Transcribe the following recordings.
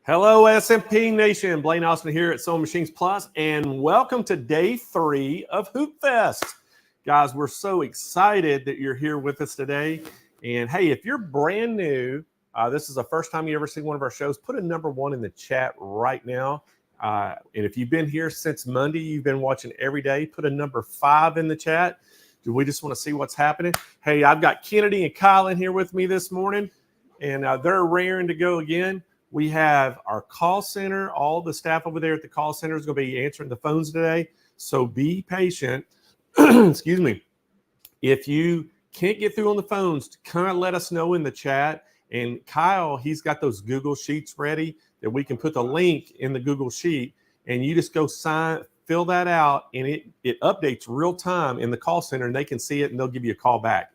Hello, SMP Nation. Blaine Austin here at Sewing Machines Plus, and welcome to day 3 of Hoop Fest. Guys, we're so excited that you're here with us today. And hey, if you're brand new, this is the first time you ever seen one of our shows, put a number 1 in the chat right now. And if you've been here since Monday, you've been watching every day, put a number 5 in the chat. We just want to see what's happening. Hey, I've got Kennedy and Kyle in here with me this morning, and they're raring to go again. We have our call center. All the staff over there at the call center is going to be answering the phones today. So be patient. Excuse me. If you can't get through on the phones, kind of let us know in the chat. And Kyle, he's got those Google Sheets ready that we can put the link in the Google Sheet. And you just go fill that out, and it updates real time in the call center, and they can see it, and they'll give you a call back.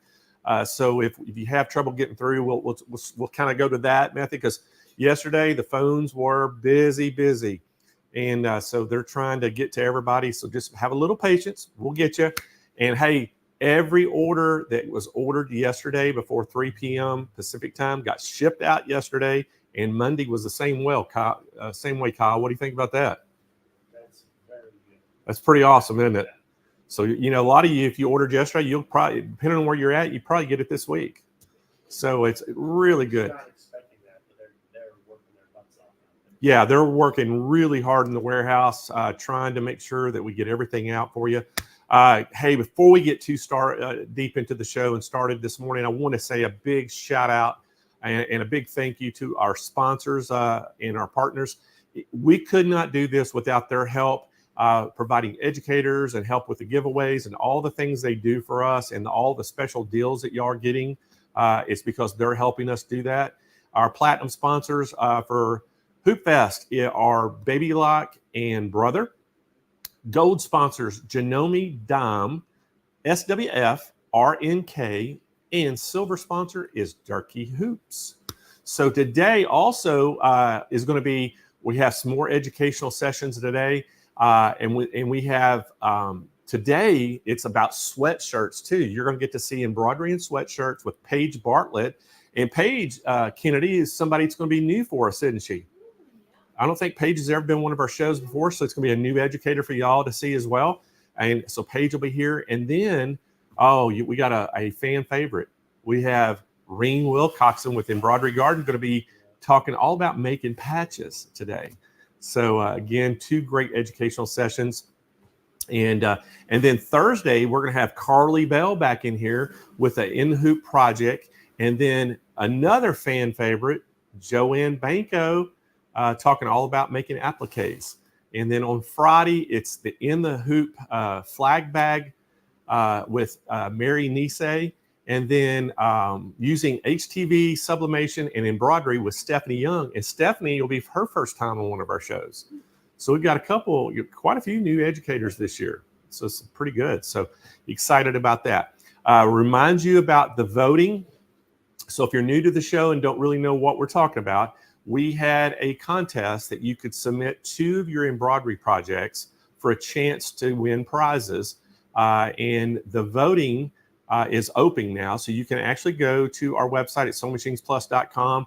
So if you have trouble getting through, we'll kind of go to that method, because yesterday the phones were busy, and so they're trying to get to everybody. So just have a little patience. We'll get you. And hey, every order that was ordered yesterday before 3 p.m. Pacific time got shipped out yesterday, and Monday was the same way. Kyle, what do you think about that? That's very good. That's pretty awesome, isn't it? So, you know, a lot of you, if you ordered yesterday, you'll probably, depending on where you're at, you probably get it this week. So it's really good. Not expecting that, but they're working their butts off. Yeah, they're working really hard in the warehouse, trying to make sure that we get everything out for you. Hey, before we get too deep into the show and started this morning, I want to say a big shout out and a big thank you to our sponsors and our partners. We could not do this without their help, providing educators and help with the giveaways and all the things they do for us, and all the special deals that y'all are getting. It's because they're helping us do that. Our platinum sponsors for Hoop Fest are Baby Lock and Brother. Gold sponsors Janome Dime, SWF, RNK, and silver sponsor is Dirky Hoops. So today also is going to be, we have some more educational sessions today, and we have today it's about sweatshirts too. You're going to get to see embroidery and sweatshirts with Paige Bartlett. And Paige Kennedy is somebody that's going to be new for us, isn't she? I don't think Paige has ever been one of our shows before, so it's going to be a new educator for y'all to see as well. And so Paige will be here. And then, we got a fan favorite. We have Reen Wilcoxon with Embroidery Garden going to be talking all about making patches today. So again, 2 great educational sessions. And then Thursday, we're going to have Carly Bell back in here with an in-hoop project. And then another fan favorite, Joanne Banco, talking all about making appliques. And then on Friday, it's the In the Hoop flag bag with Mary Nisei. And then using HTV sublimation and embroidery with Stephanie Young. And Stephanie will be her first time on one of our shows. So we've got quite a few new educators this year. So it's pretty good. So excited about that. Remind you about the voting. So if you're new to the show and don't really know what we're talking about, we had a contest that you could submit 2 of your embroidery projects for a chance to win prizes. And the voting is open now. So you can actually go to our website at SewingMachinesPlus.com.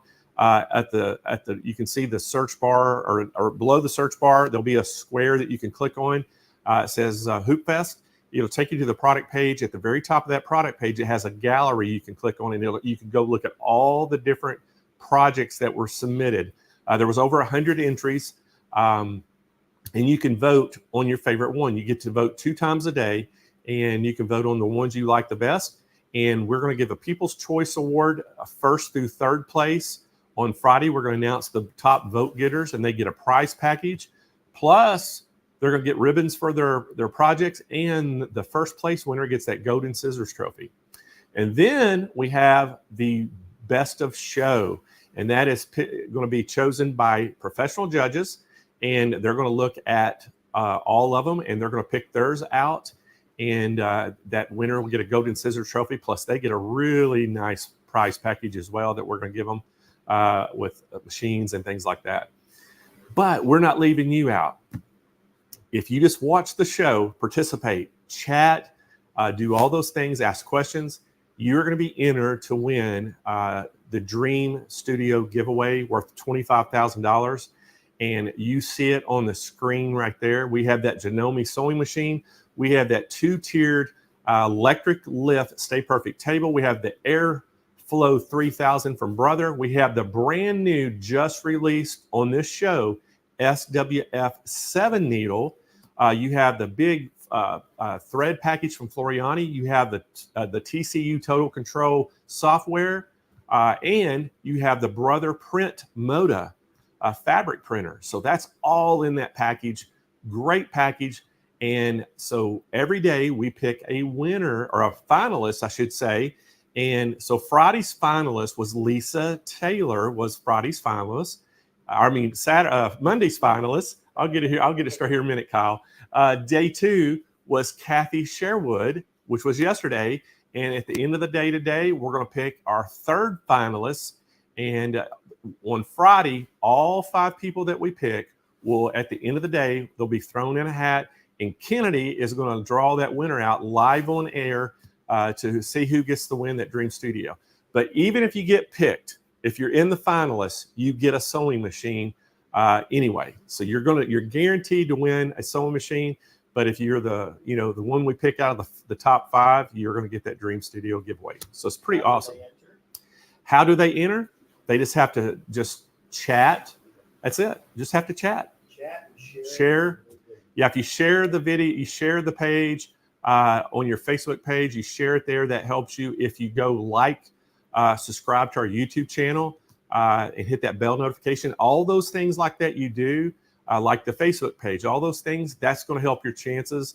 You can see the search bar, or below the search bar, there'll be a square that you can click on. It says Hoop Fest. It'll take you to the product page. At the very top of that product page, it has a gallery you can click on, and you can go look at all the different projects that were submitted. There was over 100 entries, and you can vote on your favorite one. You get to vote 2 times a day, and you can vote on the ones you like the best. And we're going to give a People's Choice Award 1st through 3rd place. On Friday, we're going to announce the top vote getters, and they get a prize package. Plus, they're going to get ribbons for their projects, and the 1st place winner gets that golden scissors trophy. And then we have the best of show, and that is going to be chosen by professional judges, and they're going to look at all of them, and they're going to pick theirs out, and that winner will get a golden scissors trophy, plus they get a really nice prize package as well that we're going to give them with machines and things like that. But we're not leaving you out. If you just watch the show, participate, chat, do all those things, ask questions, you're going to be entered to win the Dream Studio giveaway worth $25,000. and you see it on the screen right there. We have that Janome sewing machine. We have that 2-tiered electric lift Stay Perfect table. We have the Airflow 3000 from Brother. We have the brand new, just released on this show, SWF 7 needle. You have the big thread package from Floriani. You have the TCU Total Control software, and you have the Brother PrintModa fabric printer. So that's all in that package. Great package. And so every day we pick a winner, or a finalist, I should say. And so Friday's finalist was Lisa Taylor, was Friday's finalist. Monday's finalist. I'll get it here. I'll get it straight here in a minute, Kyle. Day 2 was Kathy Sherwood, which was yesterday. And at the end of the day today, we're going to pick our 3rd finalist. And on Friday, all 5 people that we pick will, at the end of the day, they'll be thrown in a hat. And Kennedy is going to draw that winner out live on air to see who gets to win that Dream Studio. But even if you get picked, if you're in the finalists, you get a sewing machine anyway. So you're guaranteed to win a sewing machine. But if you're the one we pick out of the top 5, you're going to get that Dream Studio giveaway. So it's pretty awesome. How do they enter? They just have to chat. That's it. Just have to chat. Chat, share. Yeah, if you share the video, you share the page on your Facebook page, you share it there. That helps you. If you go subscribe to our YouTube channel and hit that bell notification, all those things like that you do, like the Facebook page, all those things, that's going to help your chances.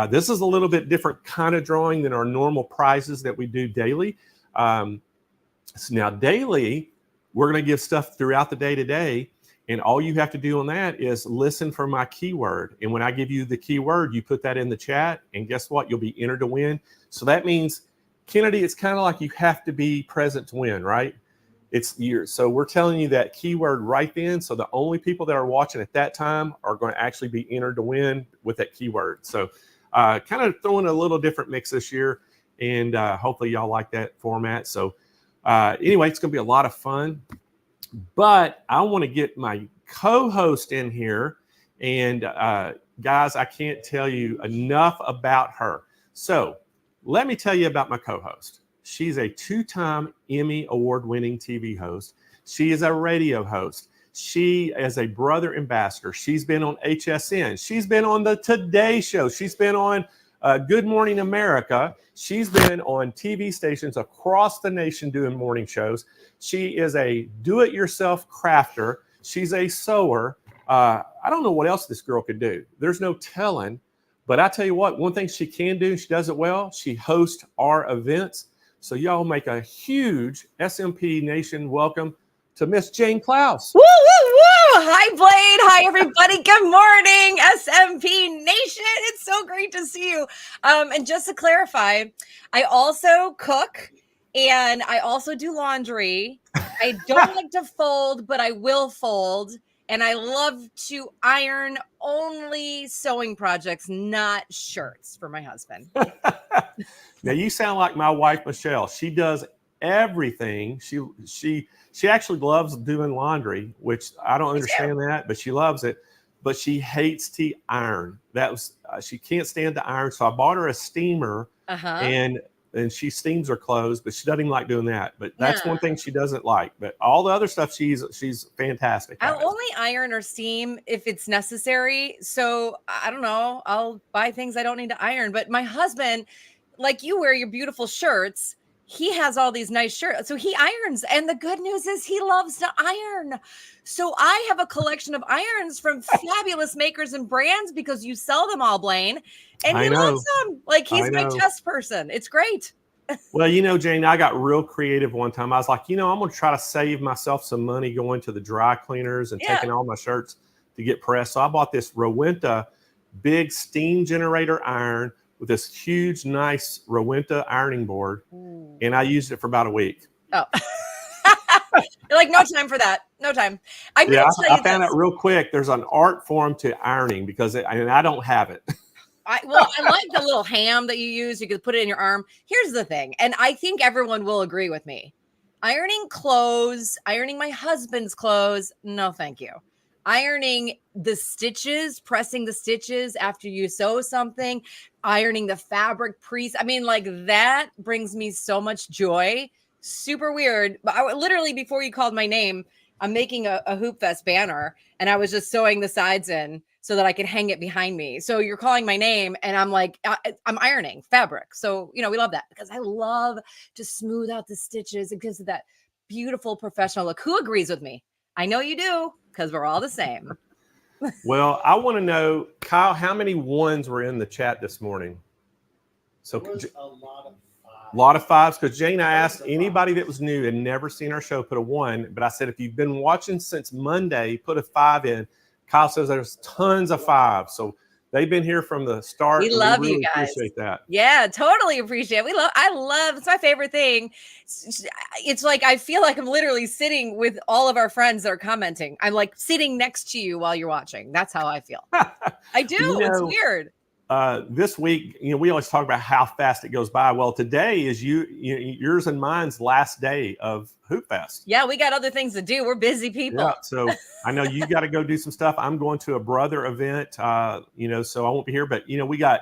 This is a little bit different kind of drawing than our normal prizes that we do daily. So now daily, we're going to give stuff throughout the day today. And all you have to do on that is listen for my keyword. And when I give you the keyword, you put that in the chat. And guess what? You'll be entered to win. So that means, Kennedy, it's kind of like you have to be present to win, right? So we're telling you that keyword right then. So the only people that are watching at that time are going to actually be entered to win with that keyword. So kind of throwing a little different mix this year. And hopefully y'all like that format. So anyway, it's going to be a lot of fun. But I want to get my co-host in here. And guys, I can't tell you enough about her. So let me tell you about my co-host. She's a 2-time Emmy award-winning TV host. She is a radio host. She is a Brother ambassador. She's been on HSN. She's been on the Today Show. She's been on Good Morning America. She's been on TV stations across the nation doing morning shows. She is a do-it-yourself crafter. She's a sewer. I don't know what else this girl could do. There's no telling. But I tell you what, one thing she can do, and she does it well, she hosts our events. So y'all make a huge SMP Nation welcome to Miss Jane Klaus. Woo, woo, woo! Hi, Blade. Hi, everybody. Good morning, SMP Nation. It's so great to see you. And just to clarify, I also cook and I also do laundry. I don't like to fold, but I will fold. And I love to iron only sewing projects, not shirts for my husband. Now you sound like my wife, Michelle. She does everything. She actually loves doing laundry, which I don't understand that, but she loves it. But she hates to iron. She can't stand to iron. So I bought her a steamer, and she steams her clothes, but she doesn't even like doing that. But that's one thing she doesn't like. But all the other stuff, she's fantastic. I'll only iron or steam if it's necessary. So I don't know. I'll buy things I don't need to iron. But my husband, like you wear your beautiful shirts, he has all these nice shirts. So he irons. And the good news is he loves to iron. So I have a collection of irons from fabulous makers and brands because you sell them all, Blaine. And he loves them. Like he's my test person. It's great. Well, Jane, I got real creative one time. I was like, I'm going to try to save myself some money going to the dry cleaners and taking all my shirts to get pressed. So I bought this Rowenta big steam generator iron with this huge, nice Rowenta ironing board. Ooh. And I used it for about a week. Oh, you're like, no time for that. No time. I found out real quick. There's an art form to ironing because I don't have it. I like the little ham that you use. You could put it in your arm. Here's the thing. And I think everyone will agree with me. Ironing clothes, ironing my husband's clothes. No, thank you. ironing the stitches, pressing the stitches after you sew something, ironing the fabric I mean, like that brings me so much joy. Super weird. But literally before you called my name, I'm making a Hoop Fest banner and I was just sewing the sides in so that I could hang it behind me. So you're calling my name and I'm like, I'm ironing fabric. So, we love that because I love to smooth out the stitches. It gives it that beautiful professional look. Who agrees with me? I know you do because we're all the same. Well, I want to know, Kyle, how many ones were in the chat this morning? So There was a lot of fives. a lot of fives, because Jane, I asked anybody that was new and never seen our show, put a 1. But I said, if you've been watching since Monday, put a 5 in. Kyle says there's tons of 5s. So they've been here from the start. We love really you guys. Appreciate that. Yeah, totally appreciate it. I love, it's my favorite thing. It's like, I feel like I'm literally sitting with all of our friends that are commenting. I'm like sitting next to you while you're watching. That's how I feel. I do. It's weird. This week, we always talk about how fast it goes by. Well, today is yours and mine's last day of Hoop Fest. Yeah, we got other things to do. We're busy people. Yeah, so I know you got to go do some stuff. I'm going to a brother event, so I won't be here. But we got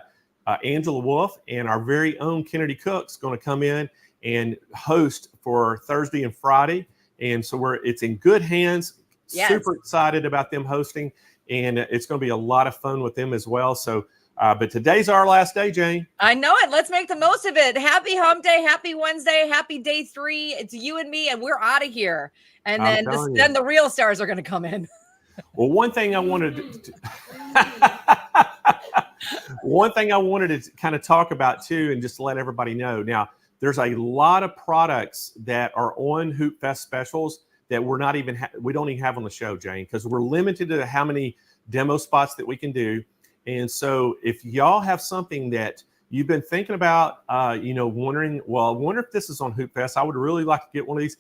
Angela Wolf and our very own Kennedy Cook's going to come in and host for Thursday and Friday, and so it's in good hands. Yes. Super excited about them hosting, and it's going to be a lot of fun with them as well. So. But today's our last day, Jane. I know it. Let's make the most of it. Happy hump day. Happy Wednesday. Happy day 3. It's you and me, and we're out of here. And then the real stars are going to come in. Well, one thing I wanted to kind of talk about too, and just let everybody know. Now, there's a lot of products that are on Hoop Fest specials that we don't even have on the show, Jane, because we're limited to how many demo spots that we can do. And so if y'all have something that you've been thinking about, wondering, well, I wonder if this is on Hoop Fest, I would really like to get one of these,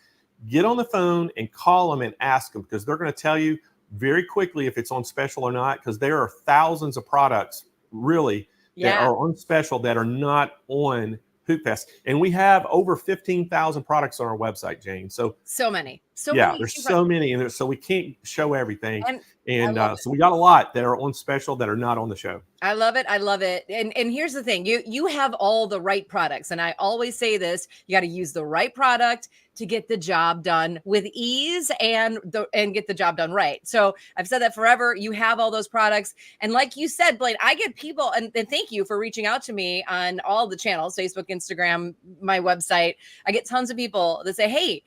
get on the phone and call them and ask them, because they're going to tell you very quickly if it's on special or not, because there are thousands of products really that are on special that are not on Hoop Fest. And we have over 15,000 products on our website, Jane. So many. There's so many, and so we can't show everything. And so we got a lot that are on special that are not on the show. I love it. I love it. And here's the thing. You have all the right products. And I always say this, you got to use the right product to get the job done with ease and get the job done right. So I've said that forever. You have all those products. And like you said, Blaine, I get people, and thank you for reaching out to me on all the channels, Facebook, Instagram, my website. I get tons of people that say, hey,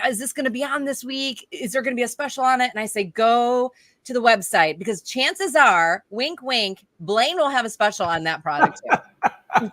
is this going to be on this week? Is there going to be a special on it? And I say, go to the website, because chances are, wink, wink, Blaine will have a special on that product too.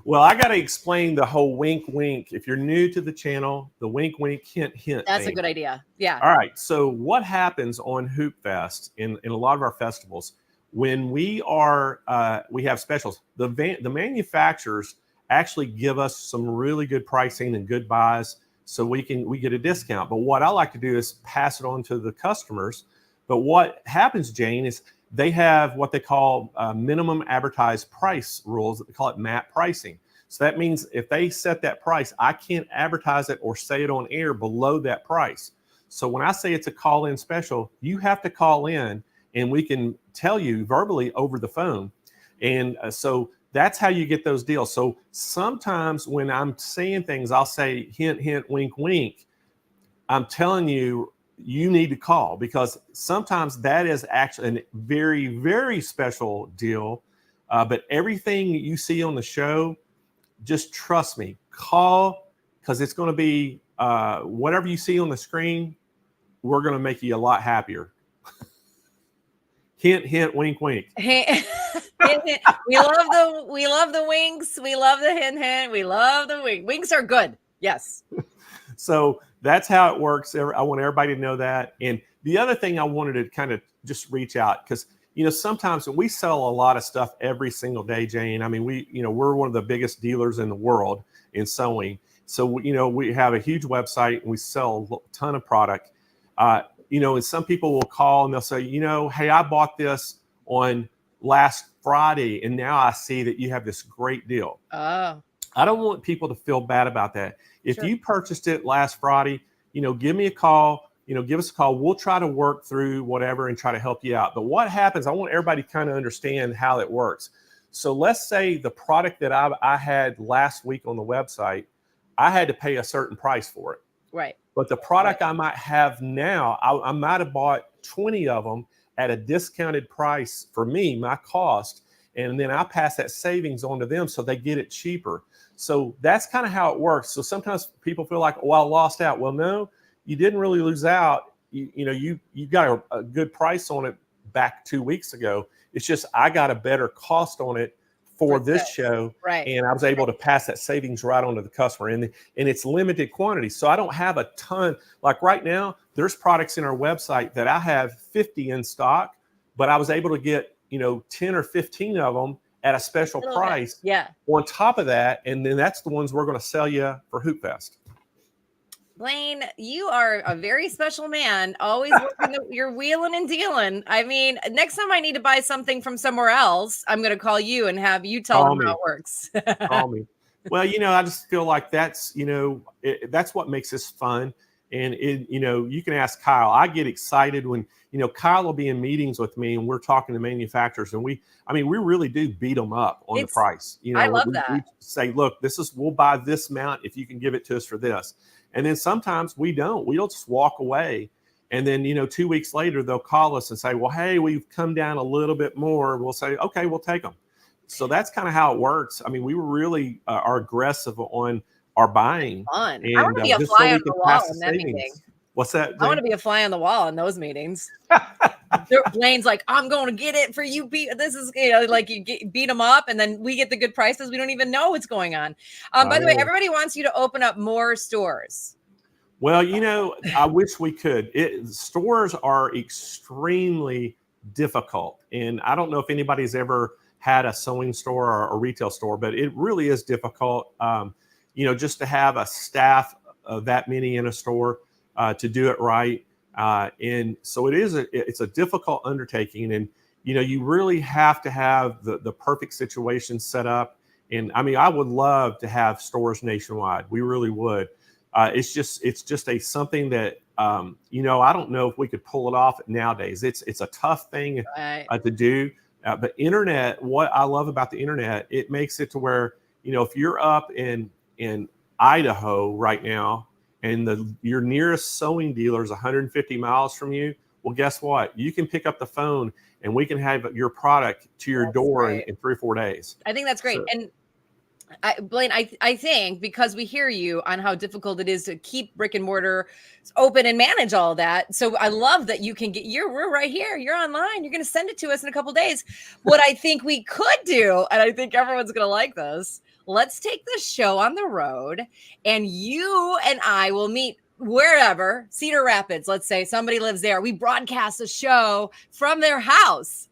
Well, I got to explain the whole wink, wink. If you're new to the channel, the wink, wink, hint, hint. That's thing. A good idea. Yeah. All right. So what happens on Hoop Fest in a lot of our festivals, when we have specials, the manufacturers actually give us some really good pricing and good buys, so we get a discount. But what I like to do is pass it on to the customers. But what happens, Jane, is they have what they call minimum advertised price rules. They call it MAP pricing. So that means if they set that price, I can't advertise it or say it on air below that price. So when I say it's a call-in special, you have to call in, and we can tell you verbally over the phone. And so that's how you get those deals. So sometimes when I'm saying things, I'll say hint, hint, wink, wink. I'm telling you, you need to call, because sometimes that is actually a very, very special deal. But everything you see on the show, just trust me, call, because it's going to be whatever you see on the screen, we're going to make you a lot happier. Hint, hint, wink, wink. Hint, hint. We love the winks. We love the hint, hint. We love the wink. Winks are good. Yes. So that's how it works. I want everybody to know that. And the other thing I wanted to kind of just reach out, because sometimes we sell a lot of stuff every single day, Jane. I mean, we're one of the biggest dealers in the world in sewing. So we have a huge website and we sell a ton of product. And some people will call and they'll say, hey, I bought this on last Friday and now I see that you have this great deal. Oh. I don't want people to feel bad about that. If you purchased it last Friday, give me a call. give us a call. We'll try to work through whatever and try to help you out. But what happens, I want everybody to kind of understand how it works. So let's say the product that I had last week on the website, I had to pay a certain price for it. Right. But the product I might have now, I might have bought 20 of them at a discounted price for me, my cost, and then I pass that savings on to them so they get it cheaper. So that's kind of how it works. So sometimes people feel like, oh, I lost out. Well, no, you didn't really lose out. You got a good price on it back 2 weeks ago. It's just I got a better cost on it for this show, right? And I was able to pass that savings right on to the customer, and it's limited quantity. So I don't have a ton. Like right now, there's products in our website that I have 50 in stock, but I was able to get 10 or 15 of them at a special price. Yeah. On top of that, and then that's the ones we're going to sell you for Hoop Fest. Blaine, you are a very special man, always working you're wheeling and dealing. I mean, next time I need to buy something from somewhere else, I'm going to call you and have you tell them how it works. Call me. Well, I just feel like that's, that's what makes this fun. And, you can ask Kyle. I get excited when, Kyle will be in meetings with me and we're talking to manufacturers, and we really do beat them up on the price. I love that. We say, look, we'll buy this amount if you can give it to us for this. And then sometimes we don't. We'll just walk away. And then, 2 weeks later, they'll call us and say, well, hey, we've come down a little bit more. We'll say, okay, we'll take them. So that's kind of how it works. I mean, we really are aggressive on our buying. Fun. And, I want to be a fly on the wall in that meeting. What's that, Jane? I want to be a fly on the wall in those meetings. Blaine's like, I'm going to get it for you. This is, like you beat them up and then we get the good prices. We don't even know what's going on. By the way, everybody wants you to open up more stores. Well, I wish we could. Stores are extremely difficult. And I don't know if anybody's ever had a sewing store or a retail store, but it really is difficult, just to have a staff of that many in a store to do it right. And so it's a difficult undertaking, and you really have to have the perfect situation set up. And I mean, I would love to have stores nationwide. We really would. It's just something that I don't know if we could pull it off nowadays. It's a tough thing to do. But internet, what I love about the internet, it makes it to where if you're up in Idaho right now, and your nearest sewing dealer is 150 miles from you, well, guess what? You can pick up the phone and we can have your product to your door in 3 or 4 days. I think that's great. So, and Blaine, I think because we hear you on how difficult it is to keep brick and mortar open and manage all of that. So I love that you can we're right here. You're online. You're going to send it to us in a couple of days. What I think we could do, and I think everyone's going to like this, let's take this show on the road and you and I will meet wherever, Cedar Rapids, let's say somebody lives there. We broadcast a show from their house.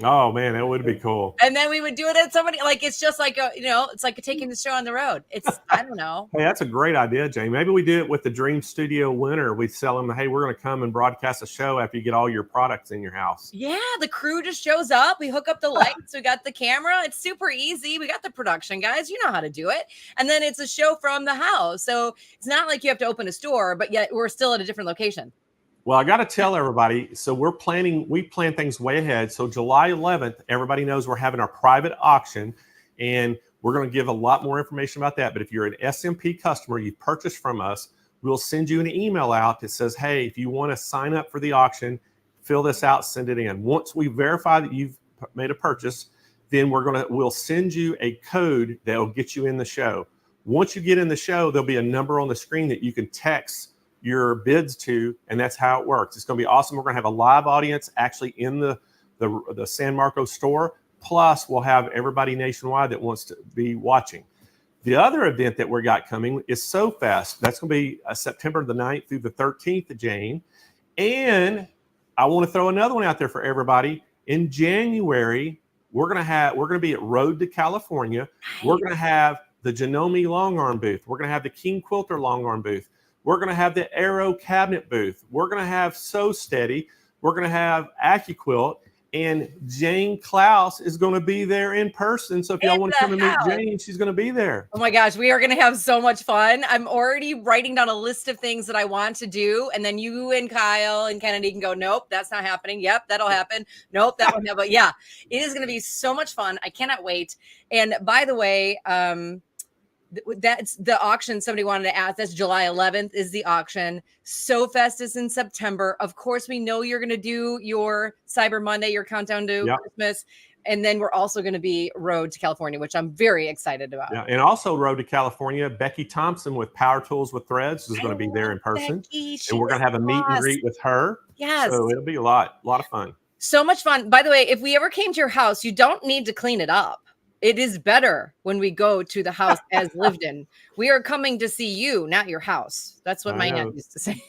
Oh man, that would be cool. And then we would do it at somebody, like, it's just like it's like taking the show on the road. It's, I don't know. Hey, that's a great idea, Jane. Maybe we do it with the Dream Studio winner. We tell them, hey, we're going to come and broadcast a show after you get all your products in your house. Yeah, the crew just shows up. We hook up the lights. We got the camera. It's super easy. We got the production guys. You know how to do it. And then it's a show from the house. So it's not like you have to open a store, but yet we're still at a different location. Well, I got to tell everybody, so we plan things way ahead. So July 11th, everybody knows we're having our private auction, and we're going to give a lot more information about that. But if you're an SMP customer, you've purchased from us, we'll send you an email out that says, hey, if you want to sign up for the auction, fill this out, send it in. Once we verify that you've made a purchase, then we'll send you a code that will get you in the show. Once you get in the show, there'll be a number on the screen that you can text your bids to, and that's how it works. It's going to be awesome. We're going to have a live audience actually in the San Marcos store. Plus, we'll have everybody nationwide that wants to be watching. The other event that we got coming is So Fest. That's going to be September the 9th through the 13th, Jane. And I want to throw another one out there for everybody. In January, we're going to be at Road to California. We're going to have the Janome long arm booth. We're going to have the King Quilter long arm booth. We're going to have the Aero cabinet booth. We're going to have So Steady. We're going to have AccuQuilt. And Jane Klaus is going to be there in person. So if y'all want to come and meet Jane, she's going to be there. Oh my gosh, we are going to have so much fun. I'm already writing down a list of things that I want to do. And then you and Kyle and Kennedy can go, nope, that's not happening. Yep, that'll happen. Nope, that won't happen. Yeah, it is going to be so much fun. I cannot wait. And by the way, that's the auction somebody wanted to ask. That's July 11th is the auction. So Fest is in September. Of course, we know you're going to do your Cyber Monday, your countdown to Christmas. And then we're also going to be Road to California, which I'm very excited about. Yeah, and also Road to California, Becky Thompson with Power Tools with Threads is going to be there in person. Becky, and we're going to have a meet and greet with her. Yes. So it'll be a lot of fun. So much fun. By the way, if we ever came to your house, you don't need to clean it up. It is better when we go to the house as lived in. We are coming to see you, not your house. That's what my aunt used to say.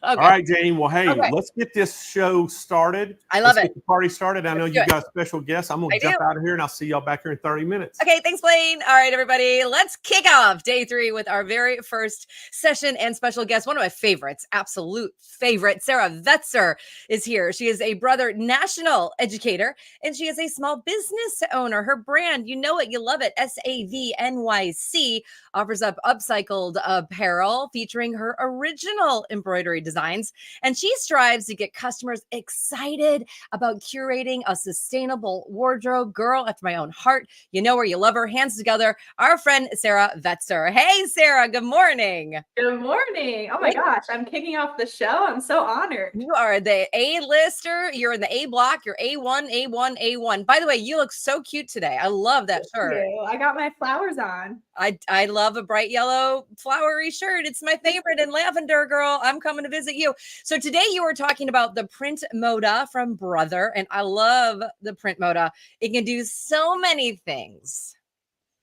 Okay. All right, Jane. Well, hey, let's get this show started. I love let's it. Get the party started. I know you got special guests. I'm going to jump out of here and I'll see y'all back here in 30 minutes. Okay, thanks, Blaine. All right, everybody, let's kick off day 3 with our very first session and special guest. One of my favorites, absolute favorite, Sarah Vetzer is here. She is a Brother National educator and she is a small business owner. Her brand, you know it, you love it, SAVNYC, offers up upcycled apparel featuring her original embroidery designs. And she strives to get customers excited about curating a sustainable wardrobe. Girl after my own heart. You know her, you love her. Hands together, our friend Sarah Vetzer. Hey, Sarah, good morning. Good morning. Oh my gosh, I'm kicking off the show. I'm so honored. You are the A-lister. You're in the A block. You're A1, A1, A1. By the way, you look so cute today. I love that shirt. Thank you. I got my flowers on. I love a bright yellow flowery shirt. It's my favorite. And lavender, girl, I'm coming to visit you. So today you were talking about the PrintModa from Brother, and I love the PrintModa. It can do so many things.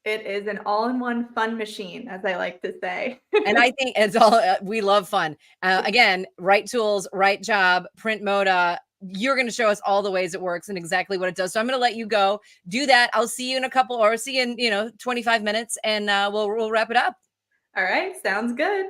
It is an all-in-one fun machine, as I like to say. And I think it's all, we love fun. Again, right tools, right job, PrintModa. You're going to show us all the ways it works and exactly what it does. So I'm going to let you go do that. I'll see you in a couple, or see you in 25 minutes, and we'll wrap it up. All right, sounds good.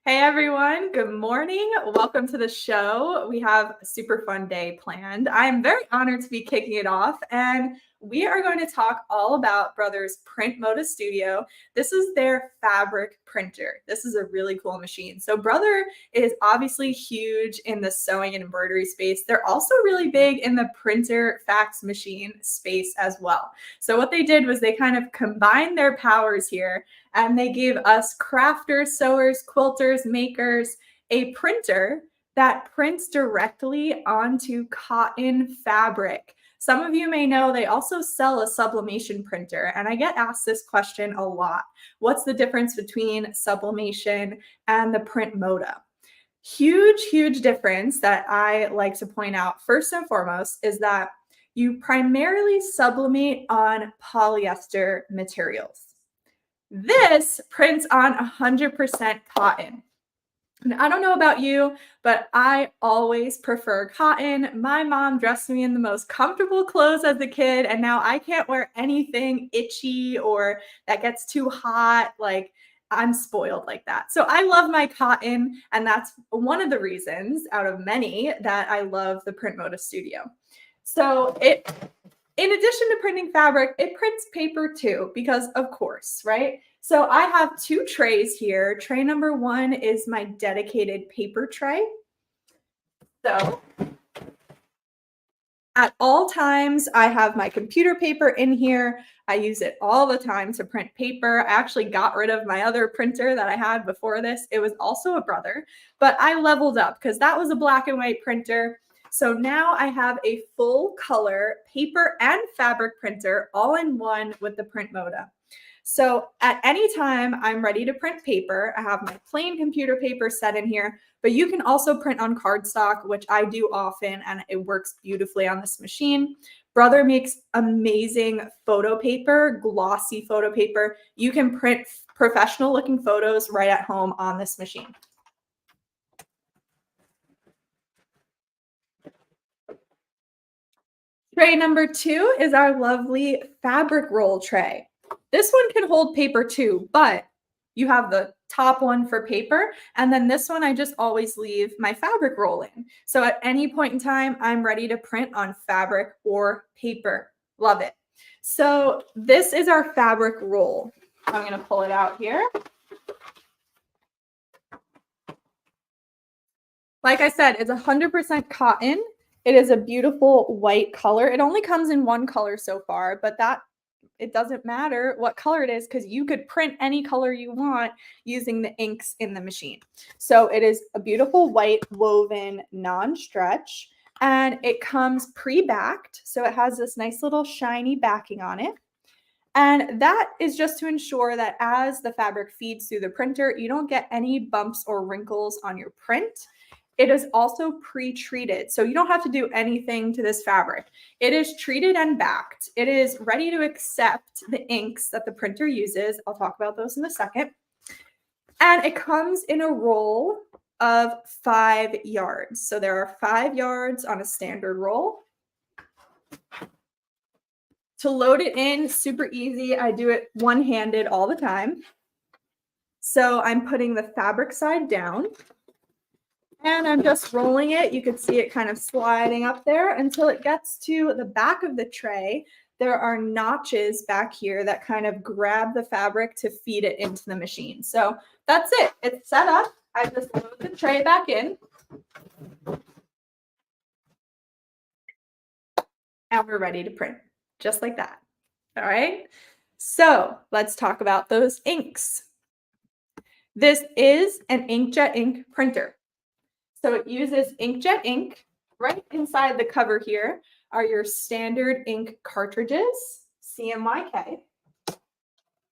Hey everyone, good morning. Welcome to the show. We have a super fun day planned. I'm very honored to be kicking it off, and we are going to talk all about Brother's PrintModa Studio. This is their fabric printer. This is a really cool machine. So Brother is obviously huge in the sewing and embroidery space. They're also really big in the printer fax machine space as well. So what they did was they kind of combined their powers here, and they gave us crafters, sewers, quilters, makers a printer that prints directly onto cotton fabric. Some of you may know they also sell a sublimation printer, and I get asked this question a lot. What's the difference between sublimation and the PrintModa? Huge difference that I like to point out first and foremost is that you primarily sublimate on polyester materials. This prints on 100% cotton. And I don't know about you, but I always prefer cotton. My mom dressed me in the most comfortable clothes as a kid, and now I can't wear anything itchy or that gets too hot. Like, I'm spoiled like that. So I love my cotton, and that's one of the reasons out of many that I love the PrintModa Studio. So in addition to printing fabric, it prints paper too, because of course, right? So I have 2 trays here. Tray number 1 is my dedicated paper tray. So at all times, I have my computer paper in here. I use it all the time to print paper. I actually got rid of my other printer that I had before this. It was also a Brother, but I leveled up because that was a black and white printer. So now I have a full color paper and fabric printer all in one with the PrintModa. So at any time I'm ready to print paper, I have my plain computer paper set in here, but you can also print on cardstock, which I do often, and it works beautifully on this machine. Brother makes amazing photo paper, glossy photo paper. You can print professional looking photos right at home on this machine. Tray number 2 is our lovely fabric roll tray. This one can hold paper too, but You have the top one for paper, and then this one I just always leave my fabric roll in. So at any point in time, I'm ready to print on fabric or paper. Love it. So this is our fabric roll. I'm going to pull it out here. Like I said, it's 100% cotton. It is a beautiful white color. It only comes in one color so far, but it doesn't matter what color it is because you could print any color you want using the inks in the machine. So it is a beautiful white woven non-stretch, and it comes pre-backed. So it has this nice little shiny backing on it. And that is just to ensure that as the fabric feeds through the printer, you don't get any bumps or wrinkles on your print. It is also pre-treated, so you don't have to do anything to this fabric. It is treated and backed. It is ready to accept the inks that the printer uses. I'll talk about those in a second. And it comes in a roll of 5 yards. So there are 5 yards on a standard roll. To load it in, super easy. I do it one-handed all the time. So I'm putting the fabric side down. And I'm just rolling it. You can see it kind of sliding up there until it gets to the back of the tray. There are notches back here that kind of grab the fabric to feed it into the machine. So that's it. It's set up. I just load the tray back in. And we're ready to print, just like that. All right. So let's talk about those inks. This is an inkjet ink printer. So it uses inkjet ink. Right inside the cover here are your standard ink cartridges, CMYK.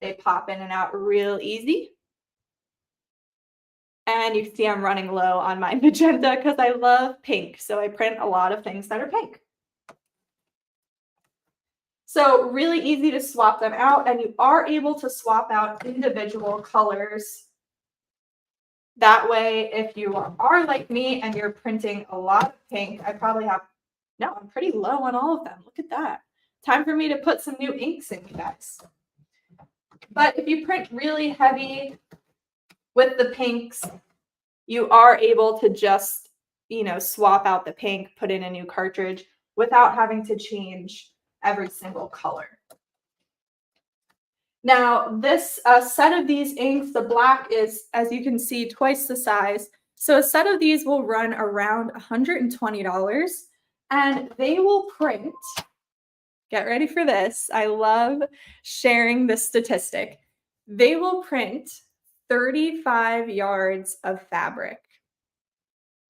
They pop in and out real easy. And you see I'm running low on my magenta because I love pink. So I print a lot of things that are pink. So really easy to swap them out, and you are able to swap out individual colors. That way, if you are like me and you're printing a lot of pink, I'm pretty low on all of them. Look at that. Time for me to put some new inks in, you guys. But if you print really heavy with the pinks, you are able to just, swap out the pink, put in a new cartridge without having to change every single color. Now, this set of these inks, the black is, as you can see, twice the size. So a set of these will run around $120, and they will print, get ready for this, I love sharing this statistic, they will print 35 yards of fabric.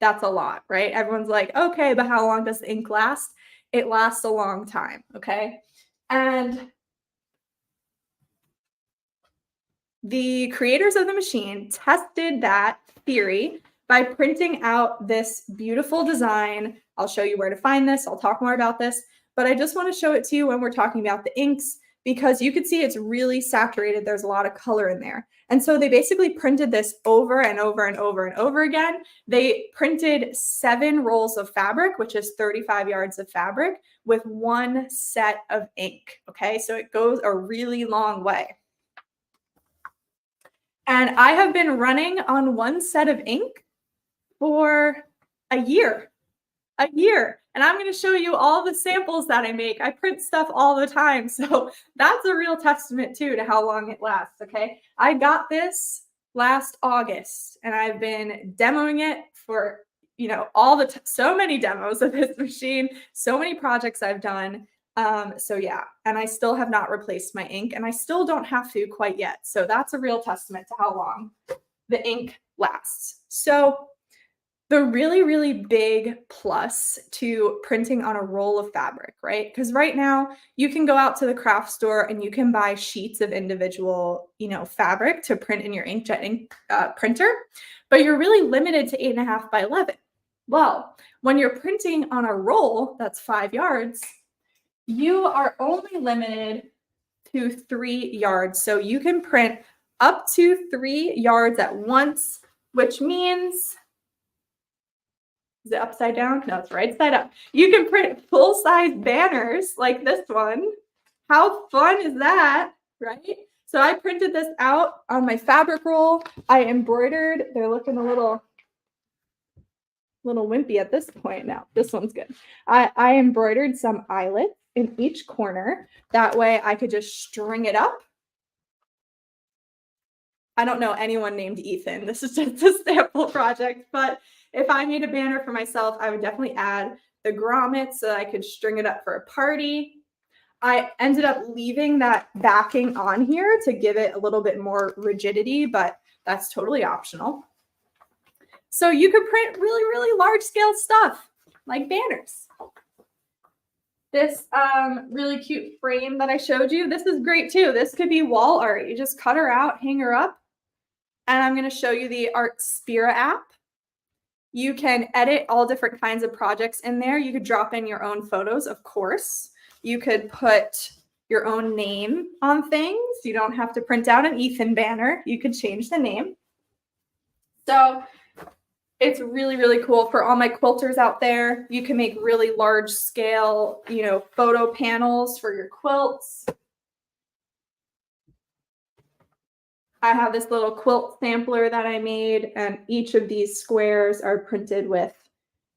That's a lot, right? Everyone's like, okay, but how long does the ink last? It lasts a long time, okay? And the creators of the machine tested that theory by printing out this beautiful design. I'll show you where to find this. I'll talk more about this, but I just want to show it to you when we're talking about the inks, because you can see it's really saturated. There's a lot of color in there. And so they basically printed this over and over and over and over again. They printed 7 rolls of fabric, which is 35 yards of fabric, with 1 set of ink. Okay, so it goes a really long way. And I have been running on 1 set of ink for a year. And I'm going to show you all the samples that I make. I print stuff all the time. So that's a real testament too to how long it lasts. Okay. I got this last August and I've been demoing it for, so many demos of this machine, so many projects I've done. So yeah, and I still have not replaced my ink, and I still don't have to quite yet. So that's a real testament to how long the ink lasts. So the really, really big plus to printing on a roll of fabric, right? Because right now you can go out to the craft store and you can buy sheets of individual, fabric to print in your inkjet ink printer, but you're really limited to 8.5 by 11. Well, when you're printing on a roll that's 5 yards, you are only limited to 3 yards. So you can print up to 3 yards at once, which means, is it upside down? No, it's right side up. You can print full-size banners like this one. How fun is that, right? So I printed this out on my fabric roll. I embroidered. They're looking a little wimpy at this point now. This one's good. I embroidered some eyelets in each corner. That way I could just string it up. I don't know anyone named Ethan. This is just a sample project, but if I made a banner for myself, I would definitely add the grommets so that I could string it up for a party. I ended up leaving that backing on here to give it a little bit more rigidity, but that's totally optional. So you could print really, really large scale stuff like banners. This really cute frame that I showed you, this is great too. This could be wall art. You just cut her out, hang her up. And I'm going to show you the Artspira app. You can edit all different kinds of projects in there. You could drop in your own photos, of course. You could put your own name on things. You don't have to print out an Ethan banner. You could change the name. So it's really, really cool for all my quilters out there. You can make really large scale, photo panels for your quilts. I have this little quilt sampler that I made, and each of these squares are printed with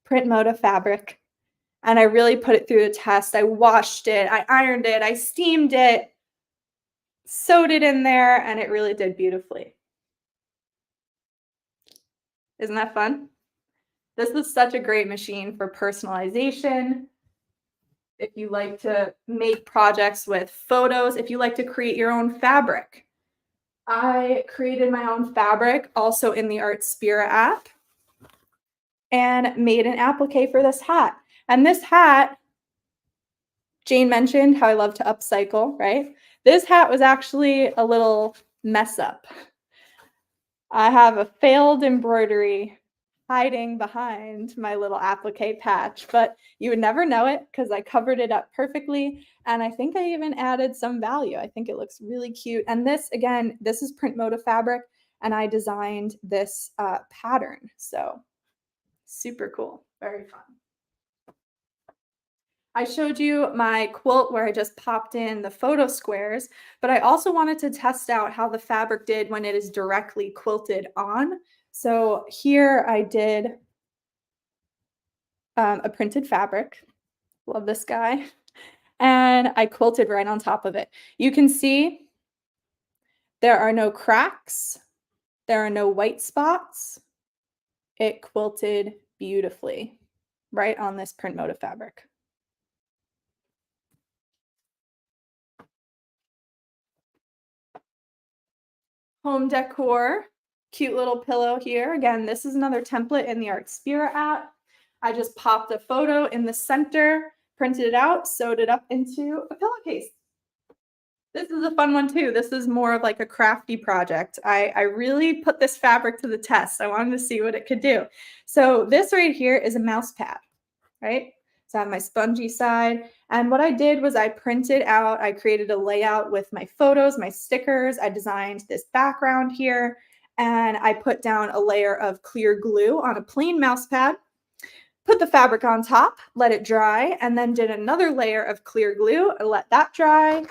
PrintModa fabric. And I really put it through the test. I washed it, I ironed it, I steamed it, sewed it in there, and it really did beautifully. Isn't that fun? This is such a great machine for personalization. If you like to make projects with photos, if you like to create your own fabric. I created my own fabric also in the Artspira app and made an applique for this hat. And this hat, Jane mentioned how I love to upcycle, right? This hat was actually a little mess up. I have a failed embroidery hiding behind my little applique patch, but you would never know it because I covered it up perfectly. And I think I even added some value. I think it looks really cute. And this, again, this is PrintModa fabric, and I designed this pattern. So super cool, very fun. I showed you my quilt where I just popped in the photo squares, but I also wanted to test out how the fabric did when it is directly quilted on. So here I did a printed fabric. Love this guy. And I quilted right on top of it. You can see there are no cracks. There are no white spots. It quilted beautifully right on this PrintModa fabric. Home decor, cute little pillow here. Again, this is another template in the Artspira app. I just popped a photo in the center, printed it out, sewed it up into a pillowcase. This is a fun one too. This is more of like a crafty project. I really put this fabric to the test. I wanted to see what it could do. So this right here is a mouse pad, right? So I have my spongy side. And what I did was I printed out, I created a layout with my photos, my stickers. I designed this background here, and I put down a layer of clear glue on a plain mouse pad, put the fabric on top, let it dry, and then did another layer of clear glue and let that dry.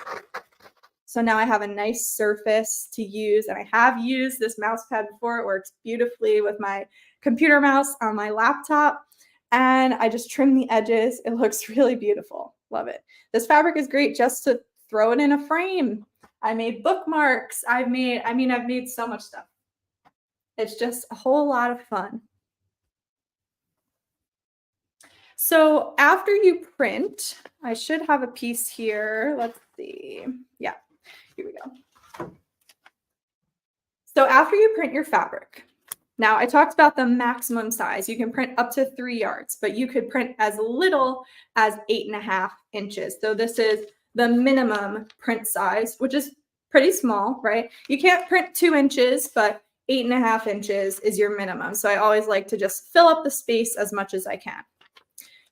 So now I have a nice surface to use, and I have used this mouse pad before. It works beautifully with my computer mouse on my laptop. And I just trim the edges. It looks really beautiful. Love it. This fabric is great just to throw it in a frame. I made bookmarks. I've made so much stuff. It's just a whole lot of fun. So after you print, I should have a piece here. Let's see. Yeah, here we go. So after you print your fabric, now, I talked about the maximum size. You can print up to 3 yards, but you could print as little as 8.5 inches. So this is the minimum print size, which is pretty small, right? You can't print 2 inches, but 8.5 inches is your minimum. So I always like to just fill up the space as much as I can.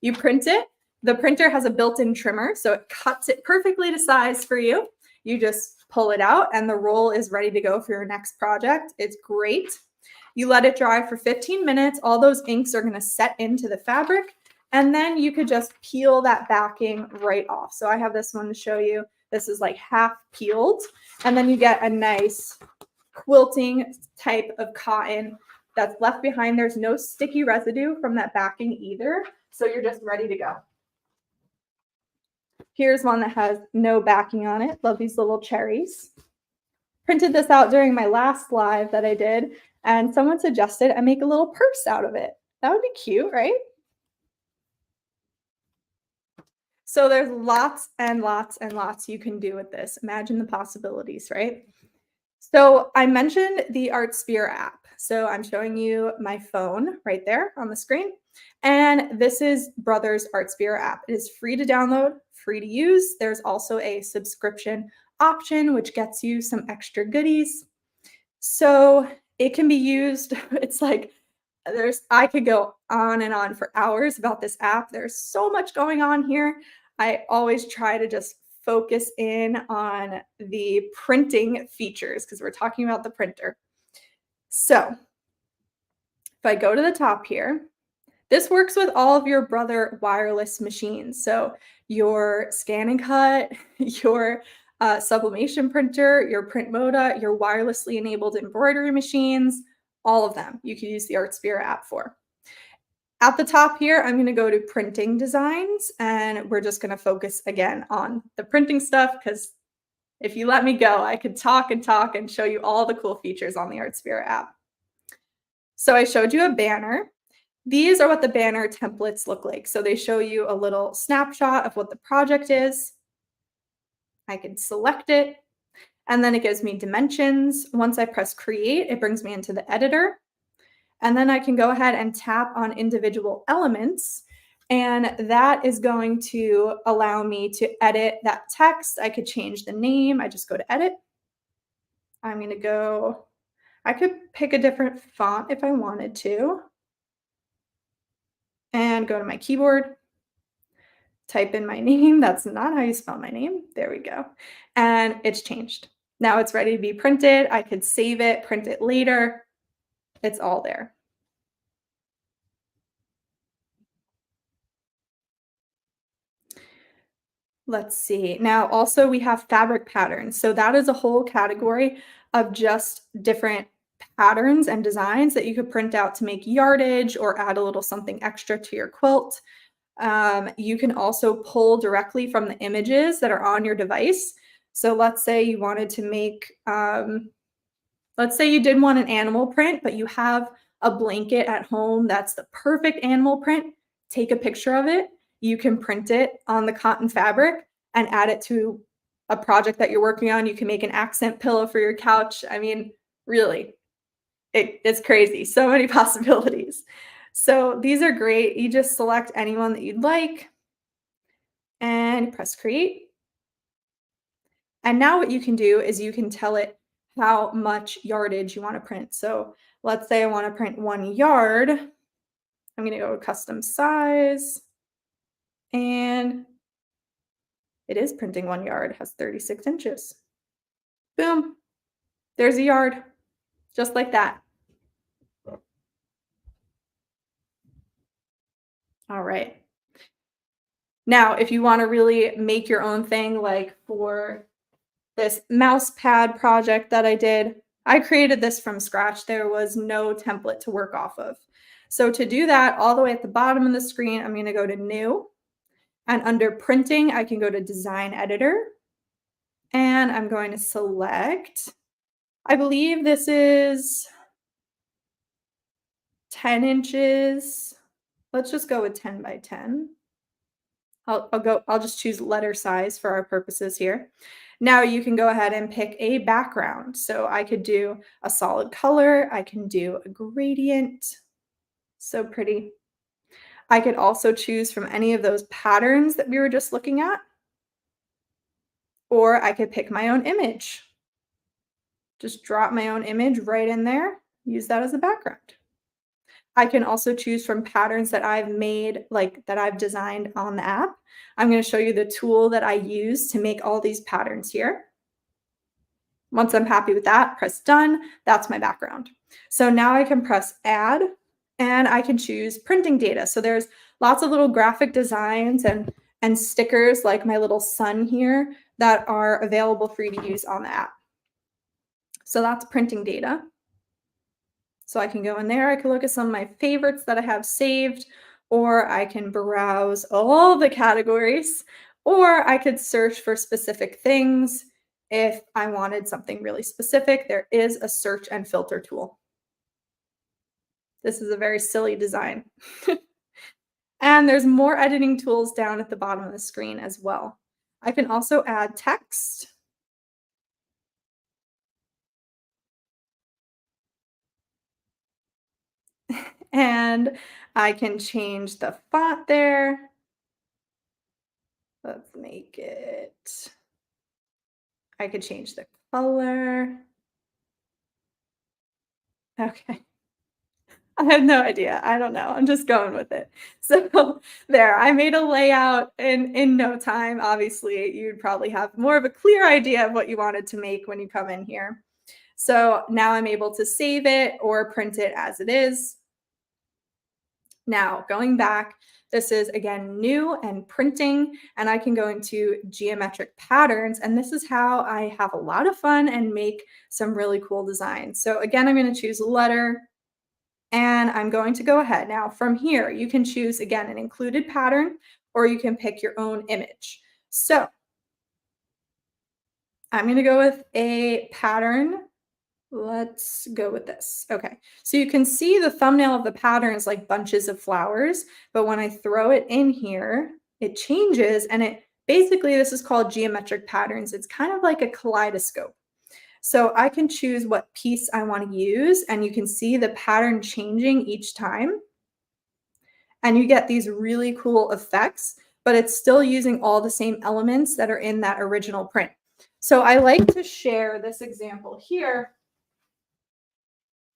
You print it. The printer has a built-in trimmer, so it cuts it perfectly to size for you. You just pull it out, and the roll is ready to go for your next project. It's great. You let it dry for 15 minutes. All those inks are going to set into the fabric, and then you could just peel that backing right off. So I have this one to show you. This is like half peeled. And then you get a nice quilting type of cotton that's left behind. There's no sticky residue from that backing either. So you're just ready to go. Here's one that has no backing on it. Love these little cherries. Printed this out during my last live that I did, and someone suggested I make a little purse out of it. That would be cute, right? So there's lots and lots and lots you can do with this. Imagine the possibilities, right? So I mentioned the Artspira app. So I'm showing you my phone right there on the screen. And this is Brother's Artspira app. It is free to download, free to use. There's also a subscription option, which gets you some extra goodies. So it can be used. It's like I could go on and on for hours about this app. There's so much going on here. I always try to just focus in on the printing features because we're talking about the printer. So if I go to the top here, this works with all of your Brother wireless machines. So your Scan and Cut, your sublimation printer, your PrintModa, your wirelessly enabled embroidery machines, all of them you can use the Artspira app for. At the top here, I'm going to go to printing designs, and we're just going to focus again on the printing stuff because if you let me go, I could talk and talk and show you all the cool features on the Artspira app. So I showed you a banner. These are what the banner templates look like. So they show you a little snapshot of what the project is. I can select it, and then it gives me dimensions. Once I press create, it brings me into the editor. And then I can go ahead and tap on individual elements, and that is going to allow me to edit that text. I could change the name. I just go to edit. I'm going to go, I could pick a different font if I wanted to, and go to my keyboard, type in my name. That's not how you spell my name. There we go. And it's changed. Now it's ready to be printed. I could save it, print it later. It's all there. Let's see. Now also we have fabric patterns. So that is a whole category of just different patterns and designs that you could print out to make yardage or add a little something extra to your quilt. You can also pull directly from the images that are on your device. So let's say you wanted to make, let's say you did want an animal print, but you have a blanket at home that's the perfect animal print. Take a picture of it. You can print it on the cotton fabric and add it to a project that you're working on. You can make an accent pillow for your couch. I mean, really, it's crazy. So many possibilities. So these are great. You just select anyone that you'd like and press create. And now what you can do is you can tell it how much yardage you want to print. So let's say I want to print 1 yard. I'm going to go to custom size. And it is printing 1 yard, has 36 inches. Boom. There's a yard, just like that. All right. Now, if you want to really make your own thing, like for this mouse pad project that I did, I created this from scratch. There was no template to work off of. So to do that, all the way at the bottom of the screen, I'm going to go to New. And under Printing, I can go to Design Editor. And I'm going to select, I believe this is 10 inches. Let's just go with 10 by 10. I'll just choose letter size for our purposes here. Now you can go ahead and pick a background. So I could do a solid color. I can do a gradient. So pretty. I could also choose from any of those patterns that we were just looking at. Or I could pick my own image. Just drop my own image right in there. Use that as a background. I can also choose from patterns that I've made, like that I've designed on the app. I'm going to show you the tool that I use to make all these patterns here. Once I'm happy with that, press done. That's my background. So now I can press add and I can choose printing data. So there's lots of little graphic designs and stickers like my little sun here that are available for you to use on the app. So that's printing data. So I can go in there, I can look at some of my favorites that I have saved, or I can browse all the categories, or I could search for specific things. If I wanted something really specific, there is a search and filter tool. This is a very silly design. And there's more editing tools down at the bottom of the screen as well. I can also add text. And I can change the font there. Let's make it, I could change the color. Okay. I have no idea. I don't know. I'm just going with it. So there, I made a layout in no time. Obviously, you'd probably have more of a clear idea of what you wanted to make when you come in here. So now I'm able to save it or print it as it is. Now, going back, this is again new and printing, and I can go into geometric patterns, and this is how I have a lot of fun and make some really cool designs. So again, I'm going to choose letter, and I'm going to go ahead. Now from here, you can choose again an included pattern, or you can pick your own image. So I'm going to go with a pattern. Let's go with this. Okay, so you can see the thumbnail of the pattern is like bunches of flowers, but when I throw it in here, it changes, and it basically, this is called geometric patterns. It's kind of like a kaleidoscope. So I can choose what piece I want to use, and you can see the pattern changing each time. And you get these really cool effects, but it's still using all the same elements that are in that original print. So I like to share this example here.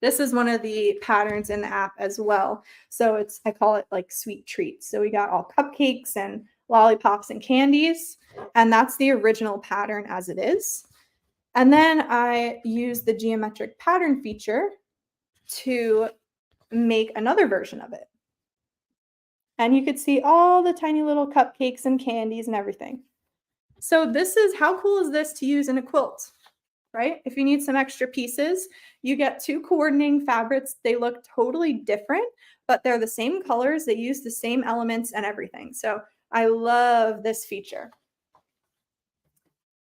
This is one of the patterns in the app as well. So I call it like sweet treats. So we got all cupcakes and lollipops and candies, and that's the original pattern as it is. And then I use the geometric pattern feature to make another version of it. And you could see all the tiny little cupcakes and candies and everything. So this is, how cool is this to use in a quilt? Right? If you need some extra pieces, you get two coordinating fabrics. They look totally different, but they're the same colors. They use the same elements and everything. So I love this feature.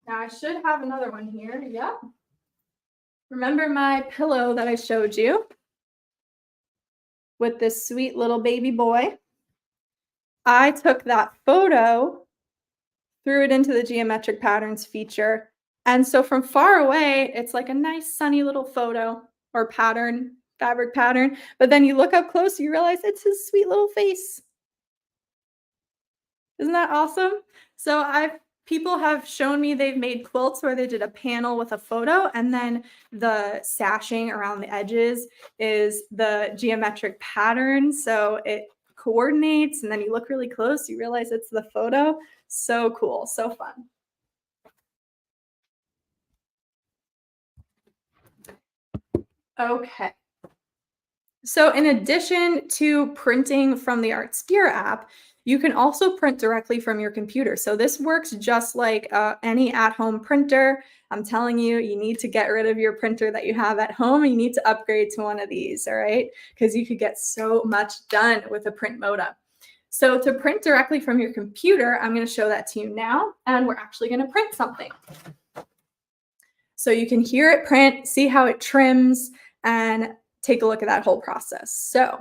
Now I should have another one here. Yep. Remember my pillow that I showed you with this sweet little baby boy? I took that photo, threw it into the geometric patterns feature, and so from far away, it's like a nice sunny little photo or pattern, fabric pattern. But then you look up close, you realize it's his sweet little face. Isn't that awesome? So people have shown me they've made quilts where they did a panel with a photo, and then the sashing around the edges is the geometric pattern. So it coordinates, and then you look really close, you realize it's the photo. So cool, so fun. Okay. So in addition to printing from the Artspira app, you can also print directly from your computer. So this works just like any at-home printer. I'm telling you, you need to get rid of your printer that you have at home. You need to upgrade to one of these, all right? Because you could get so much done with a PrintModa. So to print directly from your computer, I'm going to show that to you now, and we're actually going to print something. So you can hear it print, see how it trims, and take a look at that whole process. So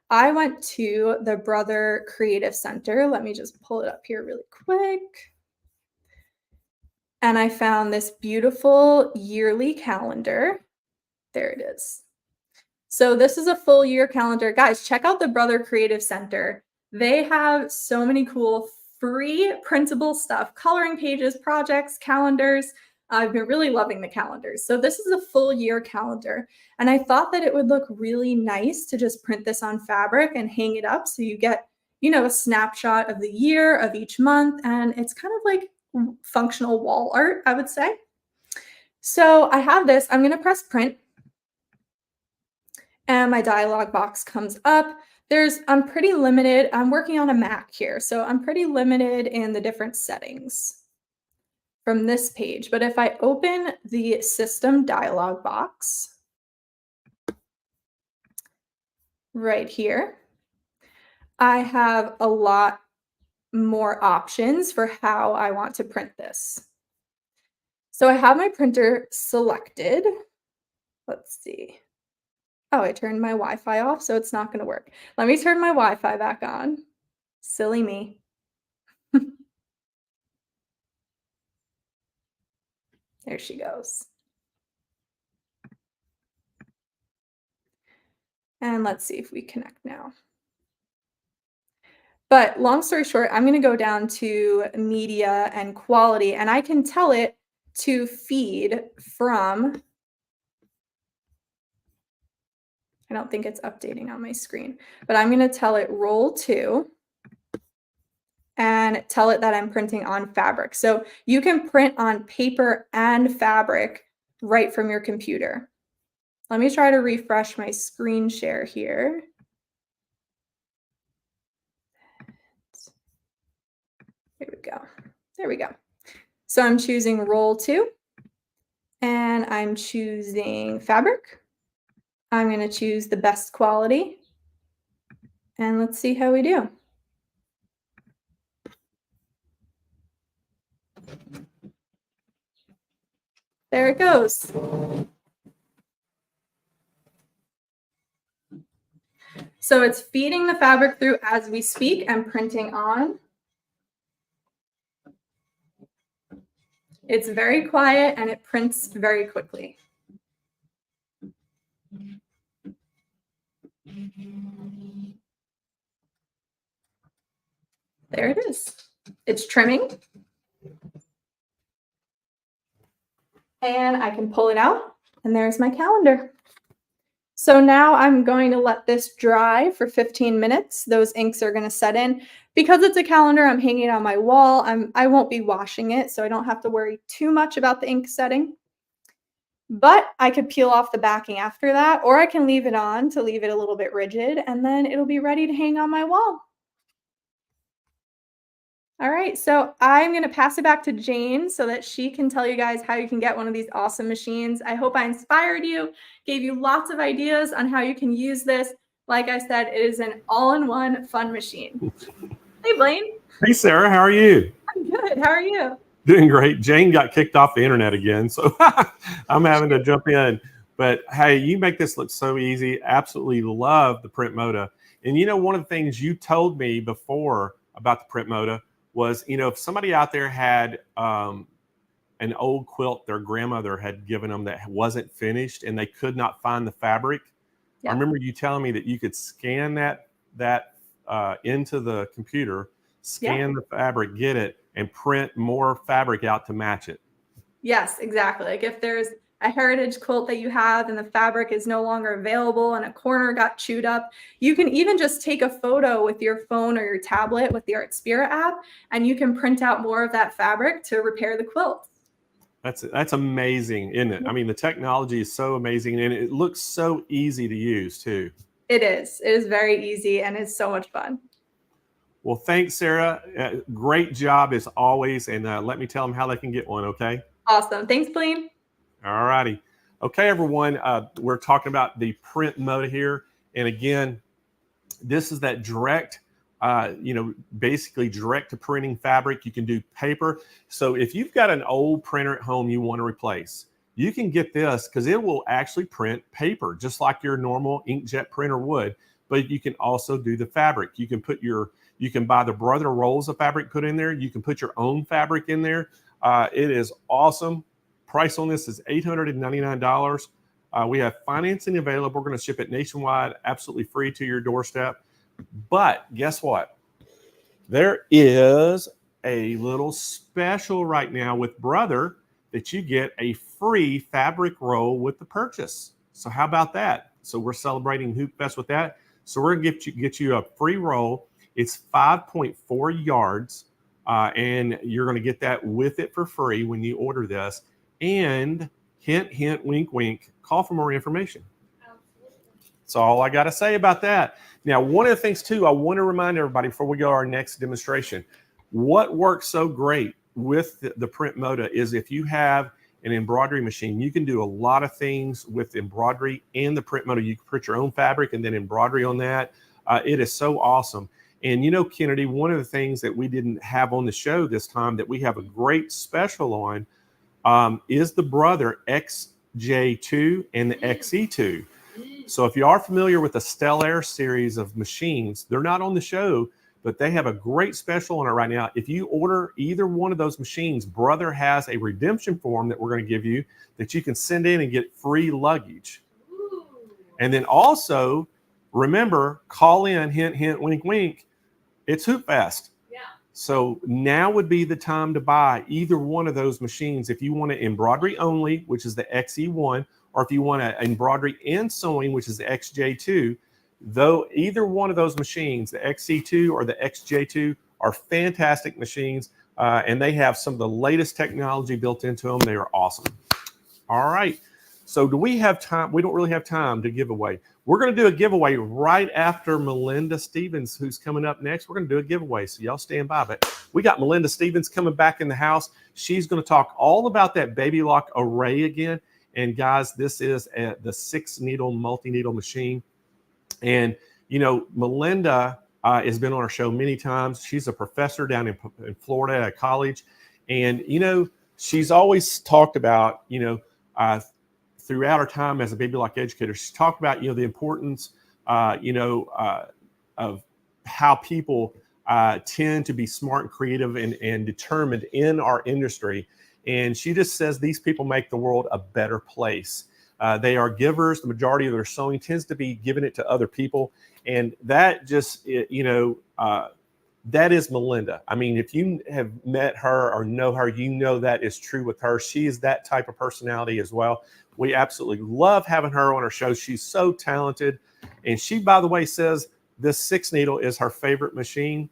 I went to the Brother Creative Center. Let me just pull it up here really quick. And I found this beautiful yearly calendar. There it is. So this is a full year calendar. Guys, check out the Brother Creative Center. They have so many cool free printable stuff, coloring pages, projects, calendars. I've been really loving the calendars. So this is a full year calendar. And I thought that it would look really nice to just print this on fabric and hang it up. So you get, a snapshot of the year of each month. And it's kind of like functional wall art, I would say. So I have this, I'm going to press print. And my dialog box comes up. I'm pretty limited. I'm working on a Mac here. So I'm pretty limited in the different settings. from this page. But if I open the system dialog box right here, I have a lot more options for how I want to print this. So I have my printer selected. Let's see. Oh, I turned my Wi-Fi off, so it's not going to work. Let me turn my Wi-Fi back on. Silly me. There she goes. And let's see if we connect now. But long story short, I'm going to go down to media and quality, and I can tell it to feed from, I don't think it's updating on my screen, but I'm going to tell it roll to and tell it that I'm printing on fabric. So you can print on paper and fabric right from your computer. Let me try to refresh my screen share here. Here we go. There we go. So I'm choosing roll to, and I'm choosing fabric. I'm going to choose the best quality, and let's see how we do. There it goes. So it's feeding the fabric through as we speak and printing on. It's very quiet and it prints very quickly. There it is. It's trimming. And I can pull it out, and there's my calendar. So now I'm going to let this dry for 15 minutes. Those inks are going to set in. Because it's a calendar, I'm hanging it on my wall. I won't be washing it, so I don't have to worry too much about the ink setting. But I could peel off the backing after that, or I can leave it on to leave it a little bit rigid, and then it'll be ready to hang on my wall. All right, so I'm going to pass it back to Jane so that she can tell you guys how you can get one of these awesome machines. I hope I inspired you, gave you lots of ideas on how you can use this. Like I said, it is an all-in-one fun machine. Hey, Blaine. Hey, Sarah, how are you? I'm good. How are you? Doing great. Jane got kicked off the internet again, so I'm having to jump in. But hey, you make this look so easy. Absolutely love the PrintModa. And you know, one of the things you told me before about the PrintModa was, you know, if somebody out there had an old quilt their grandmother had given them that wasn't finished and they could not find the fabric, I remember you telling me that you could scan that into the computer, scan the fabric, get it, and print more fabric out to match it. Yes, exactly. Like if there's a heritage quilt that you have and the fabric is no longer available and a corner got chewed up, you can even just take a photo with your phone or your tablet with the Artspira app, and you can print out more of that fabric to repair the quilt. That's amazing, isn't it? I mean, the technology is so amazing, and it looks so easy to use too. It is. It is very easy, and it's so much fun. Well, thanks, Sarah. Great job as always, and let me tell them how they can get one, okay? Awesome. Thanks, Blaine. All righty. Okay, everyone, we're talking about the PrintModa here. And again, this is that direct, basically direct to printing fabric. You can do paper. So if you've got an old printer at home you want to replace, you can get this because it will actually print paper just like your normal inkjet printer would. But you can also do the fabric. You can buy the Brother rolls of fabric put in there. You can put your own fabric in there. It is awesome. Price on this is $899. We have financing available. We're going to ship it nationwide, absolutely free to your doorstep. But guess what? There is a little special right now with Brother that you get a free fabric roll with the purchase. So how about that? So we're celebrating Hoop Fest with that. So we're going to get you a free roll. It's 5.4 yards, and you're going to get that with it for free when you order this. And hint, hint, wink, wink, call for more information. That's all I got to say about that. Now, one of the things, too, I want to remind everybody before we go to our next demonstration, what works so great with the PrintModa is if you have an embroidery machine, you can do a lot of things with embroidery and the PrintModa. You can print your own fabric and then embroidery on that. It is so awesome. And you know, Kennedy, one of the things that we didn't have on the show this time that we have a great special on is the Brother XJ2 and the XE2. So if you are familiar with the Stellaire series of machines, they're not on the show, but they have a great special on it right now. If you order either one of those machines, Brother has a redemption form that we're going to give you that you can send in and get free luggage. Ooh. And then also, remember, call in, hint, hint, wink, wink. It's Hoop Fest. Yeah. So now would be the time to buy either one of those machines. If you want to embroidery only, which is the XE1, or if you want to embroidery and sewing, which is the XJ2, though either one of those machines, the XE2 or the XJ2, are fantastic machines, and they have some of the latest technology built into them. They are awesome. All right. So do we have time? We don't really have time to give away. We're going to do a giveaway right after Melinda Stevens, who's coming up next. We're going to do a giveaway, so y'all stand by. But we got Melinda Stevens coming back in the house. She's going to talk all about that Baby Lock array again. And guys, this is the 6-needle multi-needle machine. And, you know, Melinda has been on our show many times. She's a professor down in Florida at a college. And, you know, she's always talked about, you know, throughout her time as a Baby Lock educator, she's talked about, you know, the importance, of how people tend to be smart and creative and determined in our industry. And she just says these people make the world a better place. They are givers. The majority of their sewing tends to be giving it to other people. And that just, you know, that is Melinda. I mean, if you have met her or know her, you know that is true with her. She is that type of personality as well. We absolutely love having her on our show. She's so talented. And she, by the way, says this 6-needle is her favorite machine.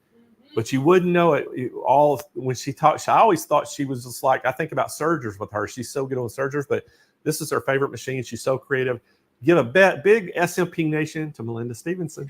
But you wouldn't know it all when she talks. I always thought she was just like, I think about sergers with her. She's so good on sergers, but this is her favorite machine. She's so creative. Give a big SMP Nation to Melinda Stevenson.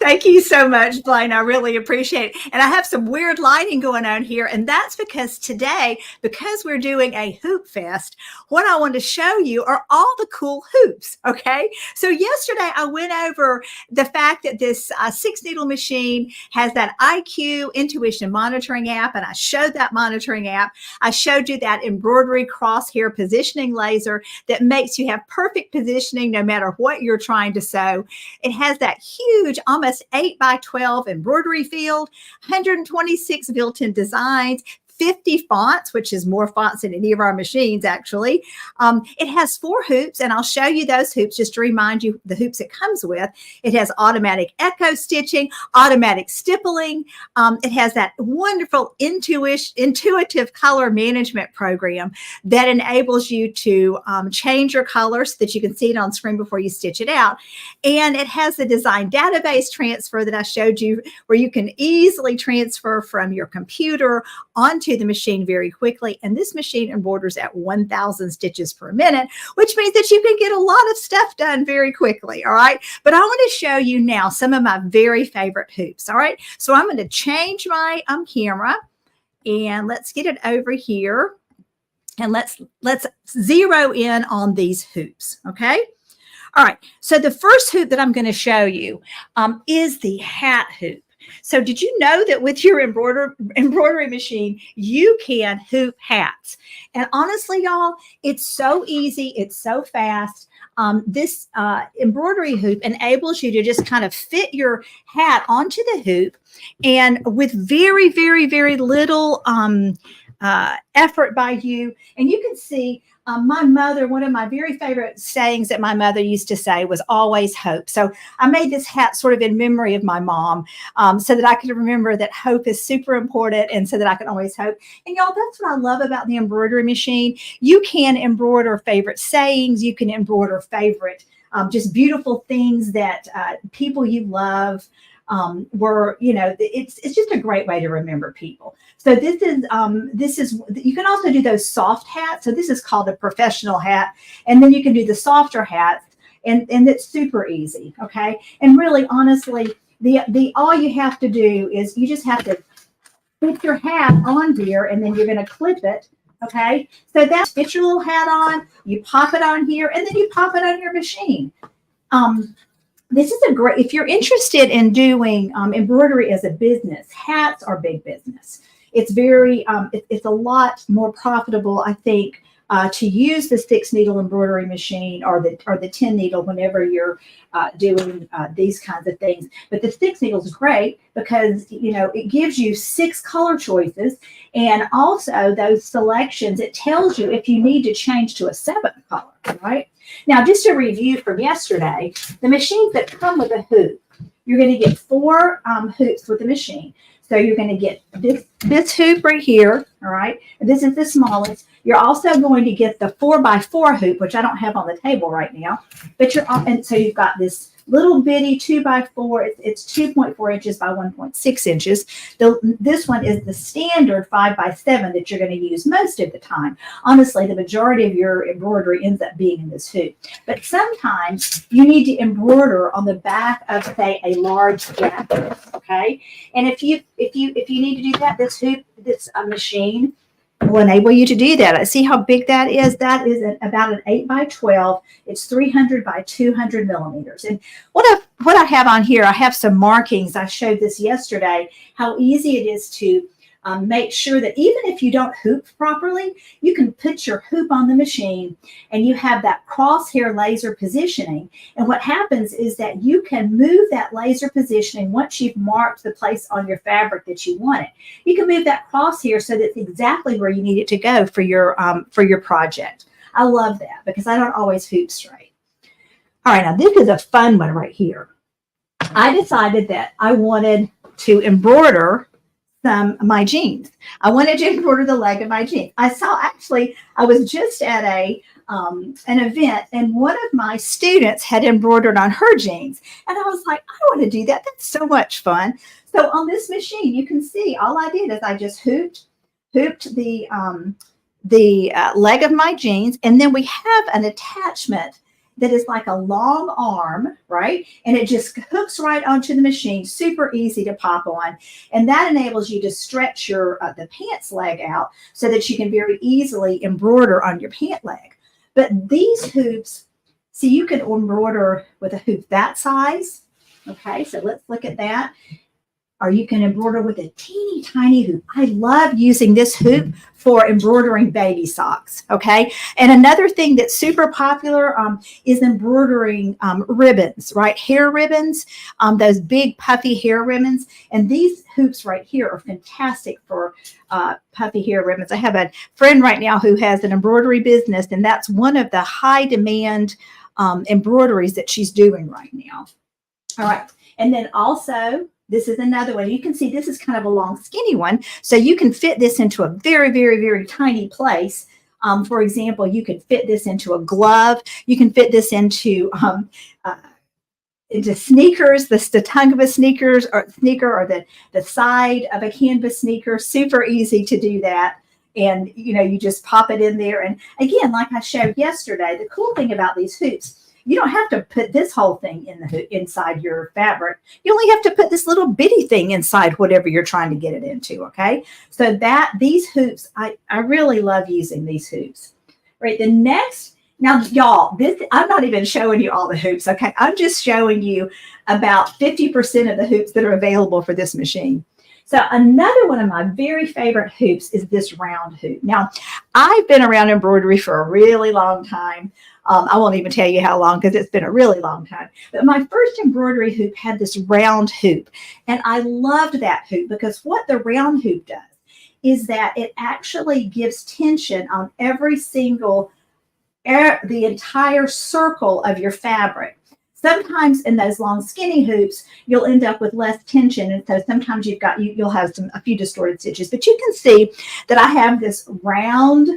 Thank you so much, Blaine. I really appreciate it. And I have some weird lighting going on here. And that's because today, because we're doing a hoop fest, what I want to show you are all the cool hoops. Okay. So yesterday I went over the fact that this 6-needle machine has that IQ intuition monitoring app. And I showed that monitoring app. I showed you that embroidery crosshair positioning laser that makes you have perfect positioning no matter what you're trying to sew. It has that huge, almost 8x12 embroidery field, 126 built-in designs, 50 fonts, which is more fonts than any of our machines, actually. It has 4 hoops, and I'll show you those hoops just to remind you the hoops it comes with. It has automatic echo stitching, automatic stippling. It has that wonderful intuitive color management program that enables you to change your color so that you can see it on screen before you stitch it out. And it has the design database transfer that I showed you, where you can easily transfer from your computer onto the machine very quickly. And this machine embroiders at 1,000 stitches per minute, which means that you can get a lot of stuff done very quickly. All right. But I want to show you now some of my very favorite hoops. All right. So I'm going to change my camera and let's get it over here. And let's zero in on these hoops. Okay. All right. So the first hoop that I'm going to show you is the hat hoop. So did you know that with your embroidery machine, you can hoop hats? And honestly, y'all, it's so easy. It's so fast. This embroidery hoop enables you to just kind of fit your hat onto the hoop, and with very, very, very little effort by you. And you can see my mother, one of my very favorite sayings that my mother used to say was always hope. So I made this hat sort of in memory of my mom, so that I could remember that hope is super important, and so that I can always hope. And y'all, that's what I love about the embroidery machine. You can embroider favorite sayings. You can embroider favorite, just beautiful things that people you love were, you know, it's just a great way to remember people. So this is you can also do those soft hats. So this is called a professional hat, and then you can do the softer hats, and it's super easy. Okay, and really, honestly, the all you have to do is you just have to fit your hat on here, and then you're going to clip it. Okay, so that fit your little hat on, you pop it on here, and then you pop it on your machine. This is a great, if you're interested in doing embroidery as a business, hats are big business. It's very, it's a lot more profitable, I think, to use the 6-needle embroidery machine or the 10-needle whenever you're doing these kinds of things. But the 6-needle is great because, you know, it gives you 6 color choices, and also those selections, it tells you if you need to change to a 7th color, right? Now, just a review from yesterday, the machines that come with a hoop, you're going to get 4 hoops with the machine. So you're going to get this hoop right here, all right? And this is the smallest. You're also going to get the 4x4 hoop, which I don't have on the table right now. But and so you've got this little bitty 2x4. It's 2.4 inches by 1.6 inches. This one is the standard 5x7 that you're going to use most of the time. Honestly, the majority of your embroidery ends up being in this hoop. But sometimes you need to embroider on the back of, say, a large jacket. Okay, and if you need to do that, this hoop, this machine will enable you to do that. See how big that is? That is about an 8x12. It's 300 by 200 millimeters. And what I have on here, I have some markings. I showed this yesterday, how easy it is to make sure that even if you don't hoop properly, you can put your hoop on the machine and you have that crosshair laser positioning. And what happens is that you can move that laser positioning once you've marked the place on your fabric that you want it. You can move that crosshair so that it's exactly where you need it to go for your project. I love that because I don't always hoop straight. All right, now this is a fun one right here. I decided that I wanted to embroider my jeans. I wanted to embroider the leg of my jeans. I was just at an event, and one of my students had embroidered on her jeans, and I was like, I want to do that. That's so much fun. So on this machine, you can see all I did is I just hooped the leg of my jeans, and then we have an attachment that is like a long arm, right? And it just hooks right onto the machine, super easy to pop on. And that enables you to stretch your the pants leg out so that you can very easily embroider on your pant leg. But these hoops, see, you can embroider with a hoop that size. Okay, so let's look at that. Or you can embroider with a teeny tiny hoop. I love using this hoop for embroidering baby socks, okay? And another thing that's super popular is embroidering ribbons, right? Hair ribbons, those big puffy hair ribbons. And these hoops right here are fantastic for puffy hair ribbons. I have a friend right now who has an embroidery business, and that's one of the high demand embroideries that she's doing right now. All right, and then also, this is another one. You can see this is kind of a long, skinny one. So you can fit this into a very, very, very tiny place. For example, you could fit this into a glove. You can fit this into sneakers, the tongue of a sneaker or the side of a canvas sneaker. Super easy to do that. And, you know, you just pop it in there. And again, like I showed yesterday, the cool thing about these hoops, you don't have to put this whole thing inside your fabric. You only have to put this little bitty thing inside whatever you're trying to get it into, okay? So these hoops, I really love using these hoops. Right, the next, now y'all, I'm not even showing you all the hoops, okay? I'm just showing you about 50% of the hoops that are available for this machine. So another one of my very favorite hoops is this round hoop. Now, I've been around embroidery for a really long time. I won't even tell you how long because it's been a really long time. But my first embroidery hoop had this round hoop. And I loved that hoop because what the round hoop does is that it actually gives tension on every single, the entire circle of your fabric. Sometimes in those long skinny hoops, you'll end up with less tension. And so sometimes you'll have a few distorted stitches. But you can see that I have this round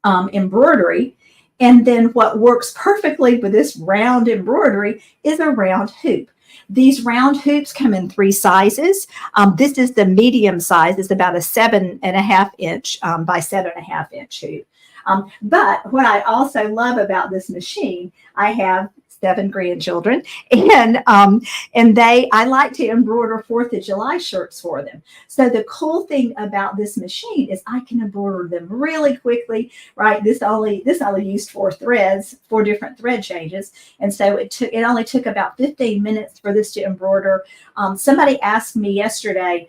embroidery. And then what works perfectly with this round embroidery is a round hoop. These round hoops come in 3 sizes. This is the medium size. It's about a 7.5 inch by 7.5 inch hoop. But what I also love about this machine, I have 7 grandchildren, and I like to embroider 4th of July shirts for them. So the cool thing about this machine is I can embroider them really quickly, right? This only used 4 threads, 4 different thread changes, and so it only took about 15 minutes for this to embroider. Somebody asked me yesterday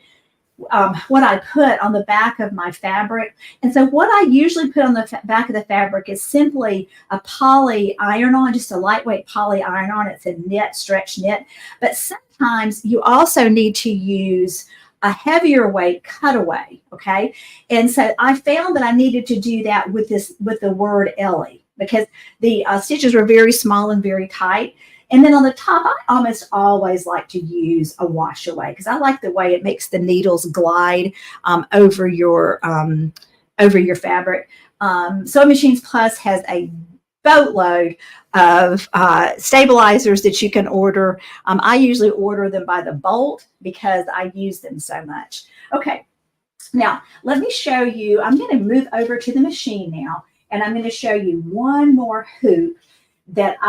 what I put on the back of my fabric. And so what I usually put on the back of the fabric is simply a poly iron-on, just a lightweight poly iron-on. It's a knit, stretch knit. But sometimes you also need to use a heavier weight cutaway, okay? And so I found that I needed to do that with the word Ellie, because the stitches were very small and very tight. And then on the top, I almost always like to use a wash away because I like the way it makes the needles glide over your fabric. Sewing Machines Plus has a boatload of stabilizers that you can order. I usually order them by the bolt because I use them so much. Okay, now let me show you. I'm going to move over to the machine now, and I'm going to show you one more hoop that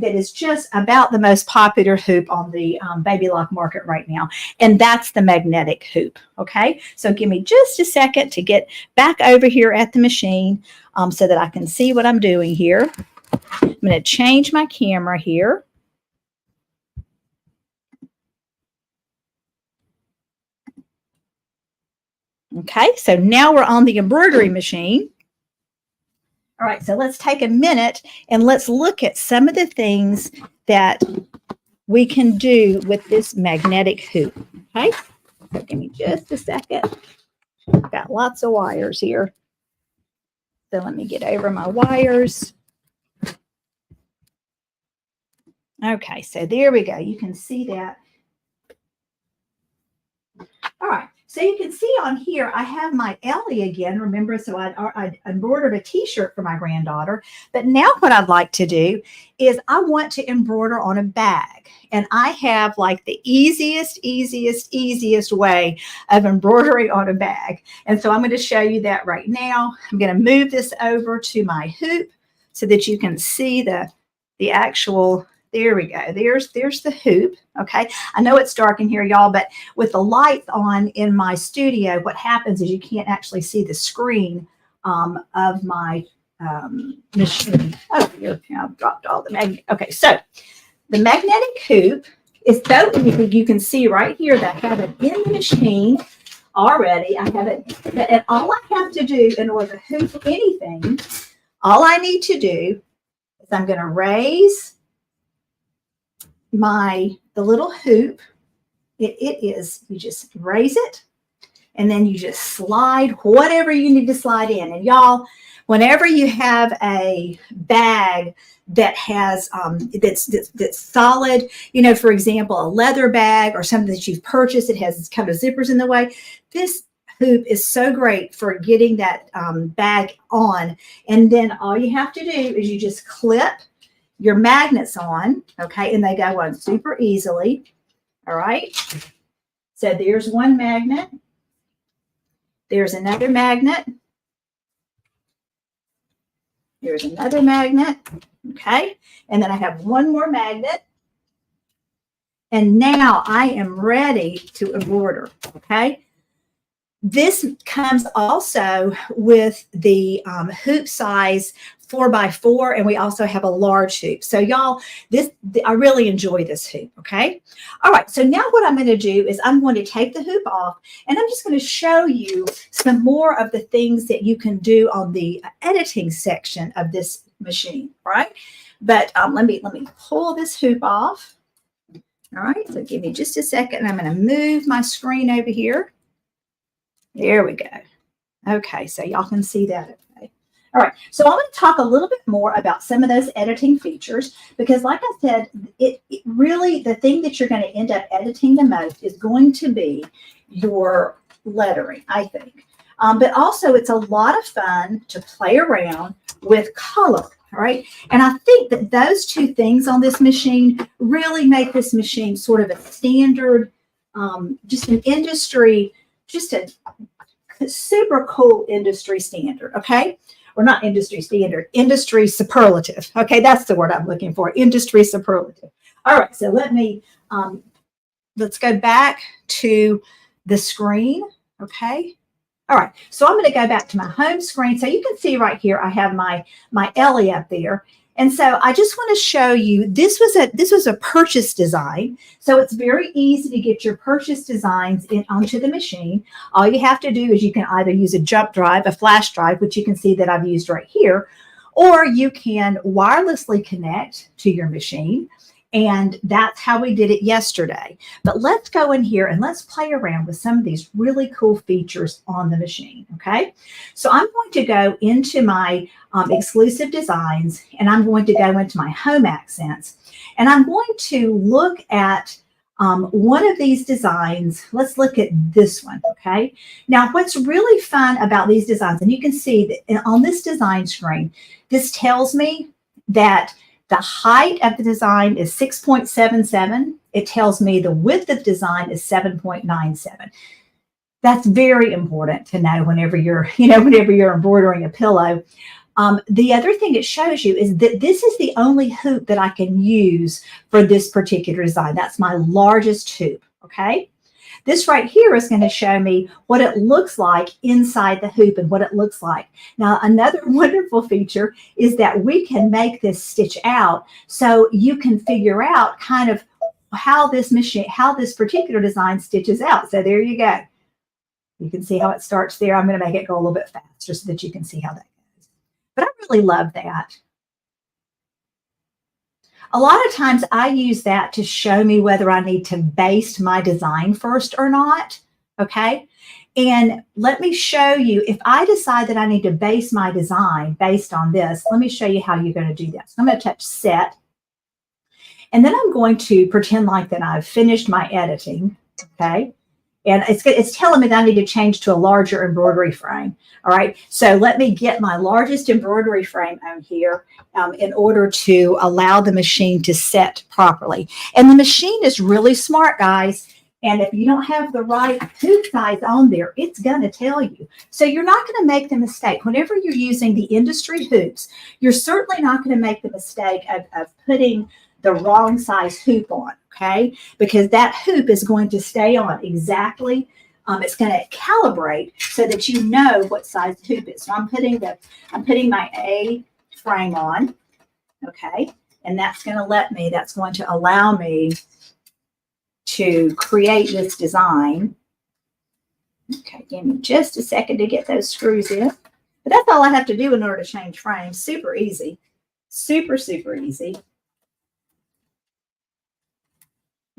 is just about the most popular hoop on the baby lock market right now, and that's the magnetic hoop. Okay, so give me just a second to get back over here at the machine so that I can see what I'm doing here. I'm going to change my camera here. Okay, so now we're on the embroidery machine. All right, so let's take a minute and let's look at some of the things that we can do with this magnetic hoop. Okay, so give me just a second. I've got lots of wires here. So let me get over my wires. Okay, so there we go. You can see that. All right. So you can see on here, I have my Ellie again, remember, so I embroidered a t-shirt for my granddaughter. But now what I'd like to do is I want to embroider on a bag. And I have like the easiest way of embroidering on a bag. And so I'm going to show you that right now. I'm going to move this over to my hoop so that you can see the actual. There we go. There's the hoop. Okay. I know it's dark in here, y'all, but with the lights on in my studio, what happens is you can't actually see the screen of my machine. Oh, here, I've dropped all the magnet. Okay. So the magnetic hoop is so easy. You can see right here that I have it in the machine already. I have it. And all I have to do in order to hoop anything, all I need to do is I'm going to raise the little hoop. It is, you just raise it and then you just slide whatever you need to slide in. And y'all, whenever you have a bag that has that's solid, you know, for example, a leather bag or something that you've purchased, it has kind of zippers in the way, this hoop is so great for getting that bag on. And then all you have to do is you just clip your magnets on, okay, and they go on super easily. All right, so there's one magnet, there's another magnet, there's another magnet, okay, and then I have one more magnet, and now I am ready to embroider. Okay, this comes also with the hoop size 4x4, and we also have a large hoop. So y'all, I really enjoy this hoop. Okay. All right. So now what I'm going to do is I'm going to take the hoop off, and I'm just going to show you some more of the things that you can do on the editing section of this machine. All right. But let me pull this hoop off. All right. So give me just a second. I'm going to move my screen over here. There we go. Okay. So y'all can see that. All right, so I'm going to talk a little bit more about some of those editing features because, like I said, it really, the thing that you're going to end up editing the most is going to be your lettering, I think. But also, it's a lot of fun to play around with color, all right? And I think that those two things on this machine really make this machine sort of a standard, just an industry, just a super cool industry standard, okay? or not industry standard, industry superlative. Okay, that's the word I'm looking for, industry superlative. All right, so let's go back to the screen. Okay. All right, so I'm going to go back to my home screen. So you can see right here, I have my Ellie up there. And so I just want to show you, this was a purchase design. So it's very easy to get your purchase designs onto the machine. All you have to do is you can either use a jump drive, a flash drive, which you can see that I've used right here, or you can wirelessly connect to your machine. And that's how we did it yesterday. But let's go in here and let's play around with some of these really cool features on the machine, okay? So I'm going to go into my exclusive designs, and I'm going to go into my home accents, and I'm going to look at one of these designs. Let's look at this one, okay? Now, what's really fun about these designs, and you can see that on this design screen, this tells me that the height of the design is 6.77. It tells me the width of the design is 7.97. That's very important to know whenever you're embroidering a pillow. The other thing it shows you is that this is the only hoop that I can use for this particular design. That's my largest hoop, okay? This right here is going to show me what it looks like inside the hoop and what it looks like. Now, another wonderful feature is that we can make this stitch out so you can figure out kind of how this particular design stitches out. So there you go. You can see how it starts there. I'm going to make it go a little bit faster so that you can see how that goes. But I really love that. A lot of times I use that to show me whether I need to baste my design first or not, okay? And let me show you, if I decide that I need to base my design based on this, let me show you how you're going to do that. So I'm going to touch set, and then I'm going to pretend like that I've finished my editing, okay? And it's telling me that I need to change to a larger embroidery frame. All right, so let me get my largest embroidery frame on here in order to allow the machine to set properly. And the machine is really smart, guys. And if you don't have the right hoop size on there, it's going to tell you. So you're not going to make the mistake. Whenever you're using the industry hoops, you're certainly not going to make the mistake of putting the wrong size hoop on, okay? Because that hoop is going to stay on exactly. It's going to calibrate so that you know what size hoop is. So I'm putting my A frame on, okay? And that's going to allow me to create this design. Okay, give me just a second to get those screws in. But that's all I have to do in order to change frames. Super easy. Super, super easy.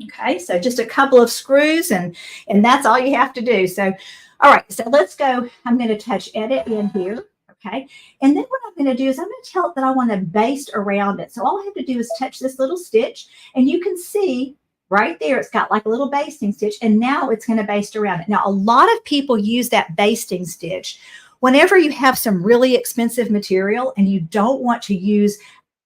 Okay, so just a couple of screws and that's all you have to do. So, all right, so let's go. I'm going to touch edit in here, okay? And then what I'm going to do is I'm going to tell it that I want to baste around it. So all I have to do is touch this little stitch, and you can see right there, it's got like a little basting stitch, and now it's going to baste around it. Now, a lot of people use that basting stitch whenever you have some really expensive material and you don't want to use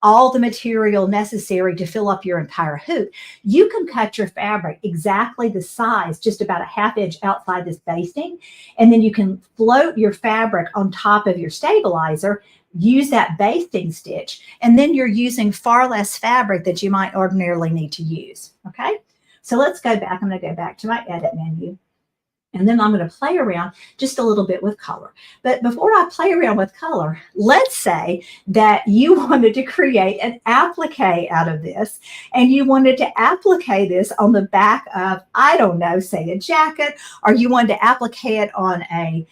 all the material necessary to fill up your entire hoop. You can cut your fabric exactly the size, just about a ½ inch outside this basting, and then you can float your fabric on top of your stabilizer, use that basting stitch, and then you're using far less fabric that you might ordinarily need to use, okay? So let's go back. I'm going to go back to my edit menu. And then I'm going to play around just a little bit with color. But before I play around with color, let's say that you wanted to create an applique out of this, and you wanted to applique this on the back of, I don't know, say a jacket, or you wanted to applique it on a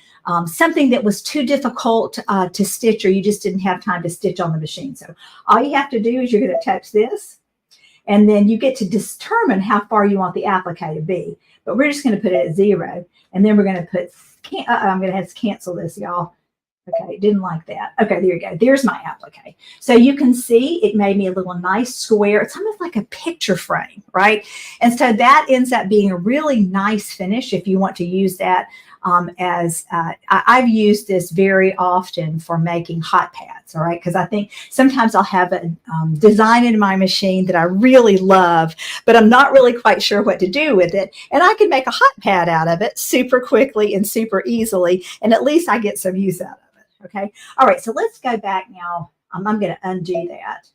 something that was too difficult to stitch, or you just didn't have time to stitch on the machine. So all you have to do is you're going to touch this, and then you get to determine how far you want the applique to be. But we're just going to put it at 0. And then we're going to put, I'm going to have to cancel this, y'all. Okay, didn't like that. Okay, there you go. There's my applique. So you can see it made me a little nice square. It's almost like a picture frame, right? And so that ends up being a really nice finish if you want to use that I've used this very often for making hot pads, all right? Because I think sometimes I'll have a design in my machine that I really love, but I'm not really quite sure what to do with it. And I can make a hot pad out of it super quickly and super easily, and at least I get some use out of it. Okay. All right. So let's go back now. I'm going to undo that.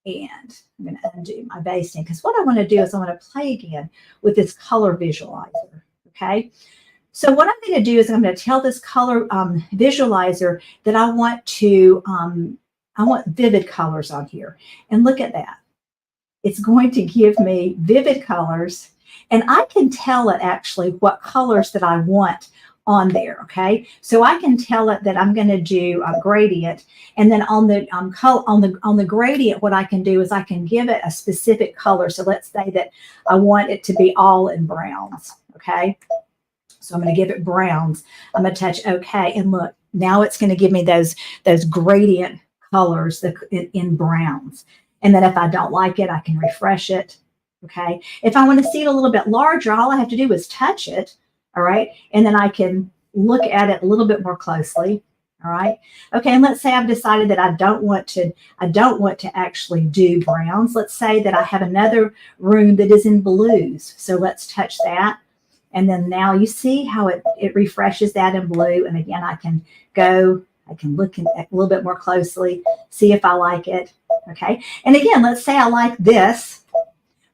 And I'm going to undo my basting because what I want to do is I want to play again with this color visualizer. Okay. So what I'm going to do is I'm going to tell this color visualizer that I want vivid colors on here. And look at that. It's going to give me vivid colors. And I can tell it actually what colors that I want on there. Okay. So I can tell it that I'm going to do a gradient. And then on the gradient, what I can do is I can give it a specific color. So let's say that I want it to be all in browns. Okay. So I'm going to give it browns. I'm going to touch OK. And look, now it's going to give me those gradient colors in browns. And then if I don't like it, I can refresh it. Okay. If I want to see it a little bit larger, all I have to do is touch it. All right. And then I can look at it a little bit more closely. All right. Okay. And let's say I've decided that I don't want to actually do browns. Let's say that I have another room that is in blues. So let's touch that. And then now you see how it refreshes that in blue. And again, I can look at a little bit more closely, see if I like it. Okay. And again, let's say I like this.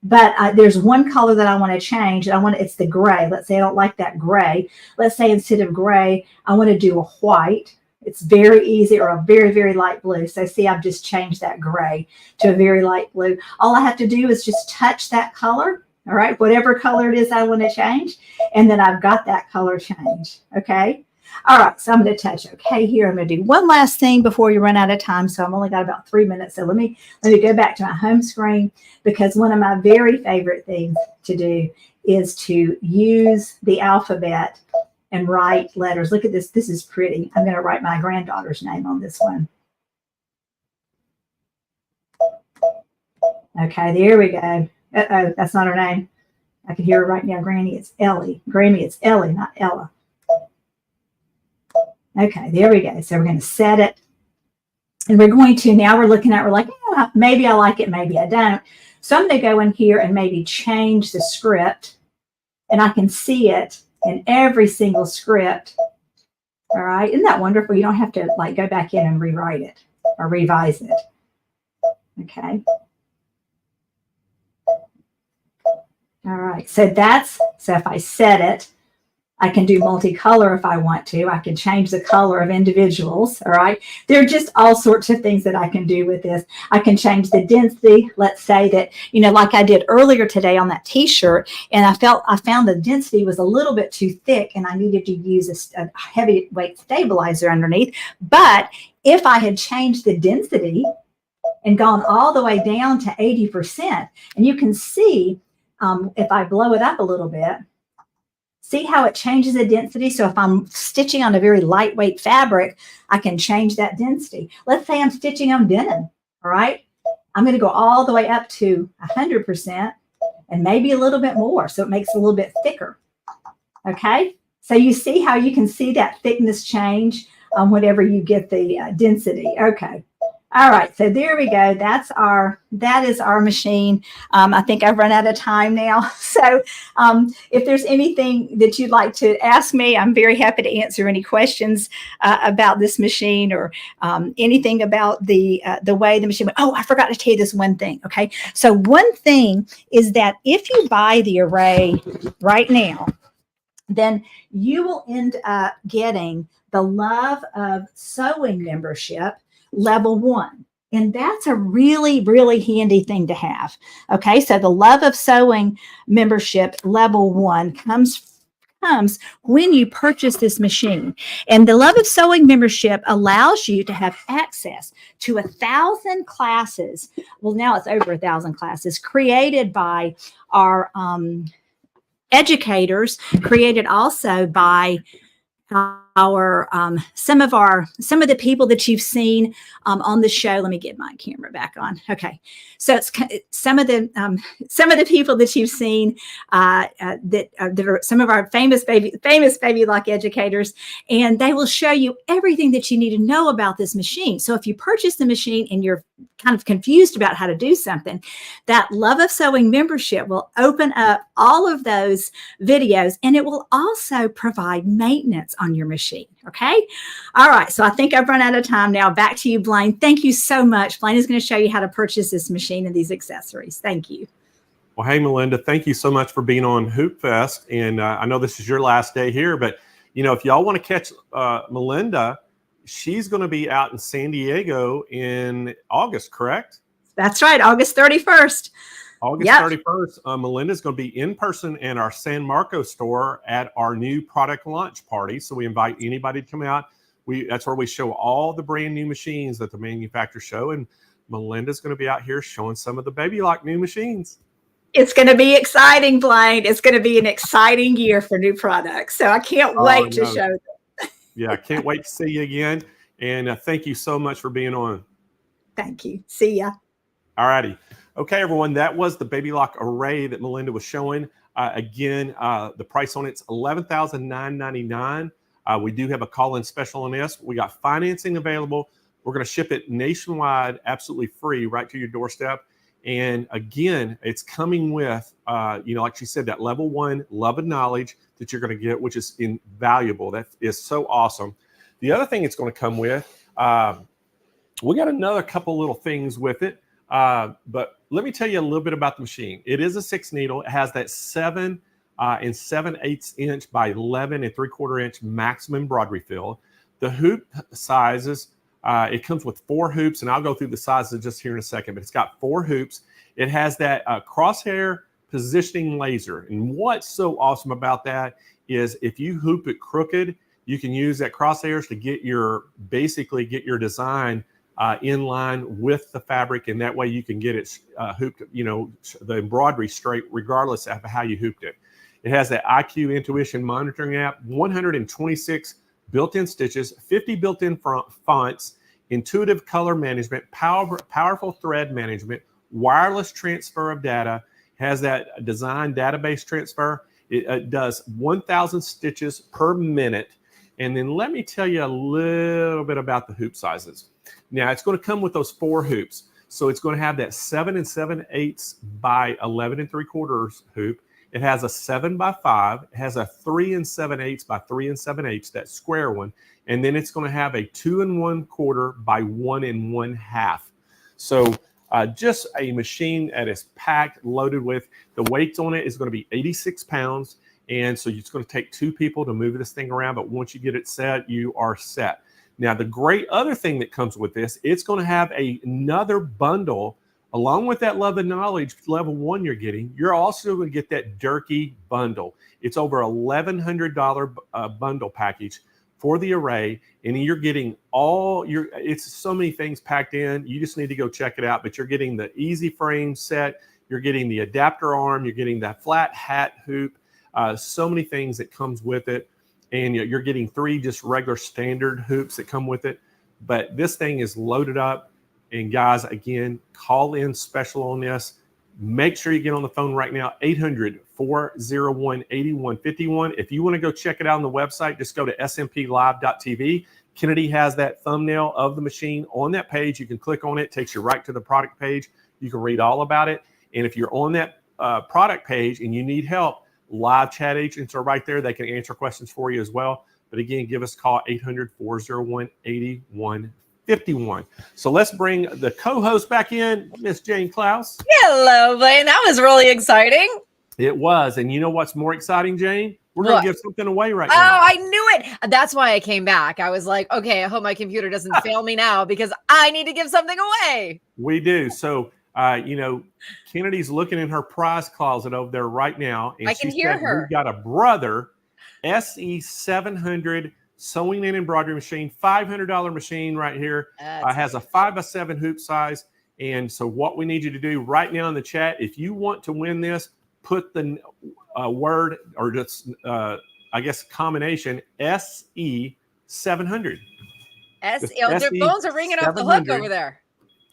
But there's one color that I want to change. It's the gray. Let's say I don't like that gray. Let's say instead of gray, I want to do a white. It's very easy, or a very, very light blue. So see, I've just changed that gray to a very light blue. All I have to do is just touch that color. All right, whatever color it is I want to change. And then I've got that color change. Okay. All right, so I'm going to touch OK here. I'm going to do one last thing before you run out of time. So I've only got about 3 minutes. So let me go back to my home screen, because one of my very favorite things to do is to use the alphabet and write letters. Look at this. This is pretty. I'm going to write my granddaughter's name on this one. Okay, there we go. Uh-oh, that's not her name. I can hear her right now. Granny, it's Ellie. Granny, it's Ellie, not Ella. Okay, there we go. So we're going to set it. And we're like, oh, maybe I like it, maybe I don't. So I'm going to go in here and maybe change the script. And I can see it in every single script. All right. Isn't that wonderful? You don't have to go back in and rewrite it or revise it. Okay. All right. So if I set it, I can do multicolor if I want to. I can change the color of individuals. All right. There are just all sorts of things that I can do with this. I can change the density. Let's say that, like I did earlier today on that t-shirt, and I found the density was a little bit too thick and I needed to use a heavyweight stabilizer underneath. But if I had changed the density and gone all the way down to 80%, and you can see if I blow it up a little bit, see how it changes the density? So if I'm stitching on a very lightweight fabric, I can change that density. Let's say I'm stitching on denim, all right? I'm going to go all the way up to 100% and maybe a little bit more, so it makes it a little bit thicker, okay? So you see how you can see that thickness change whenever you get the density. Okay. All right, so there we go. That is our machine. I think I've run out of time now. So if there's anything that you'd like to ask me, I'm very happy to answer any questions about this machine, or anything about the way the machine went. Oh, I forgot to tell you this one thing. Okay, so one thing is that if you buy the array right now, then you will end up getting the Love of Sewing membership level 1. And that's a really, really handy thing to have. Okay, so the Love of Sewing membership level 1 comes when you purchase this machine. And the Love of Sewing membership allows you to have access to 1,000 classes. Well, now it's over 1,000 classes created by our educators, created also by our some of the people that you've seen on the show. Let me get my camera back on. Okay, so it's some of the people that you've seen that are some of our famous baby lock educators, and they will show you everything that you need to know about this machine. So if you purchase the machine and you're kind of confused about how to do something, that Love of Sewing membership will open up all of those videos, and it will also provide maintenance on your machine. machine. Okay. All right. So I think I've run out of time now. Back to you, Blaine. Thank you so much. Blaine is going to show you how to purchase this machine and these accessories. Thank you. Well, hey, Melinda, thank you so much for being on Hoop Fest. And I know this is your last day here, but, you know, if y'all want to catch Melinda, she's going to be out in San Diego in August, correct? That's right. August 31st. August 31st, Melinda's going to be in person in our San Marcos store at our new product launch party. So we invite anybody to come out. That's where we show all the brand new machines that the manufacturers show. And Melinda's going to be out here showing some of the baby lock new machines. It's going to be exciting, Blaine. It's going to be an exciting year for new products. So I can't wait to show them. Yeah, I can't wait to see you again. And thank you so much for being on. Thank you. See ya. All righty. Okay, everyone, that was the baby lock array that Melinda was showing. Again, the price on it's $11,999. We do have a call-in special on this. We got financing available. We're going to ship it nationwide, absolutely free, right to your doorstep. And again, it's coming with, like she said, that level 1 love and knowledge that you're going to get, which is invaluable. That is so awesome. The other thing it's going to come with, we got another couple little things with it. But let me tell you a little bit about the machine. It is a 6 needle. It has that 7 and 7/8 inch by 11 and 3/4 inch maximum embroidery fill. The hoop sizes, it comes with 4 hoops, and I'll go through the sizes just here in a second, but it's got 4 hoops. It has that crosshair positioning laser. And what's so awesome about that is if you hoop it crooked, you can use that crosshairs to get your design in line with the fabric, and that way you can get it hooped, the embroidery straight regardless of how you hooped it. It has that IQ intuition monitoring app, 126 built-in stitches, 50 built-in fonts, intuitive color management, powerful thread management, wireless transfer of data, has that design database transfer. It does 1,000 stitches per minute. And then let me tell you a little bit about the hoop sizes. Now, it's going to come with those 4 hoops. So it's going to have that 7 and 7/8 by 11 and 3/4 hoop. It has a 7 by 5. It has a 3 and 7/8 by 3 and 7/8, that square one. And then it's going to have a 2 and 1/4 by 1 and 1/2. So just a machine that is packed, loaded with. The weight on it is going to be 86 pounds. And so it's going to take 2 people to move this thing around. But once you get it set, you are set. Now, the great other thing that comes with this, it's going to have another bundle along with that love and knowledge level 1 you're getting. You're also going to get that Dirky bundle. It's over $1,100 bundle package for the array, and you're getting it's so many things packed in. You just need to go check it out. But you're getting the easy frame set, you're getting the adapter arm, you're getting that flat hat hoop, so many things that comes with it. And you're getting 3 just regular standard hoops that come with it. But this thing is loaded up. And guys, again, call in special on this. Make sure you get on the phone right now, 800-401-8151. If you want to go check it out on the website, just go to smplive.tv. Kennedy has that thumbnail of the machine on that page. You can click on it. It takes you right to the product page. You can read all about it. And if you're on that product page and you need help, live chat agents are right there. They can answer questions for you as well. But again, give us a call, 800-401-8151. So let's bring the co-host back in, Miss Jane Klaus. Hello, Blaine. That was really exciting. It was. And you know what's more exciting, Jane? We're going to give something away right now. Oh, I knew it. That's why I came back. I was like, okay, I hope my computer doesn't fail me now because I need to give something away. We do. So, Kennedy's looking in her prize closet over there right now. And I can hear her. We've got a Brother SE700 sewing and embroidery machine, $500 machine right here. Has a 5x7 hoop size. And so what we need you to do right now in the chat, if you want to win this, put the word or just, combination SE700. Their phones are ringing off the hook over there.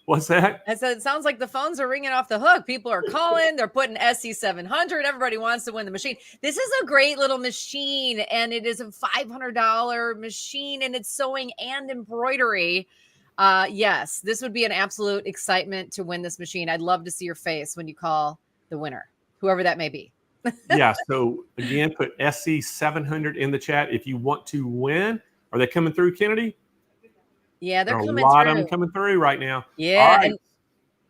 What's that? I said, it sounds like the phones are ringing off the hook. People are calling. They're putting SE700. Everybody wants to win the machine. This is a great little machine, and it is a $500 machine, and it's sewing and embroidery. Yes, this would be an absolute excitement to win this machine. I'd love to see your face when you call the winner, whoever that may be. Yeah. So again, put SC700 in the chat if you want to win. Are they coming through, Kennedy? Yeah, they're There are coming a lot through. of them coming through right now. Yeah, All right. and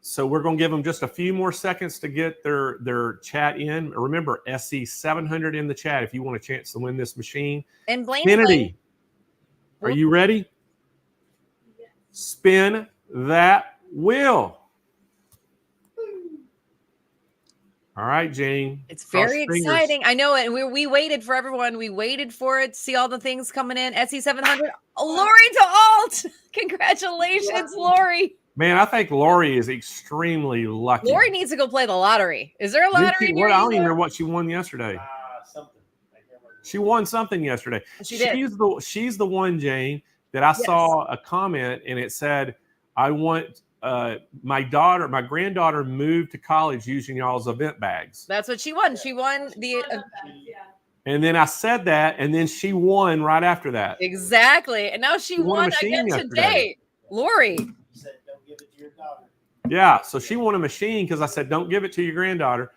So we're going to give them just a few more seconds to get their chat in. Remember, SC700 in the chat if you want a chance to win this machine. Blaine, Kennedy, are you ready? Spin that wheel. All right, Jane. it's Cross very your fingers. exciting. I know it. We waited for everyone. We waited for it. See all the things coming in. SE700. Lori to alt. Congratulations, Lori. Man, I think Lori is extremely lucky. Lori needs to go play the lottery. Is there a lottery in your I don't even email? remember what she won yesterday. Something. I can't remember. She won something yesterday. She did. She's the one, Jane, that I saw a comment and it said, I want my granddaughter moved to college using y'all's event bags. That's what she won. She won the And then I said that, and then she won right after that. exactly. And now she won again today. Lori. You said don't give it to your daughter. Yeah, so she won a machine because I said don't give it to your granddaughter.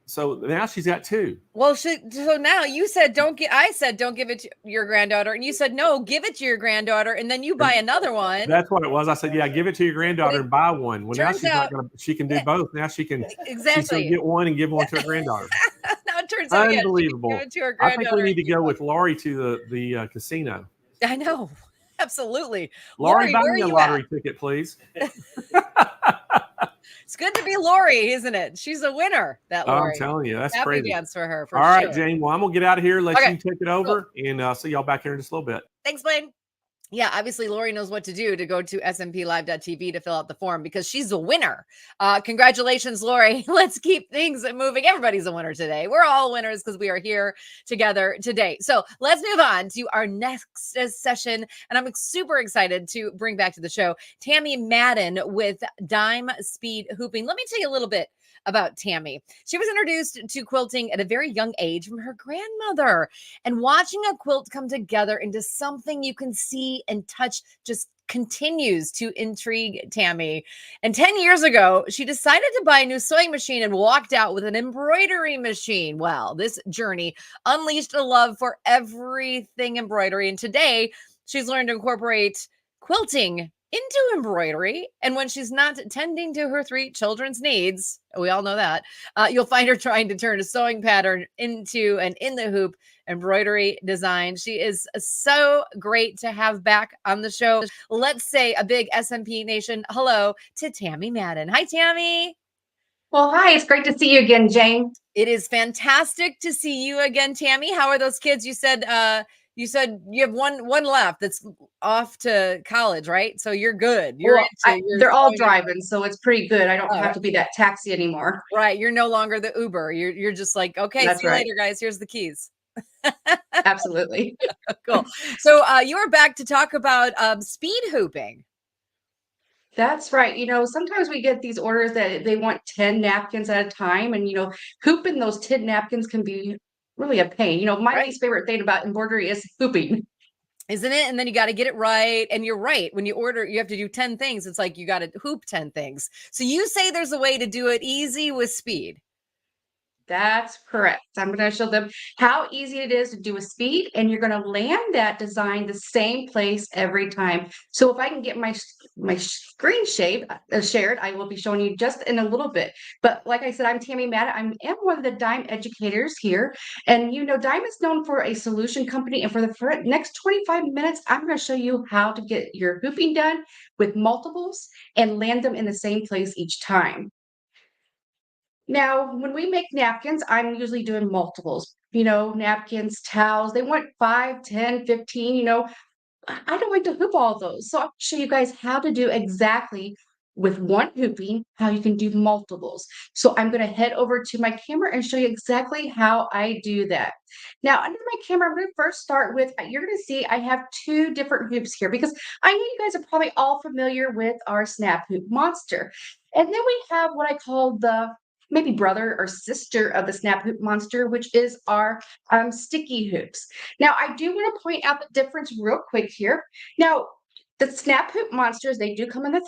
So now she's got two. Well, so now you said I said don't give it to your granddaughter, and you said no, give it to your granddaughter, and then you buy another one. That's what it was. I said, yeah, give it to your granddaughter and buy one. Well, now she's not gonna. She can do both. Now she can Exactly. She's gonna get one and give one to her granddaughter. Now it turns out, Unbelievable. give it to her I think we granddaughter. need to go with Laurie to the casino. I know, absolutely. Laurie, buy where me are a you lottery at? ticket, please. It's good to be Lori, isn't it? She's a winner. That I'm Lori. telling you, that's Happy crazy. dance for her. All right, sure. Jane. Well, I'm gonna get out of here. Let Okay. you take it over, and see y'all back here in just a little bit. Thanks, Blaine. Yeah, obviously Lori knows what to do to go to smplive.tv to fill out the form because she's a winner. Congratulations, Lori. Let's keep things moving. Everybody's a winner today. We're all winners because we are here together today. So let's move on to our next session. And I'm super excited to bring back to the show Tammy Madden with Dime Speed Hooping. Let me tell you a little bit about Tammy. She was introduced to quilting at a very young age from her grandmother, and watching a quilt come together into something you can see and touch just continues to intrigue Tammy. And 10 years ago, she decided to buy a new sewing machine and walked out with an embroidery machine. Well, this journey unleashed a love for everything embroidery, and today she's learned to incorporate quilting into embroidery. And when she's not tending to her 3 children's needs, we all know that, you'll find her trying to turn a sewing pattern into an in the hoop embroidery design. She is so great to have back on the show. Let's say a big SMP Nation hello to Tammy Madden. Hi, Tammy. Well, hi. It's great to see you again, Jane. It is fantastic to see you again, Tammy. How are those kids? You said you have one left that's off to college, right? So you're good. They're all driving, so it's pretty good. I don't have to be that taxi anymore. Right. You're no longer the Uber. You're just like, okay, That's see you right. later, guys. Here's the keys. Absolutely. Cool. So you are back to talk about speed hooping. That's right. Sometimes we get these orders that they want 10 napkins at a time, and hooping those 10 napkins can be really a pain. My least favorite thing about embroidery is hooping. Isn't it? And then you got to get it right. And you're right. When you order, you have to do 10 things. It's like you got to hoop 10 things. So you say there's a way to do it easy with speed. That's correct. I'm going to show them how easy it is to do with speed, and you're going to land that design the same place every time. So if I can get my screen shared, I will be showing you just in a little bit. But like I said, I'm Tammy Madden. I am one of the Dime educators here. And Dime is known for a solution company. And for the next 25 minutes, I'm going to show you how to get your hooping done with multiples and land them in the same place each time. Now, when we make napkins, I'm usually doing multiples, napkins, towels. They want 5, 10, 15, I don't like to hoop all of those. So I'll show you guys how to do exactly with one hooping, how you can do multiples. So I'm going to head over to my camera and show you exactly how I do that. Now, under my camera, I'm going to first start with, you're going to see I have 2 different hoops here because I know you guys are probably all familiar with our snap hoop monster. And then we have what I call the maybe brother or sister of the snap hoop monster, which is our sticky hoops. Now, I do want to point out the difference real quick here. Now, the snap hoop monsters, they do come in the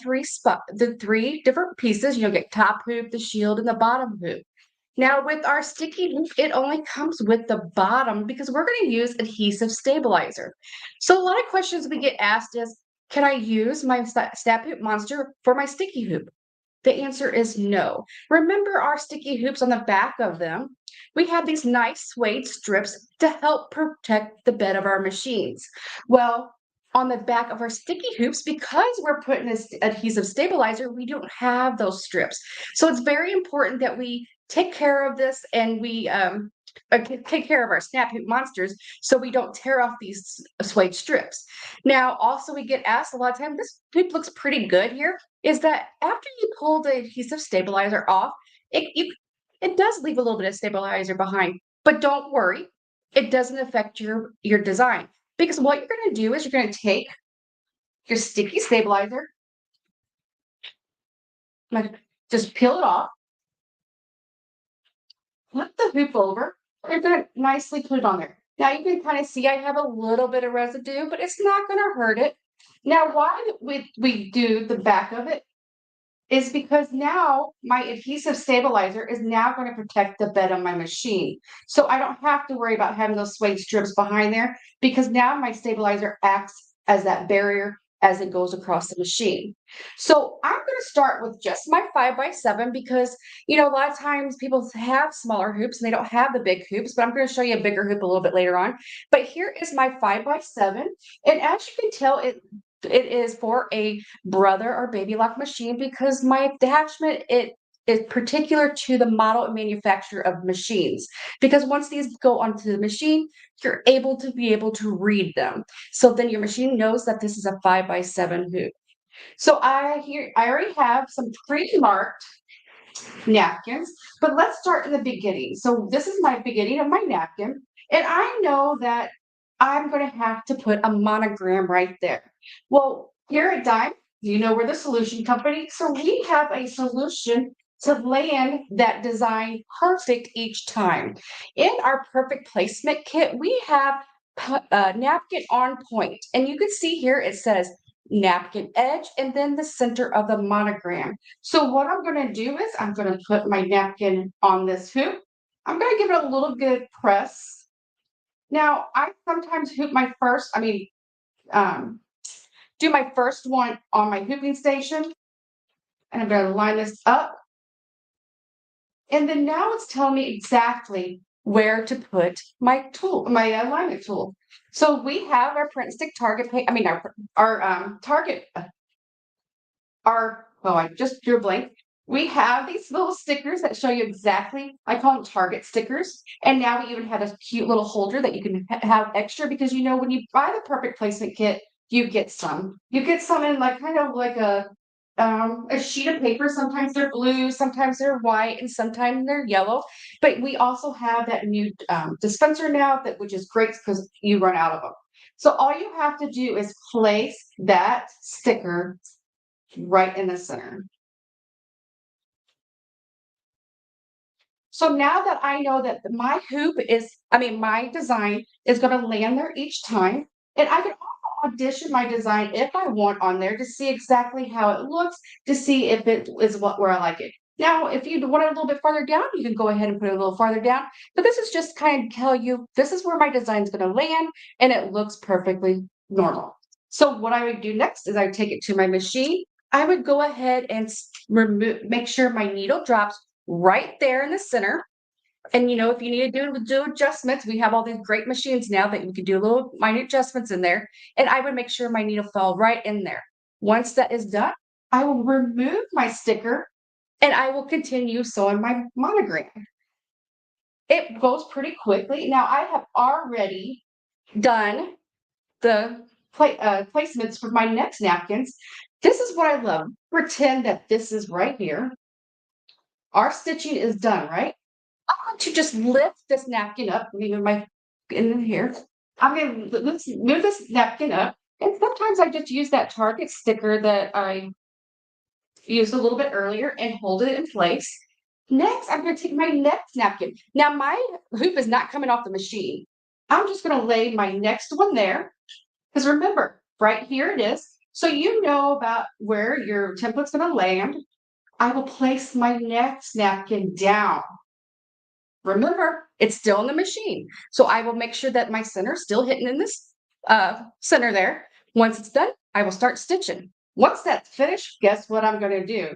3 different pieces. Get top hoop, the shield, and the bottom hoop. Now with our sticky hoop, it only comes with the bottom because we're going to use adhesive stabilizer. So a lot of questions we get asked is, can I use my Snap Hoop Monster for my sticky hoop? The answer is no. Remember our sticky hoops on the back of them? We have these nice suede strips to help protect the bed of our machines. Well, on the back of our sticky hoops, because we're putting this adhesive stabilizer, we don't have those strips. So it's very important that we take care of this and we take care of our Snap Hoop Monsters so we don't tear off these suede strips. Now, also we get asked a lot of times, this hoop looks pretty good here, is that after you pull the adhesive stabilizer off, it does leave a little bit of stabilizer behind, but don't worry, it doesn't affect your design. Because what you're going to do is you're going to take your sticky stabilizer, just peel it off, flip the hoop over, and you're going to nicely put it on there. Now you can kind of see I have a little bit of residue, but it's not going to hurt it. Now, why we do the back of it is because now my adhesive stabilizer is now going to protect the bed of my machine. So I don't have to worry about having those suede strips behind there because now my stabilizer acts as that barrier as it goes across the machine. So I'm going to start with just my 5x7 because, you know, a lot of times people have smaller hoops and they don't have the big hoops, but I'm going to show you a bigger hoop a little bit later on. But here is my 5x7. And as you can tell, it is for a brother or baby lock machine because my attachment it is particular to the model and manufacturer of machines, because once these go onto the machine, you're able to read them. So then your machine knows that this is a 5x7 hoop. So I already have some pre-marked napkins, but let's start in the beginning. So this is my beginning of my napkin, and I know that I'm going to have to put a monogram right there. Well, here at Dime, you know we're the solution company, so we have a solution to land that design perfect each time. In our perfect placement kit, we have napkin on point, and you can see here it says napkin edge and then the center of the monogram. So what I'm going to do is I'm going to put my napkin on this hoop. I'm going to give it a little good press. Now, I sometimes hoop my first, do my first one on my hooping station. And I'm going to line this up. And then now it's telling me exactly where to put my tool, my alignment tool. So we have our print stick target, our target, I just drew a blank. We have these little stickers that show you exactly, I call them target stickers. And now we even have a cute little holder that you can have extra because, you know, when you buy the perfect placement kit, you get some. You get some in like kind of like a sheet of paper. Sometimes they're blue, sometimes they're white, and sometimes they're yellow. But we also have that new dispenser now, which is great because you run out of them. So all you have to do is place that sticker right in the center. So now that I know that my my design is going to land there each time, and I can also audition my design if I want on there to see exactly how it looks, to see if it is where I like it. Now, if you want it a little bit farther down, you can go ahead and put it a little farther down. But this is just kind of tell you, this is where my design is going to land, and it looks perfectly normal. So what I would do next is I would take it to my machine. I would go ahead and make sure my needle drops right there in the center. And you know, if you need to do adjustments, we have all these great machines now that you can do little minute adjustments in there. And I would make sure my needle fell right in there. Once that is done, I will remove my sticker and I will continue sewing my monogram. It goes pretty quickly. Now I have already done the placements for my next napkins. This is what I love. Pretend that this is right here. Our stitching is done, right? I want to just lift this napkin up, in here. I'm going to move this napkin up. And sometimes I just use that target sticker that I used a little bit earlier and hold it in place. Next, I'm going to take my next napkin. Now, my hoop is not coming off the machine. I'm just going to lay my next one there. Because remember, right here it is. So you know about where your template's going to land. I will place my next napkin down. Remember, it's still in the machine. So I will make sure that my center is still hitting in this center there. Once it's done, I will start stitching. Once that's finished, guess what I'm going to do?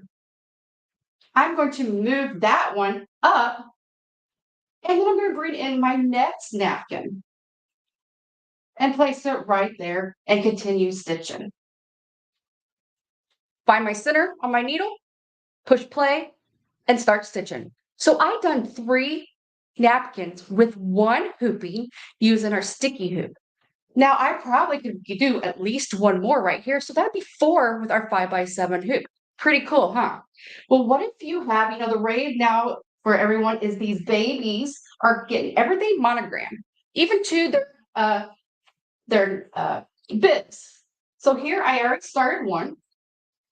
I'm going to move that one up, and then I'm going to bring in my next napkin and place it right there and continue stitching. Find my center on my needle, push play, and start stitching. So I've done 3 napkins with 1 hooping using our sticky hoop. Now I probably could do at least 1 more right here. So that'd be 4 with our 5x7 hoop. Pretty cool, huh? Well, what if you have, the rave now for everyone is these babies are getting everything monogrammed, even to their bibs. So here I already started one.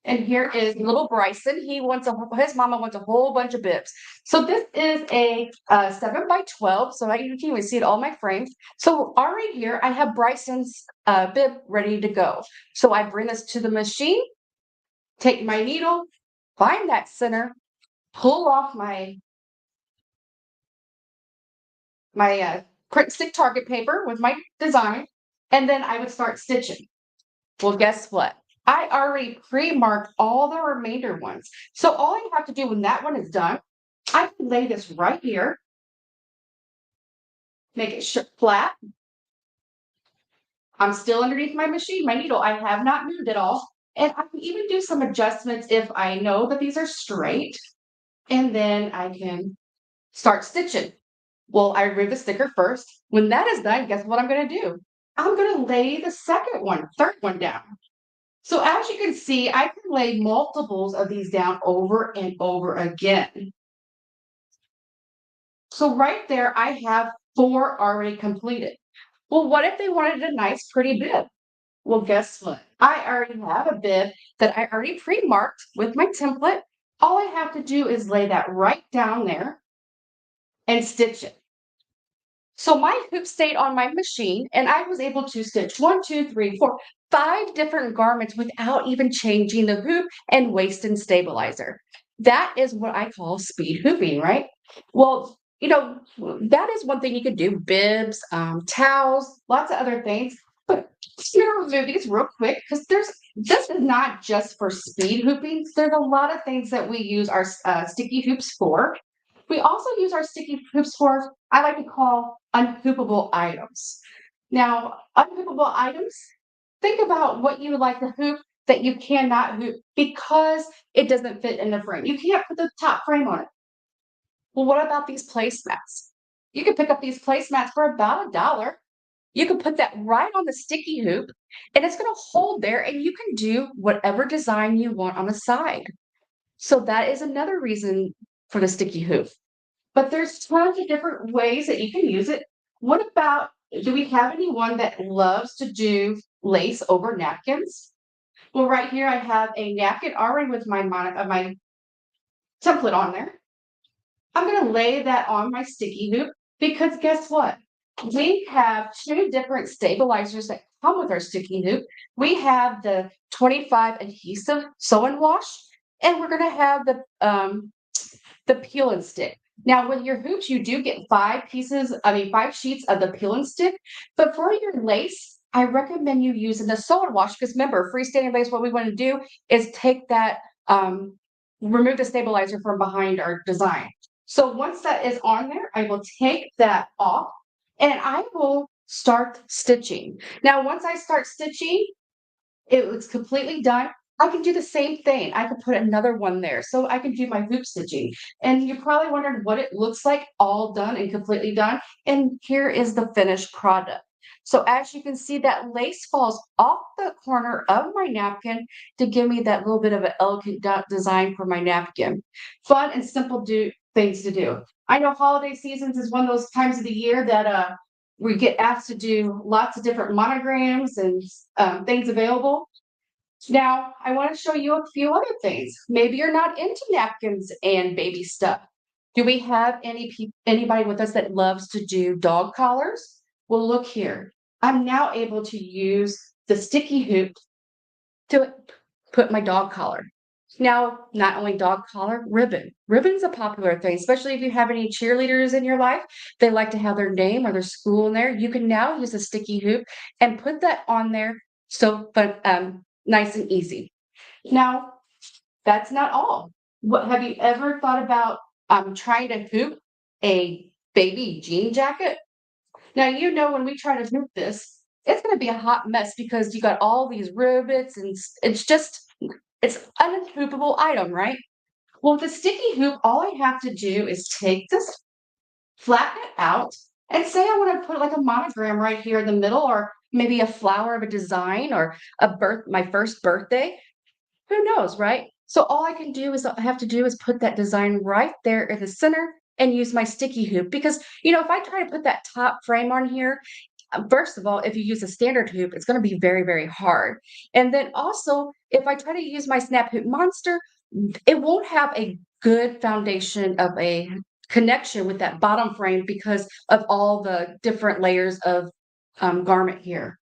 And here is little Bryson. His mama wants a whole bunch of bibs. So this is a 7x12. So you can even see it all in my frames. So already here, I have Bryson's bib ready to go. So I bring this to the machine, take my needle, find that center, pull off my print stick target paper with my design, and then I would start stitching. Well, guess what? I already pre-marked all the remainder ones. So all I have to do when that one is done, I can lay this right here, make it flat. I'm still underneath my machine, my needle. I have not moved at all. And I can even do some adjustments if I know that these are straight. And then I can start stitching. Well, I remove the sticker first. When that is done, guess what I'm going to do? I'm going to lay the third one down. So as you can see, I can lay multiples of these down over and over again. So right there, I have 4 already completed. Well, what if they wanted a nice, pretty bib? Well, guess what? I already have a bib that I already pre-marked with my template. All I have to do is lay that right down there and stitch it. So my hoop stayed on my machine, and I was able to stitch 1, 2, 3, 4, 5 different garments without even changing the hoop and wasting stabilizer. That is what I call speed hooping, right? Well, that is one thing you could do: bibs, towels, lots of other things. But I'm going to remove these real quick because this is not just for speed hooping. There's a lot of things that we use our sticky hoops for. We also use our sticky hoops for, I like to call, unhoopable items. Now, unhoopable items, think about what you would like to hoop that you cannot hoop because it doesn't fit in the frame. You can't put the top frame on it. Well, what about these placemats? You can pick up these placemats for about $1. You can put that right on the sticky hoop, and it's going to hold there, and you can do whatever design you want on the side. So that is another reason for the sticky hoop. But there's tons of different ways that you can use it. What about, do we have anyone that loves to do lace over napkins? Well, right here I have a napkin already with my template on there. I'm going to lay that on my sticky hoop because guess what? We have 2 different stabilizers that come with our sticky hoop. We have the 25 adhesive sew and wash, and we're going to have the peel and stick. Now, with your hoops, you do get 5 sheets of the peel and stick. But for your lace, I recommend you using the sew and wash because remember, freestanding lace, what we want to do is take that, remove the stabilizer from behind our design. So once that is on there, I will take that off and I will start stitching. Now, once I start stitching, it was completely done. I can do the same thing. I could put another one there. So I can do my hoop stitching. And you're probably wondering what it looks like all done and completely done. And here is the finished product. So as you can see, that lace falls off the corner of my napkin to give me that little bit of an elegant design for my napkin. Fun and simple things to do. I know holiday seasons is one of those times of the year that we get asked to do lots of different monograms and things available. Now, I want to show you a few other things. Maybe you're not into napkins and baby stuff. Do we have anybody with us that loves to do dog collars? Well, look here. I'm now able to use the sticky hoop to put my dog collar. Now, not only dog collar, ribbon. Ribbon's a popular thing, especially if you have any cheerleaders in your life. They like to have their name or their school in there. You can now use a sticky hoop and put that on there but nice and easy. Now, that's not all. What have you ever thought about trying to hoop a baby jean jacket? Now, when we try to hoop this, it's going to be a hot mess because you got all these rivets and it's an unhoopable item, right? Well, with the sticky hoop, all I have to do is take this, flatten it out, and say I want to put like a monogram right here in the middle, or maybe a flower of a design, or my first birthday. Who knows, right? So all I have to do is put that design right there in the center and use my sticky hoop, because if I try to put that top frame on here, first of all, if you use a standard hoop, it's going to be very, very hard. And then also, if I try to use my snap hoop monster, it won't have a good foundation of a connection with that bottom frame because of all the different layers of garment here.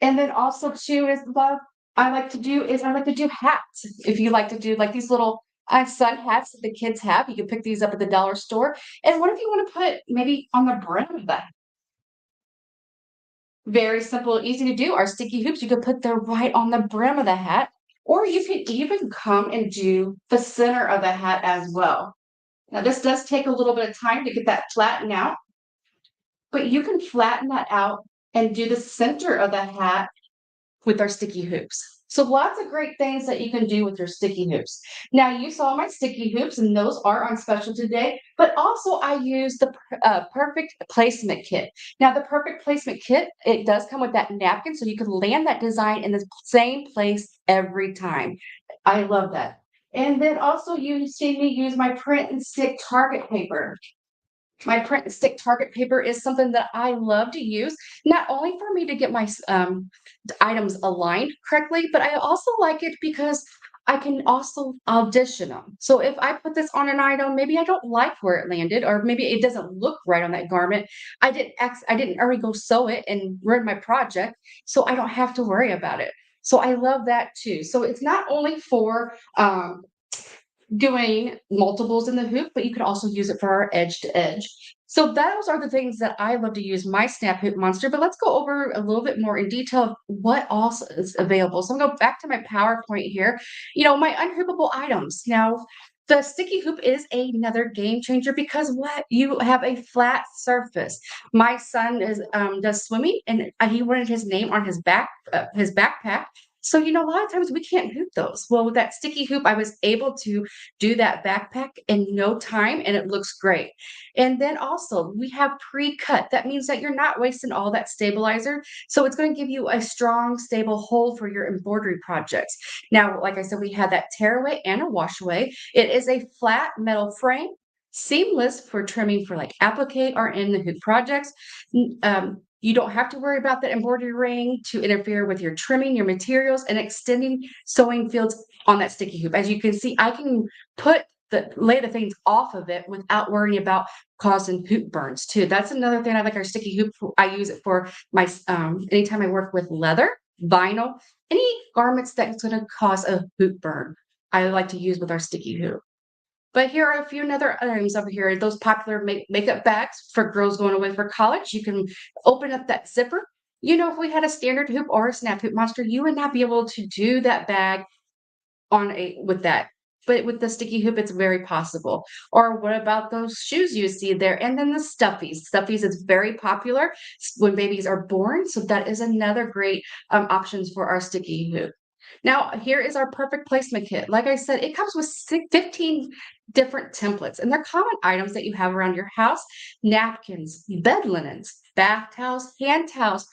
And then also too is I like to do hats. If you like to do like these little sun hats that the kids have, you can pick these up at the dollar store. And what if you want to put maybe on the brim of that? Very simple, easy to do. Our sticky hoops, you can put them right on the brim of the hat, or you can even come and do the center of the hat as well. Now, this does take a little bit of time to get that flattened out, but you can flatten that out and do the center of the hat with our sticky hoops. So lots of great things that you can do with your sticky hoops. Now, you saw my sticky hoops, and those are on special today, but also I use the perfect placement kit. Now, the perfect placement kit, it does come with that napkin, so you can land that design in the same place every time. I love that. And then also you see me use my print and stick target paper. My print and stick target paper is something that I love to use, not only for me to get my items aligned correctly, but I also like it because I can also audition them. So if I put this on an item, maybe I don't like where it landed, or maybe it doesn't look right on that garment. I didn't already go sew it and ruin my project, so I don't have to worry about it. So I love that too. So it's not only for doing multiples in the hoop, but you could also use it for our edge to edge. So those are the things that I love to use my snap hoop monster, but let's go over a little bit more in detail of what else is available. So I'm going to go back to my PowerPoint here. My unhoopable items. Now, the sticky hoop is another game changer because you have a flat surface. My son does swimming, and he wanted his name on his backpack. So, a lot of times we can't hoop those. Well, with that sticky hoop, I was able to do that backpack in no time, and it looks great. And then also, we have pre-cut. That means that you're not wasting all that stabilizer. So it's going to give you a strong, stable hold for your embroidery projects. Now, like I said, we had that tear away and a wash away. It is a flat metal frame, seamless for trimming for like applique or in the hoop projects. You don't have to worry about the embroidery ring to interfere with your trimming, your materials, and extending sewing fields on that sticky hoop. As you can see, I can lay the things off of it without worrying about causing hoop burns too. That's another thing I like our sticky hoop. I use it for my anytime I work with leather, vinyl, any garments that's going to cause a hoop burn. I like to use with our sticky hoop. But here are a few other items over here. Those popular makeup bags for girls going away for college. You can open up that zipper. If we had a standard hoop or a snap hoop monster, you would not be able to do that bag with that. But with the sticky hoop, it's very possible. Or what about those shoes you see there? And then the stuffies. Stuffies is very popular when babies are born. So that is another great options for our sticky hoop. Now, here is our perfect placement kit. Like I said, it comes with 15 different templates, and they're common items that you have around your house: napkins, bed linens, bath towels, hand towels,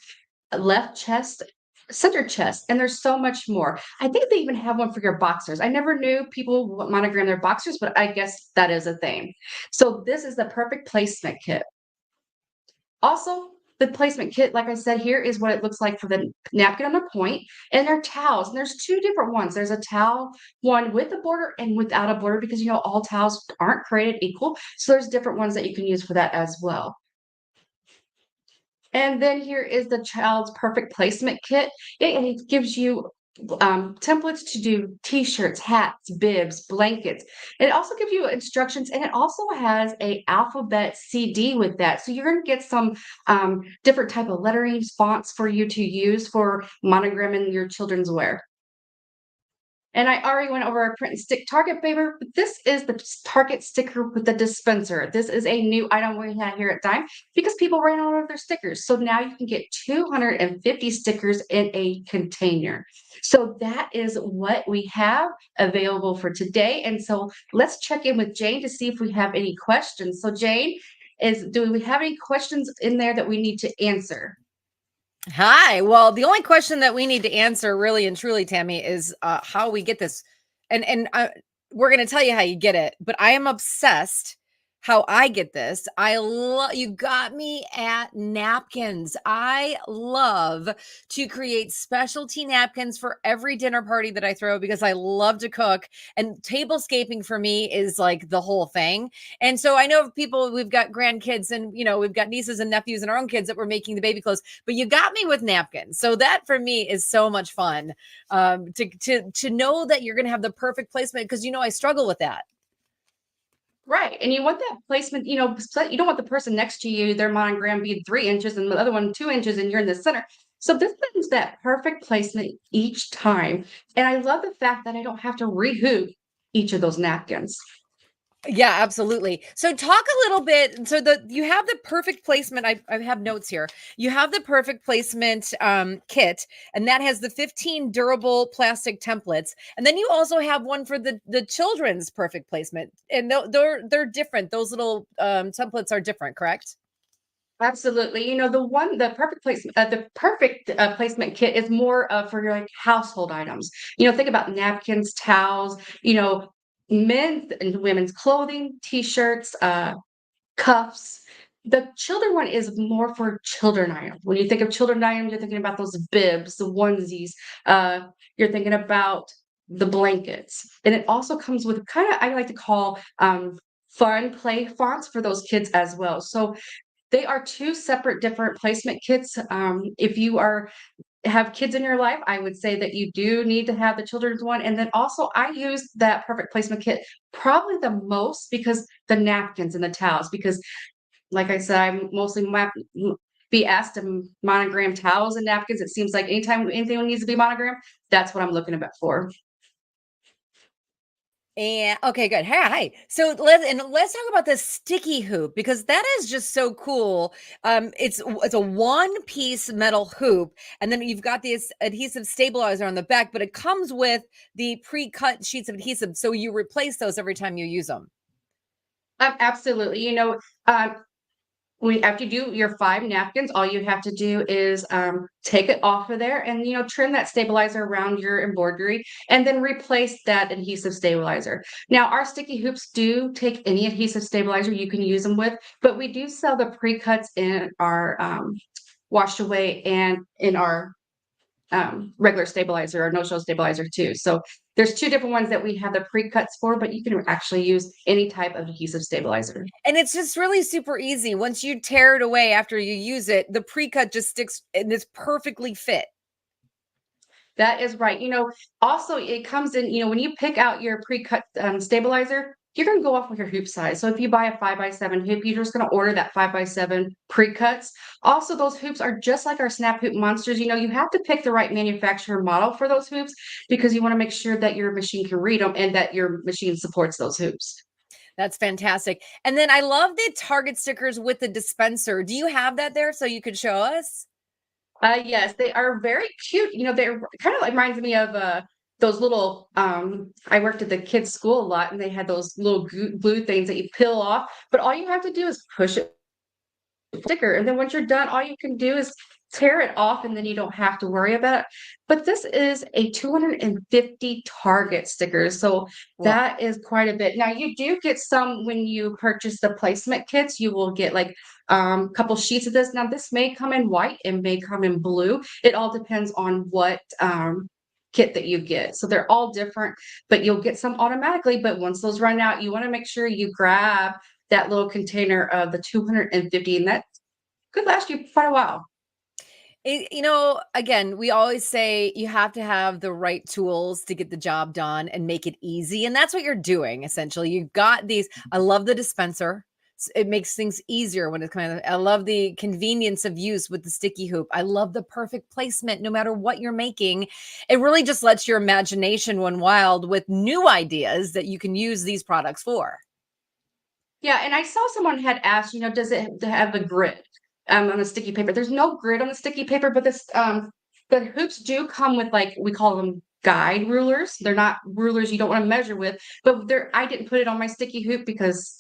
left chest, center chest, and there's so much more. I think they even have one for your boxers. I never knew people would monogram their boxers, but I guess that is a thing. So this is the perfect placement kit. Also, the placement kit, like I said, here is what it looks like for the napkin on the point, and their towels. And there's two different ones. There's a towel one with a border and without a border, because all towels aren't created equal. So there's different ones that you can use for that as well. And then here is the child's perfect placement kit. It gives you templates to do t-shirts, hats, bibs, blankets. It also gives you instructions, and it also has a alphabet CD with that. So you're going to get some different type of lettering fonts for you to use for monogramming your children's wear. And I already went over our print and stick Target paper, but this is the Target sticker with the dispenser. This is a new item we have here at Dime because people ran out of their stickers. So now you can get 250 stickers in a container. So that is what we have available for today. And so let's check in with Jane to see if we have any questions. So Jane, do we have any questions in there that we need to answer? Hi. Well, the only question that we need to answer, really and truly, Tammy, is how we get this. And we're going to tell you how you get it. But I am obsessed how I get this. You got me at napkins. I love to create specialty napkins for every dinner party that I throw because I love to cook, and tablescaping for me is like the whole thing. And so I know people, we've got grandkids and, we've got nieces and nephews and our own kids that we're making the baby clothes, but you got me with napkins. So that for me is so much fun to know that you're going to have the perfect placement because, I struggle with that. Right. And you want that placement, you don't want the person next to you, their monogram being 3 inches and the other one 2 inches and you're in the center. So this is that perfect placement each time. And I love the fact that I don't have to rehoop each of those napkins. Yeah, absolutely. So talk a little bit. So you have the perfect placement. I have notes here. You have the perfect placement kit, and that has the 15 durable plastic templates. And then you also have one for the children's perfect placement. And they're different. Those little templates are different, correct? Absolutely. The perfect placement kit is more for your household items. Think about napkins, towels, men's and women's clothing, t-shirts, cuffs. The children one is more for children items. When you think of children items, you're thinking about those bibs, the onesies. You're thinking about the blankets. And it also comes with I like to call fun play fonts for those kids as well. So they are 2 separate different placement kits. If you have kids in your life, I would say that you do need to have the children's one. And then also I use that perfect placement kit probably the most because the napkins and the towels, because like I said, I'm mostly be asked to monogram towels and napkins. It seems like anytime anything needs to be monogrammed, that's what I'm looking at for. And okay, good. Hi. So let's talk about the sticky hoop because that is just so cool. It's a 1-piece metal hoop, and then you've got this adhesive stabilizer on the back, but it comes with the pre-cut sheets of adhesive, so you replace those every time you use them. Absolutely. After you do your 5 napkins, all you have to do is take it off of there and, trim that stabilizer around your embroidery and then replace that adhesive stabilizer. Now, our sticky hoops do take any adhesive stabilizer you can use them with, but we do sell the pre-cuts in our wash away and in our regular stabilizer or no-show stabilizer too. So there's 2 different ones that we have the pre-cuts for, but you can actually use any type of adhesive stabilizer. And it's just really super easy. Once you tear it away after you use it, the pre-cut just sticks and it's perfectly fit. That is right. Also it comes in, when you pick out your pre-cut stabilizer, you're going to go off with your hoop size. So if you buy a 5x7 hoop, you're just going to order that 5x7 pre-cuts. Also, those hoops are just like our snap hoop monsters. You have to pick the right manufacturer model for those hoops because you want to make sure that your machine can read them and that your machine supports those hoops. That's fantastic. And then I love the Target stickers with the dispenser. Do you have that there so you could show us? Yes, they are very cute. They're kind of reminds me of those little, I worked at the kids' school a lot and they had those little glue things that you peel off, but all you have to do is push it sticker. And then once you're done, all you can do is tear it off and then you don't have to worry about it. But this is a 250 Target stickers. So that is quite a bit. Now you do get some when you purchase the placement kits, you will get like a couple sheets of this. Now this may come in white and may come in blue. It all depends on what kit that you get. So they're all different, but you'll get some automatically. But once those run out, you want to make sure you grab that little container of the 250, and that could last you quite a while. Again, we always say you have to have the right tools to get the job done and make it easy. And that's what you're doing, essentially. You've got these. I love the dispenser. It makes things easier when it's I love the convenience of use with the sticky hoop. I love the perfect placement no matter what you're making. It really just lets your imagination run wild with new ideas that you can use these products for. Yeah, and I saw someone had asked, does it have a grid on the sticky paper? There's no grid on the sticky paper, but the hoops do come with, like, we call them guide rulers. They're not rulers you don't want to measure with, but I didn't put it on my sticky hoop because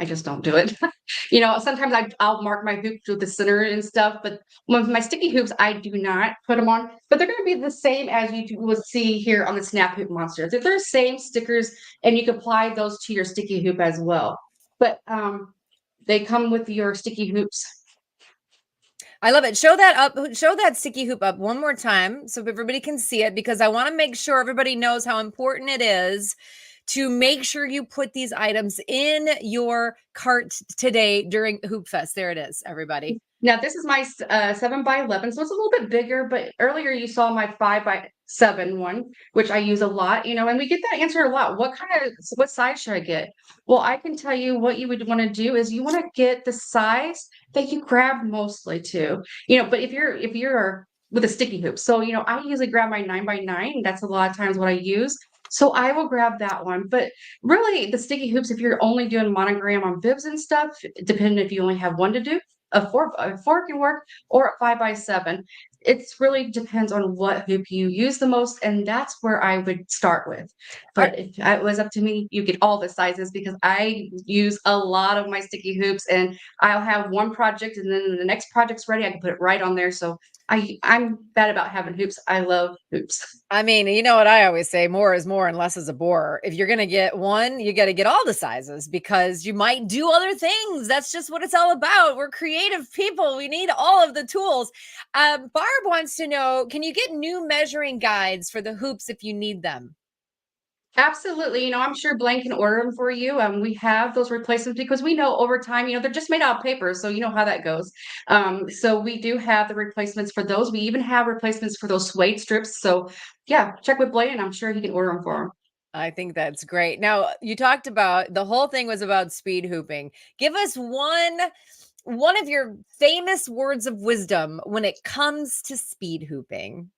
I just don't do it. Sometimes I'll mark my hoops with the center and stuff, but with my sticky hoops, I do not put them on. But they're going to be the same as you will see here on the Snap Hoop Monster. They're the same stickers, and you can apply those to your sticky hoop as well. But they come with your sticky hoops. I love it. Show that sticky hoop up one more time so everybody can see it, because I want to make sure everybody knows how important it is to make sure you put these items in your cart today during Hoop Fest. There it is, everybody. Now, this is my 7x11, so it's a little bit bigger, but earlier you saw my 5x7 one, which I use a lot, and we get that answer a lot. What size should I get? Well, I can tell you what you would want to do is you want to get the size that you grab mostly to, but if you're with a sticky hoop, so, I usually grab my 9x9. That's a lot of times what I use. So I will grab that one. But really, the sticky hoops, if you're only doing monogram on bibs and stuff, depending if you only have one to do, a four can work, or a 5x7. It really depends on what hoop you use the most, and that's where I would start with. But if it was up to me, you get all the sizes, because I use a lot of my sticky hoops, and I'll have one project, and then when the next project's ready, I can put it right on there. So I'm bad about having hoops. I love hoops. I mean, you know what I always say, more is more and less is a bore. If you're going to get one, you got to get all the sizes, because you might do other things. That's just what it's all about. We're creative people. We need all of the tools. Barb wants to know, can you get new measuring guides for the hoops if you need them? Absolutely. I'm sure Blaine can order them for you. We have those replacements because we know over time, they're just made out of paper. So you know how that goes. So we do have the replacements for those. We even have replacements for those suede strips. So yeah, check with Blaine, and I'm sure he can order them for them. I think that's great. Now, you talked about, the whole thing was about speed hooping. Give us one of your famous words of wisdom when it comes to speed hooping.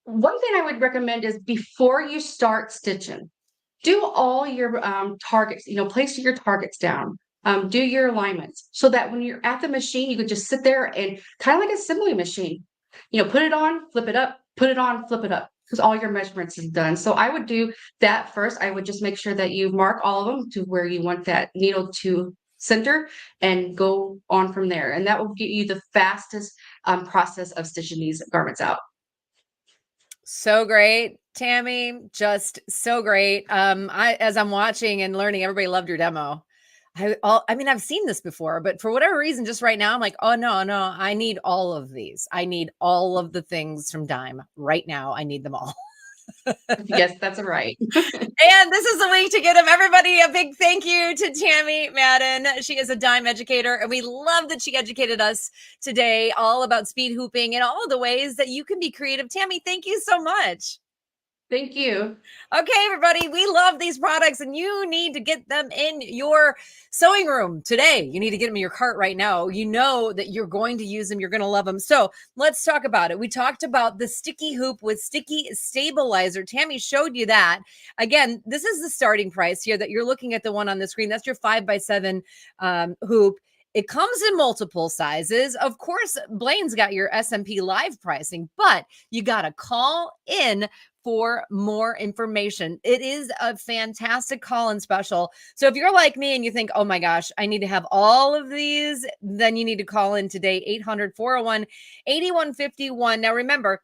One thing I would recommend is, before you start stitching, do all your targets, place your targets down, do your alignments, so that when you're at the machine, you could just sit there and, kind of like a assembly machine, put it on, flip it up, put it on, flip it up, because all your measurements is done. So I would do that first. I would just make sure that you mark all of them to where you want that needle to center, and go on from there. And that will get you the fastest process of stitching these garments out. So great, Tammy, just so great. As I'm watching and learning, everybody loved your demo. I mean, I've seen this before, but for whatever reason, just right now, I'm like, oh no, I need all of these. I need all of the things from Dime right now. I need them all. Yes, that's right. And this is the week to get them. Everybody, a big thank you to Tammy Madden. She is a Dime educator, and we love that she educated us today all about speed hooping and all of the ways that you can be creative. Tammy, thank you so much. Thank you. Okay, everybody, we love these products, and you need to get them in your sewing room today. You need to get them in your cart right now. You know that you're going to use them. You're going to love them. So let's talk about it. We talked about the sticky hoop with sticky stabilizer. Tammy showed you that. Again, this is the starting price here that you're looking at, the one on the screen. That's your 5x7 hoop. It comes in multiple sizes. Of course, Blaine's got your SMP live pricing, but you got to call in for more information. It is a fantastic call-in special. So if you're like me and you think, oh my gosh, I need to have all of these, then you need to call in today, 800-401-8151. Now remember,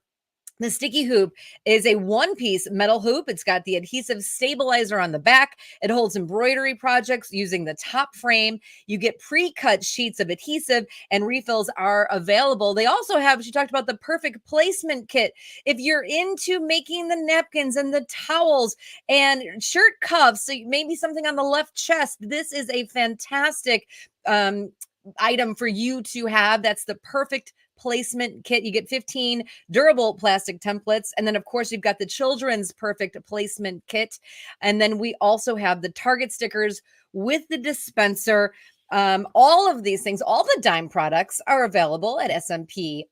the sticky hoop is a one-piece metal hoop. It's got the adhesive stabilizer on the back. It holds embroidery projects using the top frame. You get pre-cut sheets of adhesive, and refills are available. They also have, she talked about the perfect placement kit. If you're into making the napkins and the towels and shirt cuffs, so maybe something on the left chest, this is a fantastic item for you to have. That's the perfect placement kit. You get 15 durable plastic templates. And then, of course, you've got the children's perfect placement kit. And then we also have the Target stickers with the dispenser. All of these things, all the dime products are available at smplive.tv.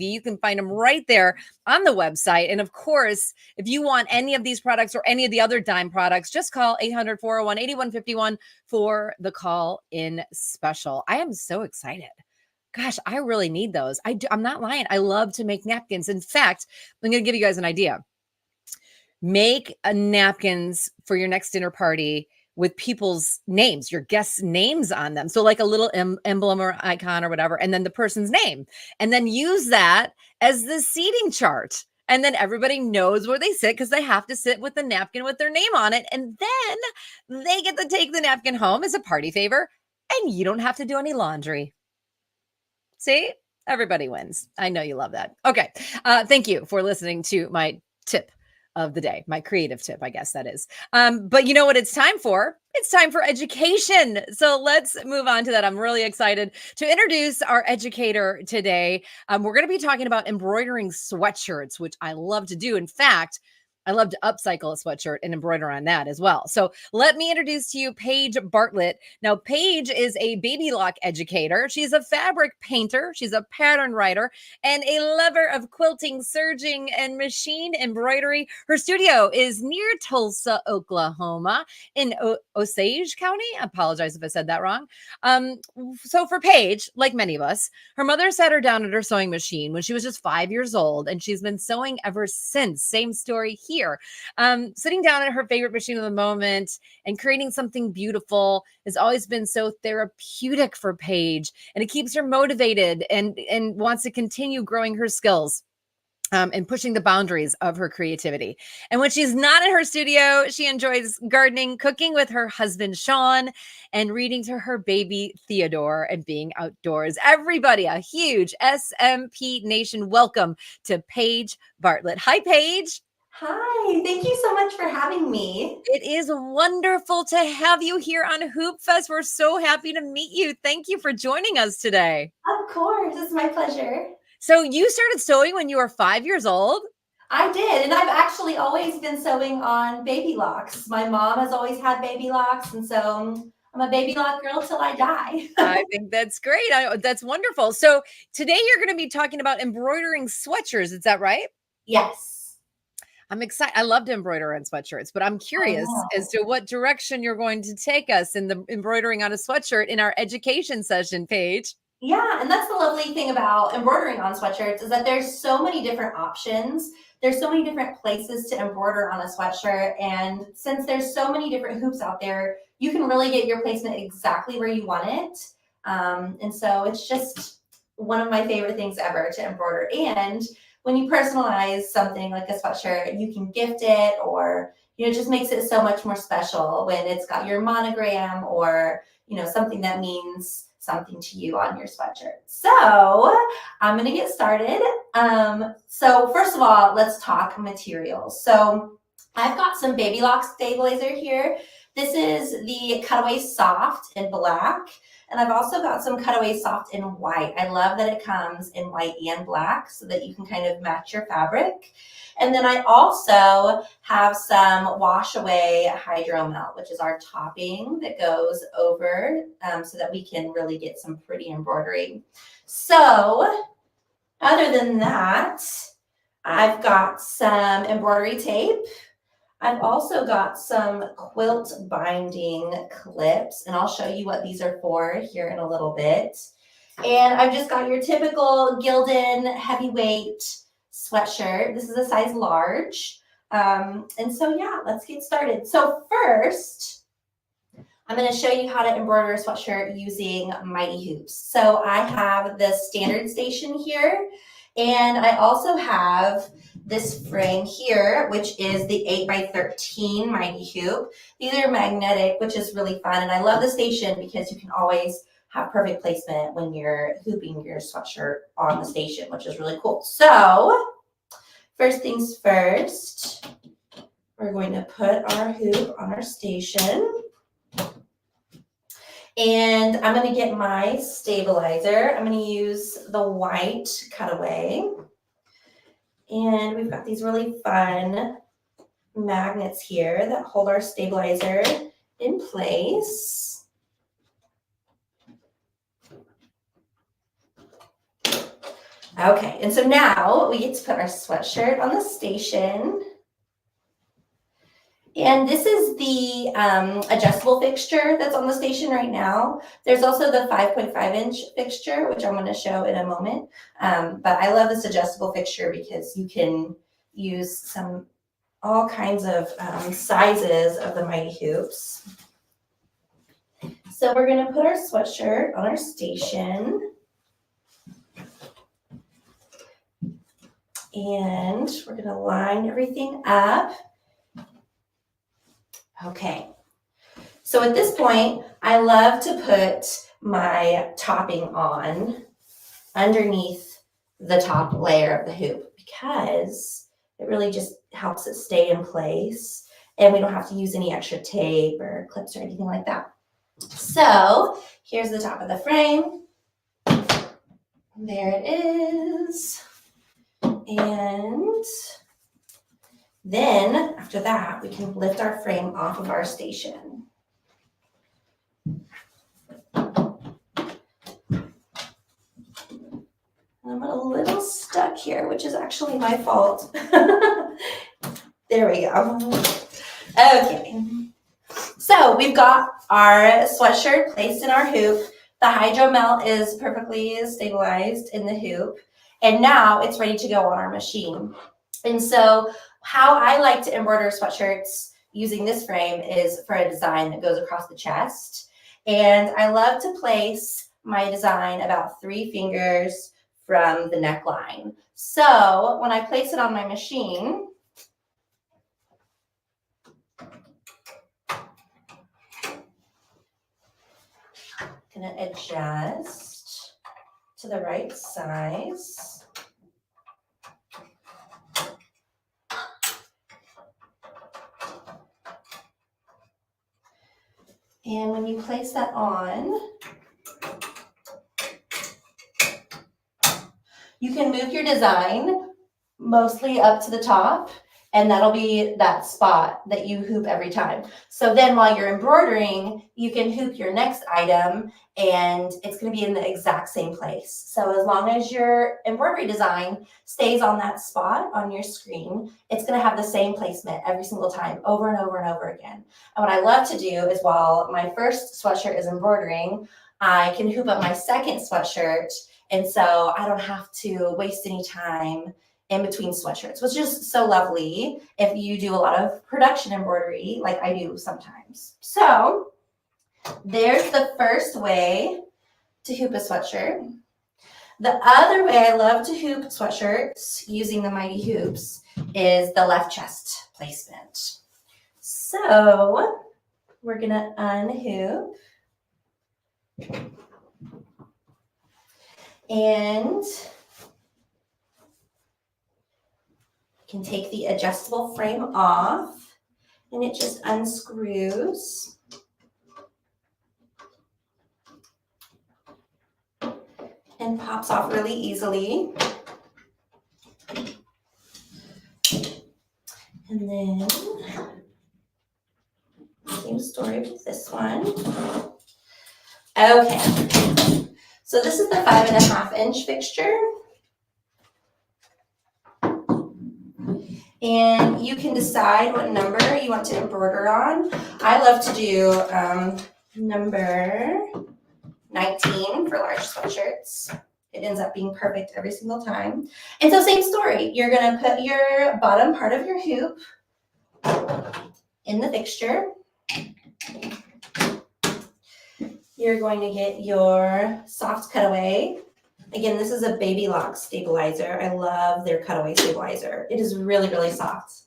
You can find them right there on the website. And of course, if you want any of these products or any of the other dime products, just call 800-401-8151 for the call in special. I am so excited. Gosh, I really need those. I'm not lying. I love to make napkins. In fact, I'm going to give you guys an idea. Make napkins for your next dinner party with people's names, your guests' names on them. So like a little emblem or icon or whatever, and then the person's name. And then use that as the seating chart. And then everybody knows where they sit because they have to sit with the napkin with their name on it. And then they get to take the napkin home as a party favor, and you don't have to do any laundry. See? Everybody wins. I know you love that. Okay. Thank you for listening to my tip of the day, my creative tip, I guess that is. But you know what it's time for? It's time for education. So let's move on to that. I'm really excited to introduce our educator today. We're going to be talking about embroidering sweatshirts, which I love to do. In fact, I love to upcycle a sweatshirt and embroider on that as well. So let me introduce to you Paige Bartlett. Now, Paige is a baby lock educator. She's a fabric painter. She's a pattern writer and a lover of quilting, serging, and machine embroidery. Her studio is near Tulsa, Oklahoma in Osage County. I apologize if I said that wrong. So for Paige, like many of us, her mother sat her down at her sewing machine when she was just 5 years old, and she's been sewing ever since. Same story here. Sitting down at her favorite machine of the moment and creating something beautiful has always been so therapeutic for Paige, and it keeps her motivated and wants to continue growing her skills. And pushing the boundaries of her creativity. And when she's not in her studio, she enjoys gardening, cooking with her husband, Sean, and reading to her baby, Theodore, and being outdoors. Everybody, a huge SMP Nation welcome to Paige Bartlett. Hi, Paige. Hi, thank you so much for having me. It is wonderful to have you here on Hoop Fest. We're so happy to meet you. Thank you for joining us today. Of course, it's my pleasure. So you started sewing when you were 5 years old? I did, and I've actually always been sewing on baby locks. My mom has always had baby locks, and so I'm a baby lock girl till I die. I think that's great. That's wonderful. So today you're going to be talking about embroidering sweatshirts. Is that right? Yes. I'm excited. I love to embroider on sweatshirts, but I'm curious as to what direction you're going to take us in the embroidering on a sweatshirt in our education session, Paige. Yeah, and that's the lovely thing about embroidering on sweatshirts is that there's so many different options. There's so many different places to embroider on a sweatshirt. And since there's so many different hoops out there, you can really get your placement exactly where you want it. And so it's just one of my favorite things ever to embroider. And when you personalize something like a sweatshirt, you can gift it, or, it just makes it so much more special when it's got your monogram or, something that means something to you on your sweatshirt. So I'm going to get started. So first of all, let's talk materials. So I've got some Baby Lock stabilizer here. This is the Cutaway Soft in black. And I've also got some Cutaway Soft in white. I love that it comes in white and black so that you can kind of match your fabric. And then I also have some Wash Away Hydro Melt, which is our topping that goes over so that we can really get some pretty embroidery. So other than that, I've got some embroidery tape. I've also got some quilt binding clips, and I'll show you what these are for here in a little bit. And I've just got your typical Gildan heavyweight sweatshirt. This is a size large. And so, yeah, let's get started. So first, I'm going to show you how to embroider a sweatshirt using Mighty Hoops. So I have the standard station here, and I also have this frame here, which is the 8x13 Mighty Hoop. These are magnetic, which is really fun. And I love the station because you can always have perfect placement when you're hooping your sweatshirt on the station, which is really cool. So first things first, we're going to put our hoop on our station. And I'm going to get my stabilizer. I'm going to use the white cutaway. And we've got these really fun magnets here that hold our stabilizer in place. Okay, and so now we get to put our sweatshirt on the station. And this is the adjustable fixture that's on the station right now. There's also the 5.5-inch fixture, which I'm going to show in a moment. But I love this adjustable fixture because you can use all kinds of sizes of the mighty hoops. So we're going to put our sweatshirt on our station. And we're going to line everything up. Okay, so at this point, I love to put my topping on underneath the top layer of the hoop because it really just helps it stay in place and we don't have to use any extra tape or clips or anything like that. So here's the top of the frame. There it is. And then after that, we can lift our frame off of our station. I'm a little stuck here, which is actually my fault. There we go. Okay. So we've got our sweatshirt placed in our hoop. The hydro melt is perfectly stabilized in the hoop. And now it's ready to go on our machine. And so how I like to embroider sweatshirts using this frame is for a design that goes across the chest. And I love to place my design about 3 fingers from the neckline. So when I place it on my machine, I'm going to adjust to the right size. And when you place that on, you can move your design mostly up to the top, and that'll be that spot that you hoop every time. So then while you're embroidering, you can hoop your next item and it's going to be in the exact same place. So as long as your embroidery design stays on that spot on your screen, it's going to have the same placement every single time, over and over and over again. And what I love to do is while my first sweatshirt is embroidering, I can hoop up my second sweatshirt. And so I don't have to waste any time in between sweatshirts, which is so lovely if you do a lot of production embroidery like I do sometimes. So there's the first way to hoop a sweatshirt. The other way I love to hoop sweatshirts using the mighty hoops is the left chest placement. So we're gonna unhoop. And can take the adjustable frame off and it just unscrews. And pops off really easily. And then same story with this one. Okay, so this is the 5.5-inch fixture. And you can decide what number you want to embroider on. I love to do number 19 for large sweatshirts. It ends up being perfect every single time. And so same story. You're going to put your bottom part of your hoop in the fixture. You're going to get your soft cutaway. Again, this is a Baby Lock stabilizer. I love their cutaway stabilizer. It is really, really soft.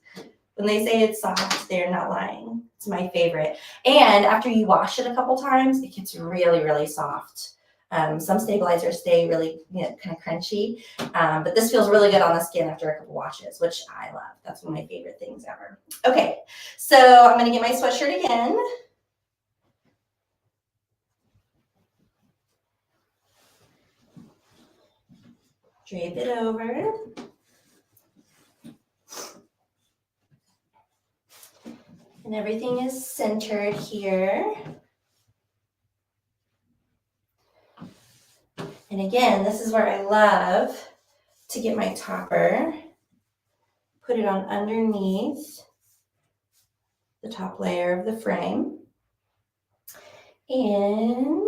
When they say it's soft, they're not lying. It's my favorite. And after you wash it a couple times, it gets really, really soft. Some stabilizers stay really, kind of crunchy, but this feels really good on the skin after a couple washes, which I love. That's one of my favorite things ever. Okay, so I'm going to get my sweatshirt again. Drape it over. And everything is centered here. And again, this is where I love to get my topper, put it on underneath the top layer of the frame. And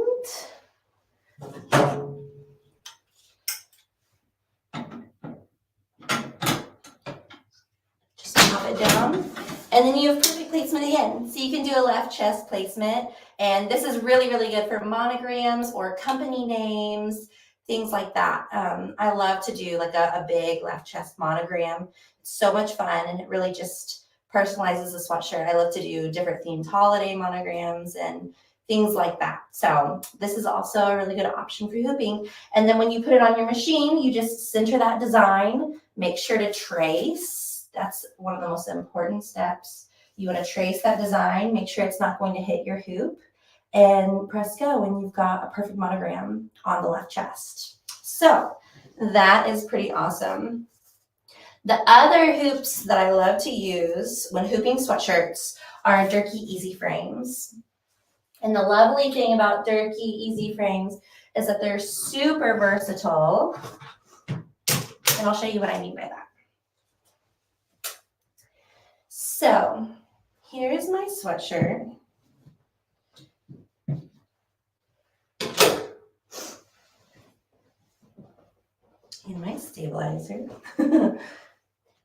just pop it down. And then you have perfect placement again. So you can do a left chest placement. And this is really, really good for monograms or company names, things like that. I love to do like a big left chest monogram. It's so much fun, and it really just personalizes the sweatshirt. I love to do different themed holiday monograms and things like that. So this is also a really good option for hooping. And then when you put it on your machine, you just center that design, make sure to trace. That's one of the most important steps. You want to trace that design, make sure it's not going to hit your hoop, and press go, and you've got a perfect monogram on the left chest. So that is pretty awesome. The other hoops that I love to use when hooping sweatshirts are Dirky Easy Frames. And the lovely thing about Dirky Easy Frames is that they're super versatile. And I'll show you what I mean by that. So here's my sweatshirt. And my stabilizer.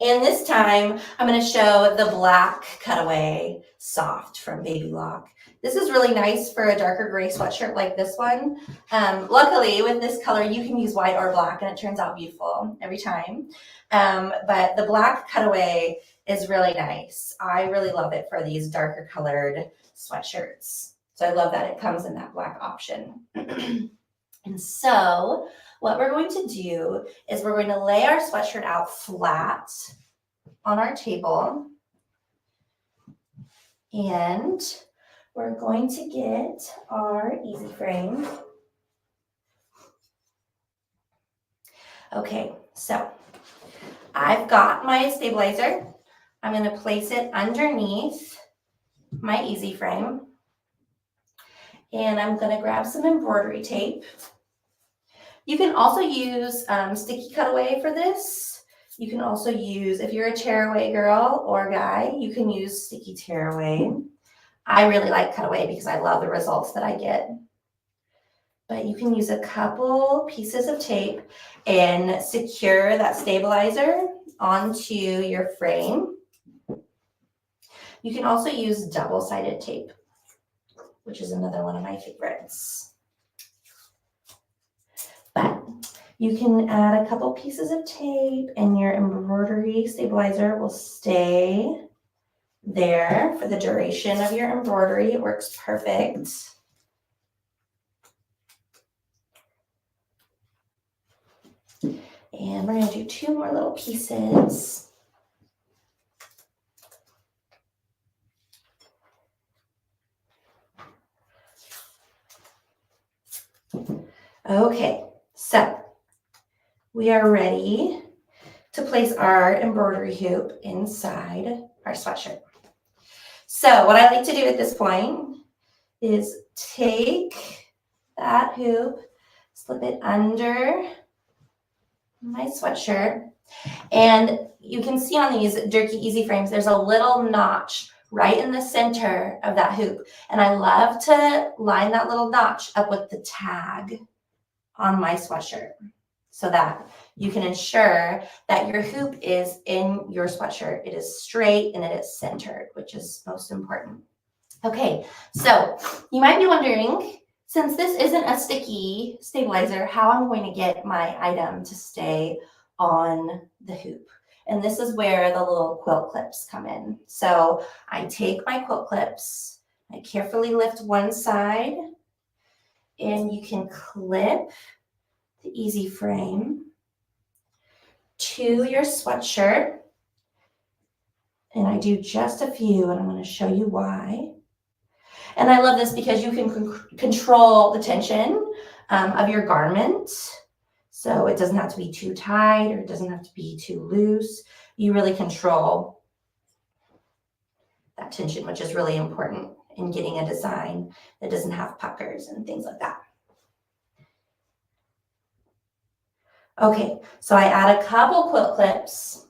And this time I'm going to show the black cutaway soft from Baby Lock. This is really nice for a darker gray sweatshirt like this one. Luckily with this color you can use white or black and it turns out beautiful every time. But the black cutaway is really nice. I really love it for these darker colored sweatshirts. So I love that it comes in that black option. And so what we're going to do is we're going to lay our sweatshirt out flat on our table. And we're going to get our easy frame. Okay, so I've got my stabilizer. I'm going to place it underneath my easy frame. And I'm going to grab some embroidery tape. You can also use sticky cutaway for this. You can also use, if you're a tearaway girl or guy, you can use sticky tearaway. I really like cutaway because I love the results that I get. But you can use a couple pieces of tape and secure that stabilizer onto your frame. You can also use double-sided tape, which is another one of my favorites. But you can add a couple pieces of tape and your embroidery stabilizer will stay there for the duration of your embroidery. It works perfect. And we're going to do 2 more little pieces. Okay, so we are ready to place our embroidery hoop inside our sweatshirt. So what I like to do at this point is take that hoop, slip it under my sweatshirt, and you can see on these Dirky Easy Frames, there's a little notch right in the center of that hoop. And I love to line that little notch up with the tag on my sweatshirt so that you can ensure that your hoop is in your sweatshirt. It is straight and it is centered, which is most important. Okay, so you might be wondering, since this isn't a sticky stabilizer, how I'm going to get my item to stay on the hoop. And this is where the little quilt clips come in. So I take my quilt clips, I carefully lift one side, and you can clip the easy frame to your sweatshirt. And I do just a few, and I'm going to show you why. And I love this because you can control the tension of your garment. So it doesn't have to be too tight or it doesn't have to be too loose. You really control that tension, which is really important in getting a design that doesn't have puckers and things like that. Okay, so I add a couple quilt clips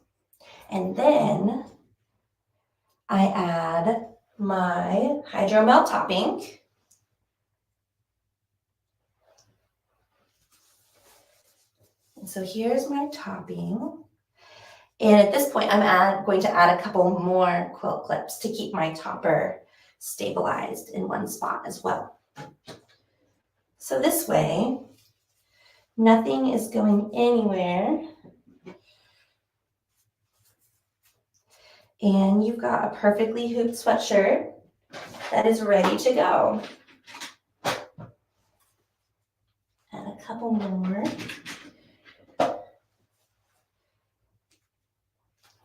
and then I add my Hydro Melt Top ink. And so here's my topping. And at this point, I'm going to add a couple more quilt clips to keep my topper stabilized in one spot as well. So this way, nothing is going anywhere. And you've got a perfectly hooped sweatshirt that is ready to go. Add a couple more.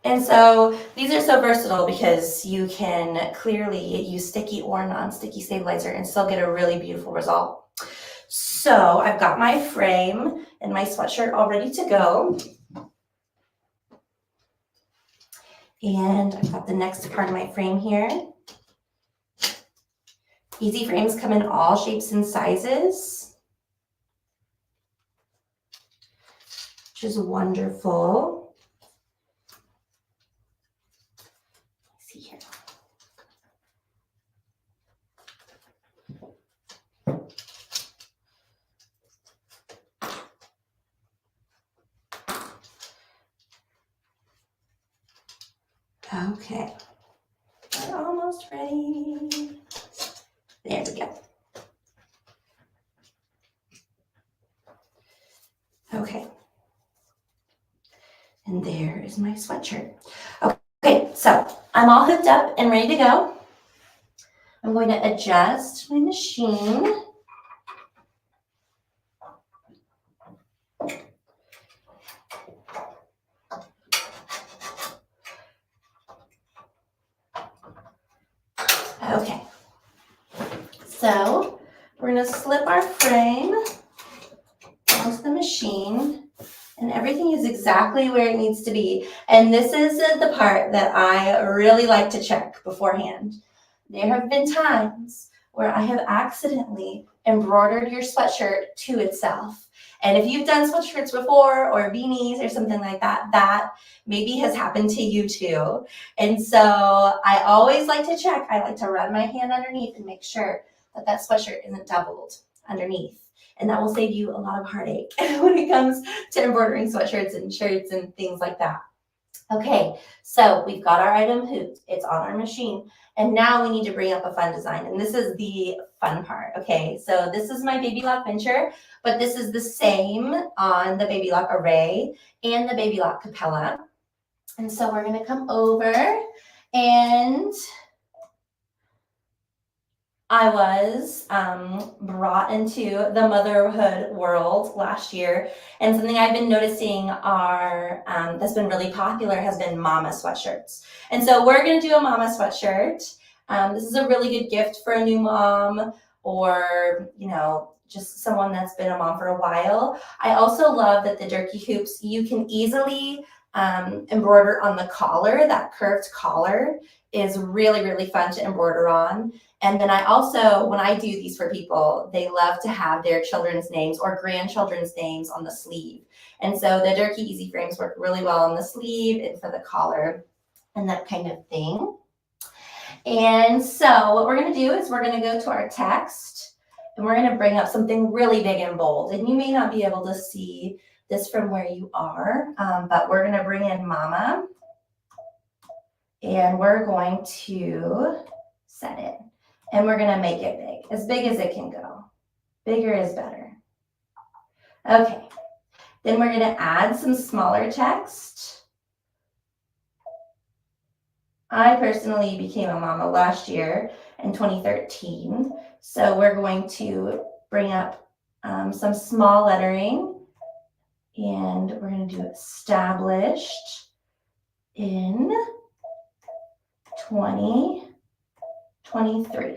And so these are so versatile because you can clearly use sticky or non-sticky stabilizer and still get a really beautiful result. So I've got my frame and my sweatshirt all ready to go. And I've got the next part of my frame here. Easy frames come in all shapes and sizes, which is wonderful. Let's see here. Okay, we're almost ready. There we go. Okay, and there is my sweatshirt. Okay, so I'm all hooked up and ready to go. I'm going to adjust my machine. Okay, so we're going to slip our frame onto the machine and everything is exactly where it needs to be. And this is the part that I really like to check beforehand. There have been times where I have accidentally embroidered your sweatshirt to itself. And if you've done sweatshirts before or beanies or something like that, that maybe has happened to you too. And so I always like to check. I like to run my hand underneath and make sure that that sweatshirt isn't doubled underneath. And that will save you a lot of heartache when it comes to embroidering sweatshirts and shirts and things like that. Okay, so we've got our item hooped. It's on our machine. And now we need to bring up a fun design. And this is the fun part. Okay, so this is my Baby Lock Venture, but this is the same on the Baby Lock Array and the Baby Lock Capella. And so we're going to come over, and I was brought into the motherhood world last year, and something I've been noticing that's been really popular has been mama sweatshirts. And so we're going to do a mama sweatshirt. This is a really good gift for a new mom, or just someone that's been a mom for a while. I also love that the Dirky hoops, you can easily embroider on the collar. That curved collar is really, really fun to embroider on. And then I also, when I do these for people, they love to have their children's names or grandchildren's names on the sleeve. And so the Dirky Easy Frames work really well on the sleeve and for the collar and that kind of thing. And so what we're going to do is we're going to go to our text and we're going to bring up something really big and bold. And you may not be able to see this from where you are, but we're going to bring in mama and we're going to set it. And we're going to make it big as it can go. Bigger is better. Okay, then we're going to add some smaller text. I personally became a mama last year in 2013. So we're going to bring up some small lettering, and we're going to do established in 2023.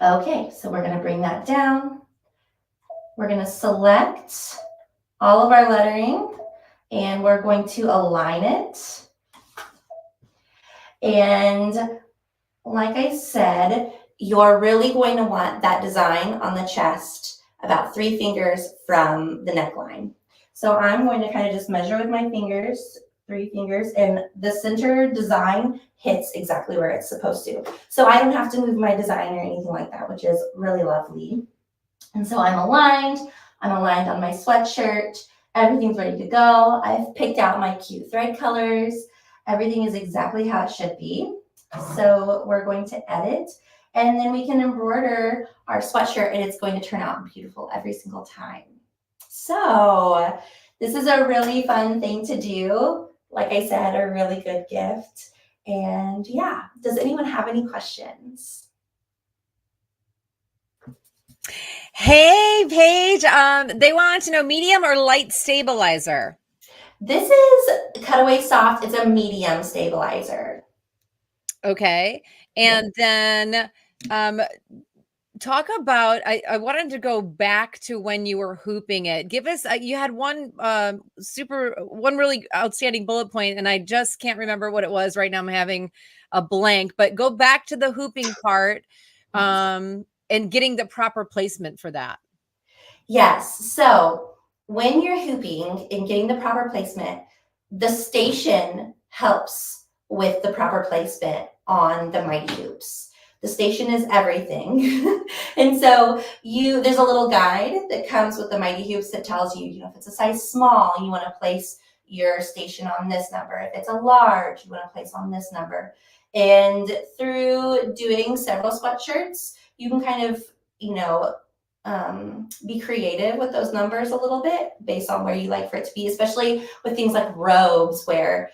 Okay, so we're going to bring that down. We're going to select all of our lettering, and we're going to align it. And like I said, you're really going to want that design on the chest about 3 fingers from the neckline. So I'm going to kind of just measure with my fingers, 3 fingers, and the center design hits exactly where it's supposed to. So I don't have to move my design or anything like that, which is really lovely. And so I'm aligned on my sweatshirt, everything's ready to go. I've picked out my cute thread colors. Everything is exactly how it should be. So we're going to edit, and then we can embroider our sweatshirt, and it's going to turn out beautiful every single time. So this is a really fun thing to do. Like I said, a really good gift. And yeah, does anyone have any questions? Hey, Paige. They wanted to know medium or light stabilizer. This is Cutaway Soft. It's a medium stabilizer. Okay. And then talk about, I wanted to go back to when you were hooping it. Give us, you had one really outstanding bullet point, and I just can't remember what it was right now. I'm having a blank, but go back to the hooping part and getting the proper placement for that. Yes. So when you're hooping and getting the proper placement, the station helps with the proper placement on the Mighty Hoops. The station is everything. And so there's a little guide that comes with the Mighty Hoops that tells you, if it's a size small, you want to place your station on this number. If it's a large, you want to place on this number. And through doing several sweatshirts, you can kind of, be creative with those numbers a little bit based on where you like for it to be, especially with things like robes where,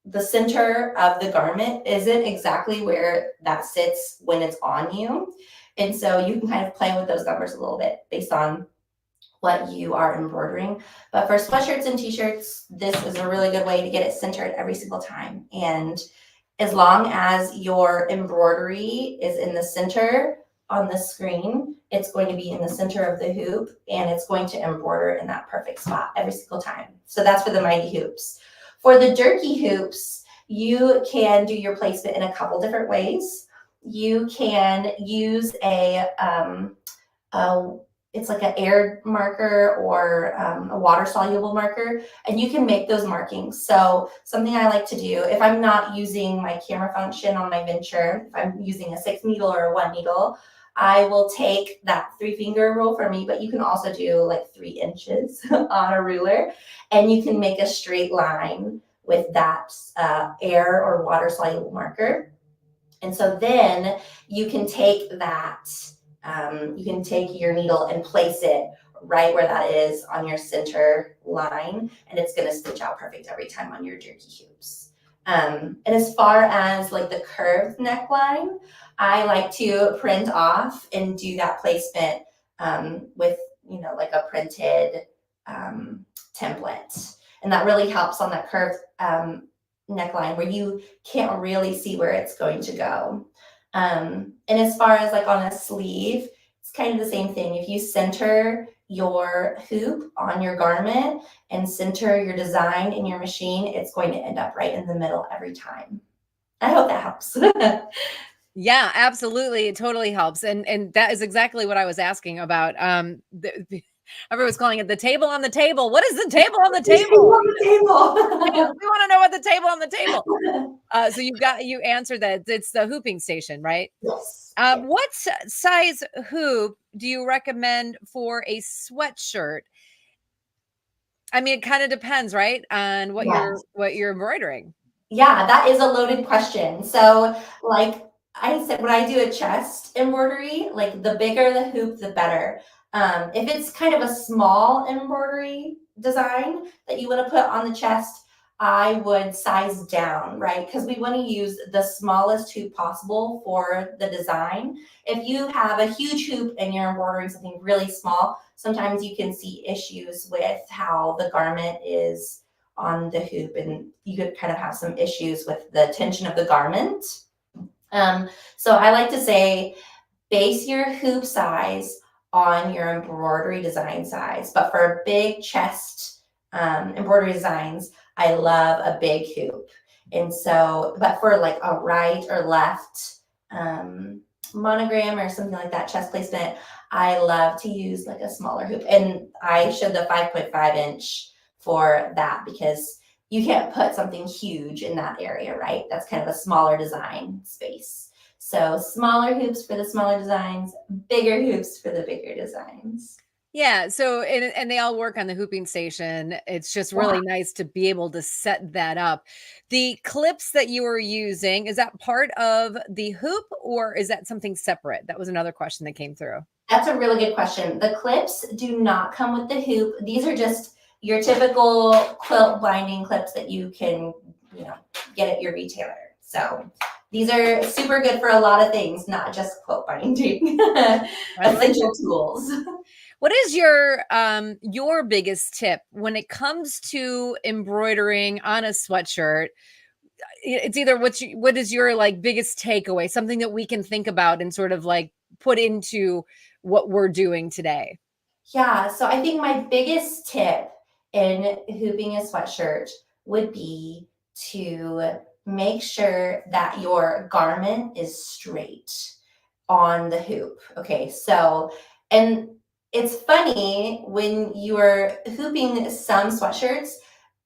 the center of the garment isn't exactly where that sits when it's on you. And so you can kind of play with those numbers a little bit based on what you are embroidering. But for sweatshirts and t-shirts, this is a really good way to get it centered every single time. And as long as your embroidery is in the center on the screen, it's going to be in the center of the hoop, and it's going to embroider in that perfect spot every single time. So that's for the Mighty Hoops. For the Dirky hoops, you can do your placement in a couple different ways. You can use it's like an air marker or a water soluble marker, and you can make those markings. So something I like to do, if I'm not using my camera function on my Venture, if I'm using a 6 needle or a 1 needle, I will take that 3-finger rule for me, but you can also do like 3 inches on a ruler, and you can make a straight line with that air or water soluble marker. And so then you can take that, you can take your needle and place it right where that is on your center line, and it's going to stitch out perfect every time on your Dirky hoops. And as far as like the curved neckline, I like to print off and do that placement with, like a printed template. And that really helps on that curved neckline where you can't really see where it's going to go. And as far as like on a sleeve, it's kind of the same thing. If you center your hoop on your garment and center your design in your machine, it's going to end up right in the middle every time. I hope that helps. Yeah, absolutely. It totally helps. And that is exactly what I was asking about. Everyone's calling it the table on the table. What is the table on the table? On the table. We want to know what the table on the table. So you answered that. It's the hooping station, right? Yes. What size hoop do you recommend for a sweatshirt? I mean, it kind of depends, right, on what you're embroidering. Yeah, that is a loaded question. So, like I said, when I do a chest embroidery, like the bigger the hoop, the better. If it's kind of a small embroidery design that you want to put on the chest, I would size down, right? Because we want to use the smallest hoop possible for the design. If you have a huge hoop and you're embroidering something really small, sometimes you can see issues with how the garment is on the hoop, and you could kind of have some issues with the tension of the garment. So I like to say base your hoop size on your embroidery design size. But for big chest embroidery designs, I love a big hoop. And so, but for like a right or left monogram or something like that, chest placement, I love to use like a smaller hoop. And I showed the 5.5 inch for that because you can't put something huge in that area, right? That's kind of a smaller design space. So smaller hoops for the smaller designs, bigger hoops for the bigger designs. Yeah. So, and they all work on the hooping station. It's just really nice to be able to set that up. The clips that you were using, is that part of the hoop or is that something separate? That was another question that came through. That's a really good question. The clips do not come with the hoop. These are just your typical quilt binding clips that you can, get at your retailer. So these are super good for a lot of things, not just quilt binding. Essential tools. What is your biggest tip when it comes to embroidering on a sweatshirt? It's either what is your like biggest takeaway, something that we can think about and sort of like put into what we're doing today? Yeah, so I think my biggest tip in hooping a sweatshirt would be to make sure that your garment is straight on the hoop. Okay, so, and it's funny when you are hooping some sweatshirts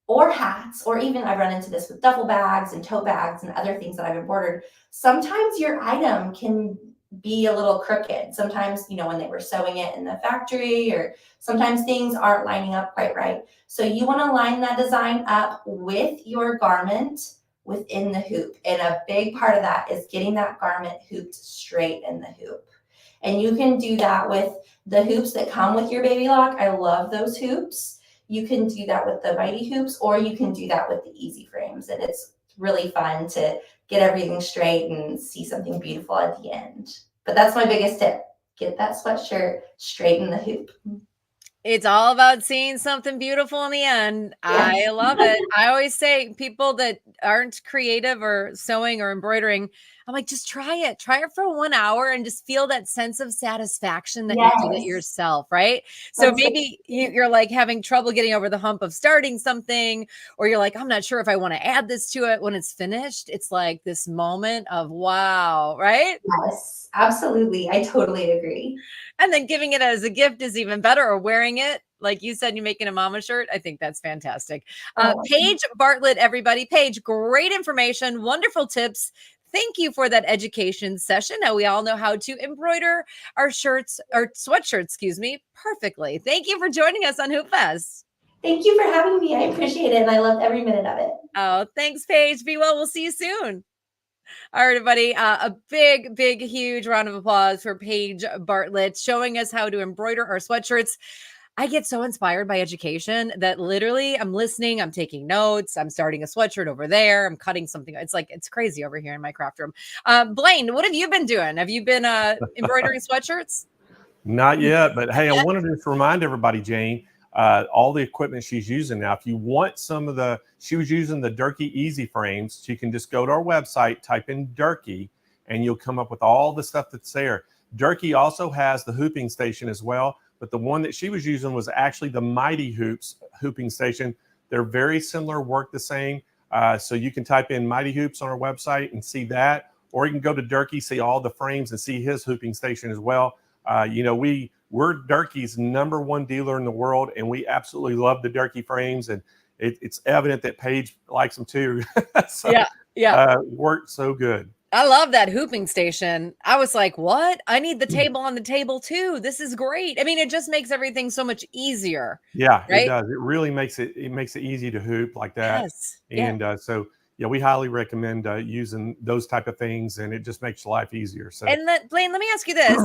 or hats, or even I've run into this with duffel bags and tote bags and other things that I've embroidered. Sometimes your item can be a little crooked. Sometimes, when they were sewing it in the factory, or sometimes things aren't lining up quite right. So you want to line that design up with your garment within the hoop. And a big part of that is getting that garment hooped straight in the hoop. And you can do that with the hoops that come with your baby lock. I love those hoops. You can do that with the mighty hoops, or you can do that with the easy frames. And it's really fun to get everything straight and see something beautiful at the end. But that's my biggest tip. Get that sweatshirt straight in the hoop. It's all about seeing something beautiful in the end. Yeah. I love it. I always say people that aren't creative or sewing or embroidering, I'm like, just try it. Try it for 1 hour and just feel that sense of satisfaction that you did it yourself, right? So maybe you're like having trouble getting over the hump of starting something, or you're like, I'm not sure if I want to add this to it. When it's finished, it's like this moment of wow, right? Yes, absolutely. I totally agree. And then giving it as a gift is even better, or wearing it. Like you said, you're making a mama shirt. I think that's fantastic. Paige Bartlett, everybody. Paige, great information, wonderful tips. Thank you for that education session. Now we all know how to embroider our shirts, or sweatshirts, perfectly. Thank you for joining us on Hoop Fest. Thank you for having me. I appreciate it. And I loved every minute of it. Oh, thanks, Paige. Be well. We'll see you soon. All right, everybody. A big, big, huge round of applause for Paige Bartlett showing us how to embroider our sweatshirts. I get so inspired by education that literally I'm listening, I'm taking notes, I'm starting a sweatshirt over there, I'm cutting something. It's crazy over here in my craft room. Blaine, what have you been doing? Have you been embroidering sweatshirts? Not yet, but hey, I wanted to just remind everybody, Jane, all the equipment she's using now. If you want she was using the Dirky Easy frames. So you can just go to our website, type in Dirky, and you'll come up with all the stuff that's there. Dirky also has the hooping station as well, but the one that she was using was actually the Mighty Hoops hooping station. They're very similar, work the same. So you can type in Mighty Hoops on our website and see that, or you can go to Dirky, see all the frames, and see his hooping station as well. We're Dirky's #1 dealer in the world, and we absolutely love the Dirky frames, and it's evident that Paige likes them too. So, worked so good. I love that hooping station. I was like, what? I need the table on the table too. This is great. I mean, it just makes everything so much easier. Yeah, right? It does. It really makes it easy to hoop like that. Yes. And so we highly recommend using those type of things, and it just makes life easier. So, and Blaine, let me ask you this.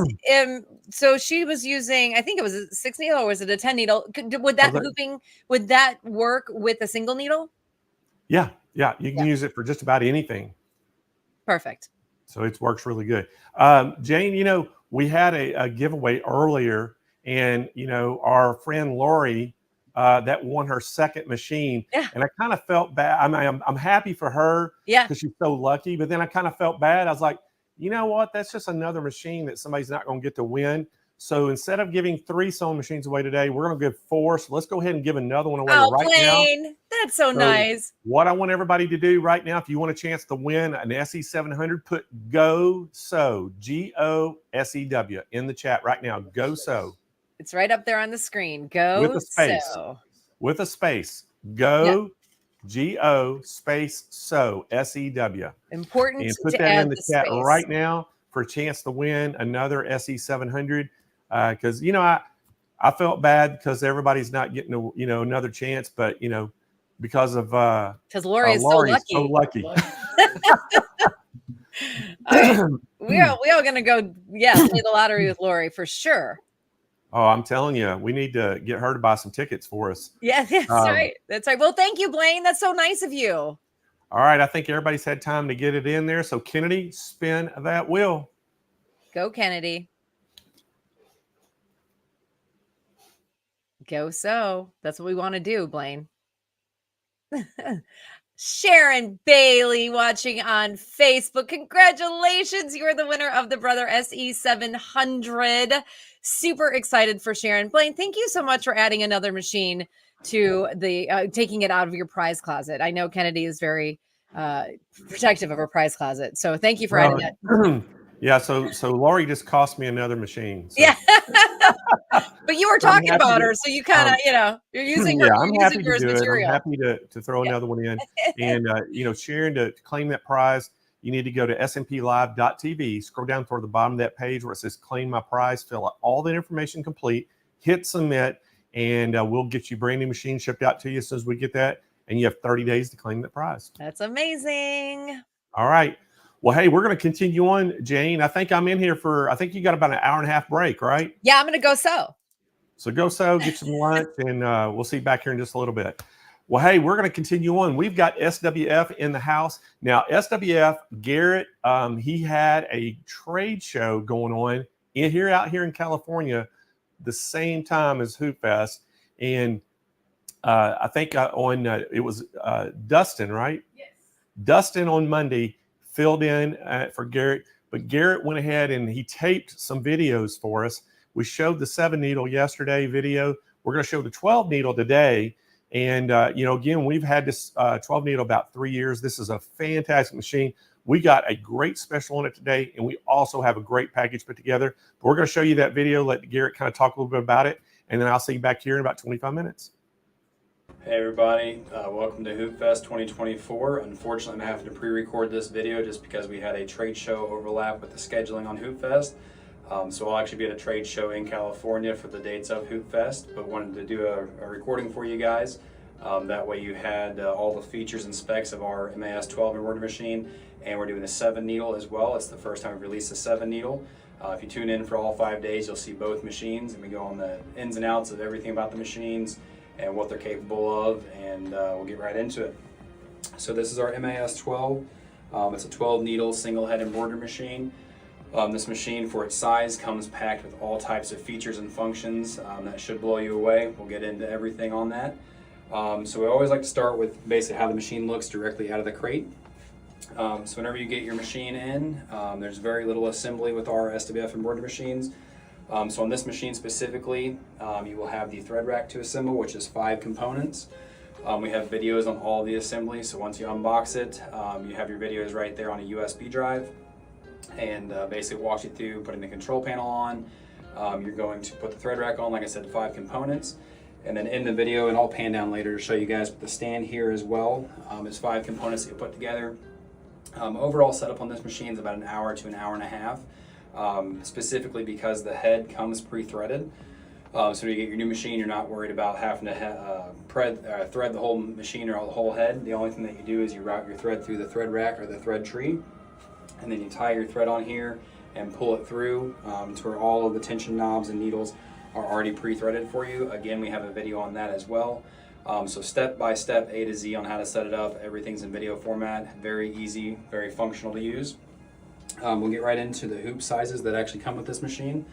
So she was using, I think it was a 6 needle, or was it a 10 needle? Would that work with a single needle? Yeah. You can use it for just about anything. Perfect. So it works really good. Jane, we had a giveaway earlier, and, our friend Lori, that won her second machine. Yeah. And I kind of felt bad. I mean, I'm happy for her because she's so lucky, but then I kind of felt bad. I was like, you know what? That's just another machine that somebody's not going to get to win. So instead of giving 3 sewing machines away today, we're going to give 4. So let's go ahead and give another one away Oh, right Blaine, that's so nice. What I want everybody to do right now, if you want a chance to win an SE700, put Go Sew, GOSEW, in the chat right now. Go Sew. It's right up there on the screen. Go With a space. Sew. With a space. Go, G-O, space, Sew, S-E-W. Important And put to that add in the chat space. right now for a chance to win another SE700. Because, you know, I felt bad because everybody's not getting, another chance. But, because of because Lori is Lori's so lucky. We are going to go, play the lottery with Lori for sure. Oh, I'm telling you, we need to get her to buy some tickets for us. Yeah, that's right. That's right. Well, thank you, Blaine. That's so nice of you. All right. I think everybody's had time to get it in there. So, Kennedy, spin that wheel. Go, Kennedy. Go sew. That's what we want to do, Blaine. Sharon Bailey watching on Facebook. Congratulations. You're the winner of the Brother SE700. Super excited for Sharon. Blaine, thank you so much for adding another machine to the taking it out of your prize closet. I know Kennedy is very protective of her prize closet. So thank you for adding that. Yeah, so Lori just cost me another machine. So. Yeah. But you were talking about her, so you kind of, you're using her, I'm you're happy using to her as do material. it. I'm happy to throw another one in. And, Sharon, to claim that prize, you need to go to smplive.tv, scroll down toward the bottom of that page where it says claim my prize, fill out all that information complete, hit submit, and we'll get you brand new machine shipped out to you as soon as we get that. And you have 30 days to claim that prize. That's amazing. All right. Well, hey, we're going to continue on, Jane. I think I'm in here I think you got about an hour and a half break, right? Yeah, I'm going to go sew. So go sew, get some lunch, and we'll see you back here in just a little bit. Well, hey, we're going to continue on. We've got SWF in the house. Now, SWF, Garrett, he had a trade show going on out here in California the same time as Hoop Fest. And I think it was Dustin, right? Yes. Dustin on Monday filled in for Garrett, but Garrett went ahead and he taped some videos for us. We showed the 7 needle yesterday video. We're going to show the 12 needle today. And, again, we've had this 12 needle about 3 years. This is a fantastic machine. We got a great special on it today, and we also have a great package put together. But we're going to show you that video, let Garrett kind of talk a little bit about it, and then I'll see you back here in about 25 minutes. Hey everybody, welcome to Hoop Fest 2024. Unfortunately, I'm having to pre-record this video just because we had a trade show overlap with the scheduling on Hoop Fest. So I'll actually be at a trade show in California for the dates of Hoop Fest, but wanted to do a recording for you guys. That way you had all the features and specs of our MAS-12 embroidery machine, and we're doing a 7 needle as well. It's the first time we've released a 7 needle. If you tune in for all 5 days, you'll see both machines, and we go on the ins and outs of everything about the machines and what they're capable of, and we'll get right into it. So this is our MAS-12. It's a 12 needle single head embroidery machine. This machine, for its size, comes packed with all types of features and functions that should blow you away. We'll get into everything on that. So we always like to start with basically how the machine looks directly out of the crate. So whenever you get your machine in, there's very little assembly with our SWF embroidery machines. So on this machine specifically, you will have the thread rack to assemble, which is 5 components. We have videos on all the assembly, so once you unbox it, you have your videos right there on a USB drive, and basically walks you through putting the control panel on. You're going to put the thread rack on, like I said, 5 components, and then in the video, and I'll pan down later to show you guys the stand here as well. It's 5 components that you put together. Overall setup on this machine is about an hour to an hour and a half. Specifically because the head comes pre-threaded. So when you get your new machine, you're not worried about having to thread the whole machine or the whole head. The only thing that you do is you route your thread through the thread rack or the thread tree, and then you tie your thread on here and pull it through to where all of the tension knobs and needles are already pre-threaded for you. Again, we have a video on that as well. So step by step, A to Z on how to set it up. Everything's in video format. Very easy, very functional to use. We'll get right into the hoop sizes that actually come with this machine.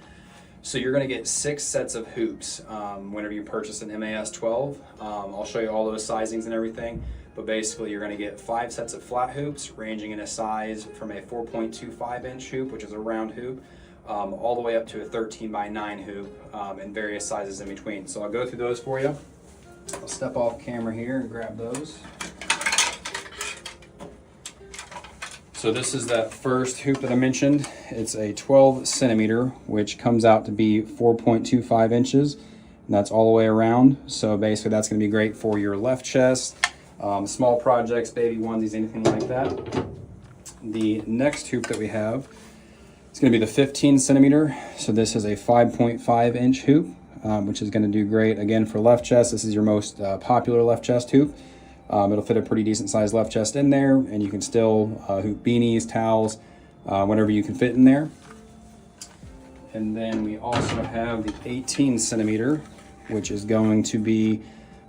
So you're going to get 6 sets of hoops whenever you purchase an MAS-12. I'll show you all those sizings and everything, but basically you're going to get 5 sets of flat hoops ranging in a size from a 4.25 inch hoop, which is a round hoop, all the way up to a 13 by 9 hoop and various sizes in between. So I'll go through those for you. I'll step off camera here and grab those. So this is that first hoop that I mentioned. It's a 12 centimeter, which comes out to be 4.25 inches. And that's all the way around. So basically that's gonna be great for your left chest, small projects, baby onesies, anything like that. The next hoop that we have, it's gonna be the 15 centimeter. So this is a 5.5 inch hoop, which is gonna do great, again, for left chest. This is your most popular left chest hoop. It'll fit a pretty decent sized left chest in there, and you can still hoop beanies, towels, whatever you can fit in there. And then we also have the 18 centimeter, which is going to be,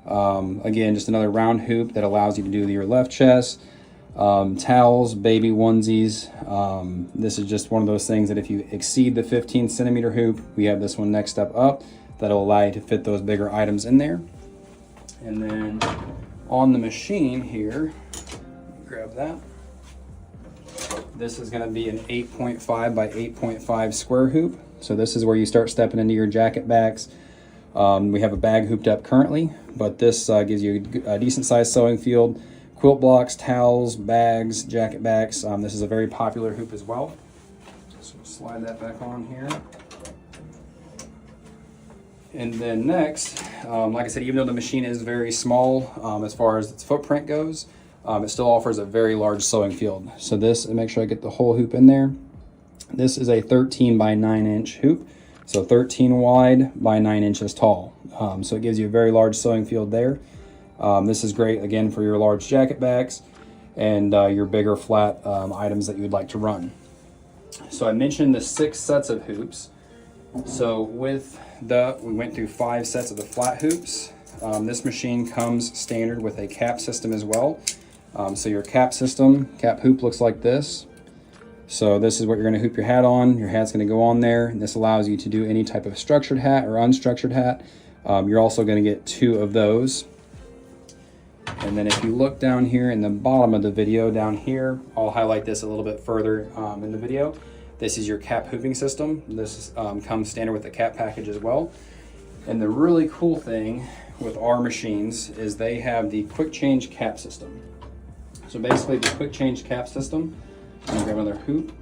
again, just another round hoop that allows you to do your left chest, towels, baby onesies. This is just one of those things that if you exceed the 15 centimeter hoop, we have this one next step up that'll allow you to fit those bigger items in there. And then on the machine here, grab that. This is gonna be an 8.5 by 8.5 square hoop. So this is where you start stepping into your jacket backs. We have a bag hooped up currently, but this gives you a decent sized sewing field, quilt blocks, towels, bags, jacket backs. This is a very popular hoop as well. So we'll slide that back on here. And then next, like I said, even though the machine is very small as far as its footprint goes, it still offers a very large sewing field. So this, make sure I get the whole hoop in there. This is a 13 by 9 inch hoop. So 13 wide by 9 inches tall. So it gives you a very large sewing field there. This is great, again, for your large jacket backs and your bigger flat items that you would like to run. So I mentioned the 6 sets of hoops. So we went through 5 sets of the flat hoops. This machine comes standard with a cap system as well. So your cap hoop looks like this. So this is what you're going to hoop your hat on. Your hat's going to go on there. And this allows you to do any type of structured hat or unstructured hat. You're also going to get 2 of those. And then if you look down here in the bottom of the video down here, I'll highlight this a little bit further in the video. This is your cap hooping system. This comes standard with the cap package as well. And the really cool thing with our machines is they have the quick change cap system. So basically the quick change cap system, I'm gonna grab another hoop.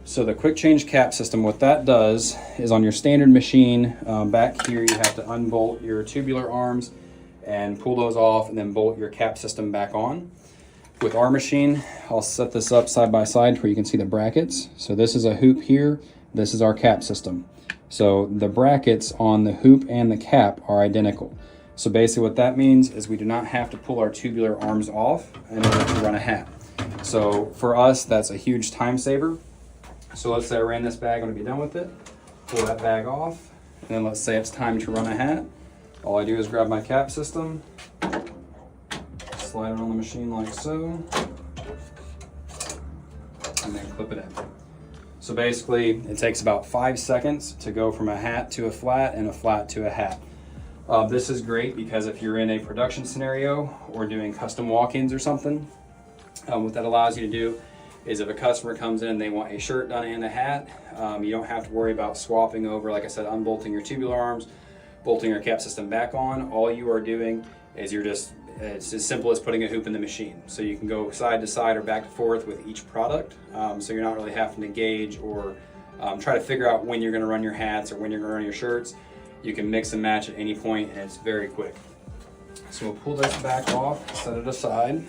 So the quick change cap system, what that does is on your standard machine, back here you have to unbolt your tubular arms and pull those off and then bolt your cap system back on. With our machine, I'll set this up side by side where you can see the brackets. So this is a hoop here, this is our cap system. So the brackets on the hoop and the cap are identical. So basically what that means is we do not have to pull our tubular arms off in order to run a hat. So for us, that's a huge time saver. So let's say I ran this bag, I'm gonna be done with it, pull that bag off, and then let's say it's time to run a hat. All I do is grab my cap system, slide it on the machine like so, and then clip it in. So basically, it takes about 5 seconds to go from a hat to a flat and a flat to a hat. This is great because if you're in a production scenario or doing custom walk-ins or something, what that allows you to do is if a customer comes in and they want a shirt done and a hat, you don't have to worry about swapping over, like I said, unbolting your tubular arms, bolting your cap system back on. All you are doing is it's as simple as putting a hoop in the machine. So you can go side to side or back and forth with each product. So you're not really having to gauge or try to figure out when you're gonna run your hats or when you're gonna run your shirts. You can mix and match at any point and it's very quick. So we'll pull this back off, set it aside.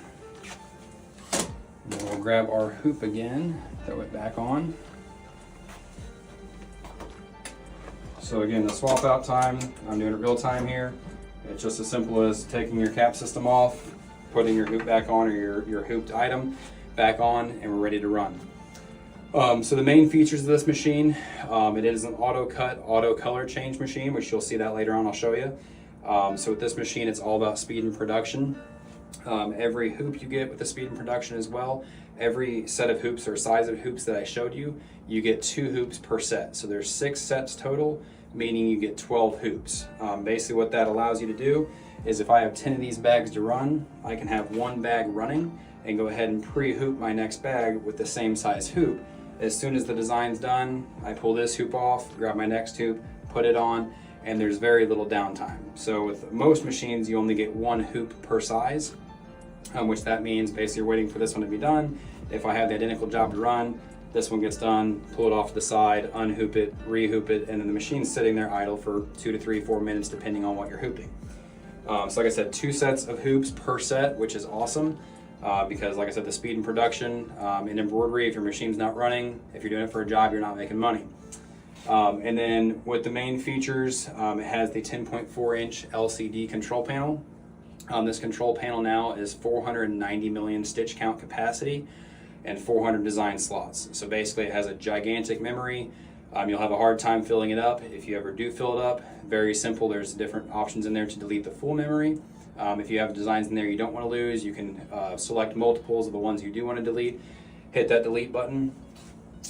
Then we'll grab our hoop again, throw it back on. So again, the swap out time, I'm doing it real time here. It's just as simple as taking your cap system off, putting your hoop back on or your hooped item back on, and we're ready to run. So the main features of this machine, it is an auto cut, auto color change machine, which you'll see that later on, I'll show you. So with this machine, it's all about speed and production. Every hoop you get with the speed and production as well, every set of hoops or size of hoops that I showed you, you get 2 hoops per set. So there's 6 sets total, meaning you get 12 hoops. Basically what that allows you to do is if I have 10 of these bags to run, I can have 1 bag running and go ahead and pre-hoop my next bag with the same size hoop. As soon as the design's done, I pull this hoop off, grab my next hoop, put it on, and there's very little downtime. So with most machines, you only get one hoop per size, which that means basically you're waiting for this one to be done. If I have the identical job to run, this one gets done, pull it off to the side, unhoop it, rehoop it, and then the machine's sitting there idle for 2 to 3, 4 minutes depending on what you're hooping. So like I said, 2 sets of hoops per set, which is awesome. Because like I said, the speed and production in embroidery, if your machine's not running, if you're doing it for a job, you're not making money. And then with the main features, it has the 10.4 inch LCD control panel. This control panel now is 490 million stitch count capacity and 400 design slots. So basically it has a gigantic memory. You'll have a hard time filling it up. If you ever do fill it up, very simple, there's different options in there to delete the full memory. If you have designs in there you don't want to lose, you can select multiples of the ones you do want to delete, hit that delete button.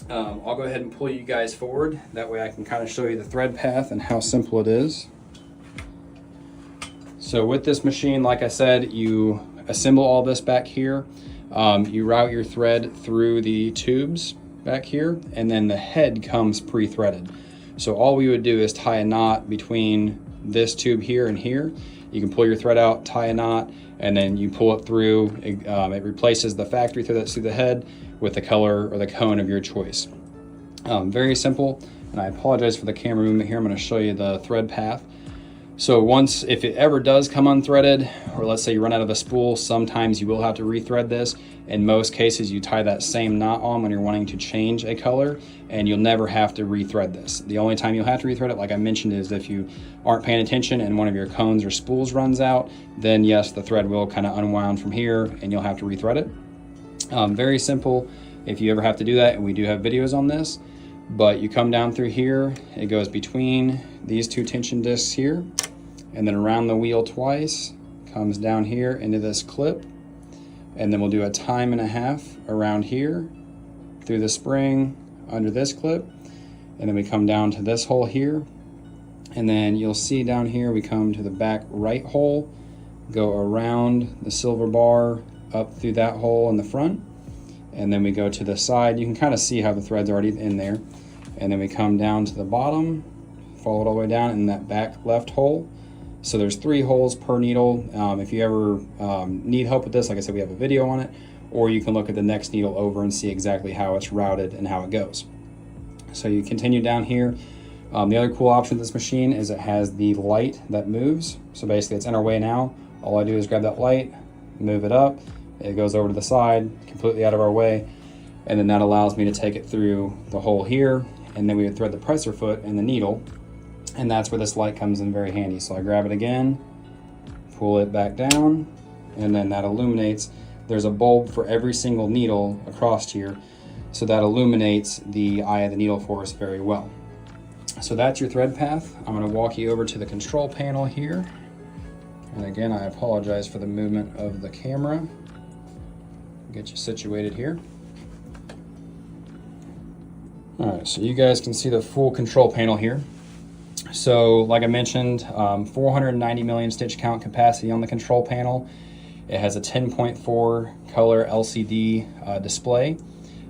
I'll go ahead and pull you guys forward, that way I can kind of show you the thread path and how simple it is. So with this machine, like I said, you assemble all this back here, you route your thread through the tubes back here, and then the head comes pre-threaded. So all we would do is tie a knot between this tube here and here. You can pull your thread out, tie a knot, and then you pull it through. It replaces the factory thread that's through the head with the color or the cone of your choice. Very simple, and I apologize for the camera movement here. I'm going to show you the thread path. So once, if it ever does come unthreaded, or let's say you run out of the spool, sometimes you will have to rethread this. In most cases, you tie that same knot on when you're wanting to change a color, and you'll never have to rethread this. The only time you'll have to rethread it, like I mentioned, is if you aren't paying attention and one of your cones or spools runs out, then yes, the thread will kind of unwound from here and you'll have to rethread it. Very simple if you ever have to do that, and we do have videos on this. But you come down through here, it goes between these 2 tension discs here, and then around the wheel twice, comes down here into this clip, and then we'll do a 1.5 around here, through the spring, under this clip, and then we come down to this hole here, and then you'll see down here we come to the back right hole, go around the silver bar, up through that hole in the front, and then we go to the side. You can kind of see how the thread's already in there, and then we come down to the bottom, follow it all the way down in that back left hole. So there's 3 holes per needle. If you ever need help with this, like I said, we have a video on it, or you can look at the next needle over and see exactly how it's routed and how it goes. So you continue down here. The other cool option with this machine is it has the light that moves. So basically it's in our way now. All I do is grab that light, move it up, it goes over to the side, completely out of our way, and then that allows me to take it through the hole here, and then we would thread the presser foot and the needle, and that's where this light comes in very handy. So I grab it again, pull it back down, and then that illuminates. There's a bulb for every single needle across here, so that illuminates the eye of the needle for us very well. So that's your thread path. I'm going to walk you over to the control panel here, and again I apologize for the movement of the camera. Get you situated here. All right, so you guys can see the full control panel here. So like I mentioned, 490 million stitch count capacity on the control panel. It has a 10.4 color LCD display.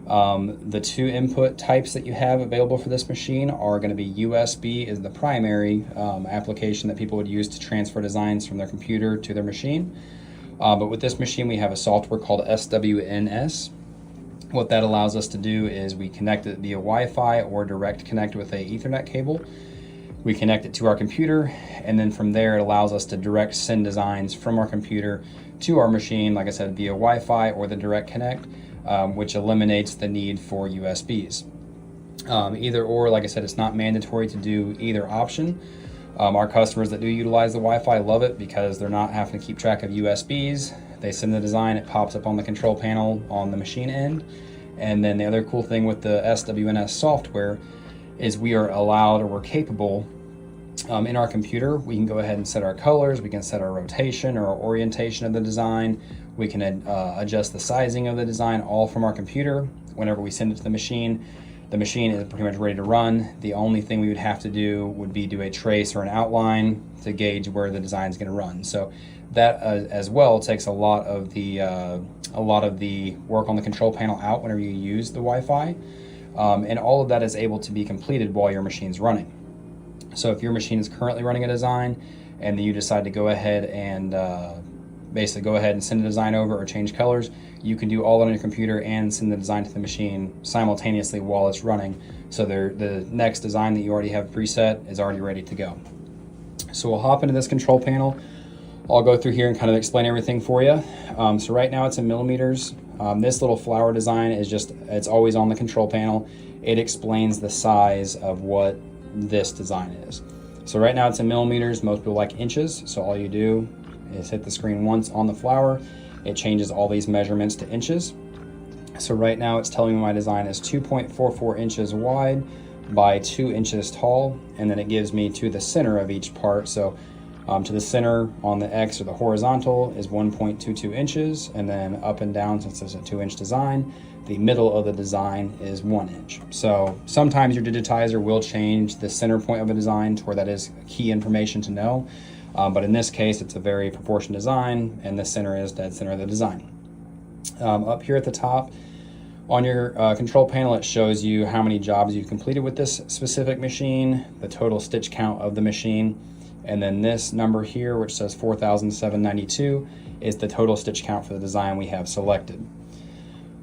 The 2 input types that you have available for this machine are going to be USB is the primary application that people would use to transfer designs from their computer to their machine. But with this machine, we have a software called SWNS. What that allows us to do is we connect it via Wi-Fi or direct connect with a Ethernet cable. We connect it to our computer, and then from there it allows us to direct send designs from our computer to our machine, like I said, via Wi-Fi or the direct connect, which eliminates the need for USBs. Either or, like I said, it's not mandatory to do either option. Our customers that do utilize the Wi-Fi love it because they're not having to keep track of USBs. They send the design, it pops up on the control panel on the machine end. And then the other cool thing with the SWNS software is we are allowed, or we're capable, in our computer, we can go ahead and set our colors, we can set our rotation or our orientation of the design, we can adjust the sizing of the design all from our computer. Whenever we send it to the machine is pretty much ready to run. The only thing we would have to do would be do a trace or an outline to gauge where the design is going to run. So that as well takes a lot of the a lot of the work on the control panel out whenever you use the Wi-Fi. And all of that is able to be completed while your machine's running. So if your machine is currently running a design and you decide to go ahead and basically go ahead and send the design over or change colors, you can do all that on your computer and send the design to the machine simultaneously while it's running. So the next design that you already have preset is already ready to go. So we'll hop into this control panel. I'll go through here and kind of explain everything for you. So right now it's in millimeters. This little flower design is it's always on the control panel. It explains the size of what this design is. So right now it's in millimeters. Most people like inches. So all you do is hit the screen once on the flower. It changes all these measurements to inches. So right now it's telling me my design is 2.44 inches wide by 2 inches tall, and then it gives me to the center of each part. So to the center on the X or the horizontal is 1.22 inches, and then up and down, since it's a 2-inch design, the middle of the design is 1 inch. So sometimes your digitizer will change the center point of a design to where that is key information to know. But in this case, it's a very proportioned design, and the center is dead center of the design. Up here at the top on your control panel, it shows you how many jobs you've completed with this specific machine, the total stitch count of the machine, and then this number here, which says 4,792, is the total stitch count for the design we have selected.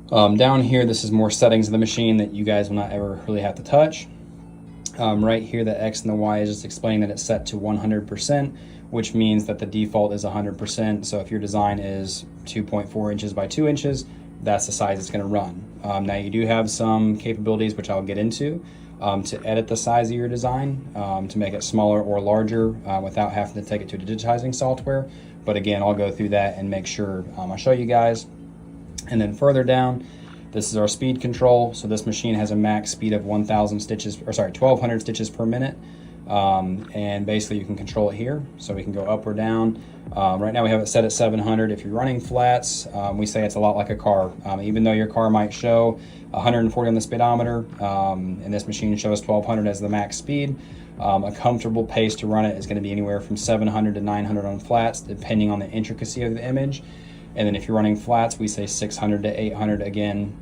Down here, this is more settings of the machine that you guys will not ever really have to touch. Right here, the X and the Y is just explaining that it's set to 100%, which means that the default is 100%. So if your design is 2.4 inches by 2 inches, that's the size it's going to run. Now you do have some capabilities, which I'll get into, to edit the size of your design, to make it smaller or larger without having to take it to digitizing software. But again, I'll go through that and make sure I show you guys. And then further down, this is our speed control. So this machine has a max speed of 1,000 stitches, or sorry, 1,200 stitches per minute. And basically you can control it here. So we can go up or down. Right now we have it set at 700. If you're running flats, we say it's a lot like a car. Even though your car might show 140 on the speedometer, and this machine shows 1,200 as the max speed, a comfortable pace to run it is going to be anywhere from 700 to 900 on flats, depending on the intricacy of the image. And then if you're running flats, we say 600 to 800 again,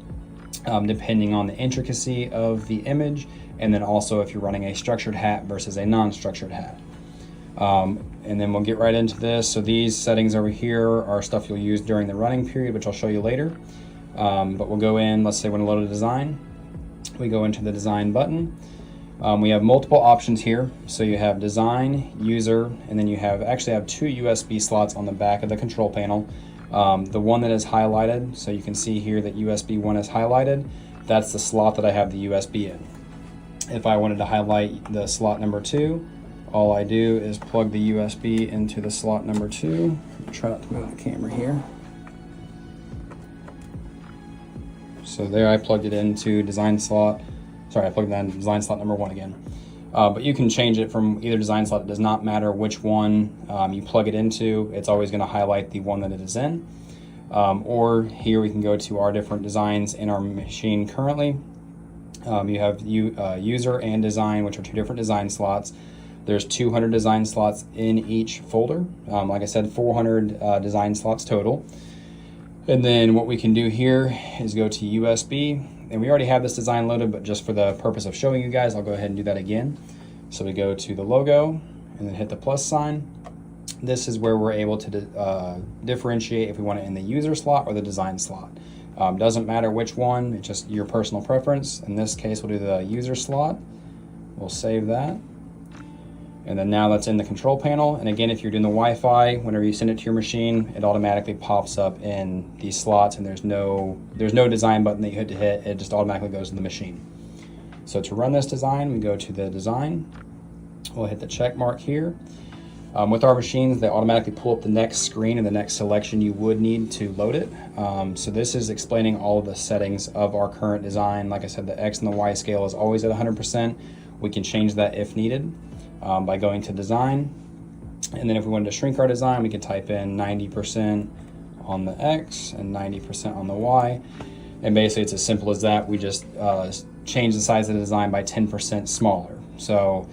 depending on the intricacy of the image. And then also if you're running a structured hat versus a non-structured hat. And then we'll get right into this. So these settings over here are stuff you'll use during the running period, which I'll show you later. But we'll go in, let's say we want to load a design. We go into the design button. We have multiple options here. So you have design, user, and then you actually have 2 USB slots on the back of the control panel. The one that is highlighted, so you can see here that USB 1 is highlighted. That's the slot that I have the USB in. If I wanted to highlight the slot number 2, all I do is plug the USB into the slot number 2. Try not to move the camera here. So there I plugged it into design slot. Sorry, I plugged that in design slot number 1 again. But you can change it from either design slot. It does not matter which one you plug it into. It's always going to highlight the one that it is in. Or here we can go to our different designs in our machine currently. You have user and design, which are 2 different design slots. There's 200 design slots in each folder. Like I said, 400 design slots total. And then what we can do here is go to USB. And we already have this design loaded, but just for the purpose of showing you guys, I'll go ahead and do that again. So we go to the logo and then hit the plus sign. This is where we're able to differentiate if we want it in the user slot or the design slot. Doesn't matter which one, it's just your personal preference. In this case, we'll do the user slot. We'll save that. And then now that's in the control panel. And again, if you're doing the Wi-Fi, whenever you send it to your machine, it automatically pops up in these slots, and there's no design button that you had to hit. It just automatically goes to the machine. So to run this design, we go to the design. We'll hit the check mark here. With our machines, they automatically pull up the next screen and the next selection you would need to load it. So this is explaining all of the settings of our current design. Like I said, the X and the Y scale is always at 100%. We can change that if needed. By going to design, and then if we wanted to shrink our design, we could type in 90% on the X and 90% on the Y, and basically it's as simple as that. We just change the size of the design by 10% smaller. So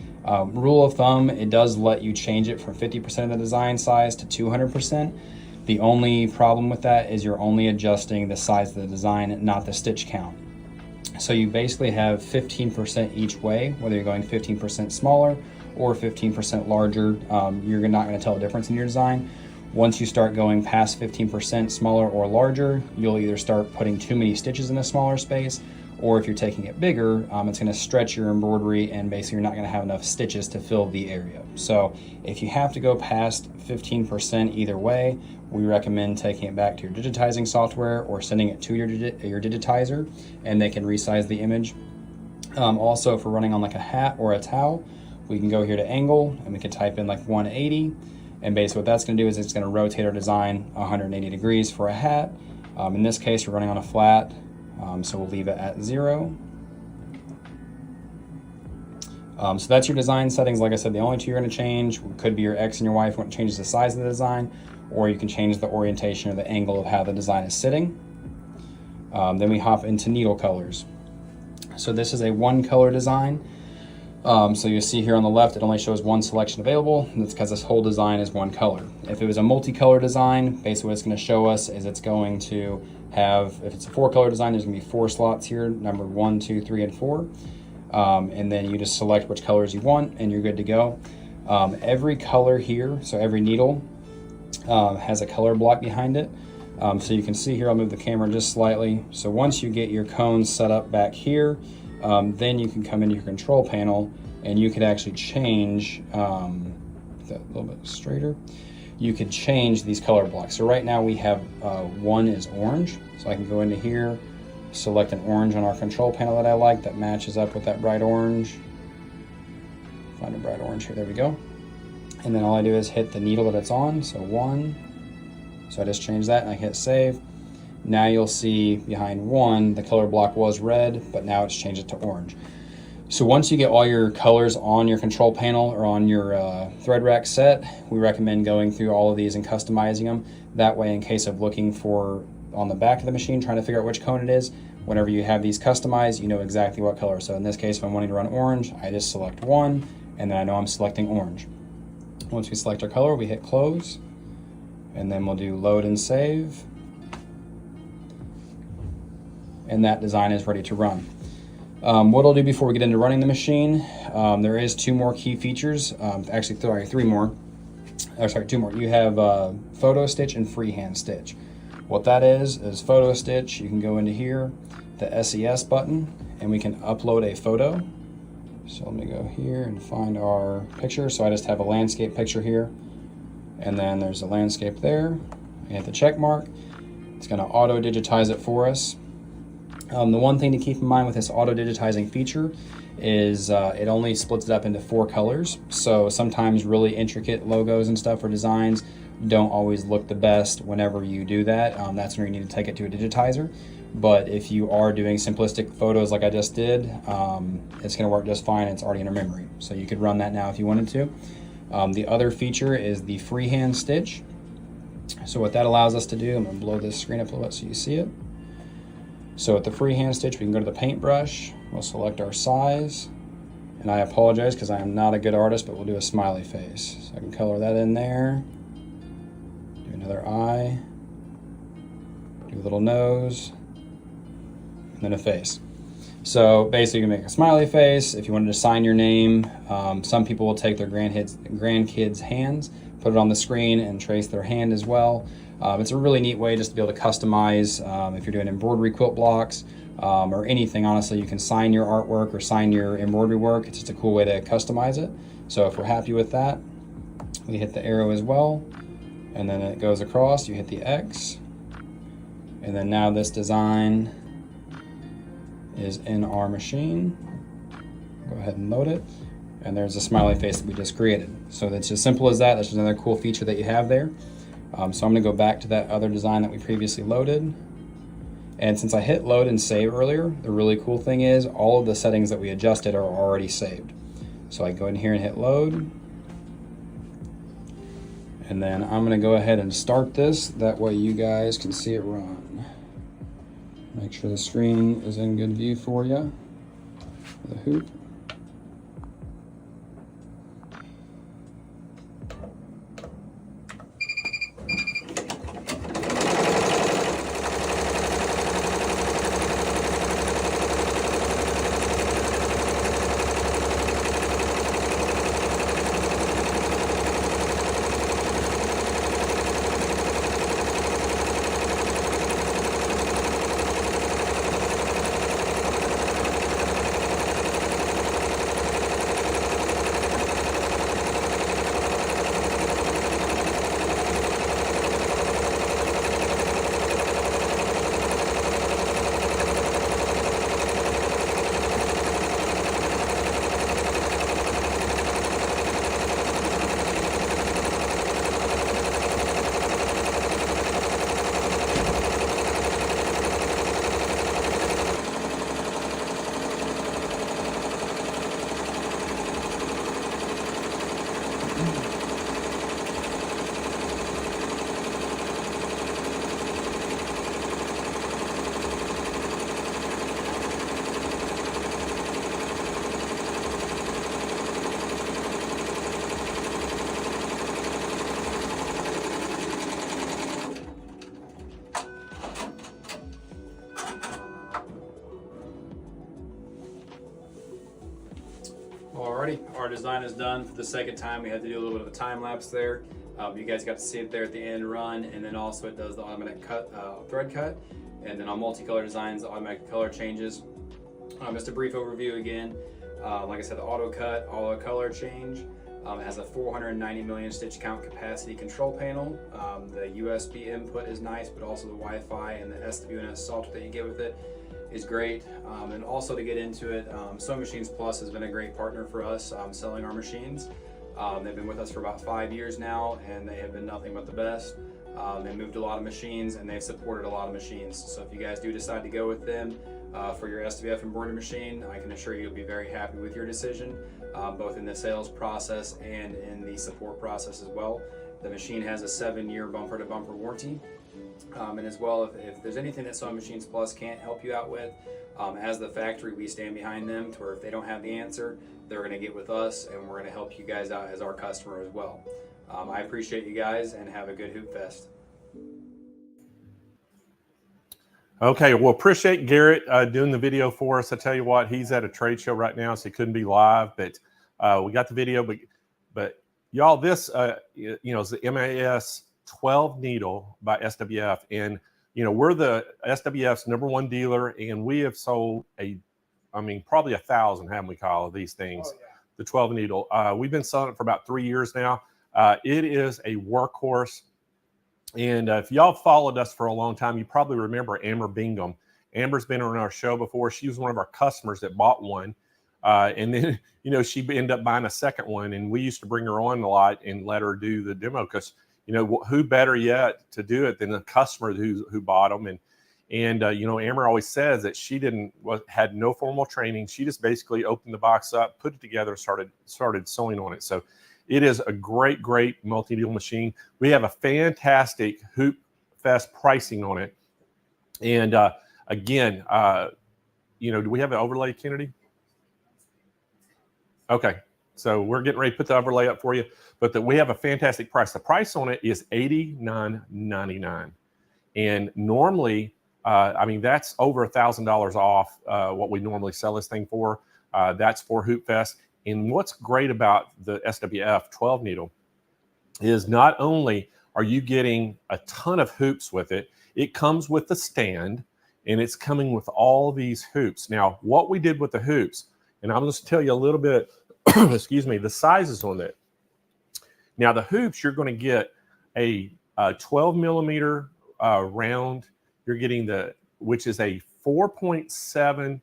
rule of thumb, it does let you change it from 50% of the design size to 200%. The only problem with that is you're only adjusting the size of the design, not the stitch count. So you basically have 15% each way, whether you're going 15% smaller or 15% larger. You're not going to tell a difference in your design. Once you start going past 15% smaller or larger, you'll either start putting too many stitches in a smaller space, or if you're taking it bigger, it's going to stretch your embroidery and basically you're not going to have enough stitches to fill the area. So if you have to go past 15% either way, we recommend taking it back to your digitizing software or sending it to your digitizer, and they can resize the image. Also, if we're running on like a hat or a towel, we can go here to angle and we can type in like 180, and basically what that's going to do is it's going to rotate our design 180 degrees for a hat. In this case, we're running on a flat, so we'll leave it at 0. So that's your design settings. Like I said, the only two you're going to change could be your ex and your wife want to change the size of the design, or you can change the orientation or the angle of how the design is sitting. Then we hop into needle colors. So this is a one color design. So you see here on the left, it only shows one selection available, and that's because this whole design is one color. If it was a multicolor design, basically what it's going to show us is it's going to have, if it's a 4-color design, there's going to be 4 slots here, number 1, 2, 3, and 4. And then you just select which colors you want and you're good to go. Every color here, so every needle has a color block behind it. So you can see here, I'll move the camera just slightly. So once you get your cones set up back here, then you can come into your control panel and you could actually change that a little bit straighter. You could change these color blocks. So right now we have one is orange. So I can go into here, select an orange on our control panel that I like that matches up with that bright orange. Find a bright orange here, there we go. And then all I do is hit the needle that it's on, so 1. So I just change that and I hit save. Now you'll see behind 1, the color block was red, but now it's changed it to orange. So once you get all your colors on your control panel or on your thread rack set, we recommend going through all of these and customizing them. That way, in case of looking for on the back of the machine, trying to figure out which cone it is, whenever you have these customized, you know exactly what color. So in this case, if I'm wanting to run orange, I just select 1, and then I know I'm selecting orange. Once we select our color, we hit close, and then we'll do load and save. And that design is ready to run. What I'll do before we get into running the machine, there is 2 more key features. Actually, sorry, 3 more. Or sorry, 2 more. You have photo stitch and freehand stitch. What that is photo stitch. You can go into here, the SES button, and we can upload a photo. So let me go here and find our picture. So I just have a landscape picture here, and then there's a landscape there. I hit the check mark. It's going to auto digitize it for us. The one thing to keep in mind with this auto digitizing feature is it only splits it up into 4 colors. So sometimes really intricate logos and stuff or designs don't always look the best whenever you do that. That's when you need to take it to a digitizer. But if you are doing simplistic photos like I just did, it's going to work just fine. It's already in your memory. So you could run that now if you wanted to. The other feature is the freehand stitch. So what that allows us to do, I'm going to blow this screen up a little bit so you see it. So with the freehand stitch, we can go to the paintbrush, we'll select our size, and I apologize because I am not a good artist, but we'll do a smiley face. So I can color that in there, do another eye, do a little nose, and then a face. So basically you can make a smiley face. If you wanted to sign your name, some people will take their grandkids' hands, put it on the screen and trace their hand as well. It's a really neat way just to be able to customize if you're doing embroidery quilt blocks or anything. Honestly, you can sign your artwork or sign your embroidery work. It's just a cool way to customize it. So if we're happy with that, we hit the arrow as well, and then it goes across. You hit the X, and then now this design is in our machine. Go ahead and load it, and there's a smiley face that we just created. So that's as simple as that. That's just another cool feature that you have there. So I'm going to go back to that other design that we previously loaded. And since I hit load and save earlier, the really cool thing is all of the settings that we adjusted are already saved. So I go in here and hit load. And then I'm going to go ahead and start this. That way you guys can see it run. Make sure the screen is in good view for you. The hoop. Alrighty, our design is done for the second time. We had to do a little bit of a time lapse there. You guys got to see it there at the end run, and then also it does the automatic cut, thread cut, and then on multicolor designs, the automatic color changes. Just a brief overview again. Like I said, the auto cut, auto color change. It has a 490 million stitch count capacity control panel. The USB input is nice, but also the Wi-Fi and the SWNS software that you get with it is great. And also to get into it, Sewing Machines Plus has been a great partner for us selling our machines. They've been with us for about 5 years now, and they have been nothing but the best. They moved a lot of machines, and they've supported a lot of machines. So if you guys do decide to go with them for your SWF embroidery machine, I can assure you you'll be very happy with your decision, both in the sales process and in the support process as well. The machine has a 7-year bumper-to-bumper warranty. And as well, if there's anything that Sewing Machines Plus can't help you out with, as the factory, we stand behind them to where if they don't have the answer, they're going to get with us, and we're going to help you guys out as our customer as well. I appreciate you guys, and have a good Hoop Fest. Okay, well, appreciate Garrett doing the video for us. I tell you what, he's at a trade show right now, so he couldn't be live, but we got the video. But y'all, this you know, is the MAS 12 needle by SWF, and you know, we're the SWF's #1 dealer, and we have sold probably 1,000, haven't we, Kyle, of these things? Oh, yeah. The 12 needle. We've been selling it for about 3 years now. It is a workhorse. And if y'all followed us for a long time, you probably remember Amber Bingham. Amber's been on our show before. She was one of our customers that bought one. And then, you know, she ended up buying a second one. And we used to bring her on a lot and let her do the demo because, you know, who better yet to do it than the customer who bought them. And you know, Amber always says that she had no formal training. She just basically opened the box up, put it together, started sewing on it. So it is a great multi-needle machine. We have a fantastic Hoop Fest pricing on it. And again, you know, do we have an overlay, Kennedy? Okay, so we're getting ready to put the overlay up for you, but we have a fantastic price. The price on it is $89.99, and normally, I mean, that's over $1,000 off what we normally sell this thing for. That's for Hoop Fest. And what's great about the SWF 12 needle is not only are you getting a ton of hoops with it, it comes with the stand, and it's coming with all these hoops. Now, what we did with the hoops, and I'm just tell you a little bit, excuse me, the sizes on it. Now, the hoops, you're going to get a 12 millimeter round. You're getting which is a 4.7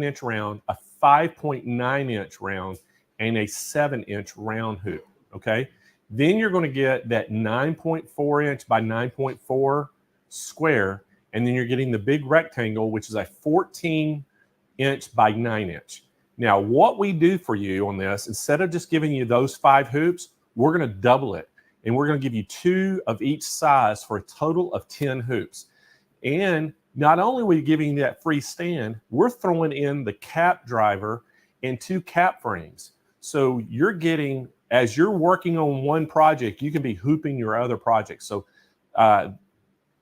inch round, a 5.9 inch round, and a 7-inch round hoop. Okay. Then you're going to get that 9.4 inch by 9.4 square, and then you're getting the big rectangle, which is a 14 inch by 9 inch. Now, what we do for you on this, instead of just giving you those 5 hoops, we're going to double it. And we're going to give you 2 of each size for a total of 10 hoops. And not only are we giving you that free stand, we're throwing in the cap driver and 2 cap frames. So you're getting, as you're working on one project, you can be hooping your other projects. So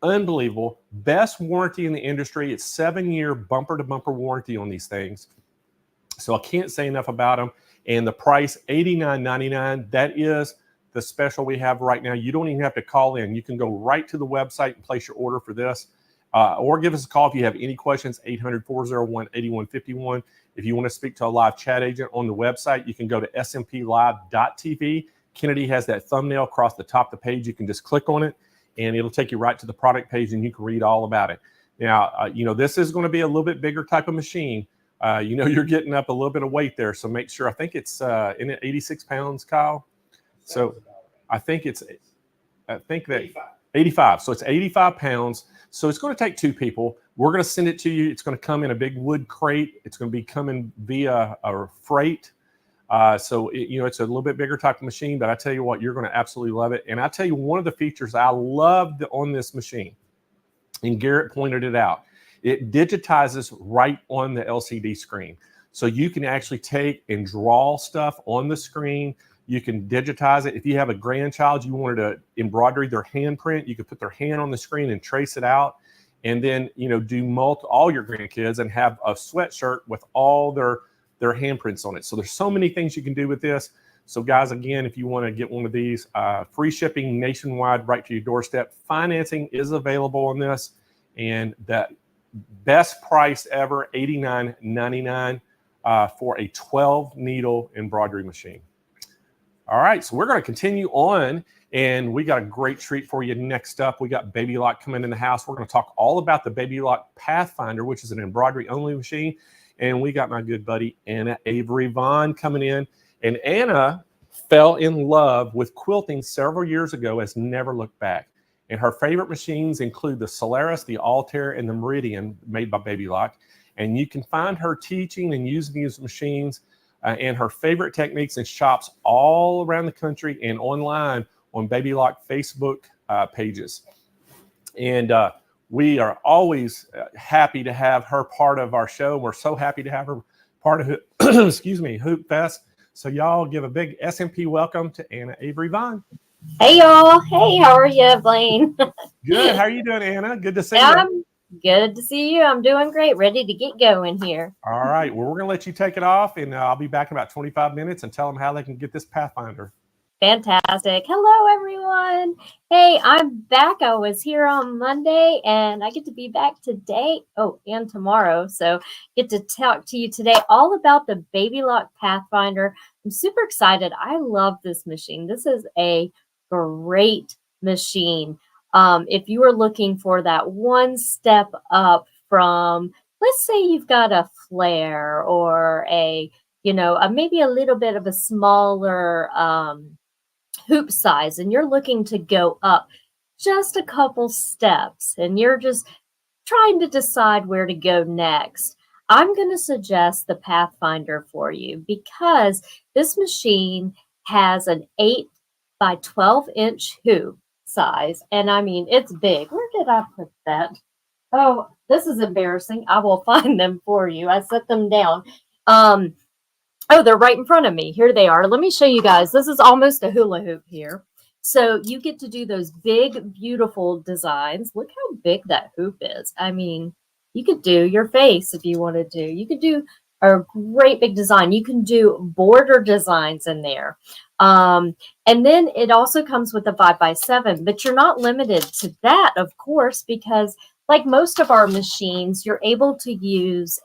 unbelievable. Best warranty in the industry. It's 7-year bumper-to-bumper warranty on these things. So I can't say enough about them. And the price, $89.99, that is the special we have right now. You don't even have to call in. You can go right to the website and place your order for this. Or give us a call if you have any questions, 800-401-8151. If you want to speak to a live chat agent on the website, you can go to smplive.tv. Kennedy has that thumbnail across the top of the page. You can just click on it, and it'll take you right to the product page, and you can read all about it. Now, you know, this is going to be a little bit bigger type of machine. You know, you're getting up a little bit of weight there, so make sure. I think it's in it 86 pounds, Kyle. So I think that 85. So it's 85 pounds. So it's going to take 2 people. We're going to send it to you. It's going to come in a big wood crate. It's going to be coming via a freight. So you know, it's a little bit bigger type of machine, but I tell you what, you're going to absolutely love it. And I tell you, one of the features I loved on this machine, and Garrett pointed it out, it digitizes right on the LCD screen. So you can actually take and draw stuff on the screen. You can digitize it. If you have a grandchild, you wanted to embroider their handprint, you could put their hand on the screen and trace it out. And then, you know, do all your grandkids and have a sweatshirt with all their their handprints on it. So there's so many things you can do with this. So guys, again, if you want to get one of these, free shipping nationwide right to your doorstep. Financing is available on this, and that best price ever, $89.99 for a 12 needle embroidery machine. All right, so we're going to continue on, and we got a great treat for you. Next up, we got Baby Lock coming in the house. We're going to talk all about the Baby Lock Pathfinder, which is an embroidery only machine. And we got my good buddy Anna Avery Vaughn coming in. And Anna fell in love with quilting several years ago, has never looked back. And her favorite machines include the Solaris, the Altair, and the Meridian, made by Baby Lock. And you can find her teaching and using these machines and her favorite techniques in shops all around the country and online on Baby Lock Facebook pages. And we are always happy to have her part of our show. We're so happy to have her part of it, excuse me, Hoop Fest. So y'all give a big SMP welcome to Anna Avery Vaughn. Hey y'all. Hey, how are you, Blaine? Good. How are you doing, Anna? Good to see you. I'm good to see you. I'm doing great. Ready to get going here. All right. Well, we're going to let you take it off, and I'll be back in about 25 minutes and tell them how they can get this Pathfinder. Fantastic. Hello, everyone. Hey, I'm back. I was here on Monday, and I get to be back today. Oh, and tomorrow. So get to talk to you today all about the Baby Lock Pathfinder. I'm super excited. I love this machine. This is a great machine. If you are looking for that one step up from, let's say you've got a flare or a, maybe a little bit of a smaller hoop size, and you're looking to go up just a couple steps and you're just trying to decide where to go next, I'm going to suggest the Pathfinder for you, because this machine has an 8 by 12 inch hoop size. And I mean, it's big. Where did I put that? Oh, this is embarrassing. I will find them for you. I set them down. Oh, they're right in front of me. Here they are. Let me show you guys. This is almost a hula hoop here. So you get to do those big, beautiful designs. Look how big that hoop is. I mean, you could do your face if you wanted to. You could do a great big design. You can do border designs in there. And then it also comes with a 5x7, but you're not limited to that, of course, because like most of our machines, you're able to use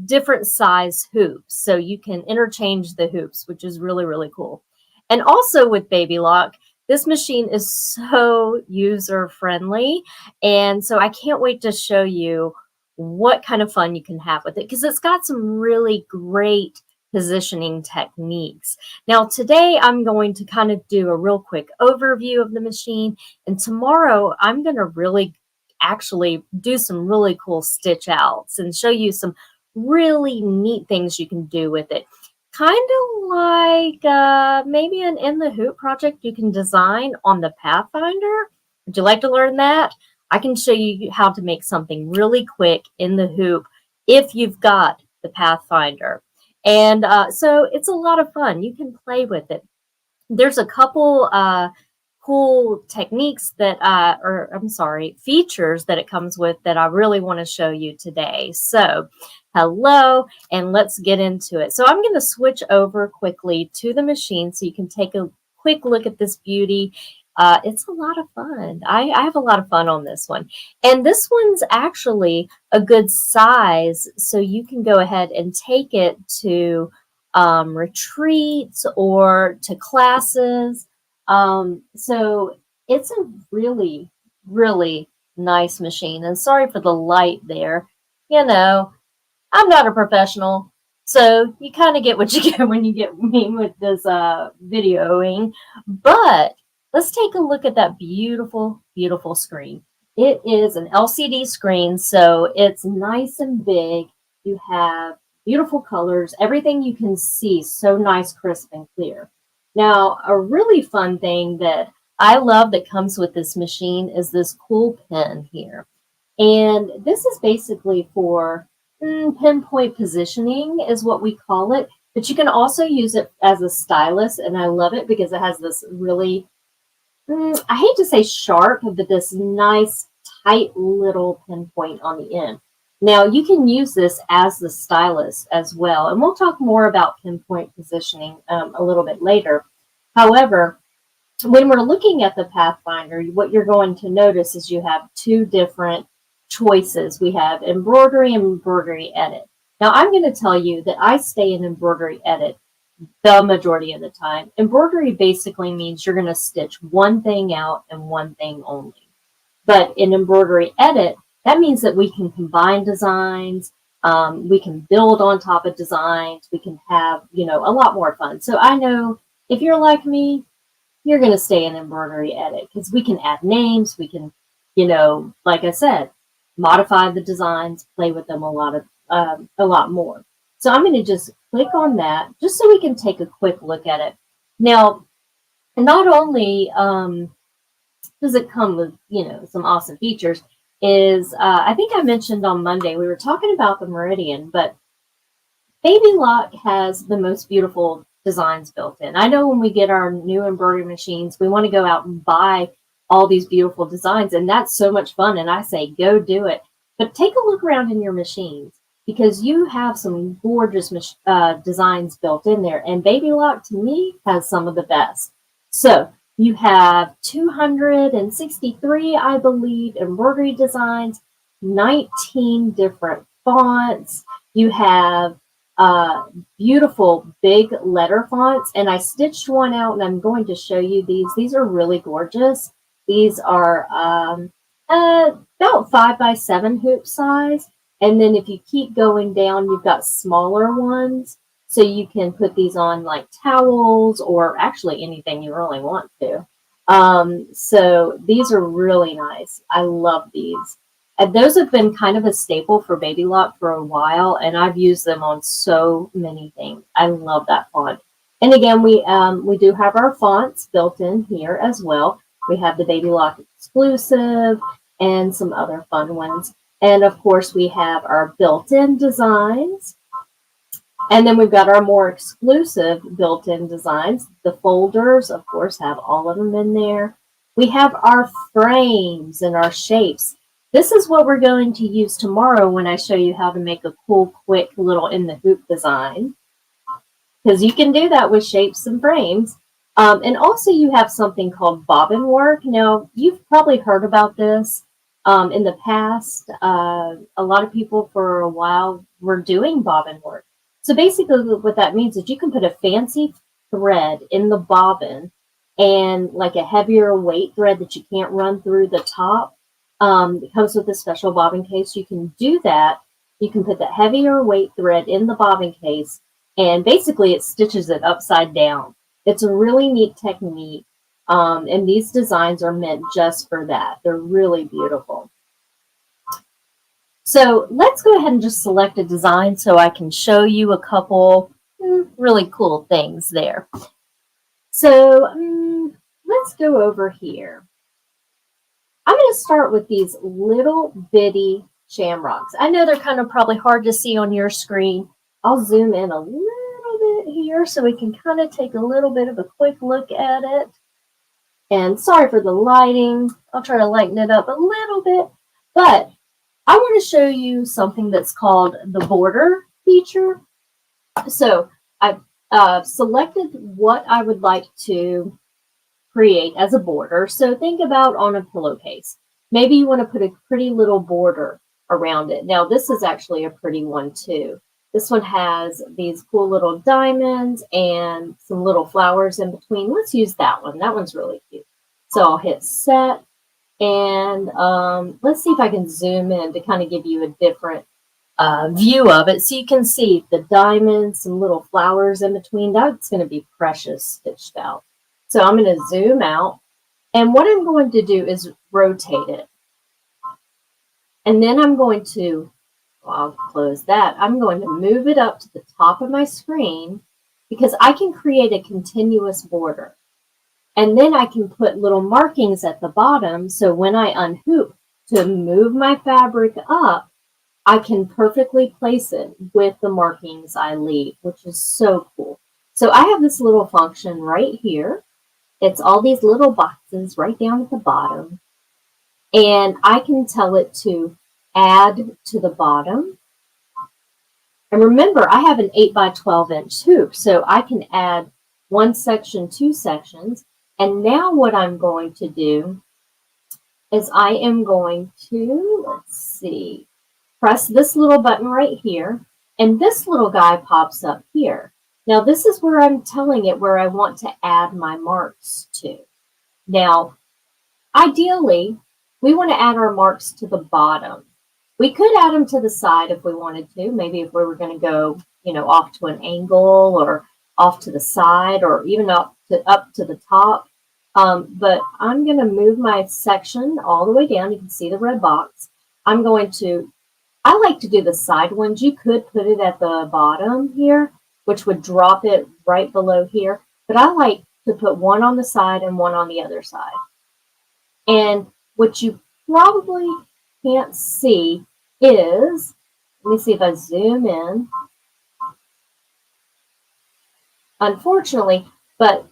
different size hoops. So you can interchange the hoops, which is really, really cool. And also with Baby Lock, this machine is so user friendly. And so I can't wait to show you what kind of fun you can have with it, because it's got some really great positioning techniques. Now, today I'm going to kind of do a real quick overview of the machine. And tomorrow I'm going to really actually do some really cool stitch outs and show you some really neat things you can do with it. Kind of like maybe an in the hoop project you can design on the Pathfinder. Would you like to learn that? I can show you how to make something really quick in the hoop if you've got the Pathfinder. And so it's a lot of fun. You can play with it. There's a couple cool techniques that features that it comes with that I really want to show you today. So hello, and let's get into it. So I'm going to switch over quickly to the machine so you can take a quick look at this beauty. It's a lot of fun. I have a lot of fun on this one. And this one's actually a good size, so you can go ahead and take it to retreats or to classes. So it's a really, really nice machine. And sorry for the light there. I'm not a professional, so you kind of get what you get when you get me with this videoing. But let's take a look at that beautiful, beautiful screen. It is an LCD screen, so it's nice and big. You have beautiful colors. Everything you can see so nice, crisp, and clear. Now, a really fun thing that I love that comes with this machine is this cool pen here. And this is basically for pinpoint positioning is what we call it. But you can also use it as a stylus, and I love it because it has this really, I hate to say sharp, but this nice, tight little pinpoint on the end. Now you can use this as the stylus as well. And we'll talk more about pinpoint positioning a little bit later. However, when we're looking at the Pathfinder, what you're going to notice is you have two different choices. We have embroidery and embroidery edit. Now I'm going to tell you that I stay in embroidery edit the majority of the time. Embroidery basically means you're going to stitch one thing out and one thing only. But in embroidery edit, that means that we can combine designs, we can build on top of designs, we can have, a lot more fun. So I know if you're like me, you're going to stay in embroidery edit because we can add names, we can, like I said, modify the designs, play with them a lot more. So I'm going to just click on that just so we can take a quick look at it. Now, not only does it come with, some awesome features, I think I mentioned on Monday, we were talking about the Meridian, but Baby Lock has the most beautiful designs built in. I know when we get our new embroidery machines, we want to go out and buy all these beautiful designs, and that's so much fun. And I say, go do it. But take a look around in your machines because you have some gorgeous designs built in there. And Baby Lock, to me, has some of the best. So you have 263, I believe, embroidery designs, 19 different fonts. You have beautiful big letter fonts, and I stitched one out, and I'm going to show you these. These are really gorgeous. These are about 5x7 hoop size, and then if you keep going down, you've got smaller ones, so you can put these on like towels or actually anything you really want to. So these are really nice. I love these. And those have been kind of a staple for Baby Lock for a while, and I've used them on so many things. I love that font. And again, we do have our fonts built in here as well. We have the Baby Lock exclusive and some other fun ones. And of course, we have our built-in designs. And then we've got our more exclusive built-in designs. The folders, of course, have all of them in there. We have our frames and our shapes. This is what we're going to use tomorrow when I show you how to make a cool, quick little in the hoop design. Because you can do that with shapes and frames. And also you have something called bobbin work. Now, you've probably heard about this in the past. A lot of people for a while were doing bobbin work. So basically what that means is you can put a fancy thread in the bobbin and like a heavier weight thread that you can't run through the top. It comes with a special bobbin case. You can do that. You can put that heavier weight thread in the bobbin case, and basically it stitches it upside down. It's a really neat technique, and these designs are meant just for that. They're really beautiful. So let's go ahead and just select a design so I can show you a couple really cool things there. So let's go over here. I'm going to start with these little bitty shamrocks. I know they're kind of probably hard to see on your screen. I'll zoom in a little bit here so we can kind of take a little bit of a quick look at it. And sorry for the lighting. I'll try to lighten it up a little bit. But I want to show you something that's called the border feature. So I've selected what I would like to create as a border. So think about on a pillowcase. Maybe you want to put a pretty little border around it. Now this is actually a pretty one too. This one has these cool little diamonds and some little flowers in between. Let's use that one. That one's really cute. So I'll hit set and let's see if I can zoom in to kind of give you a different view of it. So you can see the diamonds, some little flowers in between. That's going to be precious stitched out. So I'm going to zoom out, and what I'm going to do is rotate it. And then I'm going to, I'll close that. I'm going to move it up to the top of my screen because I can create a continuous border. And then I can put little markings at the bottom. So when I unhoop to move my fabric up, I can perfectly place it with the markings I leave, which is so cool. So I have this little function right here. It's all these little boxes right down at the bottom. And I can tell it to add to the bottom. And remember, I have an 8 by 12 inch hoop, so I can add one section, two sections. And now what I'm going to do is I am going to, let's see, press this little button right here, and this little guy pops up here. Now this is where I'm telling it where I want to add my marks to. Now, ideally, we want to add our marks to the bottom. We could add them to the side if we wanted to, maybe if we were going to go, you know, off to an angle or off to the side or even up to the top. But I'm going to move my section all the way down. You can see the red box. I'm going to, I like to do the side ones. You could put it at the bottom here, which would drop it right below here. But I like to put one on the side and one on the other side. And what you probably can't see is, let me see if I zoom in. Unfortunately, but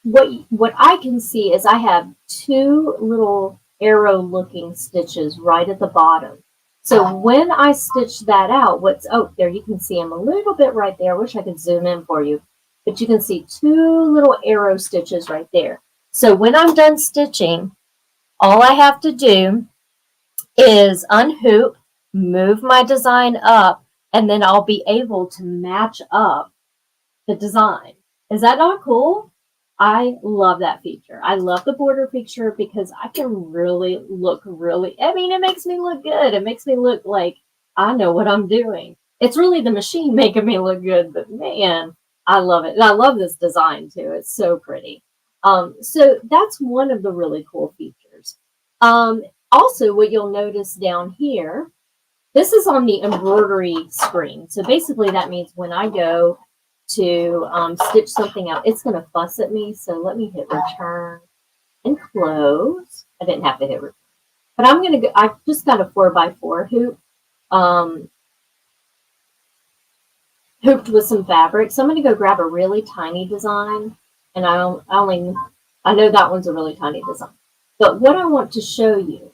what I can see is I have two little arrow looking stitches right at the bottom. So when I stitch that out, oh, there you can see them a little bit right there. I wish I could zoom in for you, but you can see two little arrow stitches right there. So when I'm done stitching, all I have to do is unhoop, move my design up, and then I'll be able to match up the design. Is that not cool? I love that feature. I love the border feature because I can really look I mean, it makes me look good. It makes me look like I know what I'm doing. It's really the machine making me look good, but man, I love it. And I love this design too. It's so pretty. So that's one of the really cool features. Also, what you'll notice down here, this is on the embroidery screen. So basically that means when I go to stitch something out, it's going to fuss at me. So let me hit return and close. I didn't have to hit return, but I'm going to go, I've just got a 4x4 hoop, hooped with some fabric. So I'm going to go grab a really tiny design, and I know that one's a really tiny design. But what I want to show you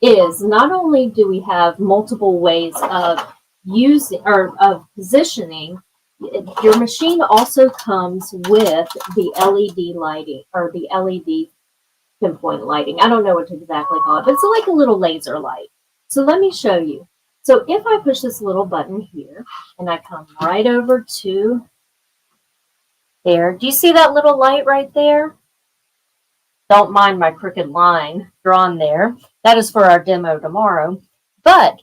is not only do we have multiple ways of using or of positioning, your machine also comes with the LED lighting or the LED pinpoint lighting. I don't know what to exactly call it, but it's like a little laser light. So let me show you. So if I push this little button here and I come right over to there, do you see that little light right there? Don't mind my crooked line drawn there. That is for our demo tomorrow. But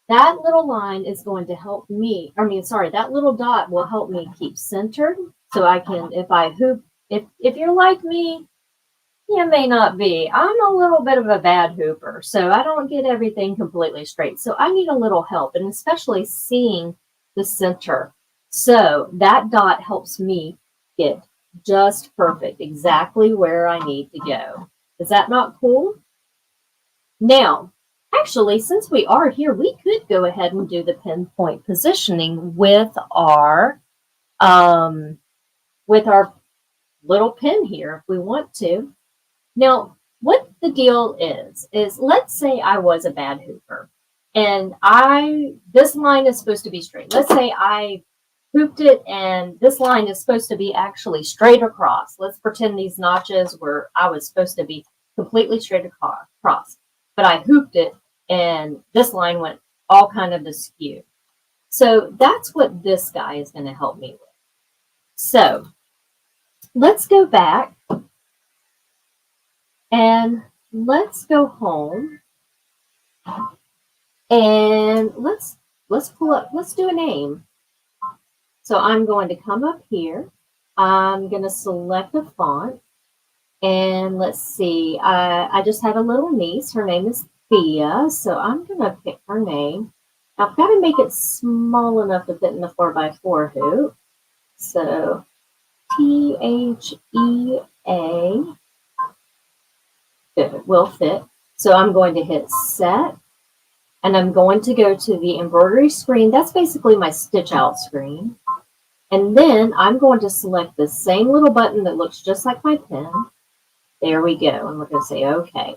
that little line is going to help me, that little dot will help me keep centered. So I can, if I hoop, if you're like me, you may not be. I'm a little bit of a bad hooper, so I don't get everything completely straight. So I need a little help, and especially seeing the center. So that dot helps me get just perfect, exactly where I need to go. Is that not cool? Now, actually, since we are here, we could go ahead and do the pinpoint positioning with our little pin here if we want to. Now, what the deal is let's say I was a bad hooper and this line is supposed to be straight. Let's say I hooped it and this line is supposed to be actually straight across. Let's pretend these notches were, I was supposed to be completely straight across, but I hooped it and this line went all kind of askew. So that's what this guy is going to help me with. So let's go back and let's go home and let's pull up, let's do a name. So I'm going to come up here. I'm going to select a font and let's see. I just had a little niece. Her name is Thea. So I'm going to pick her name. I've got to make it small enough to fit in the 4x4 hoop. So Thea. It will fit. So I'm going to hit set and I'm going to go to the embroidery screen. That's basically my stitch out screen. And then I'm going to select the same little button that looks just like my pen. There we go. And we're going to say, okay.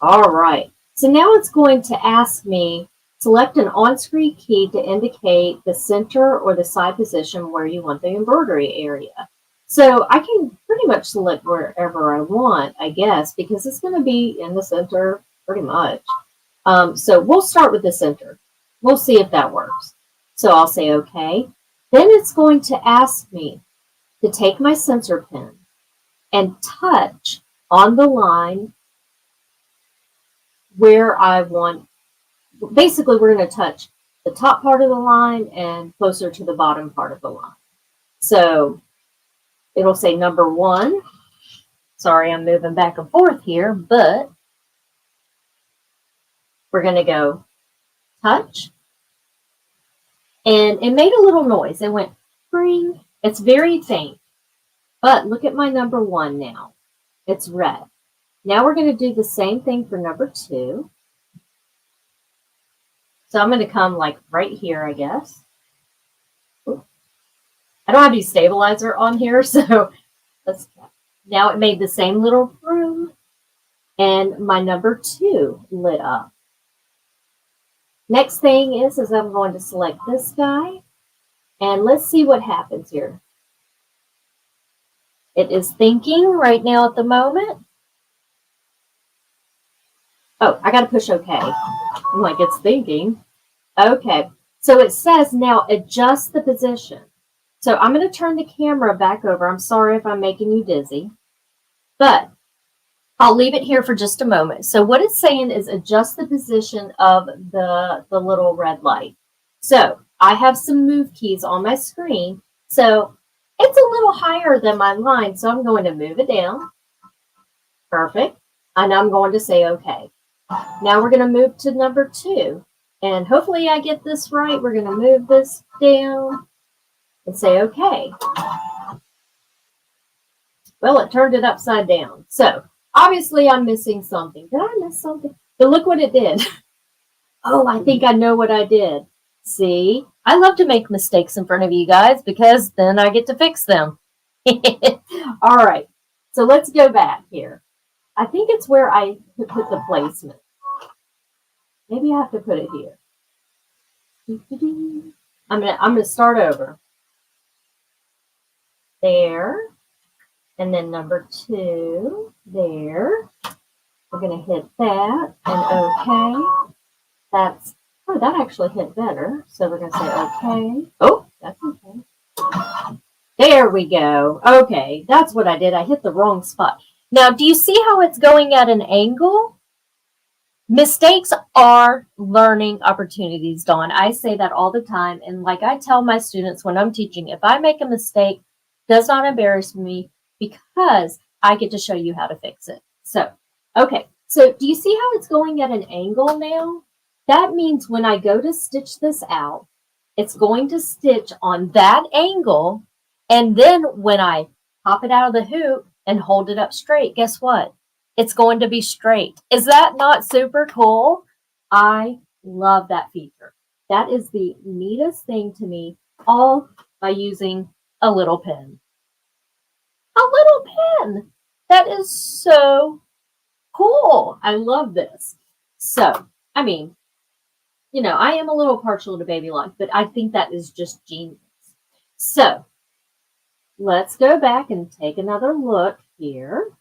All right. So now it's going to ask me, select an on-screen key to indicate the center or the side position where you want the embroidery area. So I can pretty much select wherever I want, I guess, because it's going to be in the center pretty much. So we'll start with the center. We'll see if that works. So I'll say OK. Then it's going to ask me to take my sensor pen and touch on the line where I want. Basically, we're going to touch the top part of the line and closer to the bottom part of the line. So it'll say number 1. Sorry, I'm moving back and forth here, but we're going to go touch. And it made a little noise. It went ring. It's very faint. But look at my number 1 now. It's red. Now we're going to do the same thing for number 2. So I'm going to come like right here, I guess. Ooh. I don't have any stabilizer on here, so now it made the same little room. And my number 2 lit up. Next thing is I'm going to select this guy. And let's see what happens here. It is thinking right now at the moment. Oh, I got to push OK. I'm like, it's thinking. Okay. So it says now adjust the position. So I'm going to turn the camera back over. I'm sorry if I'm making you dizzy, but I'll leave it here for just a moment. So what it's saying is adjust the position of the little red light. So I have some move keys on my screen. So it's a little higher than my line. So I'm going to move it down. Perfect. And I'm going to say OK. Now we're going to move to number 2. And hopefully I get this right. We're going to move this down and say OK. Well, it turned it upside down. So obviously I'm missing something. Did I miss something? But look what it did. Oh, I think I know what I did. See, I love to make mistakes in front of you guys because then I get to fix them. All right. So let's go back here. I think it's where I put the placement. Maybe I have to put it here. I'm gonna start over. There. And then number 2. There. We're gonna hit that and OK. That's that actually hit better. So we're gonna say OK. Oh, that's okay. There we go. Okay, that's what I did. I hit the wrong spot. Now, do you see how it's going at an angle? Mistakes are learning opportunities, Dawn. I say that all the time. And like I tell my students when I'm teaching, if I make a mistake, it does not embarrass me because I get to show you how to fix it. So, okay. So do you see how it's going at an angle now? That means when I go to stitch this out, it's going to stitch on that angle. And then when I pop it out of the hoop and hold it up straight, guess what? It's going to be straight. Is that not super cool? I love that feature. That is the neatest thing to me, all by using a little pen. A little pen. That is so cool. I love this. So, I mean, you know, I am a little partial to baby lock, but I think that is just genius. So, let's go back and take another look here.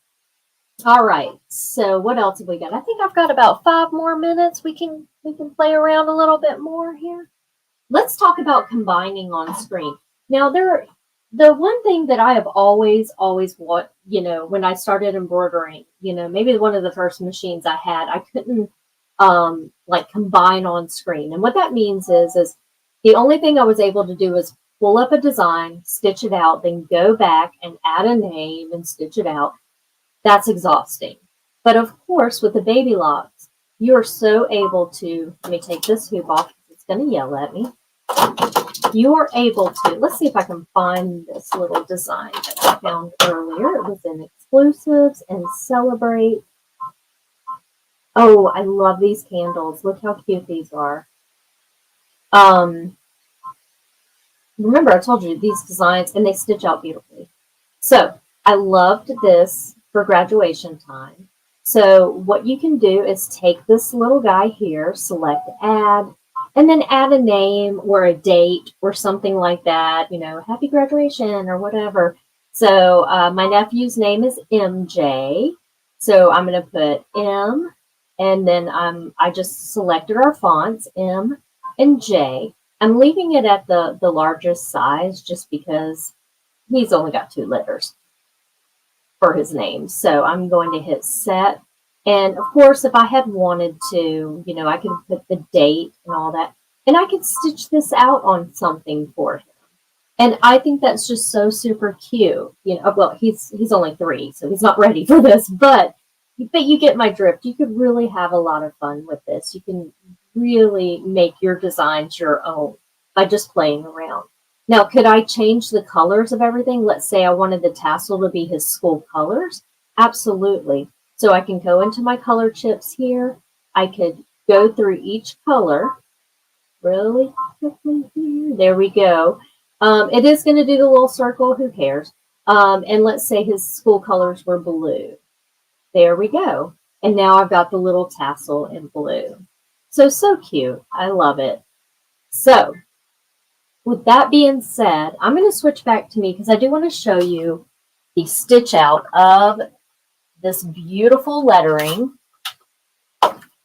All right, so what else have we got? I think I've got about 5 more minutes. We can play around a little bit more here. Let's talk about combining on screen. Now, the one thing that I have always wanted, you know, when I started embroidering, you know, maybe one of the first machines I had, I couldn't like combine on screen. And what that means is the only thing I was able to do is pull up a design, stitch it out, then go back and add a name and stitch it out. That's exhausting. But of course, with the baby locks, you are so able to, let me take this hoop off, it's going to yell at me. You are able to, let's see if I can find this little design that I found earlier. It was in Exclusives and Celebrate. Oh, I love these candles. Look how cute these are. Remember, I told you these designs, and they stitch out beautifully. So I loved this for graduation time. So what you can do is take this little guy here, select add, and then add a name or a date or something like that, happy graduation or whatever. So my nephew's name is MJ. So I'm going to put M, and then I just selected our fonts, M and J. I'm leaving it at the largest size just because he's only got 2 letters for his name. So I'm going to hit set. And of course, if I had wanted to, I could put the date and all that. And I could stitch this out on something for him. And I think that's just so super cute. Well, he's only 3, so he's not ready for this, but you get my drift. You could really have a lot of fun with this. You can really make your designs your own by just playing around. Now, could I change the colors of everything? Let's say I wanted the tassel to be his school colors. Absolutely. So I can go into my color chips here. I could go through each color really quickly here. There we go. It is going to do the little circle. Who cares? And let's say his school colors were blue. There we go. And now I've got the little tassel in blue. So cute. I love it. So with that being said, I'm going to switch back to me because I do want to show you the stitch out of this beautiful lettering.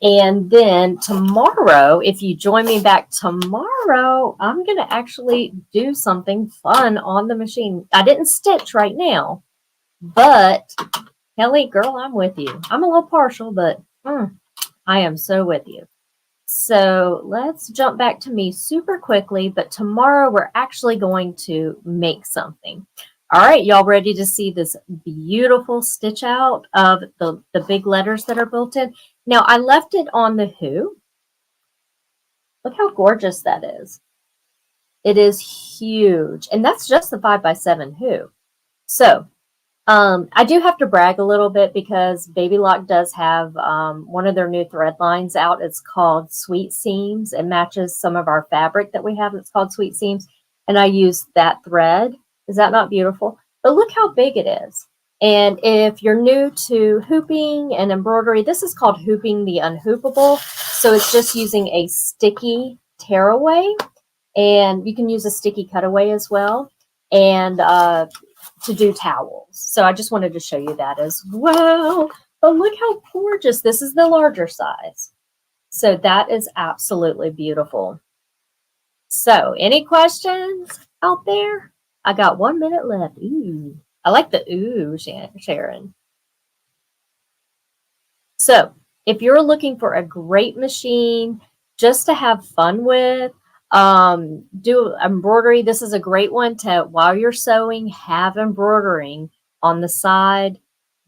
And then tomorrow, if you join me back tomorrow, I'm going to actually do something fun on the machine. I didn't stitch right now, but Kelly, girl, I'm with you. I'm a little partial, but I am so with you. So let's jump back to me super quickly, but tomorrow we're actually going to make something. All right, y'all ready to see this beautiful stitch out of the big letters that are built in? Now, I left it on the hoop. Look how gorgeous that is. It is huge, and that's just the 5x7 hoop. So I do have to brag a little bit because Baby Lock does have one of their new thread lines out. It's called Sweet Seams. It matches some of our fabric that we have. It's called Sweet Seams. And I used that thread. Is that not beautiful? But look how big it is. And if you're new to hooping and embroidery, this is called Hooping the Unhoopable. So it's just using a sticky tearaway. And you can use a sticky cutaway as well. And to do towels. So I just wanted to show you that as well. But look how gorgeous. This is the larger size. So that is absolutely beautiful. So any questions out there? I got 1 minute left. Ooh, I like the ooh, Sharon. So if you're looking for a great machine just to have fun with, do embroidery. This is a great one to, while you're sewing, have embroidering on the side.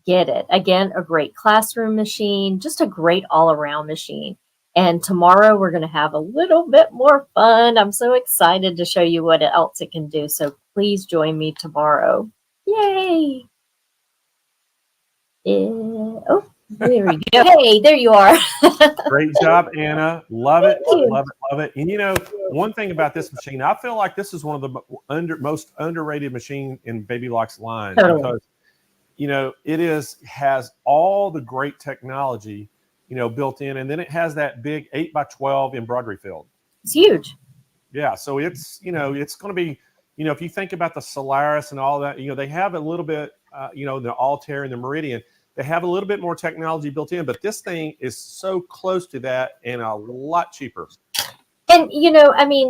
Get it. Again, a great classroom machine, just a great all-around machine. And tomorrow we're going to have a little bit more fun. I'm so excited to show you what else it can do. So please join me tomorrow. Yay! Oh, there we go. Hey, there you are. Great job, Anna. Love it. Thank you. Love it. Love it. And one thing about this machine, I feel like this is one of the most underrated machine in Baby Lock's line. Totally. Because, it has all the great technology, built in. And then it has that big 8x12 embroidery field. It's huge. Yeah. So it's, it's going to be, if you think about the Solaris and all that, they have a little bit, the Altair and the Meridian, they have a little bit more technology built in, but this thing is so close to that and a lot cheaper. And,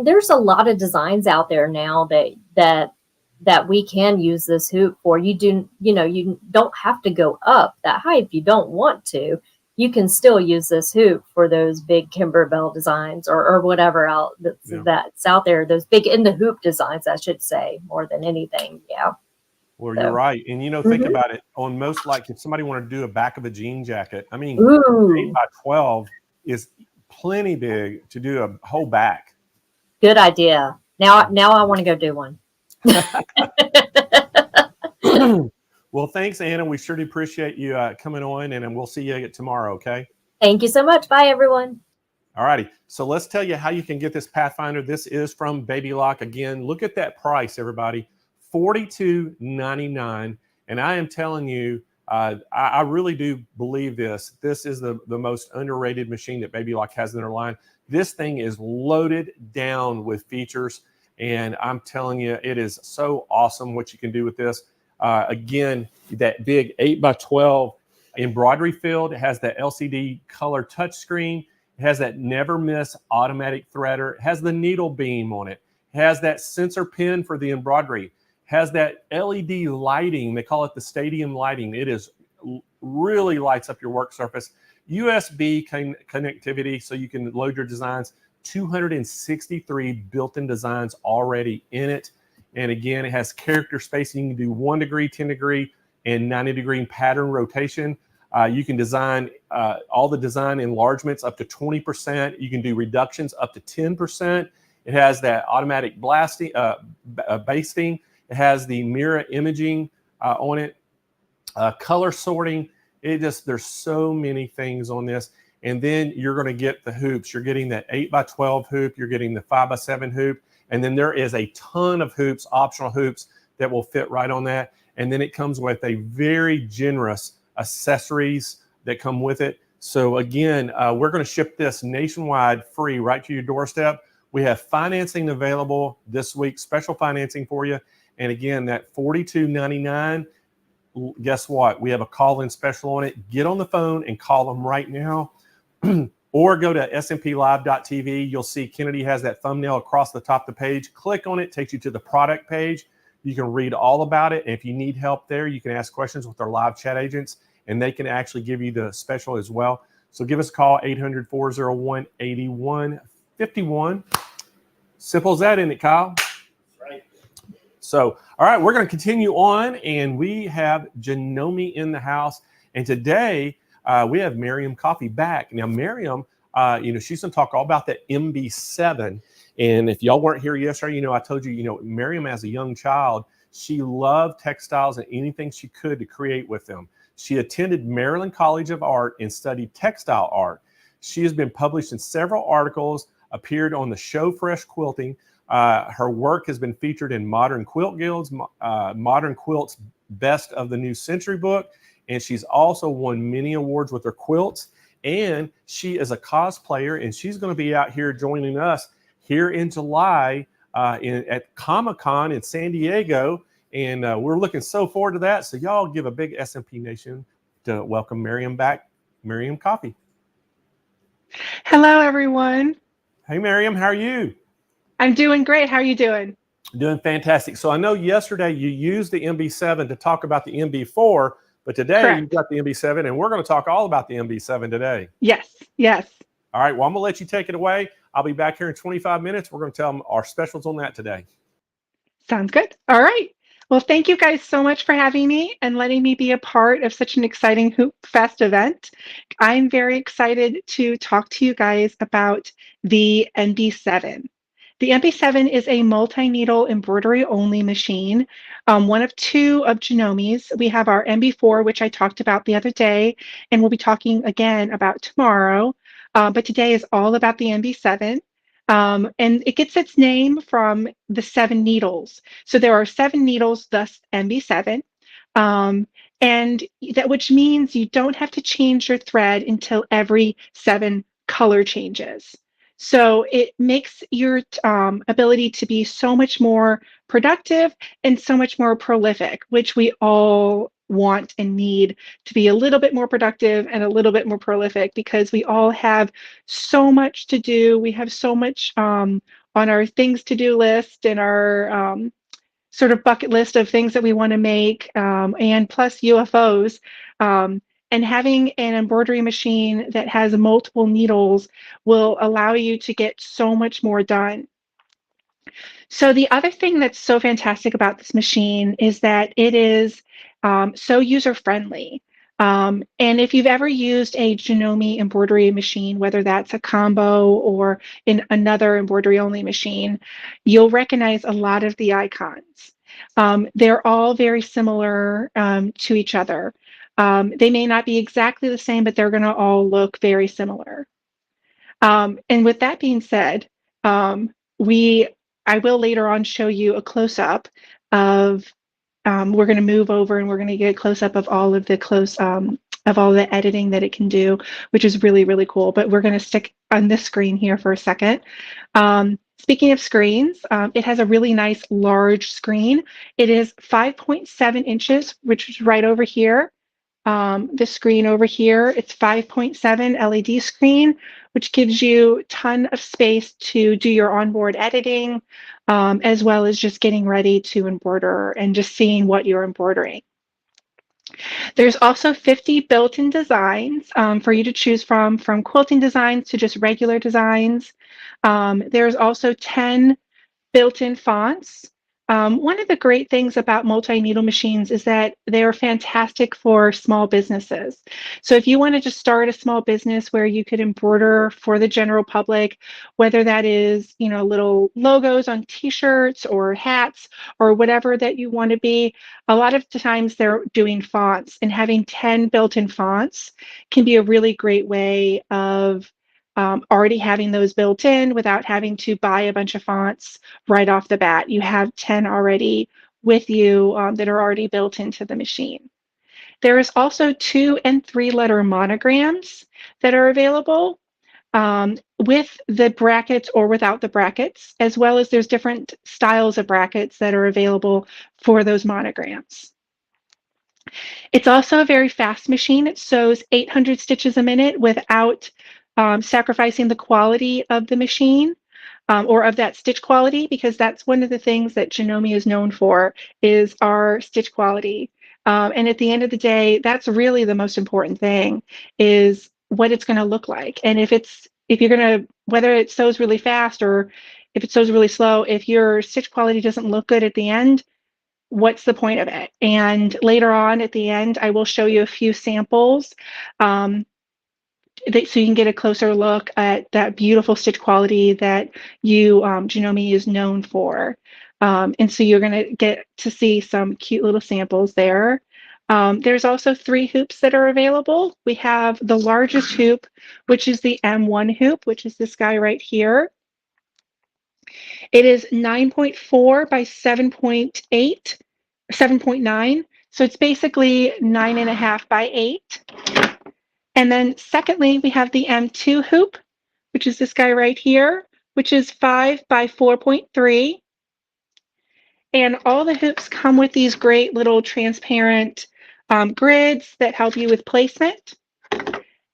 there's a lot of designs out there now that we can use this hoop for. You don't have to go up that high if you don't want to. You can still use this hoop for those big Kimberbell designs or whatever else that's out there. Those big in the hoop designs, I should say, more than anything. Yeah. Well, you're right. And, think about it. On most, like if somebody wanted to do a back of a jean jacket, 8x12 is plenty big to do a whole back. Good idea. Now I want to go do one. Well, thanks, Anna. We sure do appreciate you coming on, and we'll see you tomorrow, okay? Thank you so much. Bye, everyone. All righty. So let's tell you how you can get this Pathfinder. This is from Baby Lock. Again, look at that price, everybody. $42.99. And I am telling you, I really do believe this. This is the most underrated machine that Baby Lock has in their line. This thing is loaded down with features, and I'm telling you, it is so awesome what you can do with this. Again, that big 8x12 embroidery field. It has that LCD color touchscreen. It has that never miss automatic threader. It has the needle beam on it. It has that sensor pin for the embroidery. It has that LED lighting. They call it the stadium lighting. It is really lights up your work surface. USB connectivity, so you can load your designs. 263 built-in designs already in it. And again, it has character spacing. You can do 1 degree, 10 degree, and 90 degree pattern rotation. You can design all the design enlargements up to 20%. You can do reductions up to 10%. It has that automatic blasting, basting. It has the mirror imaging on it, color sorting. There's so many things on this. And then you're going to get the hoops. You're getting that 8x12 hoop. You're getting the 5x7 hoop. And then there is a ton of hoops, optional hoops that will fit right on that. And then it comes with a very generous accessories that come with it. So again, we're going to ship this nationwide free right to your doorstep. We have financing available this week, special financing for you. And again, that $42.99, guess what? We have a call-in special on it. Get on the phone and call them right now. Or go to smplive.tv. You'll see Kennedy has that thumbnail across the top of the page. Click on it, takes you to the product page. You can read all about it. And if you need help there, you can ask questions with our live chat agents, and they can actually give you the special as well. So give us a call, 800-401-8151. Simple as that, isn't it, Kyle? Right. So, all right, we're going to continue on, and we have Janome in the house. And today, we have Miriam Coffee back. Now, Miriam, she's going to talk all about the MB7. And if y'all weren't here yesterday, I told you, Miriam as a young child, she loved textiles and anything she could to create with them. She attended Maryland College of Art and studied textile art. She has been published in several articles, appeared on the show Fresh Quilting. Her work has been featured in Modern Quilt Guild's Modern Quilts Best of the New Century book. And she's also won many awards with her quilts. And she is a cosplayer, and she's going to be out here joining us here in July at Comic-Con in San Diego. And we're looking so forward to that. So y'all give a big SMP Nation to welcome Miriam back. Miriam Coffee. Hello, everyone. Hey, Miriam, how are you? I'm doing great. How are you doing? Doing fantastic. So I know yesterday you used the MB7 to talk about the MB4, but today Correct. you've got the MB7, and we're going to talk all about the MB7 today. Yes. All right, well, I'm going to let you take it away. I'll be back here in 25 minutes. We're going to tell them our specials on that today. Sounds good. All right. Well, thank you guys so much for having me and letting me be a part of such an exciting Hoop Fest event. I'm very excited to talk to you guys about the MB7. The MB7 is a multi-needle embroidery-only machine, one of two of Janome's. We have our MB4, which I talked about the other day, and we'll be talking again about tomorrow. But today is all about the MB7. And it gets its name from the 7 needles. So there are 7 needles, thus MB7. And that which means you don't have to change your thread until every 7 color changes. So it makes your ability to be so much more productive and so much more prolific, which we all want and need to be a little bit more productive and a little bit more prolific, because we all have so much to do. We have so much on our things to do list and our sort of bucket list of things that we want to make, and plus UFOs. And having an embroidery machine that has multiple needles will allow you to get so much more done. So the other thing that's so fantastic about this machine is that it is so user-friendly. And if you've ever used a Janome embroidery machine, whether that's a combo or in another embroidery-only machine, you'll recognize a lot of the icons. They're all very similar to each other. They may not be exactly the same, but they're going to all look very similar. And with that being said, I will later on show you a close-up of we're going to move over and we're going to get a close up of all of the editing that it can do, which is really, really cool. But we're going to stick on this screen here for a second. Speaking of screens, it has a really nice large screen. It is 5.7 inches, which is right over here. The screen over here, it's 5.7 LED screen, which gives you a ton of space to do your onboard editing, as well as just getting ready to embroider and just seeing what you're embroidering. There's also 50 built-in designs for you to choose from quilting designs to just regular designs. There's also 10 built-in fonts. One of the great things about multi-needle machines is that they're fantastic for small businesses. So if you want to just start a small business where you could embroider for the general public, whether that is, little logos on t-shirts or hats or whatever that you want to be, a lot of times they're doing fonts, and having 10 built-in fonts can be a really great way of already having those built in without having to buy a bunch of fonts right off the bat. You have 10 already with you that are already built into the machine. There is also 2 and 3 letter monograms that are available with the brackets or without the brackets, as well as there's different styles of brackets that are available for those monograms. It's also a very fast machine. It sews 800 stitches a minute without sacrificing the quality of the machine or of that stitch quality, because that's one of the things that Janome is known for, is our stitch quality. And at the end of the day, that's really the most important thing, is what it's going to look like. And if you're going to, whether it sews really fast or if it sews really slow, if your stitch quality doesn't look good at the end, what's the point of it? And later on at the end, I will show you a few samples so you can get a closer look at that beautiful stitch quality that Janome is known for. And so you're going to get to see some cute little samples there. There's also 3 hoops that are available. We have the largest hoop, which is the M1 hoop, which is this guy right here. It is 9.4 by 7.9. So it's basically 9.5 by 8. And then secondly, we have the M2 hoop, which is this guy right here, which is 5 by 4.3. And all the hoops come with these great little transparent grids that help you with placement.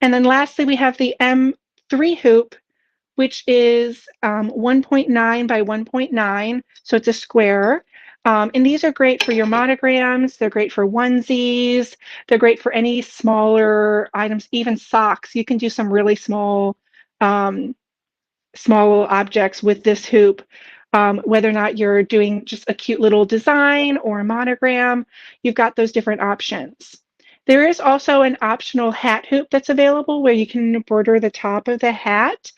And then lastly, we have the M3 hoop, which is 1.9 by 1.9. So it's a square. And these are great for your monograms. They're great for onesies. They're great for any smaller items, even socks. You can do some really small objects with this hoop, whether or not you're doing just a cute little design or a monogram. You've got those different options. There is also an optional hat hoop that's available where you can embroider the top of the hat,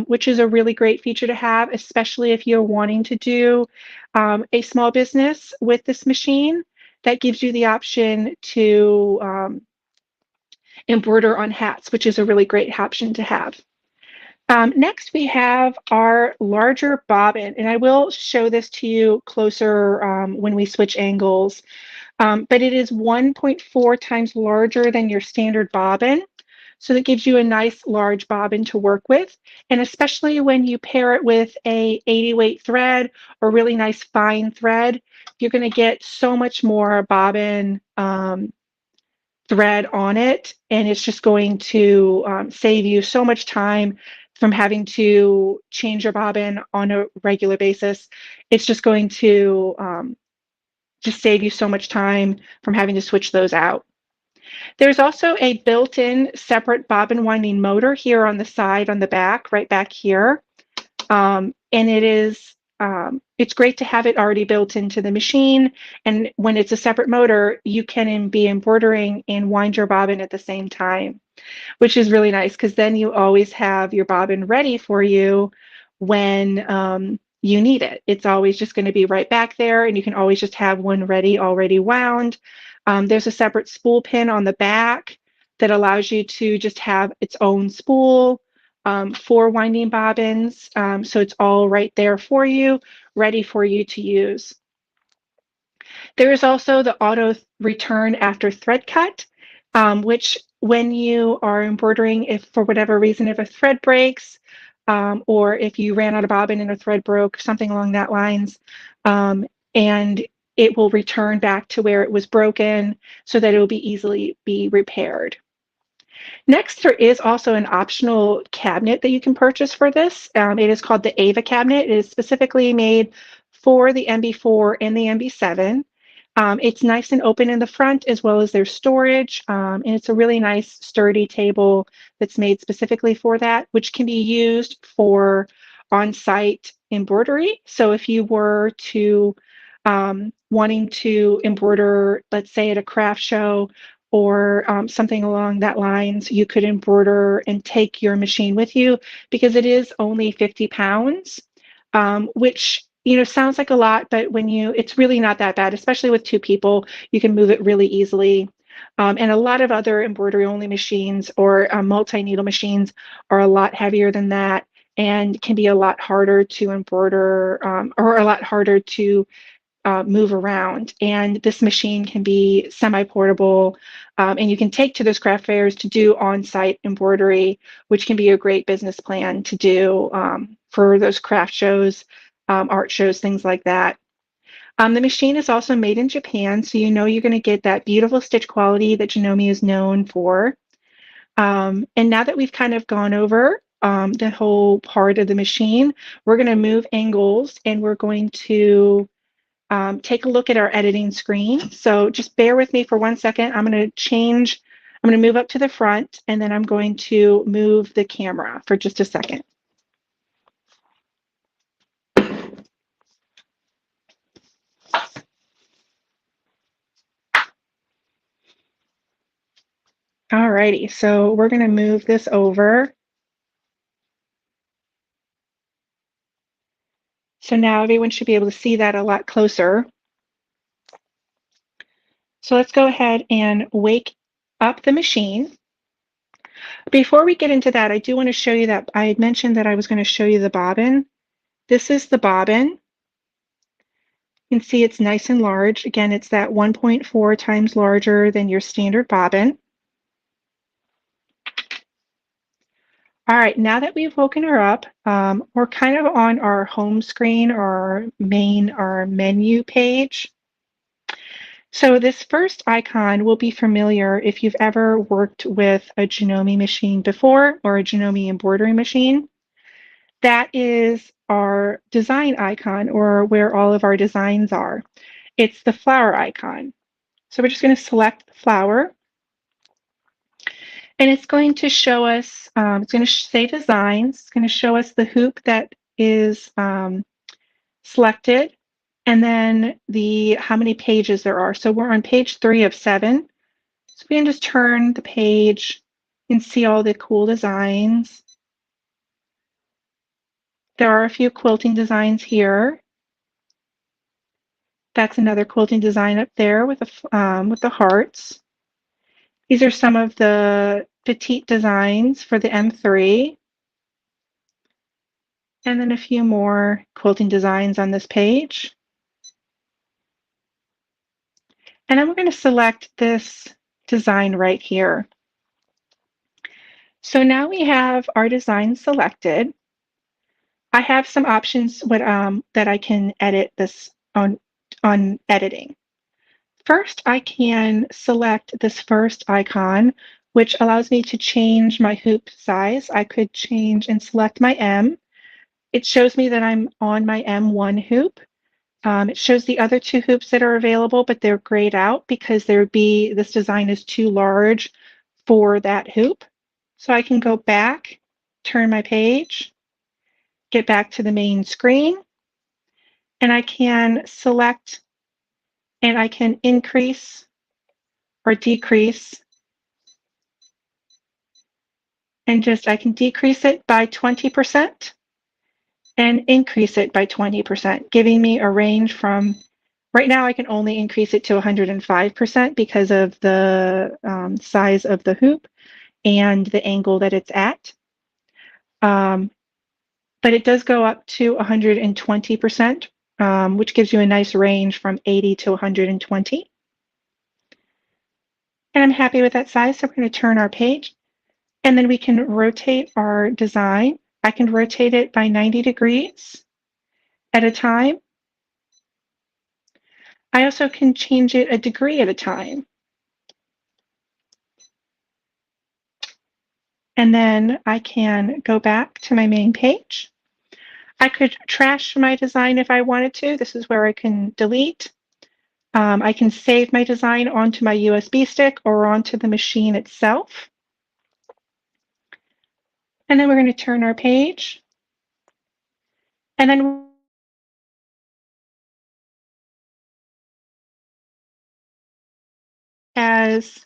which is a really great feature to have, especially if you're wanting to do a small business with this machine. That gives you the option to embroider on hats, which is a really great option to have. Next, we have our larger bobbin, and I will show this to you closer when we switch angles, but it is 1.4 times larger than your standard bobbin. So that gives you a nice large bobbin to work with. And especially when you pair it with a 80 weight thread or really nice fine thread, you're going to get so much more bobbin thread on it. And it's just going to save you so much time from having to change your bobbin on a regular basis. It's just going to just save you so much time from having to switch those out. There's also a built-in separate bobbin winding motor here on the side, on the back, right back here. And it's great to have it already built into the machine. And when it's a separate motor, you can be embroidering and wind your bobbin at the same time, which is really nice, because then you always have your bobbin ready for you when you need it. It's always just going to be right back there, and you can always just have one ready, already wound. There's a separate spool pin on the back that allows you to just have its own spool for winding bobbins. So it's all right there for you, ready for you to use. There is also the auto return after thread cut, which when you are embroidering, if for whatever reason, if a thread breaks, or if you ran out of bobbin and a thread broke, something along that lines, and it will return back to where it was broken so that it will be easily be repaired. Next, there is also an optional cabinet that you can purchase for this. It is called the Ava cabinet. It is specifically made for the MB4 and the MB7. It's nice and open in the front as well as their storage, and it's a really nice sturdy table that's made specifically for that, which can be used for on-site embroidery. So if you were to wanting to embroider, let's say at a craft show or something along that lines, you could embroider and take your machine with you, because it is only 50 pounds, which sounds like a lot, but it's really not that bad, especially with two people. You can move it really easily. And a lot of other embroidery only machines or multi-needle machines are a lot heavier than that and can be a lot harder to embroider, or a lot harder to move around. And this machine can be semi-portable, and you can take to those craft fairs to do on-site embroidery, which can be a great business plan to do for those craft shows, art shows, things like that. The machine is also made in Japan, so you're going to get that beautiful stitch quality that Janome is known for. And now that we've kind of gone over the whole part of the machine, we're going to move angles, and we're going to take a look at our editing screen. So just bear with me for 1 second. I'm going to move up to the front, and then I'm going to move the camera for just a second. Alrighty, so we're going to move this over. So now everyone should be able to see that a lot closer. So let's go ahead and wake up the machine. Before we get into that, I do want to show you that I had mentioned that I was going to show you the bobbin. This is the bobbin. You can see it's nice and large. Again, it's that 1.4 times larger than your standard bobbin. All right, now that we've woken her up, we're kind of on our home screen or our menu page. So this first icon will be familiar if you've ever worked with a Janome machine before, or a Janome embroidery machine. That is our design icon, or where all of our designs are. It's the flower icon. So we're just going to select the flower. And it's going to show us, it's going to say designs. It's going to show us the hoop that is selected, and then how many pages there are. So we're on page 3 of 7. So we can just turn the page and see all the cool designs. There are a few quilting designs here. That's another quilting design up there with the hearts. These are some of the petite designs for the M3. And then a few more quilting designs on this page. And then we're going to select this design right here. So now we have our design selected. I have some options that I can edit this on editing. First, I can select this first icon, which allows me to change my hoop size. I could change and select my M. It shows me that I'm on my M1 hoop. It shows the other 2 hoops that are available, but they're grayed out because this design is too large for that hoop. So I can go back, turn my page, get back to the main screen, and I can select, and I can increase or decrease, and I can decrease it by 20% and increase it by 20%, giving me a range from, right now I can only increase it to 105% because of the size of the hoop and the angle that it's at. But it does go up to 120% which gives you a nice range from 80 to 120. And I'm happy with that size, so we're going to turn our page. And then we can rotate our design. I can rotate it by 90 degrees at a time. I also can change it a degree at a time. And then I can go back to my main page. I could trash my design if I wanted to. This is where I can delete. I can save my design onto my USB stick or onto the machine itself. And then we're going to turn our page. And then as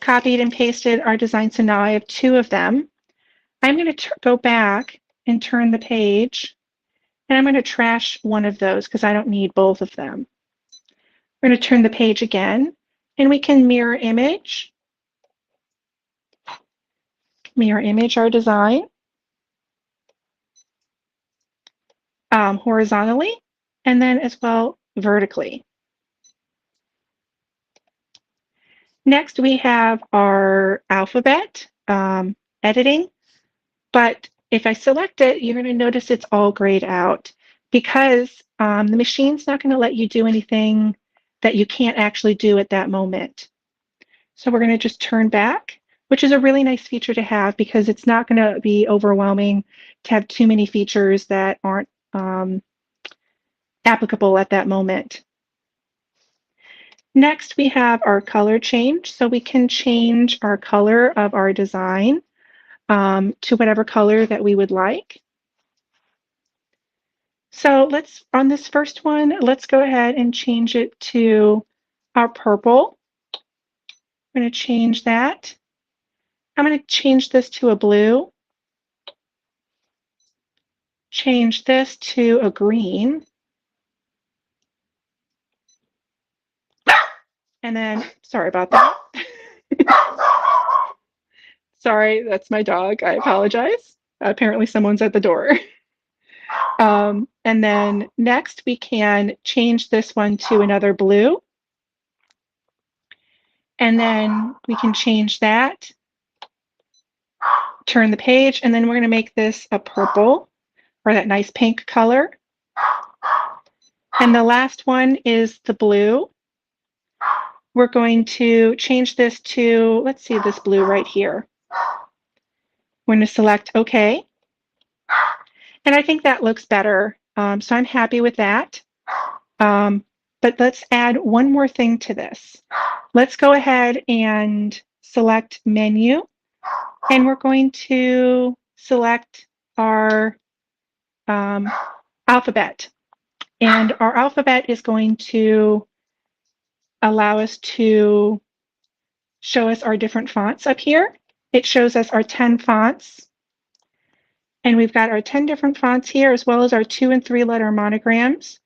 copied and pasted our design, so now I have 2 of them. I'm going to go back and turn the page, and I'm going to trash one of those because I don't need both of them. We're going to turn the page again, and we can mirror image our design horizontally, and then as well vertically. Next, we have our alphabet editing, but if I select it, you're going to notice it's all grayed out because the machine's not going to let you do anything that you can't actually do at that moment. So we're going to just turn back, which is a really nice feature to have because it's not going to be overwhelming to have too many features that aren't applicable at that moment. Next, we have our color change. So we can change our color of our design to whatever color that we would like. So on this first one, let's go ahead and change it to our purple. I'm going to change that. I'm going to change this to a blue. Change this to a green. And then, sorry about that. Sorry, that's my dog. I apologize. Apparently someone's at the door. And then next we can change this one to another blue. And then we can change that. Turn the page, and then we're going to make this a purple or that nice pink color. And the last one is the blue. We're going to change this to, let's see, this blue right here. We're going to select OK. And I think that looks better. So I'm happy with that. But let's add one more thing to this. Let's go ahead and select menu. And we're going to select our alphabet. And our alphabet is going to allow us to show us our different fonts up here. It shows us our 10 fonts. And we've got our 10 different fonts here, as well as our 2- and 3-letter monograms,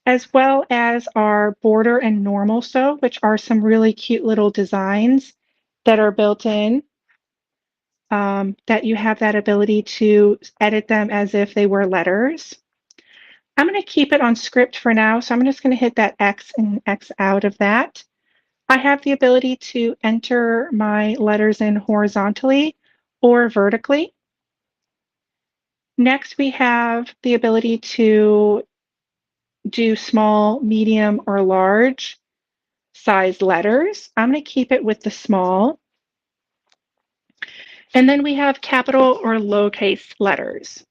as well as our border and normal sew, which are some really cute little designs that are built in, that you have that ability to edit them as if they were letters. I'm going to keep it on script for now, so I'm just going to hit that X and X out of that. I have the ability to enter my letters in horizontally or vertically. Next, we have the ability to do small, medium, or large size letters. I'm going to keep it with the small. And then we have capital or lowercase letters.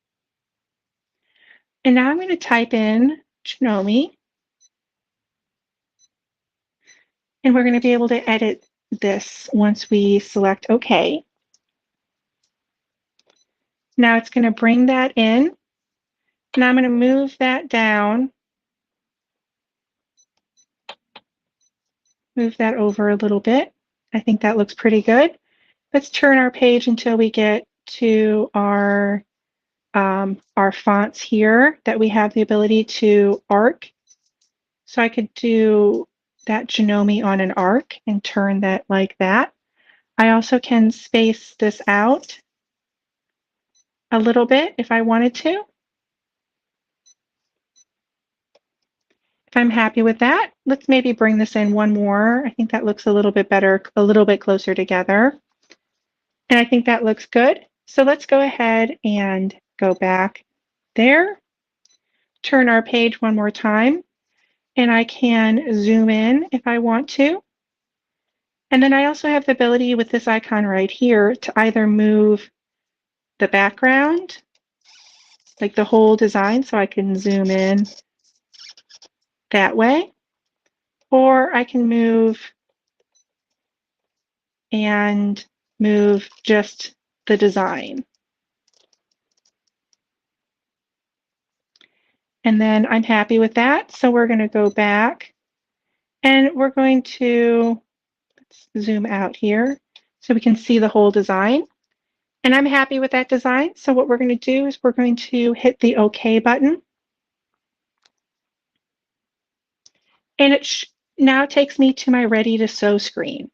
And now I'm going to type in Janome. And we're going to be able to edit this once we select OK. Now it's going to bring that in. And I'm going to move that down. Move that over a little bit. I think that looks pretty good. Let's turn our page until we get to our fonts here that we have the ability to arc. So I could do that Janome on an arc and turn that like that. I also can space this out a little bit if I wanted to. If I'm happy with that, let's maybe bring this in one more. I think that looks a little bit better, a little bit closer together. And I think that looks good. So let's go ahead and go back there, turn our page one more time, and I can zoom in if I want to. And then I also have the ability with this icon right here to either move the background, like the whole design, so I can zoom in that way, or I can move and move just the design. And then I'm happy with that. So we're going to go back and we're going to, let's zoom out here so we can see the whole design. And I'm happy with that design. So what we're going to do is we're going to hit the OK button. And it now takes me to my ready to sew screen.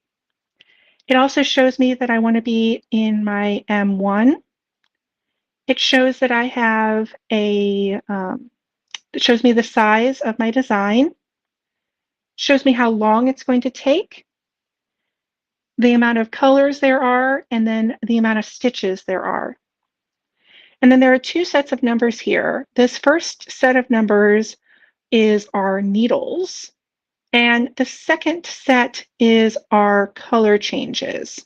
It also shows me that I want to be in my M1. It shows that I have it shows me the size of my design, shows me how long it's going to take, the amount of colors there are, and then the amount of stitches there are. And then there are two sets of numbers here. This first set of numbers is our needles, and the second set is our color changes.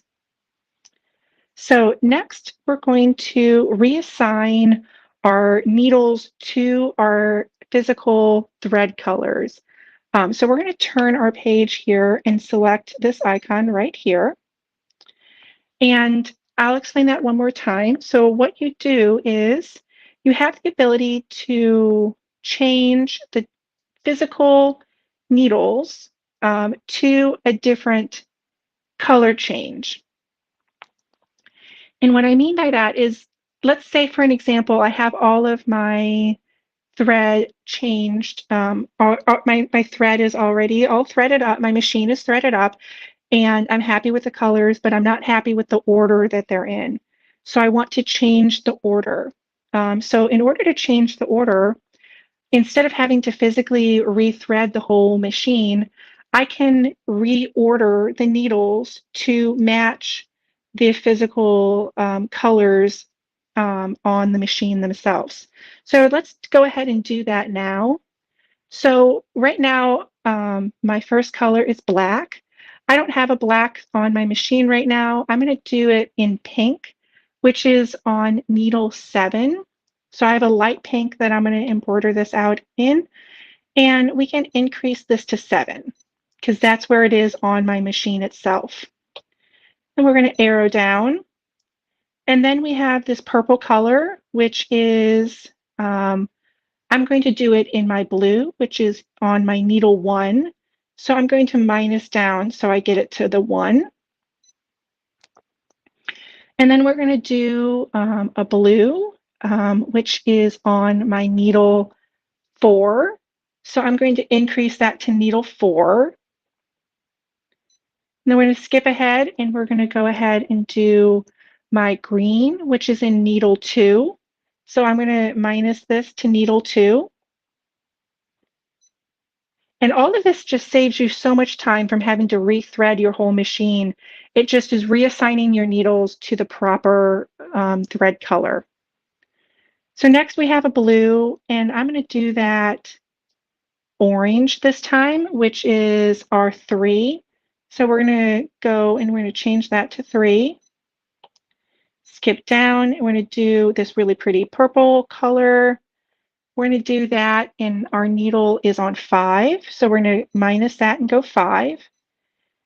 So next, we're going to reassign our needles to our physical thread colors. So we're going to turn our page here and select this icon right here. And I'll explain that one more time. So what you do is you have the ability to change the physical needles to a different color change. And what I mean by that is, let's say, for an example, I have all of my thread changed. My thread is already all threaded up. My machine is threaded up, and I'm happy with the colors, but I'm not happy with the order that they're in. So I want to change the order. So in order to change the order, instead of having to physically rethread the whole machine, I can reorder the needles to match the physical colors on the machine themselves. So let's go ahead and do that now. So right now, my first color is black. I don't have a black on my machine right now. I'm going to do it in pink, which is on needle 7. So I have a light pink that I'm going to embroider this out in. And we can increase this to 7 because that's where it is on my machine itself. And we're going to arrow down. And then we have this purple color, which is, I'm going to do it in my blue, which is on my needle 1. So I'm going to minus down so I get it to the 1. And then we're going to do a blue, which is on my needle 4. So I'm going to increase that to needle 4. And then we're going to skip ahead and we're going to go ahead and do my green, which is in needle 2. So I'm going to minus this to needle 2. And all of this just saves you so much time from having to rethread your whole machine. It just is reassigning your needles to the proper thread color. So next we have a blue, and I'm going to do that orange this time, which is our 3. So we're going to go and we're going to change that to 3. Skip down, and we're going to do this really pretty purple color. We're going to do that, and our needle is on 5. So we're going to minus that and go 5.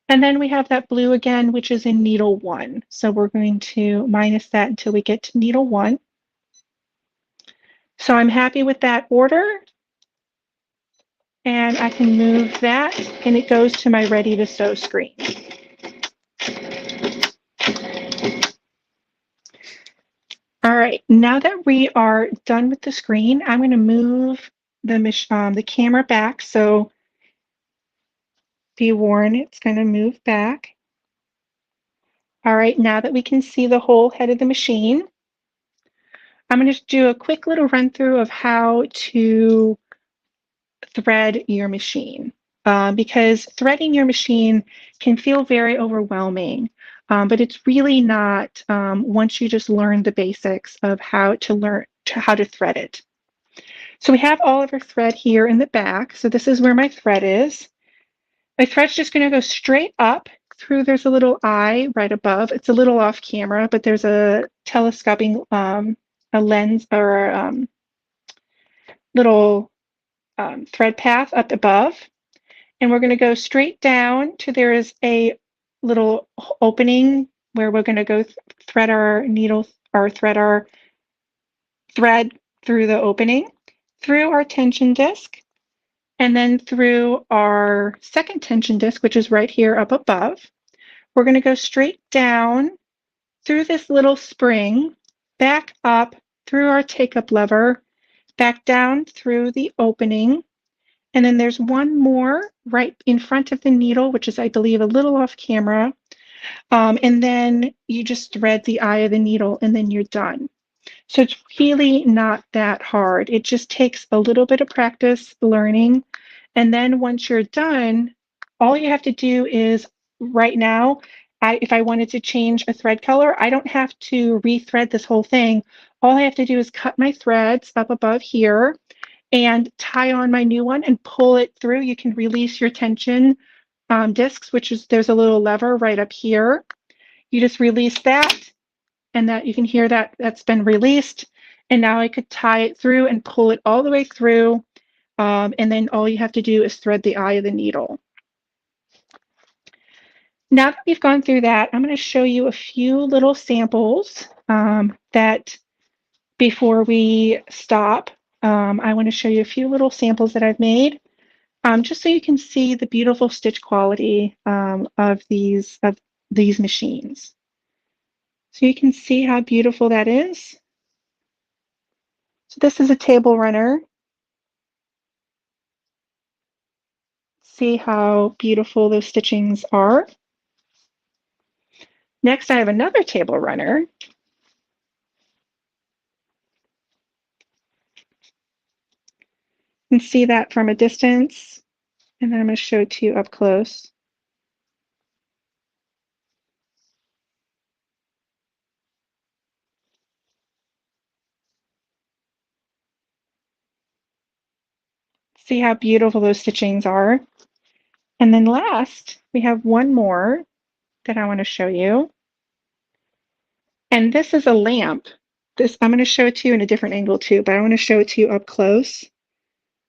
And then we have that blue again, which is in needle 1. So we're going to minus that until we get to needle 1. So I'm happy with that order. And I can move that, and it goes to my ready to sew screen. All right, now that we are done with the screen, I'm going to move the camera back. So be warned, it's going to move back. All right, now that we can see the whole head of the machine, I'm going to do a quick little run through of how to thread your machine, because threading your machine can feel very overwhelming, but it's really not once you just learn the basics of how to thread it. So we have all of our thread here in the back. So this is where my thread is. My thread's just going to go straight up through. There's a little eye right above. It's a little off camera, but there's a telescoping a lens or little thread path up above. And we're going to go straight down to there is a little opening where we're going to go thread our needle or thread our thread through the opening, through our tension disc, and then through our second tension disc, which is right here up above. We're going to go straight down through this little spring, back up through our take-up lever, back down through the opening, and then there's one more right in front of the needle, which is, I believe, a little off camera, and then you just thread the eye of the needle, and then you're done. So it's really not that hard. It just takes a little bit of practice learning, and then once you're done, all you have to do is, right now, if I wanted to change a thread color, I don't have to rethread this whole thing. All I have to do is cut my threads up above here and tie on my new one and pull it through. You can release your tension discs, which is, there's a little lever right up here. You just release that, and that you can hear that that's been released. And now I could tie it through and pull it all the way through. And then all you have to do is thread the eye of the needle. Now that we've gone through that, I'm going to show you a few little samples that before we stop, I want to show you a few little samples that I've made, just so you can see the beautiful stitch quality of these machines. So you can see how beautiful that is. So this is a table runner. See how beautiful those stitchings are. Next, I have another table runner. You can see that from a distance, and then I'm going to show it to you up close. See how beautiful those stitchings are. And then last, we have one more that I want to show you. And this is a lamp. I'm going to show it to you in a different angle too, but I want to show it to you up close.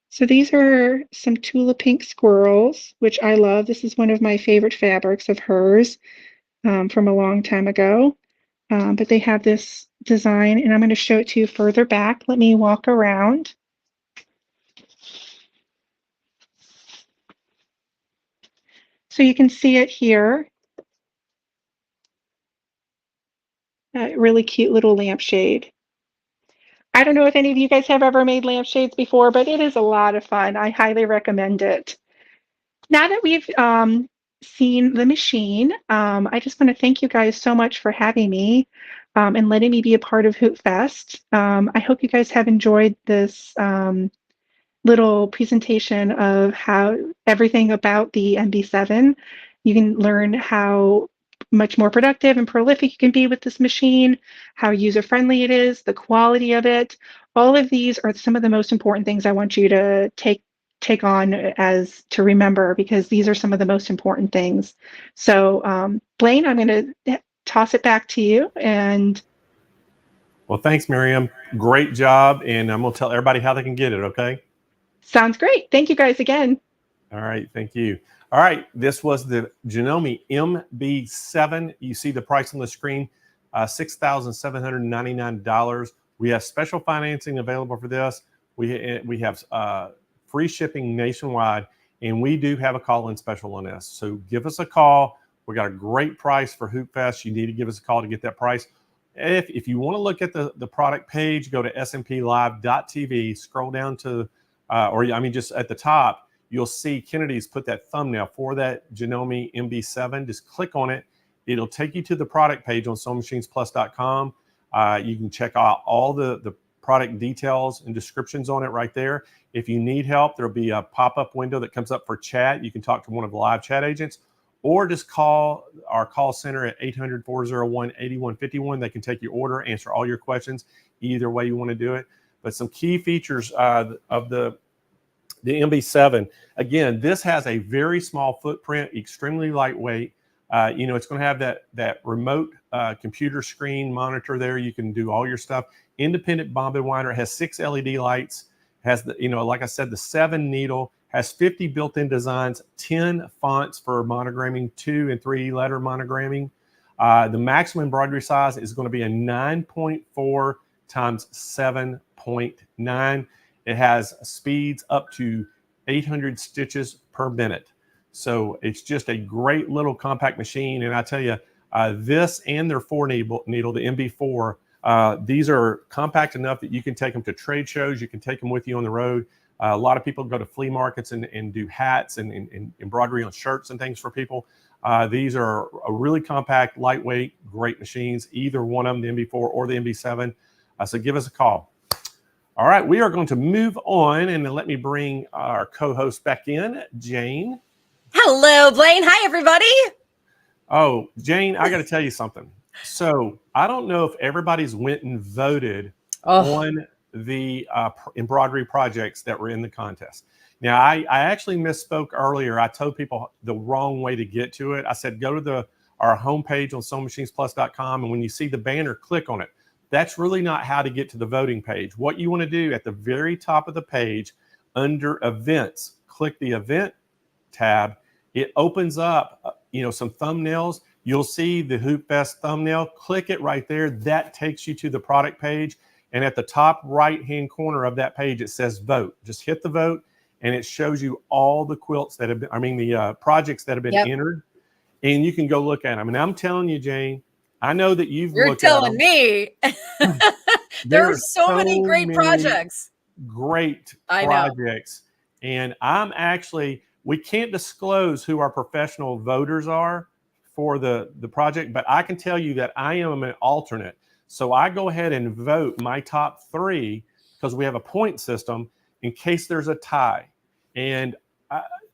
So these are some Tula Pink squirrels, which I love. This is one of my favorite fabrics of hers from a long time ago. But they have this design, and I'm going to show it to you further back. Let me walk around. So you can see it here. A really cute little lampshade. I don't know if any of you guys have ever made lampshades before, but it is a lot of fun. I highly recommend it. Now that we've seen the machine, I just want to thank you guys so much for having me and letting me be a part of Hoop Fest. I hope you guys have enjoyed this little presentation of how everything about the MB7. You can learn how much more productive and prolific you can be with this machine, how user-friendly it is, the quality of it. All of these are some of the most important things I want you to take on as to remember, because these are some of the most important things. So Blaine, I'm going to toss it back to you. And well, thanks, Miriam. Great job. And I'm going to tell everybody how they can get it, okay? Sounds great. Thank you guys again. All right. Thank you. All right. This was the Juki MB7. You see the price on the screen, $6,799. We have special financing available for this. We have free shipping nationwide, and we do have a call-in special on this. So give us a call. We got a great price for Hoop Fest. You need to give us a call to get that price. If you want to look at the product page, go to smplive.tv, scroll down to, just at the top, you'll see Kennedy's put that thumbnail for that Juki MB7. Just click on it. It'll take you to the product page on SewingMachinesPlus.com. You can check out all the product details and descriptions on it right there. If you need help, there'll be a pop-up window that comes up for chat. You can talk to one of the live chat agents, or just call our call center at 800-401-8151. They can take your order, answer all your questions, either way you want to do it. But some key features of the MB7, again, this has a very small footprint, extremely lightweight. It's going to have that remote computer screen monitor there. You can do all your stuff. Independent bobbin winder, has 6 LED lights, has the, like I said, the 7 needle, has 50 built-in designs, 10 fonts for monogramming, 2 and 3 letter monogramming. The maximum embroidery size is going to be a 9.4 times 7.9. It has speeds up to 800 stitches per minute. So it's just a great little compact machine. And I tell you, this and their 4 needle, the MB4, these are compact enough that you can take them to trade shows. You can take them with you on the road. A lot of people go to flea markets and do hats and embroidery on shirts and things for people. These are a really compact, lightweight, great machines, either one of them, the MB4 or the MB7. So give us a call. All right, we are going to move on, and let me bring our co-host back in, Jane. Hello, Blaine. Hi, everybody. Oh, Jane, I got to tell you something. So I don't know if everybody's went and voted on the embroidery projects that were in the contest. Now, I actually misspoke earlier. I told people the wrong way to get to it. I said, go to our homepage on SewingMachinesPlus.com, and when you see the banner, click on it. That's really not how to get to the voting page. What you want to do at the very top of the page, under events, click the event tab. It opens up, some thumbnails. You'll see the Hoop Fest thumbnail. Click it right there. That takes you to the product page. And at the top right-hand corner of that page, it says vote. Just hit the vote, and it shows you all the quilts that have been, the projects that have been entered. And you can go look at them. And I'm telling you, Jane, I know that you're telling me. There are so many great projects. Great projects. And we can't disclose who our professional voters are for the project, but I can tell you that I am an alternate. So I go ahead and vote my top 3 because we have a point system in case there's a tie. And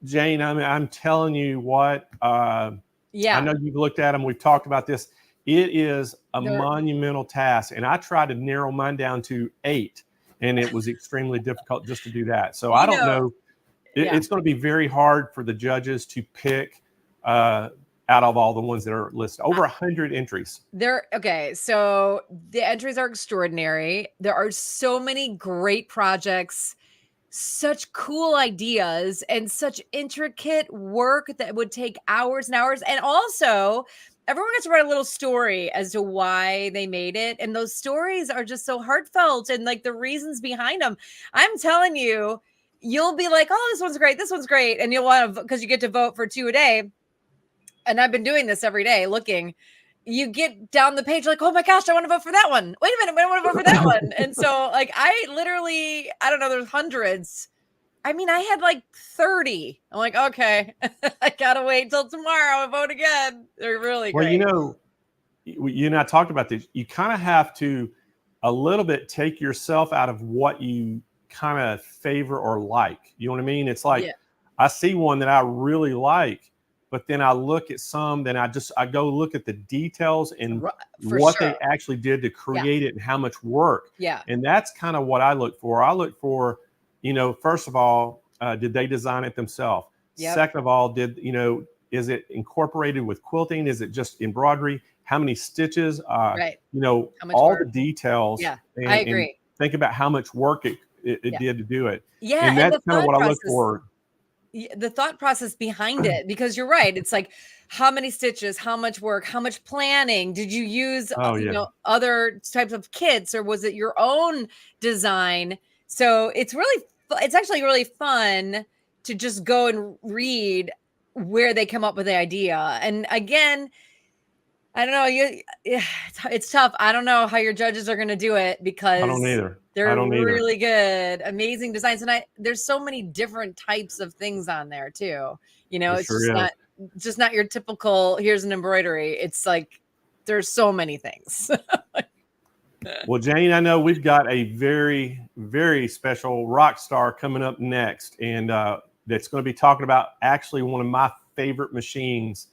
Jane, I'm telling you what, I know you've looked at them. We've talked about this. It is a monumental task. And I tried to narrow mine down to 8, and it was extremely difficult just to do that. So I don't know. It's going to be very hard for the judges to pick out of all the ones that are listed. Over 100 entries. So the entries are extraordinary. There are so many great projects, such cool ideas, and such intricate work that would take hours and hours. And also, everyone gets to write a little story as to why they made it. And those stories are just so heartfelt, and like the reasons behind them. I'm telling you, you'll be like, oh, this one's great. This one's great. And you'll want to, because you get to vote for 2 a day. And I've been doing this every day looking. You get down the page like, oh my gosh, I want to vote for that one. Wait a minute, I want to vote for that one. And so like, I don't know, there's hundreds. I mean, I had like 30. I'm like, okay, I gotta wait till tomorrow and vote again. They're really great. Well, you and I talked about this. You kind of have to a little bit take yourself out of what you kind of favor or like. You know what I mean? It's like, I see one that I really like, but then I look at some, then I go look at the details and what they actually did to create it and how much work. Yeah. And that's kind of what I look for. I look for, first of all, did they design it themselves? Yep. Second of all, is it incorporated with quilting? Is it just embroidery? How many stitches? All the details. Yeah, and, I agree. And think about how much work it did to do it. Yeah. And that's kind of what I look for. The thought process behind it, because you're right. It's like, how many stitches, how much work, how much planning? Did you use other types of kits, or was it your own design? So it's actually really fun to just go and read where they come up with the idea. And again, I don't know, it's tough. I don't know how your judges are going to do it, because I don't either. They're really good, amazing designs. And there's so many different types of things on there too. It's just not your typical, here's an embroidery. It's like, there's so many things. Well, Jane, I know we've got a very, very special rock star coming up next, and that's going to be talking about actually one of my favorite machines.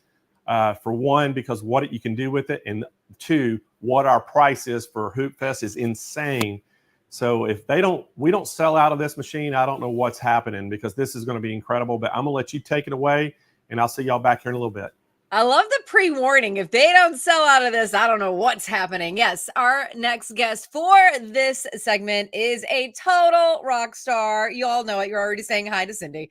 For one, because what you can do with it, and two, what our price is for Hoop Fest is insane. So if we don't sell out of this machine, I don't know what's happening, because this is going to be incredible. But I'm gonna let you take it away, and I'll see y'all back here in a little bit. I love the pre-warning. If they don't sell out of this, I don't know what's happening. Yes, our next guest for this segment is a total rock star. You all know it. You're already saying hi to Cindy.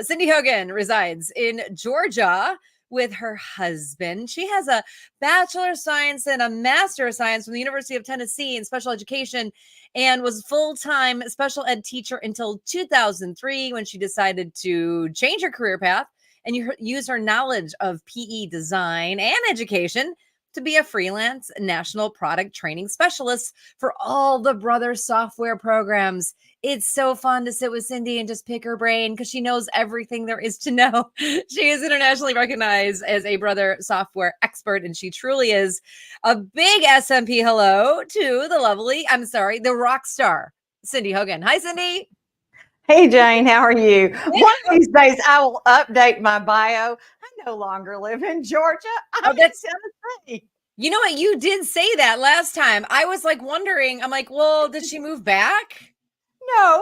Cindy Hogan resides in Georgia with her husband. She has a Bachelor of Science and a Master of Science from the University of Tennessee in special education, and was full-time special ed teacher until 2003, when she decided to change her career path and use her knowledge of PE design and education to be a freelance national product training specialist for all the Brother software programs. It's so fun to sit with Cindy and just pick her brain, because she knows everything there is to know. She is internationally recognized as a Brother software expert, and she truly is. A big SMP hello to the rock star, Cindy Hogan. Hi, Cindy. Hey, Jane, how are you? One of these days, I will update my bio. I no longer live in Georgia. I'm in Tennessee. You know what? You did say that last time. I was like wondering, I'm like, well, did she move back? No.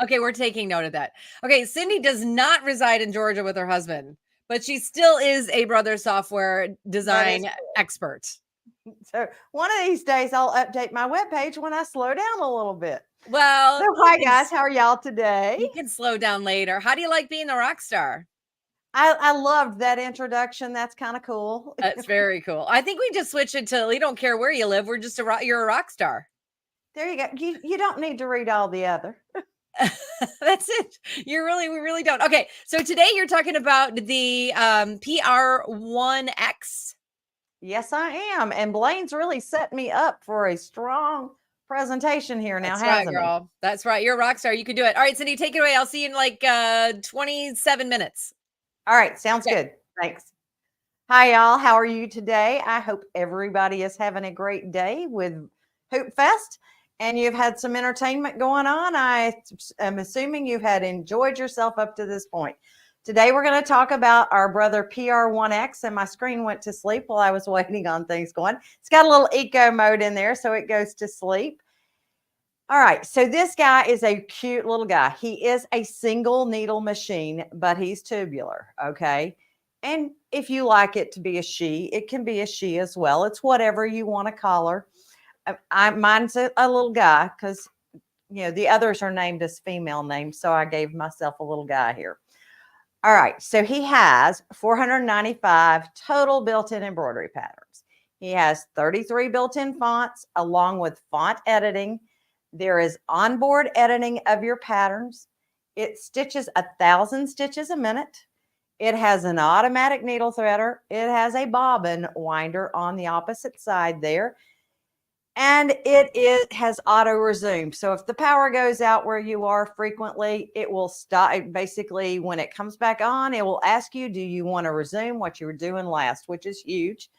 Okay, we're taking note of that. Okay, Cindy does not reside in Georgia with her husband, but she still is a Brother software design expert. So one of these days, I'll update my webpage when I slow down a little bit. Well, so hi guys, how are y'all today? You can slow down later. How do you like being the rock star? I loved that introduction. That's kind of cool. That's very cool. I think we just switch it to, we don't care where you live. We're just you're a rock star. There you go. You don't need to read all the other. That's it. We really don't. Okay. So today you're talking about the PR1X. Yes, I am. And Blaine's really set me up for a strong presentation here now. That's right, girl. That's right. You're a rock star. You can do it. All right, Cindy, take it away. I'll see you in like 27 minutes. All right. Sounds good. Thanks. Hi, y'all. How are you today? I hope everybody is having a great day with Hoop Fest, and you've had some entertainment going on. I am assuming you've enjoyed yourself up to this point. Today, we're going to talk about our Brother PR1X, and my screen went to sleep while I was waiting on things going. It's got a little eco mode in there, so it goes to sleep. All right, so this guy is a cute little guy. He is a single needle machine, but he's tubular, okay? And if you like it to be a she, it can be a she as well. It's whatever you want to call her. Mine's a little guy because, the others are named as female names, so I gave myself a little guy here. All right, so he has 495 total built-in embroidery patterns. He has 33 built-in fonts along with font editing. There is onboard editing of your patterns. It stitches 1,000 stitches a minute. It has an automatic needle threader. It has a bobbin winder on the opposite side there. And it has auto resume. So if the power goes out where you are frequently, it will stop. Basically, when it comes back on, it will ask you, do you want to resume what you were doing last, which is huge.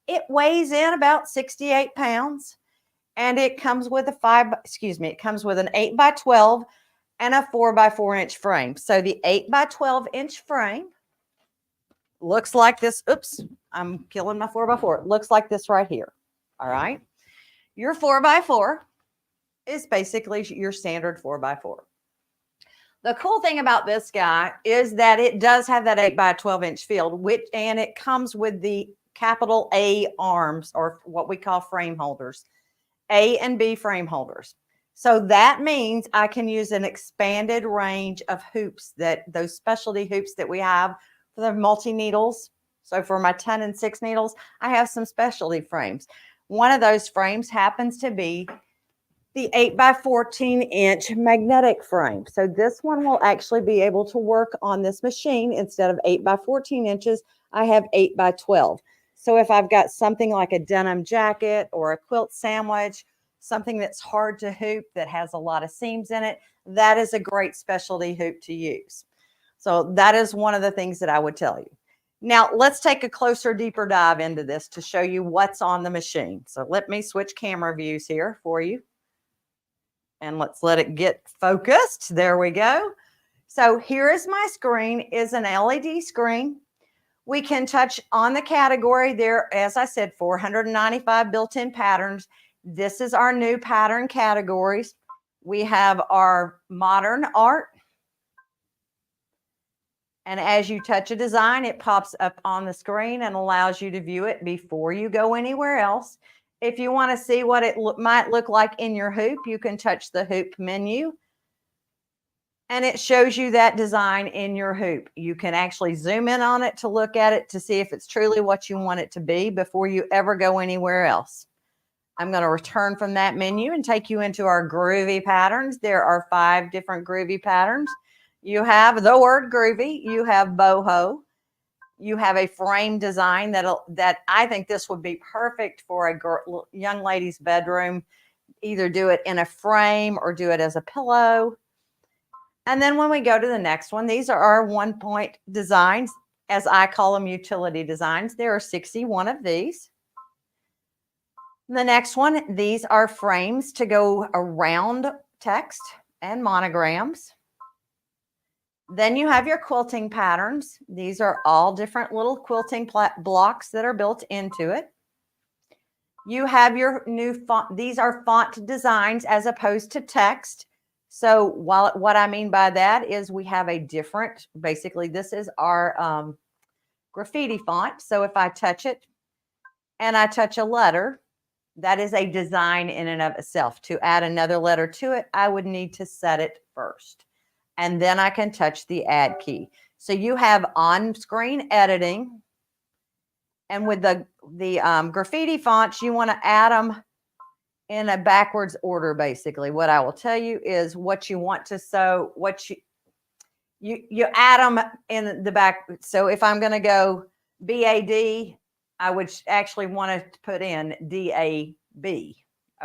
It weighs in about 68 pounds. And it comes with it comes with an 8x12 and a 4x4 inch frame. So the 8x12 inch frame looks like this. Oops, I'm killing my 4x4. It looks like this right here. All right. Your 4x4 is basically your standard 4x4. The cool thing about this guy is that it does have that 8x12 inch field, and it comes with the capital A arms, or what we call frame holders. A and B frame holders. So that means I can use an expanded range of hoops, those specialty hoops that we have for the multi needles. So for my 10 and 6 needles, I have some specialty frames. One of those frames happens to be the 8x14 inch magnetic frame. So this one will actually be able to work on this machine. Instead of 8x14 inches, I have 8x12. So if I've got something like a denim jacket or a quilt sandwich, something that's hard to hoop that has a lot of seams in it, that is a great specialty hoop to use. So that is one of the things that I would tell you. Now let's take a closer, deeper dive into this to show you what's on the machine. So let me switch camera views here for you. And let's let it get focused. There we go. So here is my screen, is an LED screen. We can touch on the category there. As I said, 495 built-in patterns. This is our new pattern categories. We have our modern art. And as you touch a design, it pops up on the screen and allows you to view it before you go anywhere else. If you want to see what it might look like in your hoop, you can touch the hoop menu. And it shows you that design in your hoop. You can actually zoom in on it to look at it to see if it's truly what you want it to be before you ever go anywhere else. I'm going to return from that menu and take you into our groovy patterns. There are 5 different groovy patterns. You have the word groovy. You have boho. You have a frame design that I think this would be perfect for a young lady's bedroom. Either do it in a frame or do it as a pillow. And then when we go to the next one, these are our 1-point designs, as I call them, utility designs. There are 61 of these. The next one, these are frames to go around text and monograms. Then you have your quilting patterns. These are all different little quilting blocks that are built into it. You have your new font. These are font designs as opposed to text. So what I mean by that is we have a different, basically this is our graffiti font. So if I touch it and I touch a letter, that is a design in and of itself. To add another letter to it, I would need to set it first. And then I can touch the add key. So you have on-screen editing. And with the graffiti fonts, you want to add them in a backwards order, basically. What I will tell you is what you want to sew, what you add them in the back. So if I'm going to go BAD, I would actually want to put in DAB,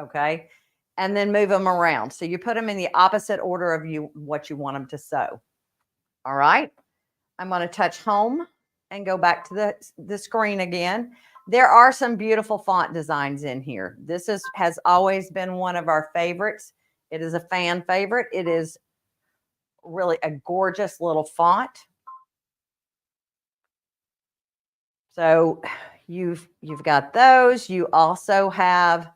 okay? And then move them around. So you put them in the opposite order of what you want them to sew. All right. I'm going to touch home and go back to the screen again. There are some beautiful font designs in here. This has always been one of our favorites. It is a fan favorite. It is really a gorgeous little font. So you've got those. You also have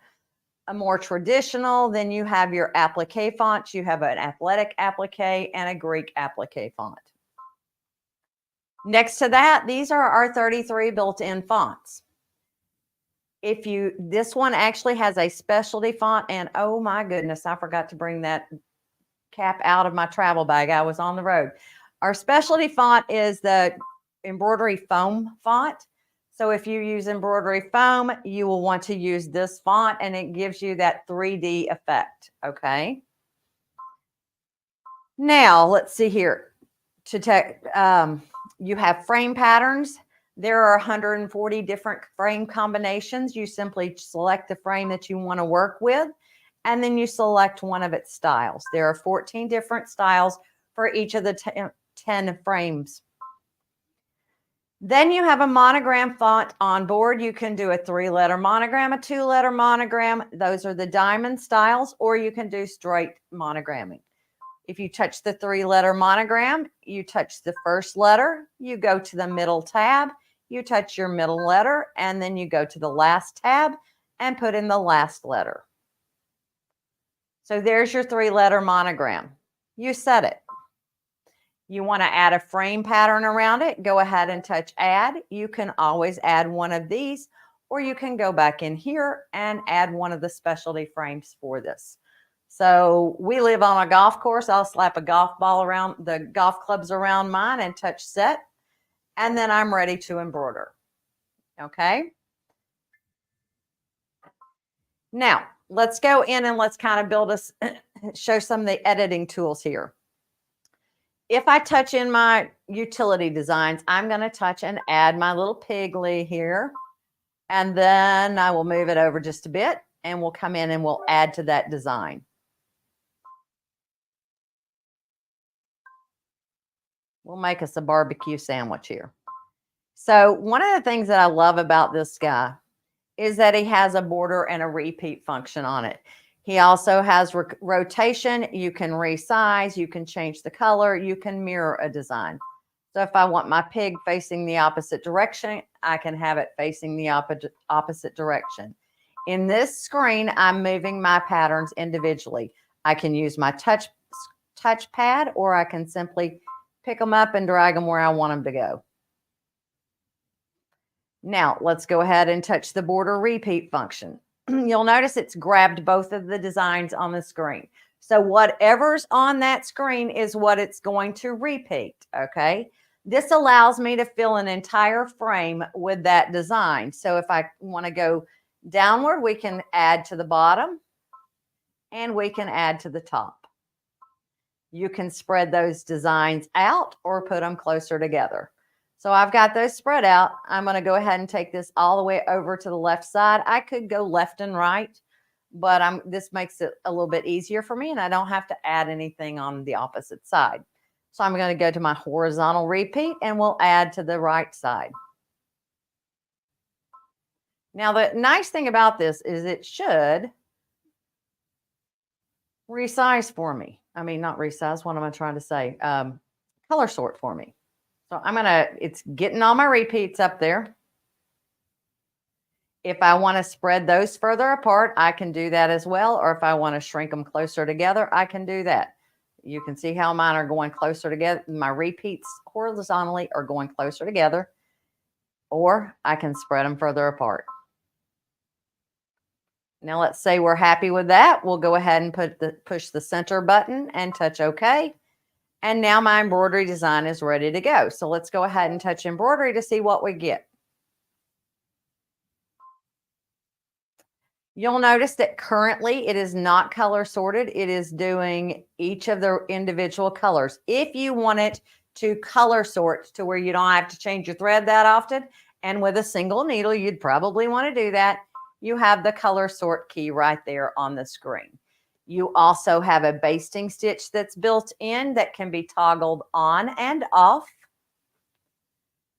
a more traditional, then you have your applique fonts. You have an athletic applique and a Greek applique font. Next to that, these are our 33 built-in fonts. This one actually has a specialty font, and oh my goodness, I forgot to bring that cap out of my travel bag. I was on the road. Our specialty font is the embroidery foam font. So if you use embroidery foam, you will want to use this font, and it gives you that 3D effect, okay? Now, let's see here. You have frame patterns. There are 140 different frame combinations. You simply select the frame that you want to work with, and then you select one of its styles. There are 14 different styles for each of the 10 frames. Then you have a monogram font on board. You can do a 3-letter monogram, a 2-letter monogram. Those are the diamond styles, or you can do straight monogramming. If you touch the 3-letter monogram, you touch the first letter, you go to the middle tab, you touch your middle letter, and then you go to the last tab and put in the last letter. So there's your 3-letter monogram. You set it. You want to add a frame pattern around it, go ahead and touch add. You can always add one of these, or you can go back in here and add one of the specialty frames for this. So we live on a golf course. I'll slap a golf ball around the golf clubs around mine and touch set. And then I'm ready to embroider. Okay. Now let's go in and let's kind of show some of the editing tools here. If I touch in my utility designs, I'm going to touch and add my little piggly here. And then I will move it over just a bit and we'll come in and we'll add to that design. We'll make us a barbecue sandwich here. So one of the things that I love about this guy is that he has a border and a repeat function on it. He also has rotation. You can resize, you can change the color, you can mirror a design. So if I want my pig facing the opposite direction, I can have it facing the opposite direction. In this screen, I'm moving my patterns individually. I can use my touchpad, or I can simply pick them up and drag them where I want them to go. Now, let's go ahead and touch the border repeat function. You'll notice it's grabbed both of the designs on the screen. So whatever's on that screen is what it's going to repeat, okay? This allows me to fill an entire frame with that design. So if I want to go downward, we can add to the bottom and we can add to the top. You can spread those designs out or put them closer together. So I've got those spread out. I'm going to go ahead and take this all the way over to the left side. I could go left and right, but this makes it a little bit easier for me, and I don't have to add anything on the opposite side. So I'm going to go to my horizontal repeat, and we'll add to the right side. Now, the nice thing about this is it should resize for me. I mean, not resize. What am I trying to say? Color sort for me. So it's getting all my repeats up there. If I want to spread those further apart, I can do that as well. Or if I want to shrink them closer together, I can do that. You can see how mine are going closer together. My repeats horizontally are going closer together. Or I can spread them further apart. Now let's say we're happy with that. We'll go ahead and push the center button and touch OK. And now my embroidery design is ready to go. So let's go ahead and touch embroidery to see what we get. You'll notice that currently it is not color sorted. It is doing each of the individual colors. If you want it to color sort to where you don't have to change your thread that often, and with a single needle, you'd probably want to do that, you have the color sort key right there on the screen. You also have a basting stitch that's built in that can be toggled on and off.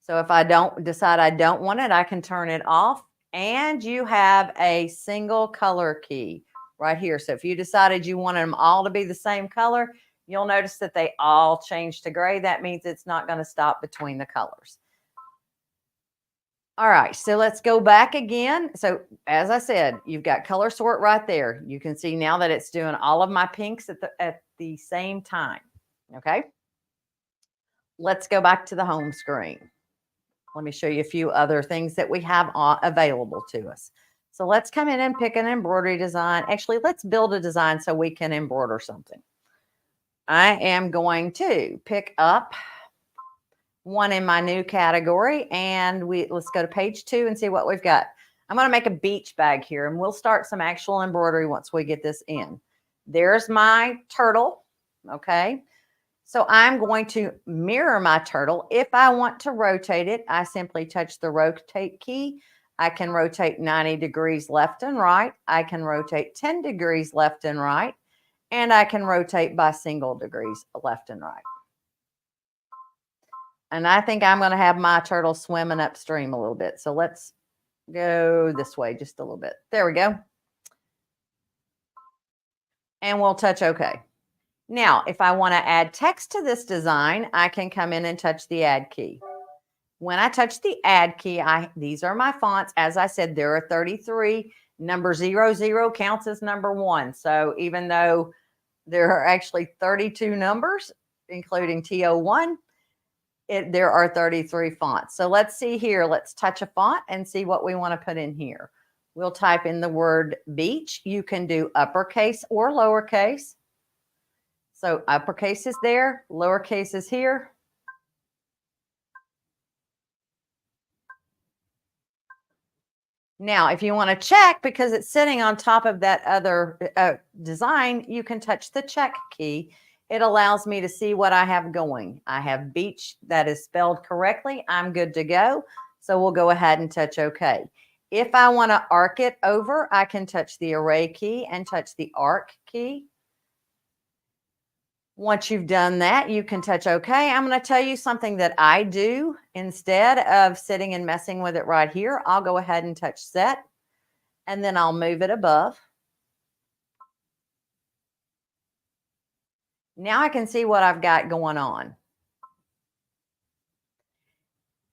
So if I decide I don't want it, I can turn it off. And you have a single color key right here. So if you decided you wanted them all to be the same color, you'll notice that they all change to gray. That means it's not going to stop between the colors. All right, so let's go back again. So as I said, you've got color sort right there. You can see now that it's doing all of my pinks at the same time. Okay. Let's go back to the home screen. Let me show you a few other things that we have available to us. So let's come in and pick an embroidery design. Actually, let's build a design so we can embroider something. I am going to pick up one in my new category, and let's go to page 2 and see what we've got. I'm going to make a beach bag here, and we'll start some actual embroidery once we get this in. There's my turtle. Okay. So I'm going to mirror my turtle. If I want to rotate it, I simply touch the rotate key. I can rotate 90 degrees left and right. I can rotate 10 degrees left and right. And I can rotate by single degrees left and right. And I think I'm going to have my turtle swimming upstream a little bit. So let's go this way just a little bit. There we go. And we'll touch OK. Now, if I want to add text to this design, I can come in and touch the add key. When I touch the add key, these are my fonts. As I said, there are 33. Number 00 counts as number 1. So even though there are actually 32 numbers, including TO1, there are 33 fonts. So let's see here. Let's touch a font and see what we want to put in here. We'll type in the word beach. You can do uppercase or lowercase. So uppercase is there, lowercase is here. Now, if you want to check, because it's sitting on top of that other design, you can touch the check key. It allows me to see what I have going. I have beach that is spelled correctly. I'm good to go. So we'll go ahead and touch OK. If I want to arc it over, I can touch the array key and touch the arc key. Once you've done that, you can touch OK. I'm going to tell you something that I do instead of sitting and messing with it right here. I'll go ahead and touch set, and then I'll move it above. Now I can see what I've got going on.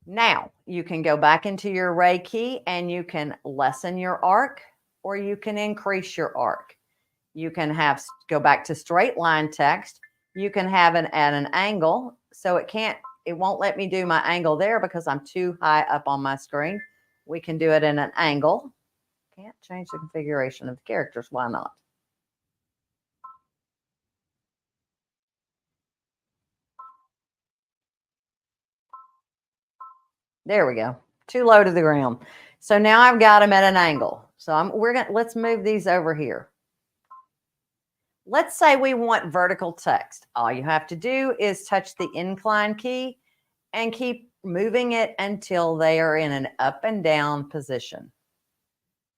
Now you can go back into your array key and you can lessen your arc, or you can increase your arc. You can go back to straight line text. You can have it at an angle, so it won't let me do my angle there because I'm too high up on my screen. We can do it in an angle. Can't change the configuration of the characters. Why not? There we go. Too low to the ground. So now I've got them at an angle. So let's move these over here. Let's say we want vertical text. All you have to do is touch the incline key and keep moving it until they are in an up and down position.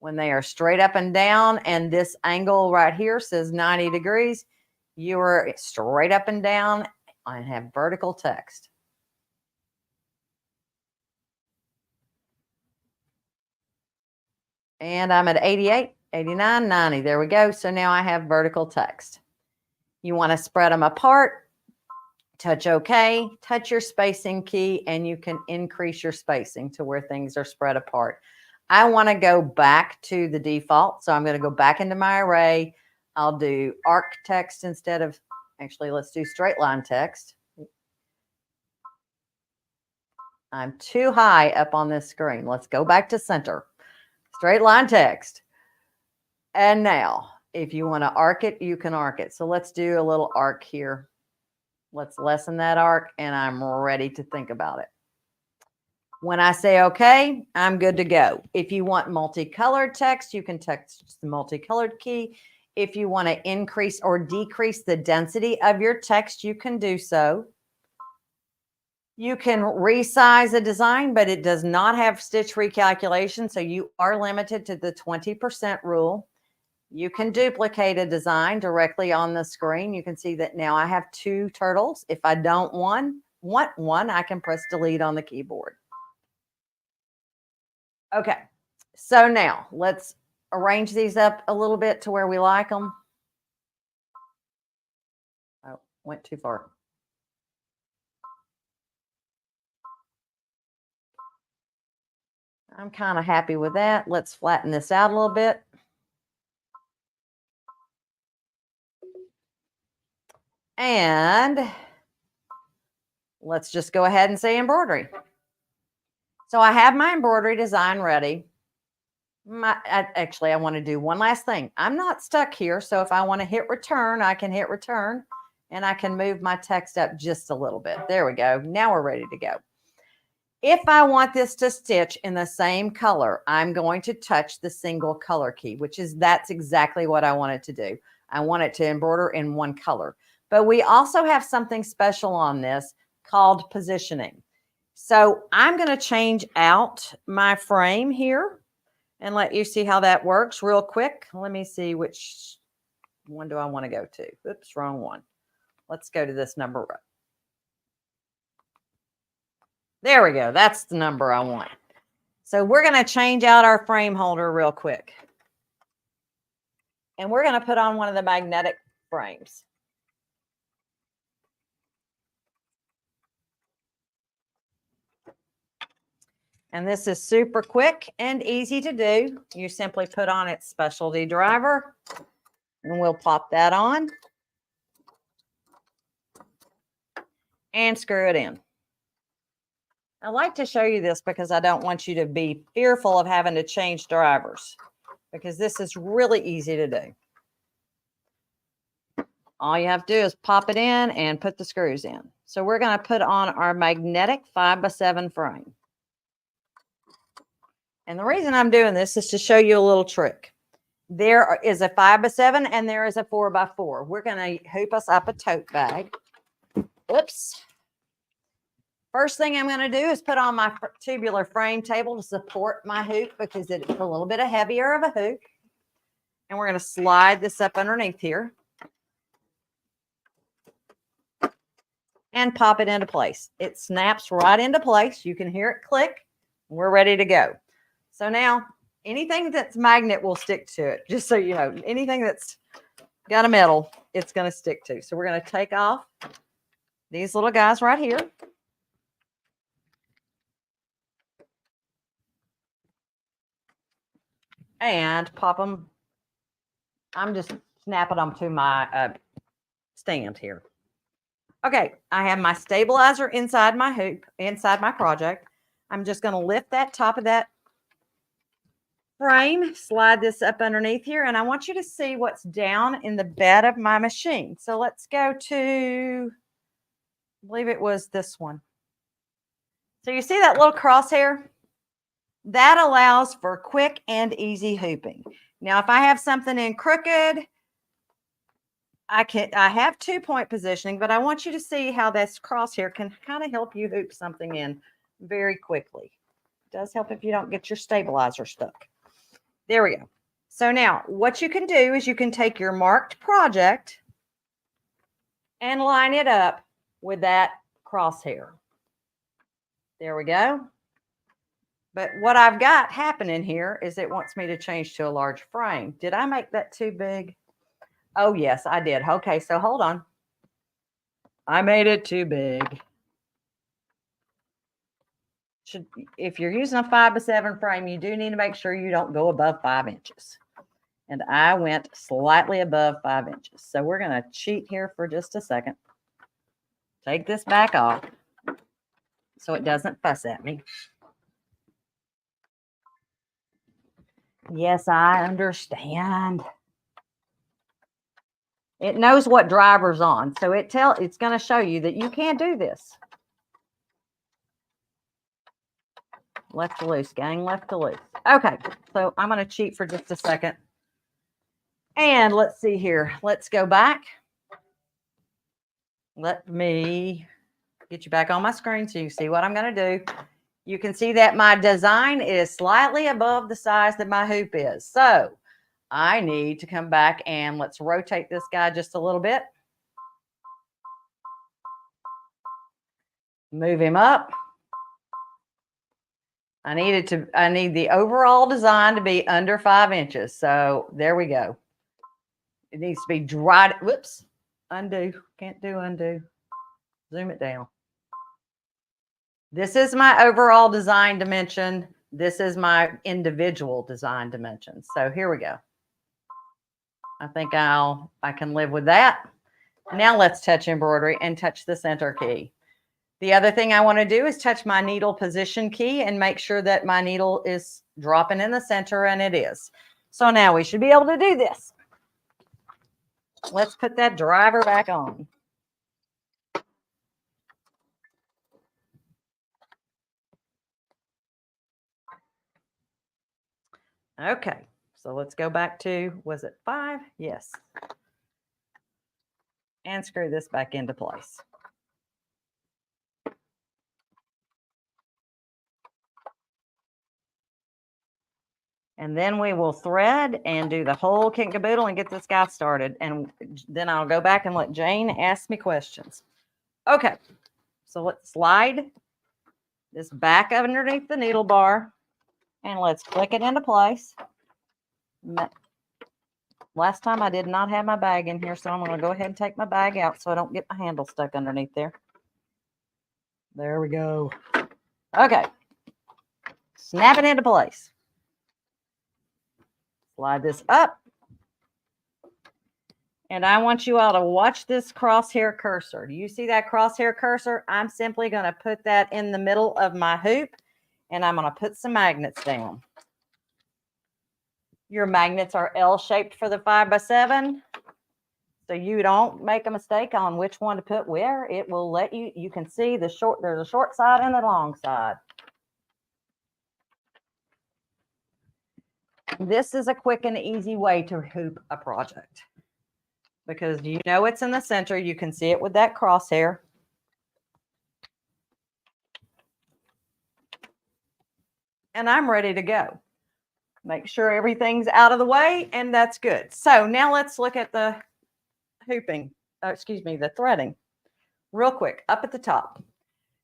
When they are straight up and down, and this angle right here says 90 degrees, you are straight up and down and have vertical text. And I'm at 88, 89, 90. There we go. So now I have vertical text. You want to spread them apart, touch OK, touch your spacing key, and you can increase your spacing to where things are spread apart. I want to go back to the default. So I'm going to go back into my array. I'll do arc text instead of, actually, let's do straight line text. I'm too high up on this screen. Let's go back to center. Straight line text. And now, if you want to arc it, you can arc it. So let's do a little arc here. Let's lessen that arc, and I'm ready to think about it. When I say OK, I'm good to go. If you want multicolored text, you can text the multicolored key. If you want to increase or decrease the density of your text, you can do so. You can resize a design, but it does not have stitch recalculation, so you are limited to the 20% rule. You can duplicate a design directly on the screen. You can see that now I have 2 turtles. If I don't want one, I can press delete on the keyboard. Okay, so now let's arrange these up a little bit to where we like them. Oh, went too far. I'm kind of happy with that. Let's flatten this out a little bit. And let's just go ahead and say embroidery. So I have my embroidery design ready. Actually, I want to do one last thing. I'm not stuck here. So if I want to hit return, I can hit return, and I can move my text up just a little bit. There we go. Now we're ready to go. If I want this to stitch in the same color, I'm going to touch the single color key, that's exactly what I want it to do. I want it to embroider in one color. But we also have something special on this called positioning. So I'm going to change out my frame here and let you see how that works real quick. Let me see which one do I want to go to. Oops, wrong one. Let's go to this number. There we go. That's the number I want. So we're going to change out our frame holder real quick. And we're going to put on one of the magnetic frames. And this is super quick and easy to do. You simply put on its specialty driver, and we'll pop that on and screw it in. I like to show you this because I don't want you to be fearful of having to change drivers, because this is really easy to do. All you have to do is pop it in and put the screws in. So we're going to put on our magnetic 5x7 frame. And the reason I'm doing this is to show you a little trick. There is a 5x7 and there is a 4x4. We're going to hoop us up a tote bag. Oops. First thing I'm going to do is put on my tubular frame table to support my hoop, because it's a little bit heavier of a hoop. And we're going to slide this up underneath here. and pop it into place. It snaps right into place. You can hear it click. We're ready to go. So now anything that's magnet will stick to it. Just so you know, anything that's got a metal, it's going to stick to. So we're going to take off these little guys right here. And pop them. I'm just snapping them to my stand here. Okay, I have my stabilizer inside my hoop, inside my project. I'm just going to lift that top of that frame, slide this up underneath here, and I want you to see what's down in the bed of my machine. So let's go to, I believe it was this one. So you see that little crosshair? That allows for quick and easy hooping. Now, if I have something in crooked, I have 2-point positioning, but I want you to see how this crosshair can kind of help you hoop something in very quickly. It does help if you don't get your stabilizer stuck. There we go. So now what you can do is you can take your marked project and line it up with that crosshair. There we go. But what I've got happening here is it wants me to change to a large frame. Did I make that too big? Oh, yes, I did. Okay, so hold on. I made it too big. If you're using a 5x7 frame, you do need to make sure you don't go above 5 inches. And I went slightly above 5 inches. So we're going to cheat here for just a second. Take this back off so it doesn't fuss at me. Yes, I understand. It knows what driver's on, so it's going to show you that you can do this. Left to loose, gang, left to loose. Okay, so I'm going to cheat for just a second. And let's see here. Let's go back. Let me get you back on my screen so you can see what I'm going to do. You can see that my design is slightly above the size that my hoop is. So I need to come back and let's rotate this guy just a little bit. Move him up. I need the overall design to be under 5 inches. So there we go. It needs to be dried. Whoops. Undo. Can't do undo. Zoom it down. This is my overall design dimension. This is my individual design dimension. So here we go. I think I can live with that. Now let's touch embroidery and touch the center key. The other thing I want to do is touch my needle position key and make sure that my needle is dropping in the center, and it is. So now we should be able to do this. Let's put that driver back on. Okay, so let's go back to, was it 5? Yes. And screw this back into place. And then we will thread and do the whole kit and caboodle and get this guy started. And then I'll go back and let Jane ask me questions. Okay, so let's slide this back underneath the needle bar and let's click it into place. Last time I did not have my bag in here, so I'm going to go ahead and take my bag out so I don't get my handle stuck underneath there. There we go. Okay, snap it into place. Slide this up. And I want you all to watch this crosshair cursor. Do you see that crosshair cursor? I'm simply going to put that in the middle of my hoop, and I'm going to put some magnets down. Your magnets are L-shaped for the 5x7, so you don't make a mistake on which one to put where. It will let you, you can see the short, there's a short side and a long side. This is a quick and easy way to hoop a project because you know it's in the center. You can see it with that crosshair. And I'm ready to go. Make sure everything's out of the way, and that's good. So now let's look at the hooping, the threading. real quick, up at the top.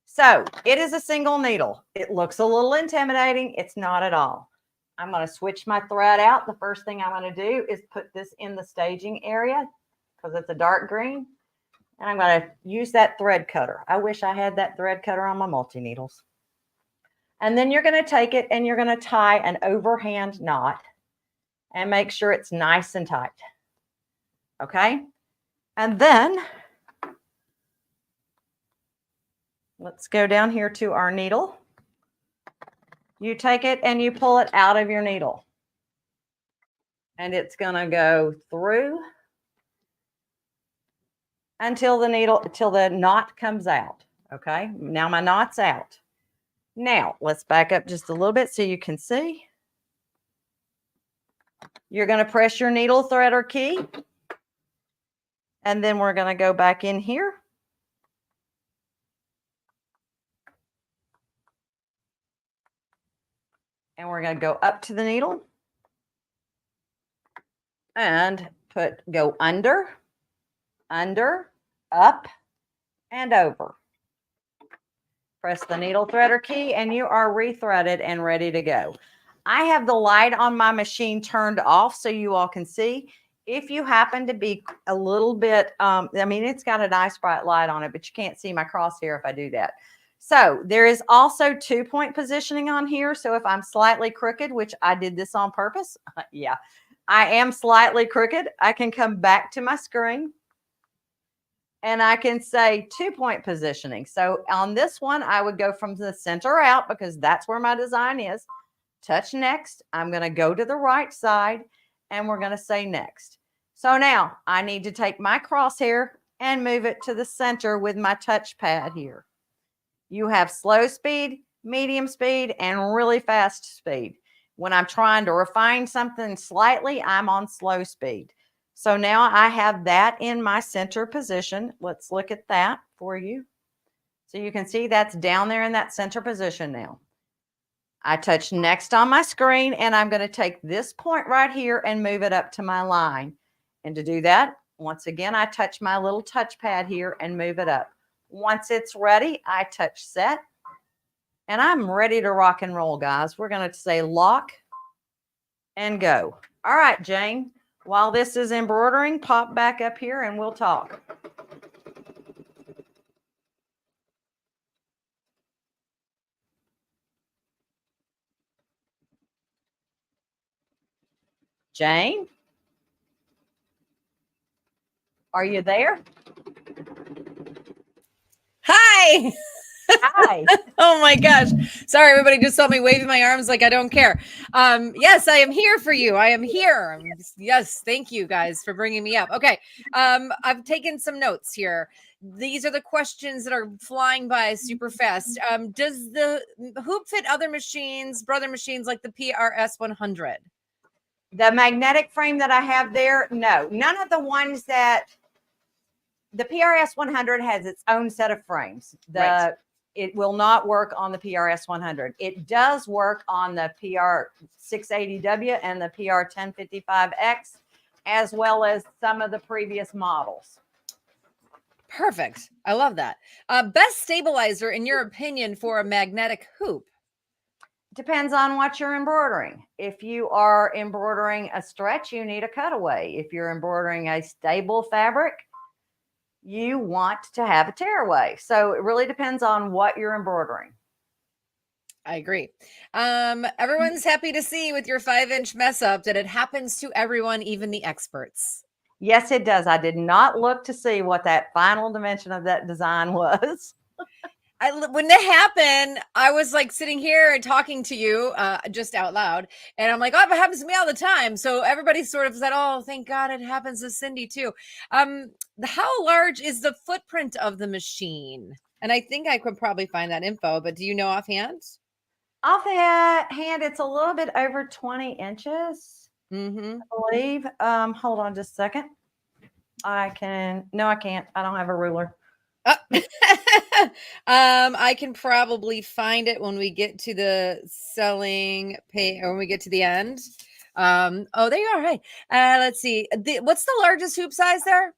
So it is a single needle. It looks a little intimidating. It's not at all. I'm going to switch my thread out. The first thing I'm going to do is put this in the staging area because it's a dark green. And I'm going to use that thread cutter. I wish I had that thread cutter on my multi-needles. And then you're going to take it and you're going to tie an overhand knot and make sure it's nice and tight. Okay? And then let's go down here to our needle. You take it and you pull it out of your needle. And it's going to go through until the knot comes out. Okay, now my knot's out. Now let's back up just a little bit so you can see. You're going to press your needle threader key. And then we're going to go back in here. And we're going to go up to the needle and go under, up, and over. Press the needle threader key and you are rethreaded and ready to go. I have the light on my machine turned off so you all can see. If you happen to be a little bit, I mean, it's got a nice bright light on it, but you can't see my crosshair if I do that. So there is also 2-point positioning on here. So if I'm slightly crooked, which I did this on purpose, yeah, I am slightly crooked, I can come back to my screen and I can say 2-point positioning. So on this one, I would go from the center out because that's where my design is. Touch next. I'm going to go to the right side and we're going to say next. So now I need to take my crosshair and move it to the center with my touchpad here. You have slow speed, medium speed, and really fast speed. When I'm trying to refine something slightly, I'm on slow speed. So now I have that in my center position. Let's look at that for you. So you can see that's down there in that center position now. I touch next on my screen and I'm going to take this point right here and move it up to my line. And to do that, once again, I touch my little touchpad here and move it up. Once it's ready, I touch set and I'm ready to rock and roll, guys. We're going to say lock and go. All right, Jane, while this is embroidering, pop back up here and we'll talk. Jane, are you there? Hi. Hi. Oh my gosh. Sorry, everybody just saw me waving my arms like I don't care. Yes, I am here for you. I am here. Yes, thank you guys for bringing me up. Okay. I've taken some notes here. These are the questions that are flying by super fast. Does the hoop fit other machines, brother machines like the PRS 100? The magnetic frame that I have there, no. None of the ones that the PRS 100 has its own set of frames. Right. It will not work on the PRS 100. It does work on the PR 680W and the PR 1055X, as well as some of the previous models. Perfect. I love that. Best stabilizer, in your opinion, for a magnetic hoop? Depends on what you're embroidering. If you are embroidering a stretch, you need a cutaway. If you're embroidering a stable fabric, you want to have a tearaway. So it really depends on what you're embroidering. I agree. Everyone's happy to see with your 5-inch mess up that it happens to everyone, even the experts. Yes, it does. I did not look to see what that final dimension of that design was. When that happened, I was like sitting here and talking to you just out loud. And I'm like, oh, it happens to me all the time. So everybody sort of said, oh, thank God it happens to Cindy too. How large is the footprint of the machine? And I think I could probably find that info, but do you know offhand? Offhand, it's a little bit over 20 inches, I believe. Hold on just a second. I can't. I don't have a ruler. I can probably find it when we get to the selling pay or when we get to the end. Oh, there you are. Hey, let's see. What's the largest hoop size there?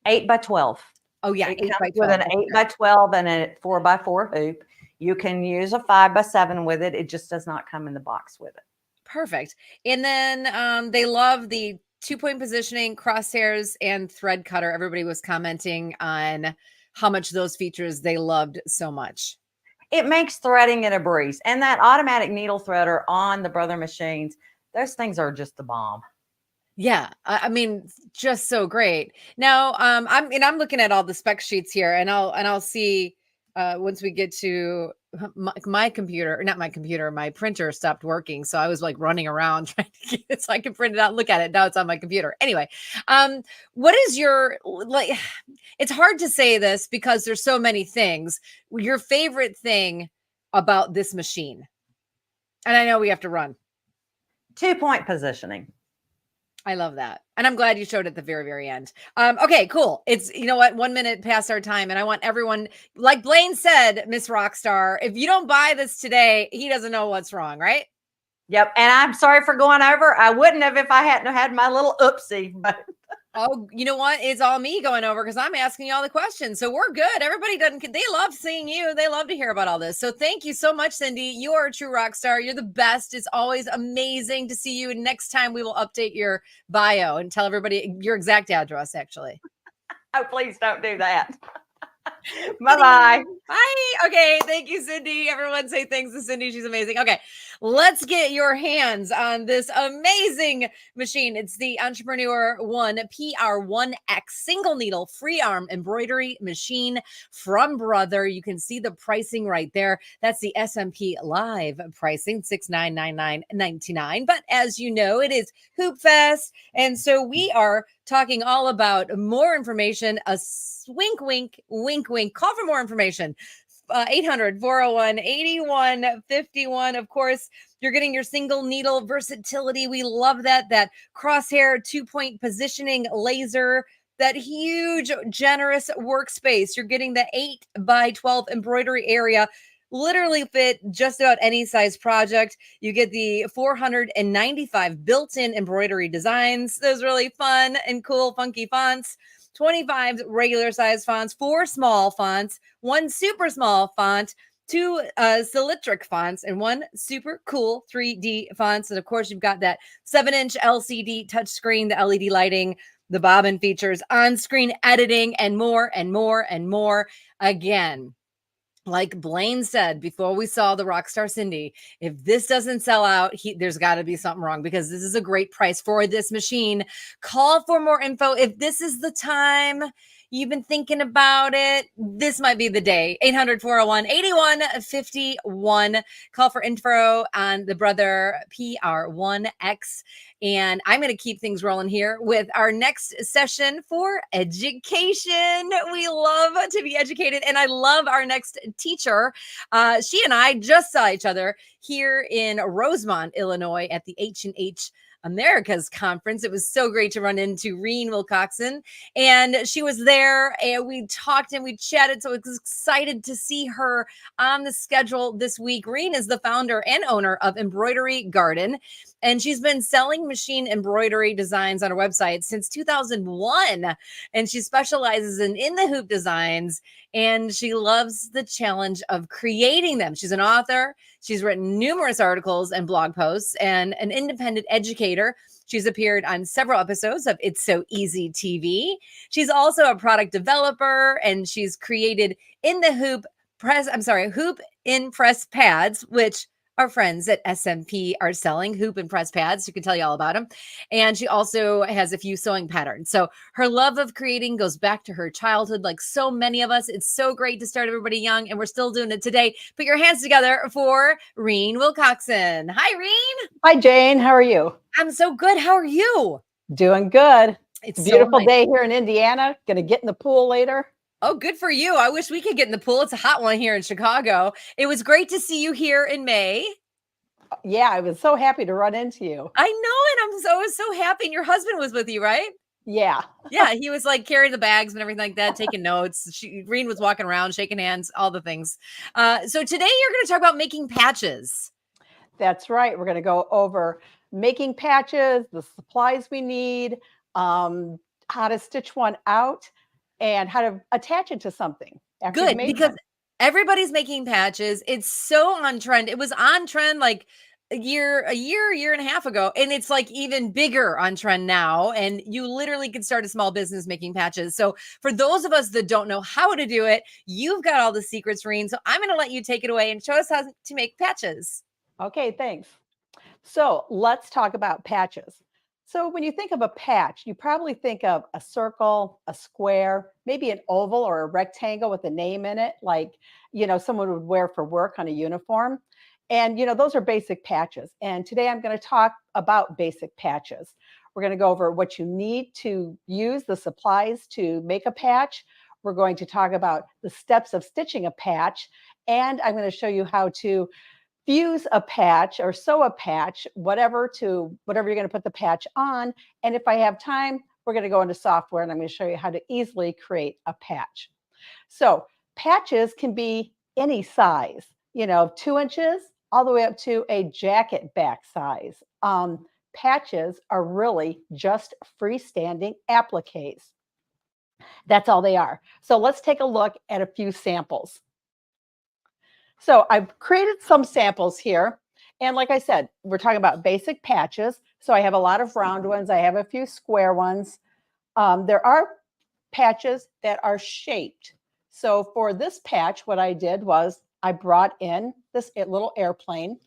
8 by 12. Oh yeah, It 8 by comes with 12. an 8 by 12 and a 4 by 4 hoop. You can use a 5 by 7 with it. It just does not come in the box with it. Perfect. And then they love the 2-point positioning, crosshairs, and thread cutter. Everybody was commenting on how much those features they loved so much. It makes threading it a breeze. And that automatic needle threader on the Brother machines, those things are just the bomb. Yeah, I mean, just so great. Now, I'm looking at all the spec sheets here, and I'll see once we get to my computer, or not my computer, my printer stopped working, so I was like running around trying to get it so I can print it out and look at it. Now it's on my computer. Anyway, what is your like? It's hard to say this because there's so many things. Your favorite thing about this machine, and I know we have to run. 2-point positioning. I love that. And I'm glad you showed at the very, very end. Okay, cool. It's, you know what, 1 minute past our time. And I want everyone, like Blaine said, Miss Rockstar, if you don't buy this today, he doesn't know what's wrong, right? Yep. And I'm sorry for going over. I wouldn't have if I hadn't had my little oopsie. But Oh, you know what? It's all me going over because I'm asking you all the questions. So we're good. Everybody they love seeing you. They love to hear about all this. So thank you so much, Cindy. You are a true rock star. You're the best. It's always amazing to see you. And next time we will update your bio and tell everybody your exact address, actually. oh, please don't do that. Bye-bye. Bye. Okay. Thank you, Cindy. Everyone say thanks to Cindy. She's amazing. Okay. Let's get your hands on this amazing machine. It's the Entrepreneur One PR1X single needle free arm embroidery machine from Brother. You can see the pricing right there. That's the SMP live pricing, $69.99.99. But as you know, it is Hoop Fest. And so we are talking all about more information, a wink, wink, wink, wink. Call for more information. 800-401-8151. Of course, you're getting your single needle versatility. We love that. That crosshair 2-point positioning laser, that huge, generous workspace. You're getting the 8 by 12 embroidery area. Literally fit just about any size project. You get the 495 built-in embroidery designs. Those really fun and cool, funky fonts. 25 regular size fonts, 4 small fonts, 1 super small font, 2 Cylindric fonts, and 1 super cool 3D fonts. And of course, you've got that 7-inch LCD touchscreen, the LED lighting, the bobbin features, on-screen editing, and more and more and more. Again, like Blaine said before we saw the Rockstar Cindy, if this doesn't sell out, there's got to be something wrong because this is a great price for this machine. Call for more info. If this is the time you've been thinking about it, this might be the day. 800-401-8151. Call for info on the Brother PR1X. And I'm going to keep things rolling here with our next session for education. We love to be educated. And I love our next teacher. She and I just saw each other here in Rosemont, Illinois at the H&H America's conference. It was so great to run into Reen Wilcoxon, and she was there, and we talked and we chatted. So I was excited to see her on the schedule this week. Reen is the founder and owner of Embroidery Garden, and she's been selling machine embroidery designs on her website since 2001. And she specializes in the hoop designs, and she loves the challenge of creating them. She's an author. She's written numerous articles and blog posts, and an independent educator. She's appeared on several episodes of It's So Easy TV. She's also a product developer, and she's created Hoop in Press pads, which our friends at SMP are selling. Hoop and Press pads. She can tell you all about them. And she also has a few sewing patterns. So her love of creating goes back to her childhood, like so many of us. It's so great to start everybody young, and we're still doing it today. Put your hands together for Reen Wilcoxon. Hi, Reen. Hi, Jane. How are you? I'm so good. How are you? Doing good. It's a beautiful so nice. day here in Indiana. Going to get in the pool later. Oh, good for you. I wish we could get in the pool. It's a hot one here in Chicago. It was great to see you here in May. Yeah, I was so happy to run into you. I know, and I was so happy. And your husband was with you, right? Yeah. Yeah, he was like carrying the bags and everything like that, taking notes. Reen was walking around, shaking hands, all the things. So today you're going to talk about making patches. That's right. We're going to go over making patches, the supplies we need, how to stitch one out. and how to attach it to something after you Good, made because one. everybody's making patches. It's so on trend. It was on trend like a year and a half ago, and it's like even bigger on trend now. And you literally could start a small business making patches. So for those of us that don't know how to do it, you've got all the secrets, Reen. So I'm going to let you take it away and show us how to make patches. Okay, thanks. So let's talk about patches. So when you think of a patch, you probably think of a circle, a square, maybe an oval or a rectangle with a name in it, like, someone would wear for work on a uniform. And, those are basic patches. And today I'm going to talk about basic patches. We're going to go over what you need to use, the supplies to make a patch. We're going to talk about the steps of stitching a patch. And I'm going to show you how to fuse a patch or sew a patch, whatever you're going to put the patch on. And if I have time, we're going to go into software and I'm going to show you how to easily create a patch. So patches can be any size, 2 inches all the way up to a jacket back size. Patches are really just freestanding appliques. That's all they are. So let's take a look at a few samples. So I've created some samples here. And like I said, we're talking about basic patches. So I have a lot of round ones. I have a few square ones. There are patches that are shaped. So for this patch, what I did was I brought in this little airplane,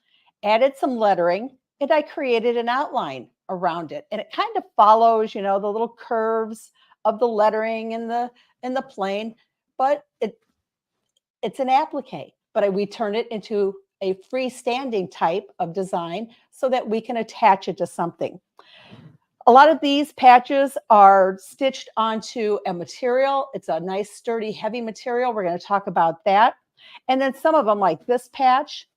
added some lettering, and I created an outline around it. And it kind of follows, the little curves of the lettering in the plane, but it's an applique. But we turn it into a freestanding type of design so that we can attach it to something. A lot of these patches are stitched onto a material. It's a nice, sturdy, heavy material. We're going to talk about that. And then some of them, like this patch,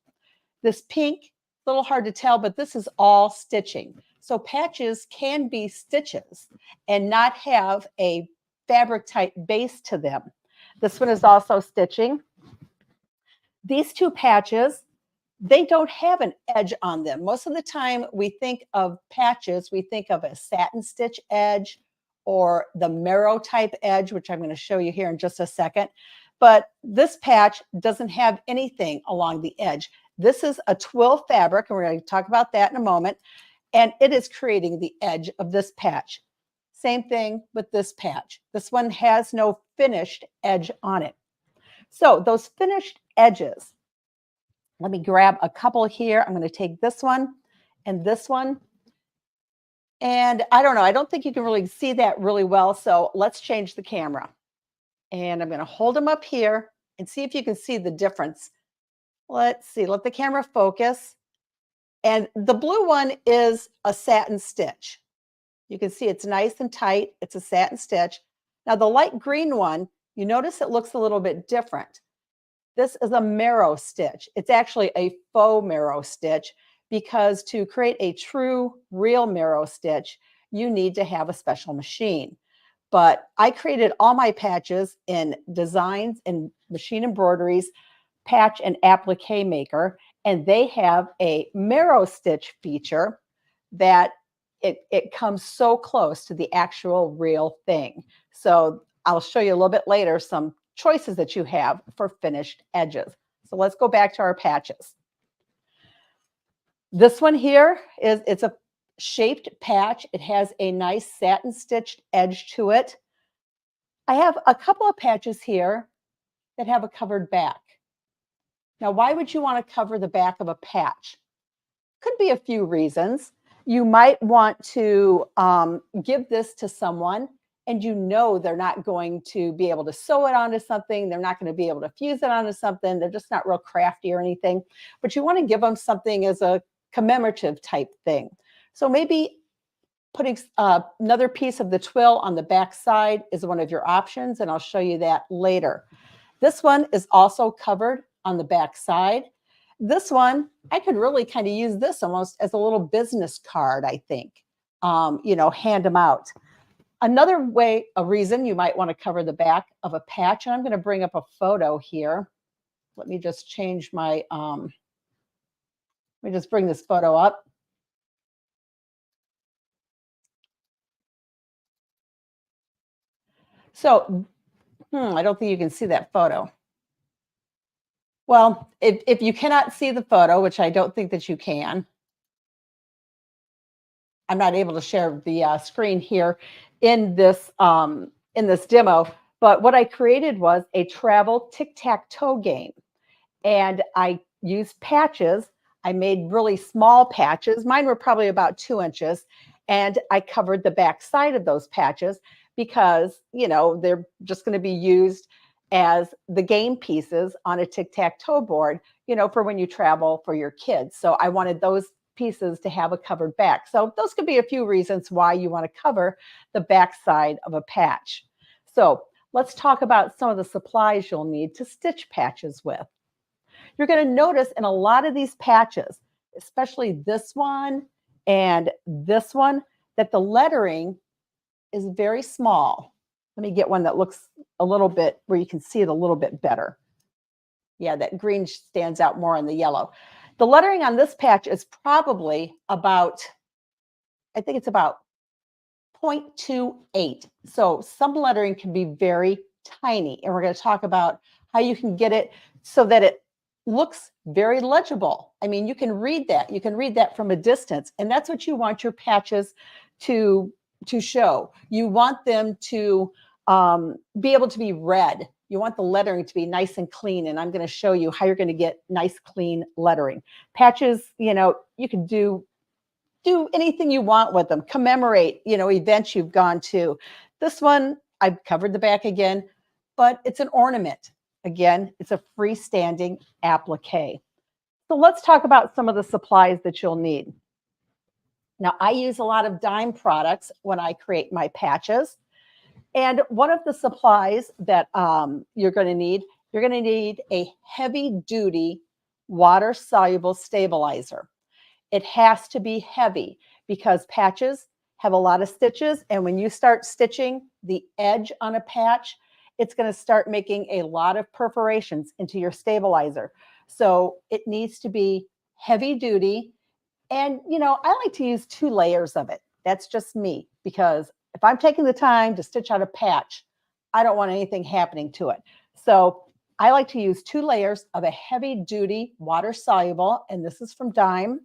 this pink, a little hard to tell, but this is all stitching. So patches can be stitches and not have a fabric type base to them. This one is also stitching. These two patches, they don't have an edge on them. Most of the time we think of patches, we think of a satin stitch edge or the marrow type edge, which I'm going to show you here in just a second. But this patch doesn't have anything along the edge. This is a twill fabric, and we're going to talk about that in a moment. And it is creating the edge of this patch. Same thing with this patch. This one has no finished edge on it. So those finished edges, let me grab a couple here. I'm going to take this one and this one. And I don't know, I don't think you can really see that really well. So let's change the camera. And I'm going to hold them up here and see if you can see the difference. Let's see, let the camera focus. And the blue one is a satin stitch. You can see it's nice and tight. It's a satin stitch. Now the light green one, you notice it looks a little bit different. This is a marrow stitch. It's actually a faux marrow stitch because to create a true, real marrow stitch, you need to have a special machine. But I created all my patches in Designs and Machine Embroideries Patch and Applique Maker, and they have a marrow stitch feature that it comes so close to the actual real thing. So I'll show you a little bit later some choices that you have for finished edges. So let's go back to our patches. This one here it's a shaped patch. It has a nice satin stitched edge to it. I have a couple of patches here that have a covered back. Now, why would you want to cover the back of a patch? Could be a few reasons. You might want to give this to someone and they're not going to be able to sew it onto something. They're not going to be able to fuse it onto something. They're just not real crafty or anything. But you want to give them something as a commemorative type thing. So maybe putting another piece of the twill on the back side is one of your options, and I'll show you that later. This one is also covered on the back side. This one, I could really kind of use this almost as a little business card, I think. Hand them out. Another way, a reason you might want to cover the back of a patch, and I'm going to bring up a photo here. Let me just change my, let me just bring this photo up. So I don't think you can see that photo. Well, if you cannot see the photo, which I don't think that you can, I'm not able to share the screen here in this demo, but what I created was a travel tic-tac-toe game. And I used patches. I made really small patches. Mine were probably about 2 inches. And I covered the back side of those patches because, you know, they're just going to be used as the game pieces on a tic-tac-toe board, you know, for when you travel for your kids. So I wanted those pieces to have a covered back. So those could be a few reasons why you want to cover the back side of a patch. So let's talk about some of the supplies you'll need to stitch patches with. You're going to notice in a lot of these patches, especially this one and this one, that the lettering is very small. Let me get one that looks a little bit where you can see it a little bit better. Yeah, that green stands out more on the yellow. The lettering on this patch is probably about, I think it's about 0.28. So some lettering can be very tiny. And we're going to talk about how you can get it so that it looks very legible. I mean, you can read that. You can read that from a distance. And that's what you want your patches to show. You want them to be able to be read. You want the lettering to be nice and clean. And I'm going to show you how you're going to get nice, clean lettering. Patches, you know, you can do anything you want with them. Commemorate, you know, events you've gone to. This one, I've covered the back again, but it's an ornament. Again, it's a freestanding applique. So let's talk about some of the supplies that you'll need. Now, I use a lot of dime products when I create my patches. And one of the supplies that you're going to need a heavy-duty water-soluble stabilizer. It has to be heavy because patches have a lot of stitches. And when you start stitching the edge on a patch, it's going to start making a lot of perforations into your stabilizer. So it needs to be heavy duty. And, you know, I like to use 2 layers of it. That's just me, because if I'm taking the time to stitch out a patch, I don't want anything happening to it. So I like to use 2 layers of a heavy duty water soluble. And this is from Dime.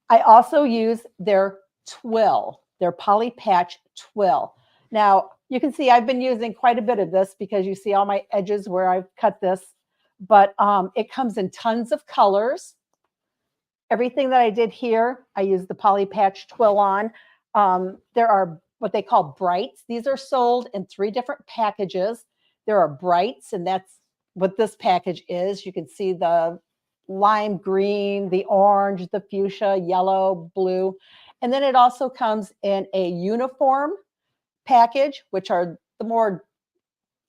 I also use their twill, their poly patch twill. Now, you can see I've been using quite a bit of this because you see all my edges where I've cut this, but it comes in tons of colors. Everything that I did here, I used the poly patch twill on. There are what they call brights. These are sold in 3 different packages. There are brights, and that's what this package is. You can see the lime green, the orange, the fuchsia, yellow, blue. And then it also comes in a uniform package, which are the more,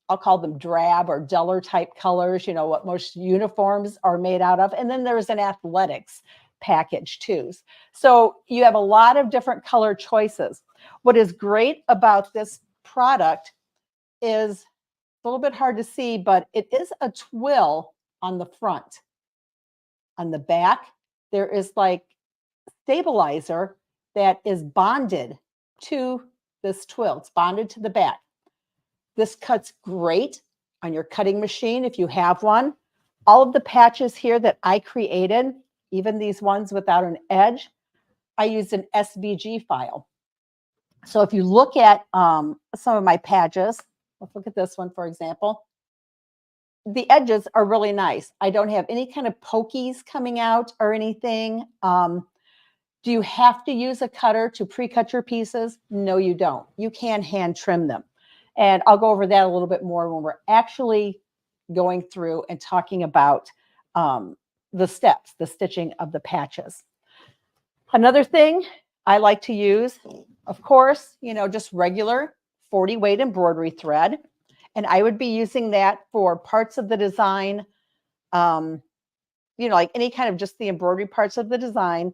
I'll call them drab or duller type colors, you know, what most uniforms are made out of. And then there's an athletics package too. So you have a lot of different color choices. What is great about this product is a little bit hard to see, but it is a twill on the front. On the back, there is like stabilizer that is bonded to this twill. It's bonded to the back. This cuts great on your cutting machine if you have one. All of the patches here that I created, even these ones without an edge, I used an SVG file. So if you look at some of my patches, let's look at this one, for example. The edges are really nice. I don't have any kind of pokies coming out or anything. Do you have to use a cutter to pre-cut your pieces? No, you don't. You can hand trim them. And I'll go over that a little bit more when we're actually going through and talking about the steps, the stitching of the patches. Another thing I like to use, of course, you know, just regular 40 weight embroidery thread. And I would be using that for parts of the design, you know, like any kind of just the embroidery parts of the design.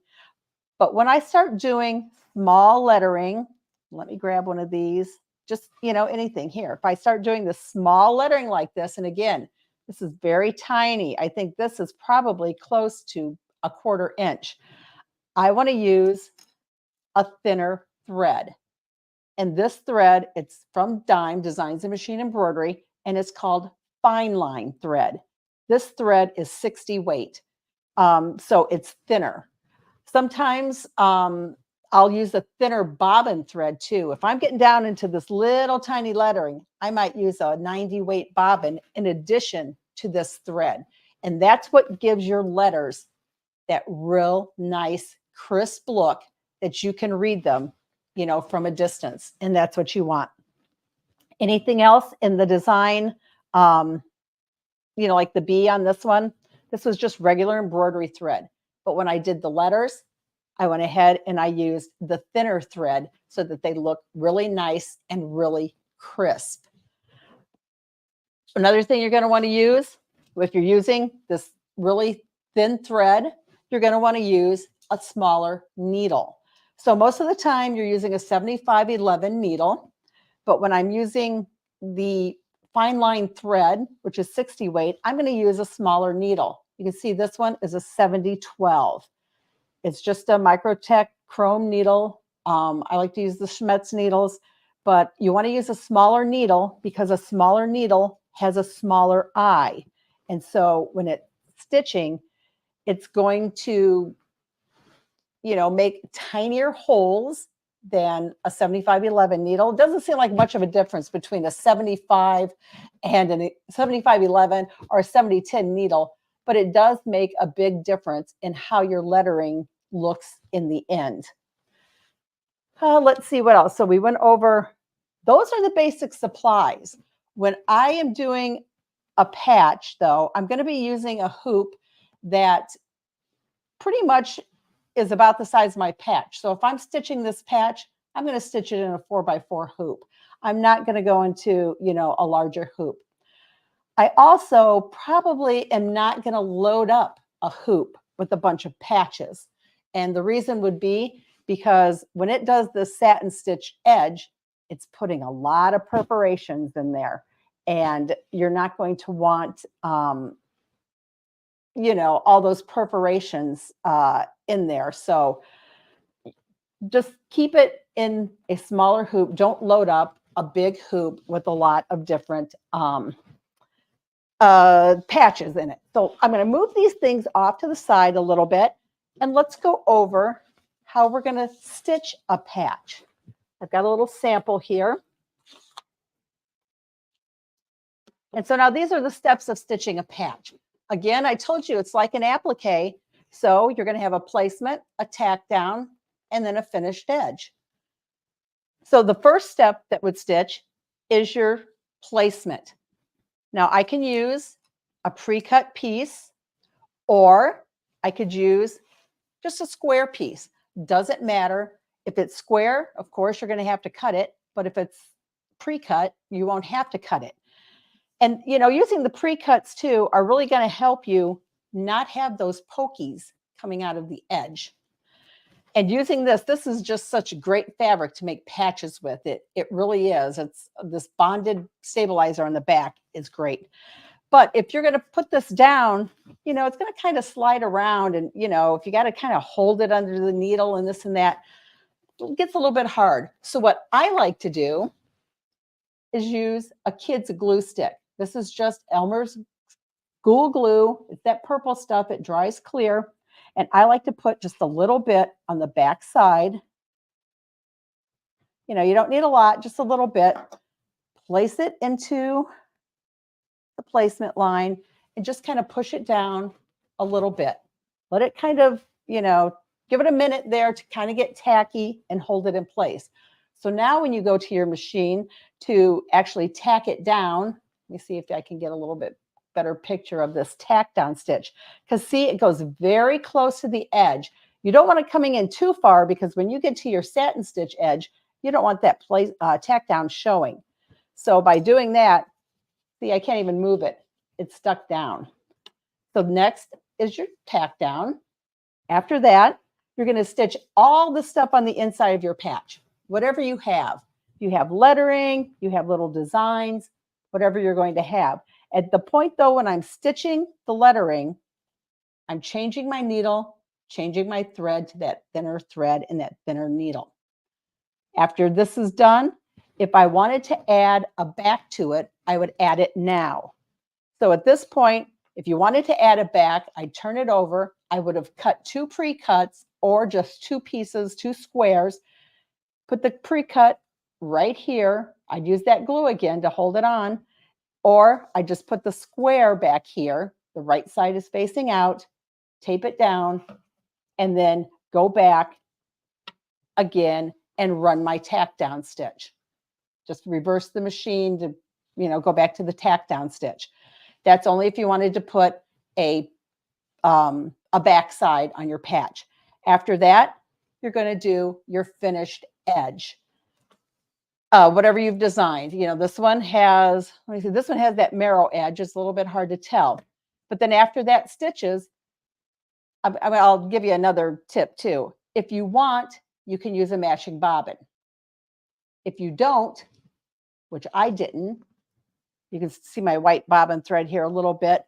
But when I start doing small lettering, let me grab one of these, just, you know, anything here. If I start doing the small lettering like this, and again, this is very tiny. I think this is probably close to a 1/4 inch. I want to use a thinner thread. And this thread, it's from Dime, Designs and Machine Embroidery, and it's called fine line thread. This thread is 60 weight, so it's thinner. Sometimes I'll use a thinner bobbin thread too. If I'm getting down into this little tiny lettering, I might use a 90 weight bobbin in addition to this thread. And that's what gives your letters that real nice, crisp look that you can read them, you know, from a distance. And that's what you want. Anything else in the design, you know, like the bee on this one, this was just regular embroidery thread. But when I did the letters, I went ahead and I used the thinner thread so that they look really nice and really crisp. Another thing you're going to want to use, if you're using this really thin thread, you're going to want to use a smaller needle. So most of the time you're using a 7511 needle, but when I'm using the fine line thread, which is 60 weight, I'm going to use a smaller needle. You can see this one is a 7012. It's just a Microtech chrome needle. I like to use the Schmetz needles, but you want to use a smaller needle because a smaller needle has a smaller eye. And so when it's stitching, it's going to, you know, make tinier holes than a 7511 needle. It doesn't seem like much of a difference between a 75 and a 7511 or a 7010 needle, but it does make a big difference in how your lettering looks in the end. Let's see what else. So we went over, those are the basic supplies. When I am doing a patch though, I'm going to be using a hoop that pretty much is about the size of my patch. So if I'm stitching this patch, I'm going to stitch it in a 4x4 hoop. I'm not going to go into, you know, a larger hoop. I also probably am not going to load up a hoop with a bunch of patches. And the reason would be because when it does the satin stitch edge, it's putting a lot of perforations in there. And you're not going to want, you know, all those perforations in there. So just keep it in a smaller hoop. Don't load up a big hoop with a lot of different patches in it. So I'm going to move these things off to the side a little bit, and let's go over how we're going to stitch a patch. I've got a little sample here. And so now these are the steps of stitching a patch. Again, I told you it's like an applique. So you're going to have a placement, a tack down, and then a finished edge. So the first step that would stitch is your placement. Now I can use a pre-cut piece, or I could use just a square piece. Doesn't matter. If it's square, of course, you're going to have to cut it. But if it's pre-cut, you won't have to cut it. And, you know, using the pre-cuts too are really going to help you not have those pokies coming out of the edge. And using this is just such great fabric to make patches with. It really is. It's this bonded stabilizer on the back is great. But if you're going to put this down, you know, it's going to kind of slide around. And, you know, if you got to kind of hold it under the needle and this and that, it gets a little bit hard. So what I like to do is use a kid's glue stick. This is just Elmer's School Glue. It's that purple stuff. It dries clear. And I like to put just a little bit on the back side. You know, you don't need a lot, just a little bit. Place it into the placement line and just kind of push it down a little bit. Let it kind of, you know, give it a minute there to kind of get tacky and hold it in place. So now when you go to your machine to actually tack it down, let me see if I can get a little bit better picture of this tack down stitch. Because see, it goes very close to the edge. You don't want it coming in too far because when you get to your satin stitch edge, you don't want that tack down showing. So by doing that, see, I can't even move it. It's stuck down. So next is your tack down. After that, you're going to stitch all the stuff on the inside of your patch, whatever you have. You have lettering, you have little designs, whatever you're going to have. At the point, though, when I'm stitching the lettering, I'm changing my needle, changing my thread to that thinner thread and that thinner needle. After this is done, if I wanted to add a back to it, I would add it now. So at this point, if you wanted to add a back, I'd turn it over. I would have cut 2 pre-cuts or just 2 pieces, 2 squares, put the pre-cut right here. I'd use that glue again to hold it on, or I just put the square back here. The right side is facing out, tape it down, and then go back again and run my tack down stitch. Just reverse the machine to, go back to the tack down stitch. That's only if you wanted to put a backside on your patch. After that, you're going to do your finished edge. Whatever you've designed. This one has, this one has that marrow edge. It's a little bit hard to tell. But then after that stitches, I'll give you another tip too. If you want, you can use a matching bobbin. If you don't, which I didn't, you can see my white bobbin thread here a little bit,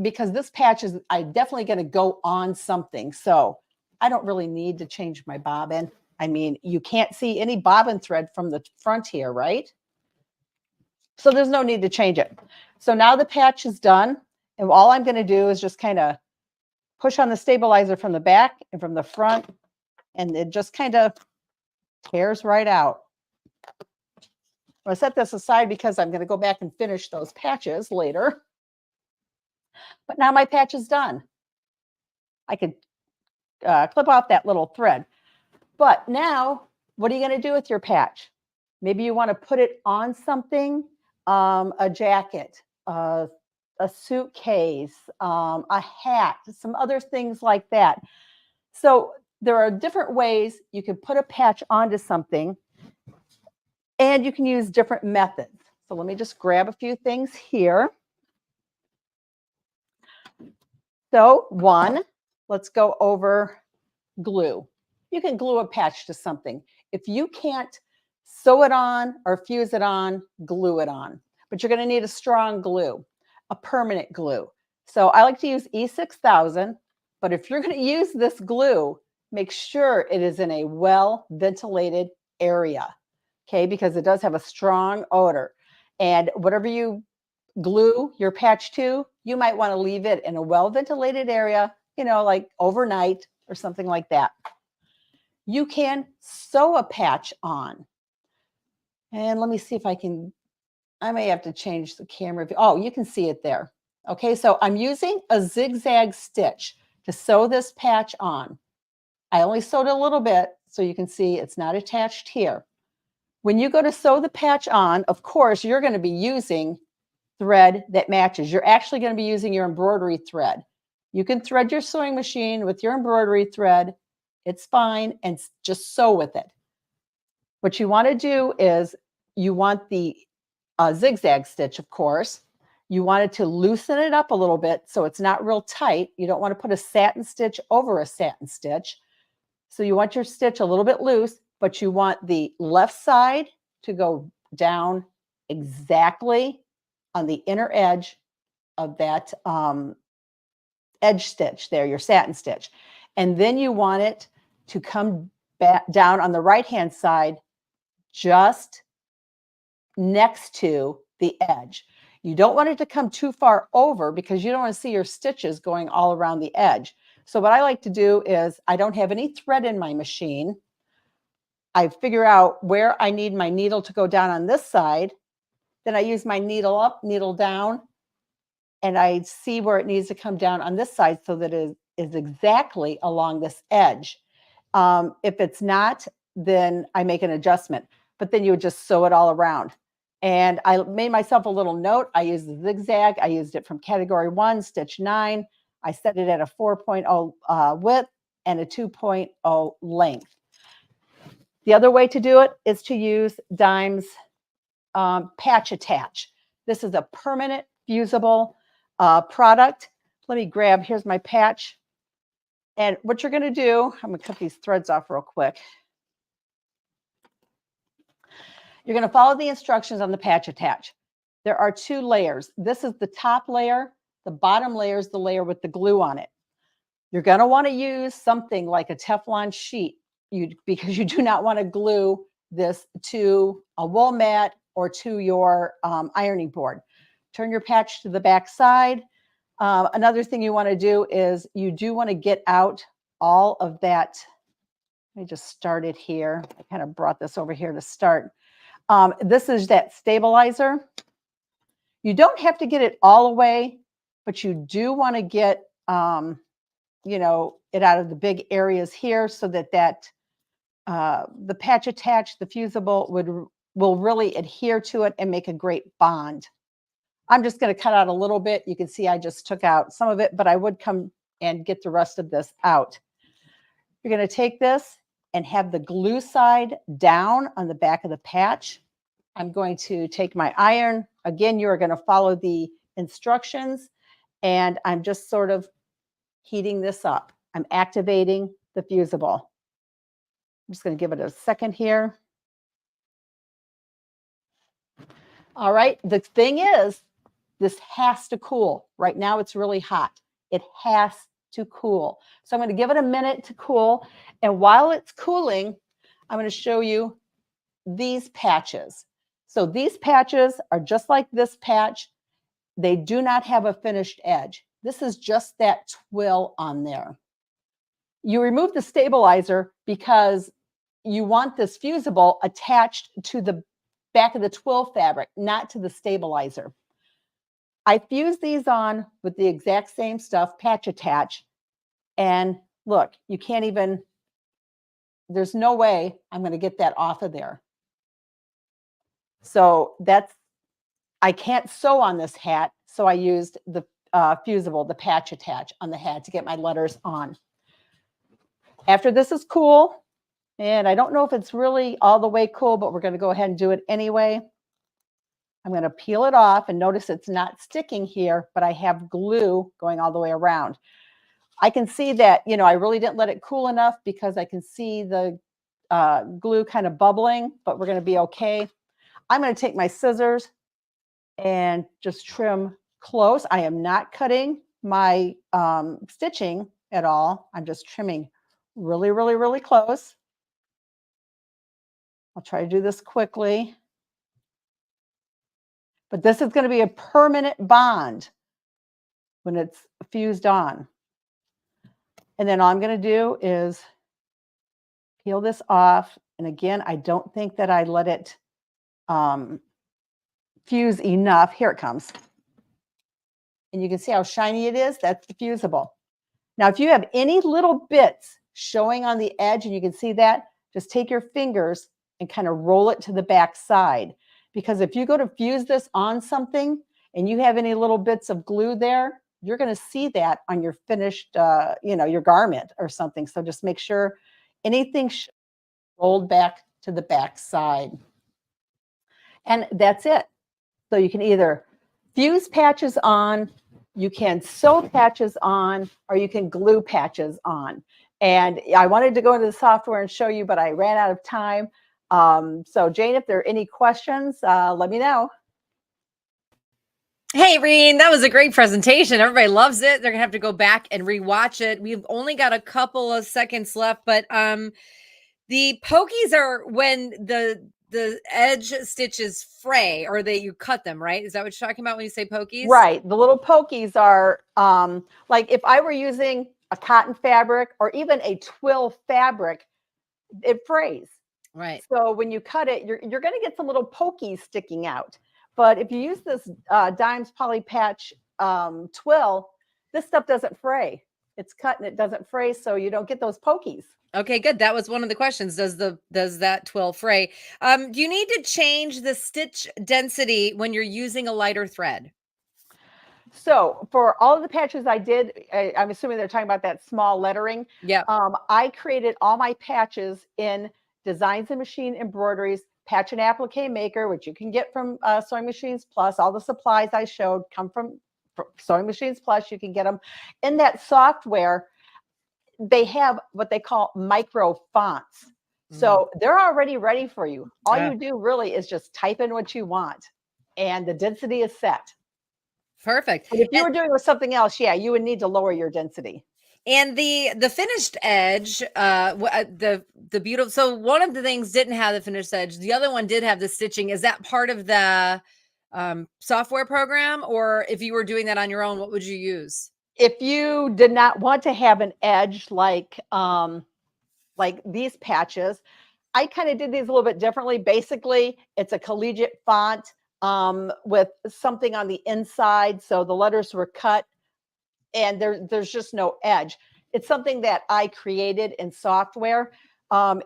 because this patch is definitely going to go on something. So I don't really need to change my bobbin. I mean, you can't see any bobbin thread from the front here, right? So there's no need to change it. So now the patch is done. And all I'm going to do is just kind of push on the stabilizer from the back and from the front. And it just kind of tears right out. I'm going to set this aside because I'm going to go back and finish those patches later. But now my patch is done. I could clip off that little thread. But now, what are you going to do with your patch? Maybe you want to put it on something, a jacket, a suitcase, a hat, some other things like that. So there are different ways you can put a patch onto something, and you can use different methods. So let me just grab a few things here. So let's go over glue. You can glue a patch to something. If you can't sew it on or fuse it on, glue it on. But you're going to need a strong glue, a permanent glue. So I like to use E6000, but if you're going to use this glue, make sure it is in a well-ventilated area, okay? Because it does have a strong odor. And whatever you glue your patch to, you might want to leave it in a well-ventilated area, like overnight or something like that. You can sew a patch on. And let me see if I may have to change the camera. Oh, you can see it there. Okay, so I'm using a zigzag stitch to sew this patch on. I only sewed a little bit so you can see it's not attached here. When you go to sew the patch on, of course, you're going to be using thread that matches. You're actually going to be using your embroidery thread. You can thread your sewing machine with your embroidery thread. It's fine, and just sew with it. What you want to do is you want the zigzag stitch, of course. You want it to loosen it up a little bit so it's not real tight. You don't want to put a satin stitch over a satin stitch. So you want your stitch a little bit loose, but you want the left side to go down exactly on the inner edge of that edge stitch there, your satin stitch. And then you want it to come back down on the right-hand side just next to the edge. You don't want it to come too far over because you don't want to see your stitches going all around the edge. So what I like to do is I don't have any thread in my machine. I figure out where I need my needle to go down on this side. Then I use my needle up, needle down, and I see where it needs to come down on this side so that it is exactly along this edge. If it's not, then I make an adjustment, but then you would just sew it all around. And I made myself a little note. I used the zigzag. I used it from category 1, stitch 9. I set it at a 4.0 width and a 2.0 length. The other way to do it is to use Dime's patch attach. This is a permanent fusible product. Let me grab, here's my patch. And what you're going to do, I'm going to cut these threads off real quick. You're going to follow the instructions on the patch attach. There are 2 layers. This is the top layer. The bottom layer is the layer with the glue on it. You're going to want to use something like a Teflon sheet because you do not want to glue this to a wool mat or to your ironing board. Turn your patch to the back side. Another thing you want to do is you do want to get out all of that. Let me just start it here. I kind of brought this over here to start. This is that stabilizer. You don't have to get it all away, but you do want to get, you know, it out of the big areas here so that the patch attached, the fusible will really adhere to it and make a great bond. I'm just going to cut out a little bit. You can see I just took out some of it, but I would come and get the rest of this out. You're going to take this and have the glue side down on the back of the patch. I'm going to take my iron. Again, you are going to follow the instructions, and I'm just sort of heating this up. I'm activating the fusible. I'm just going to give it a second here. All right, the thing is, this has to cool. Right now it's really hot. It has to cool. So I'm going to give it a minute to cool. And while it's cooling, I'm going to show you these patches. So these patches are just like this patch. They do not have a finished edge. This is just that twill on there. You remove the stabilizer because you want this fusible attached to the back of the twill fabric, not to the stabilizer. I fuse these on with the exact same stuff, patch attach, and look, you can't even, there's no way I'm going to get that off of there. So I can't sew on this hat, so I used the fusible, the patch attach on the hat to get my letters on. After this is cool, and I don't know if it's really all the way cool, but we're going to go ahead and do it anyway. I'm going to peel it off, and notice it's not sticking here, but I have glue going all the way around. I can see that, you know, I really didn't let it cool enough because I can see the glue kind of bubbling, but we're going to be okay. I'm going to take my scissors and just trim close. I am not cutting my stitching at all. I'm just trimming really, really, really close. I'll try to do this quickly. But this is going to be a permanent bond when it's fused on. And then all I'm going to do is peel this off. And again, I don't think that I let it fuse enough. Here it comes. And you can see how shiny it is. That's the fusible. Now, if you have any little bits showing on the edge, and you can see that, just take your fingers and kind of roll it to the back side. Because if you go to fuse this on something and you have any little bits of glue there, you're going to see that on your finished, you know, your garment or something. So just make sure anything rolled back to the back side. And that's it. So you can either fuse patches on, you can sew patches on, or you can glue patches on. And I wanted to go into the software and show you, but I ran out of time. So Jane, if there are any questions, let me know. Hey, Reen, that was a great presentation. Everybody loves it. They're gonna have to go back and rewatch it. We've only got a couple of seconds left, but the pokies are when the edge stitches fray, or you cut them, right? Is that what you're talking about when you say pokies? Right. The little pokies are like if I were using a cotton fabric or even a twill fabric, it frays. Right. So when you cut it, you're going to get some little pokies sticking out. But if you use this Dimes Poly Patch twill, this stuff doesn't fray. It's cut and it doesn't fray, so you don't get those pokies. Okay, good. That was one of the questions. Does that twill fray? Do you need to change the stitch density when you're using a lighter thread? So for all of the patches I did, I'm assuming they're talking about that small lettering. Yeah. I created all my patches in Designs and Machine Embroideries Patch and Applique Maker, which you can get from Sewing Machines Plus. All the supplies I showed come from Sewing Machines Plus. You can get them in that software. They have what they call micro fonts. So they're already ready for you. All you do really is just type in what you want, and the density is set. Perfect. But if you were doing with something else, yeah, you would need to lower your density. And the finished edge, the beautiful. So one of the things didn't have the finished edge. The other one did have the stitching. Is that part of the software program, or if you were doing that on your own, what would you use? If you did not want to have an edge like these patches, I kind of did these a little bit differently. Basically, it's a collegiate font with something on the inside, so the letters were cut, and there's just no edge. It's something that I created in software.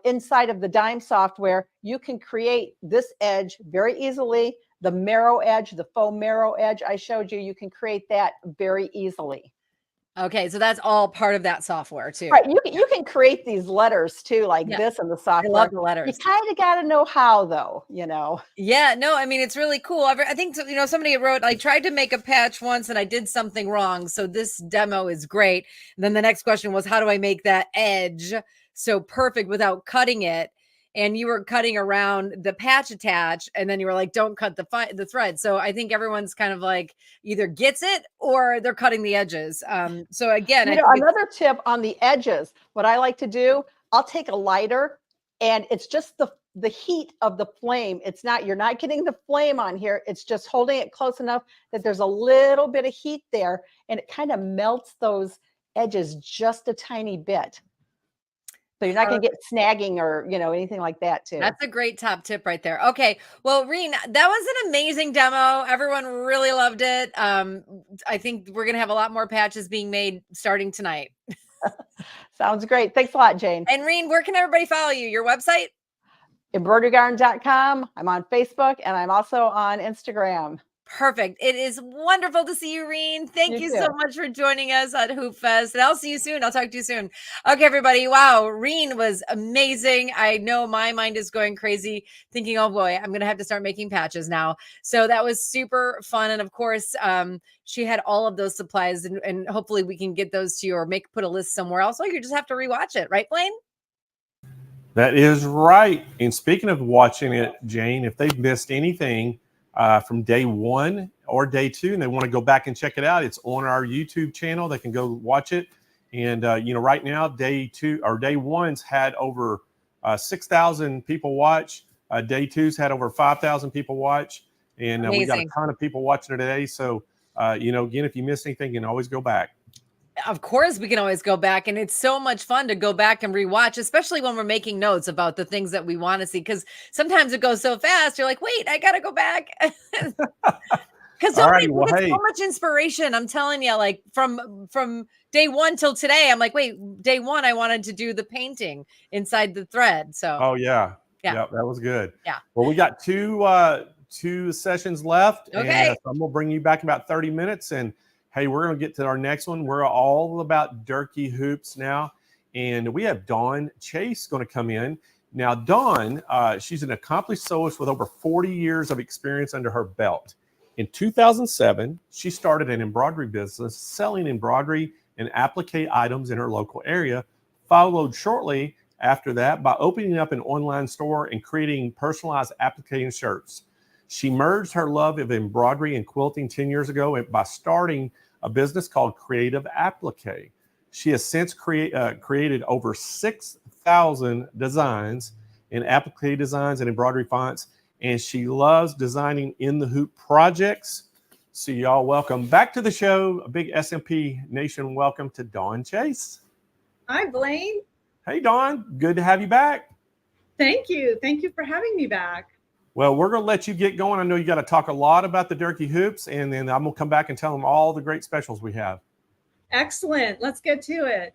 Inside of the Dime software, you can create this edge very easily. The marrow edge, the faux marrow edge I showed you, you can create that very easily. Okay, so that's all part of that software too. Right, you can create these letters too, like this in the software. I love the letters. You kind of got to know how, though, Yeah, no, I mean, it's really cool. I think, somebody wrote, I tried to make a patch once and I did something wrong. So this demo is great. And then the next question was, how do I make that edge so perfect without cutting it? And you were cutting around the patch attach, and then you were like, don't cut the thread. So I think everyone's kind of like either gets it or they're cutting the edges. So again, another tip on the edges, what I like to do, I'll take a lighter, and it's just the heat of the flame. You're not getting the flame on here. It's just holding it close enough that there's a little bit of heat there, and it kind of melts those edges just a tiny bit. So you're not going to get snagging or, anything like that too. That's a great top tip right there. Okay. Well, Reen, that was an amazing demo. Everyone really loved it. I think we're going to have a lot more patches being made starting tonight. Sounds great. Thanks a lot, Jane. And Reen, where can everybody follow you? Your website? Embroiderygarden.com. I'm on Facebook, and I'm also on Instagram. Perfect. It is wonderful to see you, Reen. Thank you so much for joining us at Hoop Fest. And I'll see you soon. I'll talk to you soon. Okay, everybody. Wow. Reen was amazing. I know my mind is going crazy thinking, oh boy, I'm going to have to start making patches now. So that was super fun. And of course, she had all of those supplies, and hopefully we can get those to you or put a list somewhere else. Or you just have to rewatch it. Right, Blaine? That is right. And speaking of watching it, Jane, if they've missed anything from day one or day two, and they want to go back and check it out, it's on our YouTube channel. They can go watch it. And, right now, day one's had over 6,000 people watch. Day two's had over 5,000 people watch. And we got a ton of people watching it today. So, again, if you miss anything, you can always go back. Of course, we can always go back, and it's so much fun to go back and rewatch, especially when we're making notes about the things that we want to see. Because sometimes it goes so fast, you're like, "Wait, I gotta go back." Because so much inspiration. I'm telling you, like from day one till today, I'm like, wait, day one, I wanted to do the painting inside the thread. So, oh yeah, that was good. Yeah. Well, we got two sessions left. Okay. And I'm gonna bring you back in about 30 minutes and. Hey, we're going to get to our next one. We're all about Dirky hoops now. And we have Dawn Chase going to come in. Now, Dawn, she's an accomplished sewist with over 40 years of experience under her belt. In 2007, she started an embroidery business selling embroidery and applique items in her local area, followed shortly after that by opening up an online store and creating personalized applique shirts. She merged her love of embroidery and quilting 10 years ago by starting a business called Creative Applique. She has since created over 6,000 designs in applique designs and embroidery fonts, and she loves designing in the hoop projects. So y'all, welcome back to the show. A big SMP Nation welcome to Dawn Chase. Hi, Blaine. Hey, Dawn. Good to have you back. Thank you. Thank you for having me back. Well, we're going to let you get going. I know you got to talk a lot about the Dirky hoops, and then I'm going to come back and tell them all the great specials we have. Excellent. Let's get to it.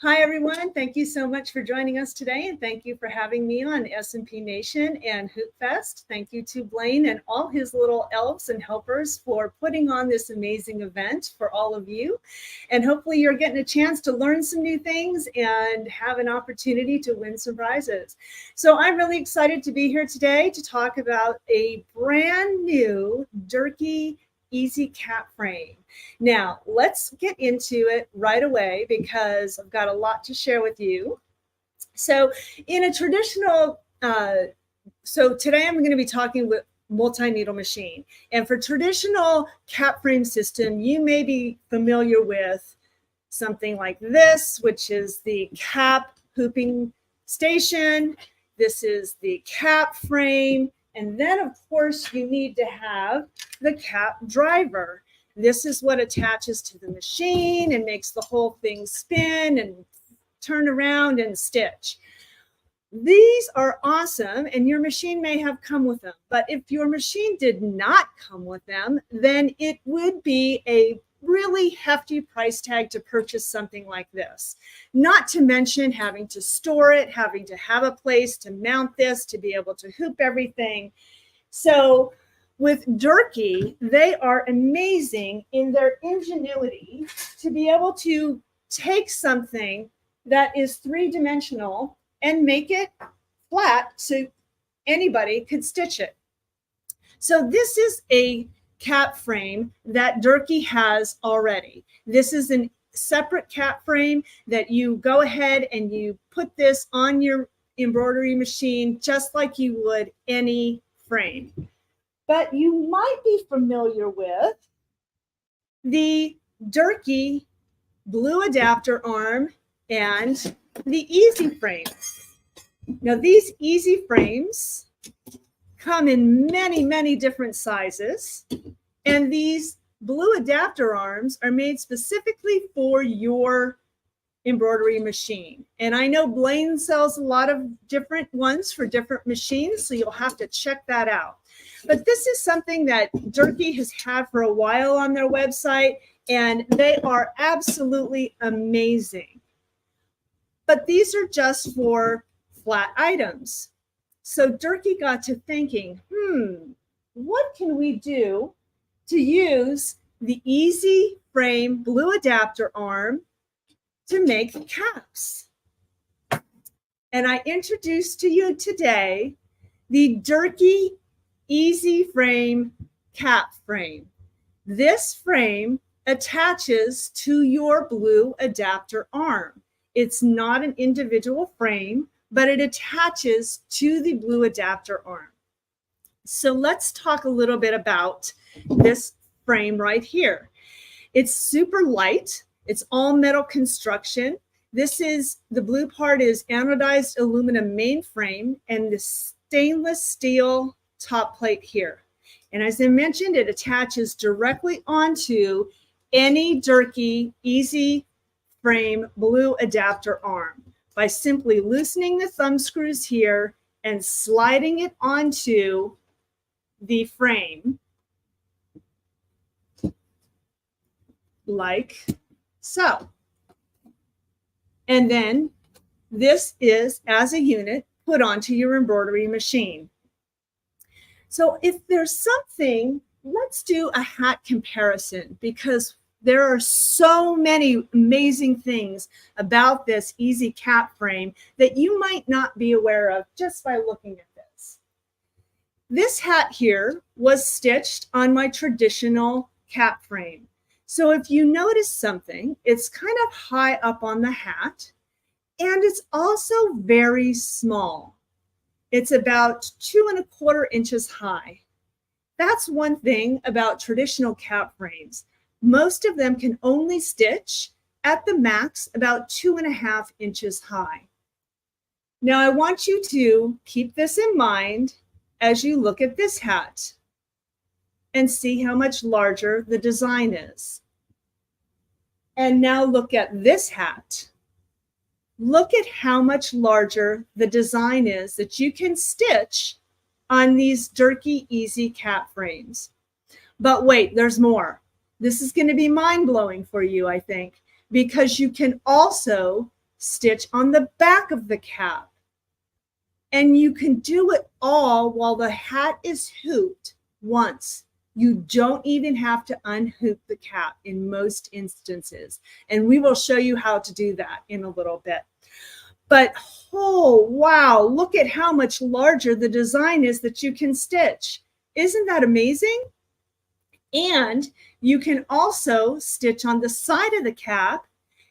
Hi, everyone. Thank you so much for joining us today, and thank you for having me on SMP Nation and Hoop Fest. Thank you to Blaine and all his little elves and helpers for putting on this amazing event for all of you. And hopefully you're getting a chance to learn some new things and have an opportunity to win some prizes. So I'm really excited to be here today to talk about a brand new Dirky Easy Cap Frame. Now, let's get into it right away because I've got a lot to share with you. So in a traditional, so today I'm going to be talking with multi-needle machine. And for traditional cap frame system, you may be familiar with something like this, which is the cap hooping station. This is the cap frame. And then, of course, you need to have the cap driver. This is what attaches to the machine and makes the whole thing spin and turn around and stitch. These are awesome, and your machine may have come with them. But if your machine did not come with them, then it would be a really hefty price tag to purchase something like this. Not to mention having to store it, having to have a place to mount this, to be able to hoop everything. So with Dirky, they are amazing in their ingenuity to be able to take something that is three-dimensional and make it flat so anybody could stitch it. So this is a cap frame that Dirky has already. This is a separate cap frame that you go ahead and you put this on your embroidery machine just like you would any frame. But you might be familiar with the Dirky blue adapter arm and the easy frame. Now these easy frames come in many, many different sizes, and these blue adapter arms are made specifically for your embroidery machine. And I know Blaine sells a lot of different ones for different machines, so you'll have to check that out. But this is something that Dirky has had for a while on their website, and they are absolutely amazing. But these are just for flat items. So Dirky got to thinking, what can we do to use the easy frame blue adapter arm to make caps? And I introduced to you today the Dirky Easy Frame Cap Frame. This frame attaches to your blue adapter arm. It's not an individual frame, but it attaches to the blue adapter arm. So let's talk a little bit about this frame right here. It's super light. It's all metal construction. This is, the blue part is anodized aluminum main frame and the stainless steel top plate here. And as I mentioned, it attaches directly onto any Dirky Easy Frame blue adapter arm by simply loosening the thumb screws here and sliding it onto the frame like so. And then this is, as a unit, put onto your embroidery machine. So if there's something, let's do a hat comparison, because there are so many amazing things about this easy cap frame that you might not be aware of just by looking at this. This hat here was stitched on my traditional cap frame. So if you notice something, it's kind of high up on the hat, and it's also very small. It's about 2¼ inches high. That's one thing about traditional cap frames. Most of them can only stitch at the max about 2½ inches high. Now I want you to keep this in mind as you look at this hat and see how much larger the design is. And now look at this hat. Look at how much larger the design is that you can stitch on these Dirky Easy cap frames. But wait, there's more. This is going to be mind-blowing for you, I think, because you can also stitch on the back of the cap. And you can do it all while the hat is hooped once. You don't even have to unhoop the cap in most instances. And we will show you how to do that in a little bit. But oh, wow, look at how much larger the design is that you can stitch. Isn't that amazing? And you can also stitch on the side of the cap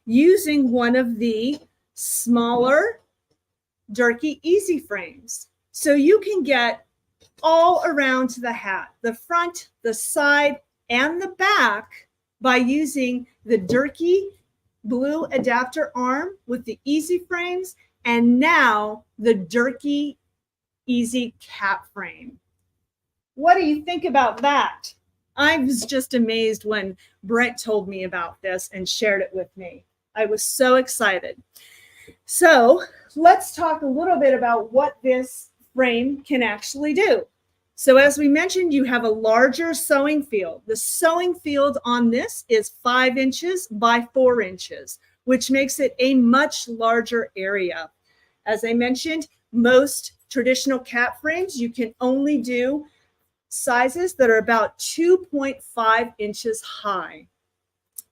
using one of the smaller Dirky Easy frames. So you can get all around the hat, the front, the side, and the back by using the Dirky blue adapter arm with the easy frames, and now the Dirky easy cap frame. What do you think about that? I was just amazed when Brent told me about this and shared it with me. I was so excited. So let's talk a little bit about what this frame can actually do. So as we mentioned, you have a larger sewing field. The sewing field on this is 5 inches by 4 inches, which makes it a much larger area. As I mentioned, most traditional cap frames, you can only do sizes that are about 2.5 inches high.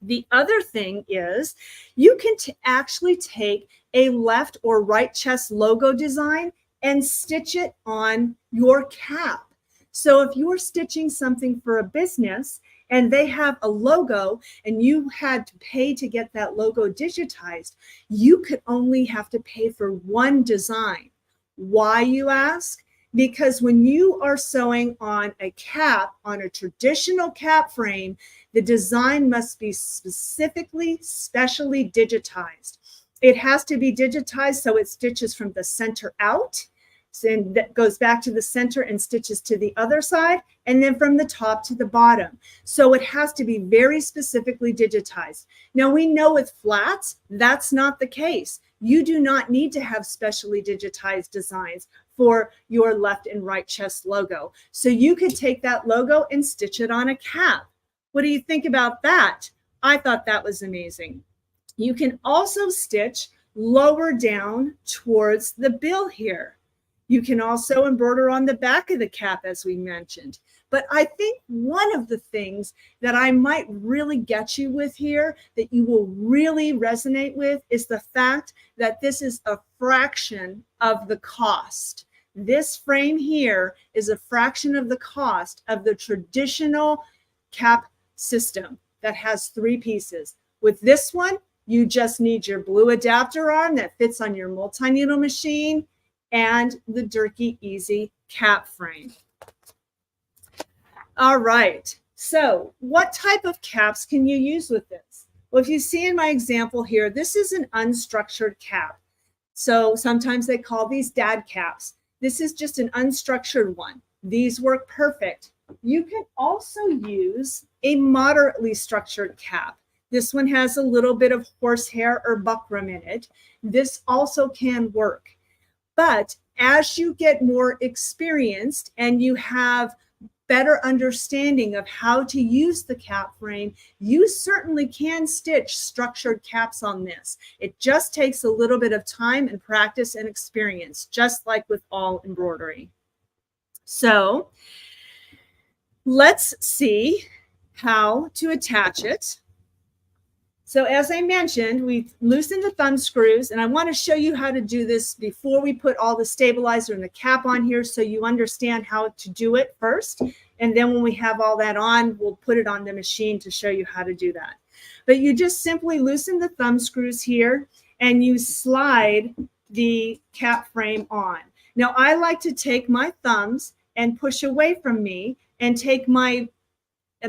The other thing is you can actually take a left or right chest logo design and stitch it on your cap. So if you're stitching something for a business and they have a logo and you had to pay to get that logo digitized, you could only have to pay for one design. Why, you ask? Because when you are sewing on a cap, on a traditional cap frame, the design must be specifically, specially digitized. It has to be digitized so it stitches from the center out, and that goes back to the center and stitches to the other side, and then from the top to the bottom. So it has to be very specifically digitized. Now we know with flats, that's not the case. You do not need to have specially digitized designs for your left and right chest logo. So you could take that logo and stitch it on a cap. What do you think about that? I thought that was amazing. You can also stitch lower down towards the bill here. You can also embroider on the back of the cap, as we mentioned. But I think one of the things that I might really get you with here, that you will really resonate with, is the fact that this is a fraction of the cost. This frame here is a fraction of the cost of the traditional cap system that has 3 pieces. With this one, you just need your blue adapter arm that fits on your multi-needle machine and the Dirky Easy cap frame. All right, so what type of caps can you use with this? Well, if you see in my example here, this is an unstructured cap. So sometimes they call these dad caps. This is just an unstructured one. These work perfect. You can also use a moderately structured cap. This one has a little bit of horsehair or buckram in it. This also can work. But as you get more experienced and you have better understanding of how to use the cap frame, you certainly can stitch structured caps on this. It just takes a little bit of time and practice and experience, just like with all embroidery. So let's see how to attach it. So as I mentioned, we've loosened the thumb screws, and I want to show you how to do this before we put all the stabilizer and the cap on here, so you understand how to do it first. And then when we have all that on, we'll put it on the machine to show you how to do that. But you just simply loosen the thumb screws here and you slide the cap frame on. Now I like to take my thumbs and push away from me and take my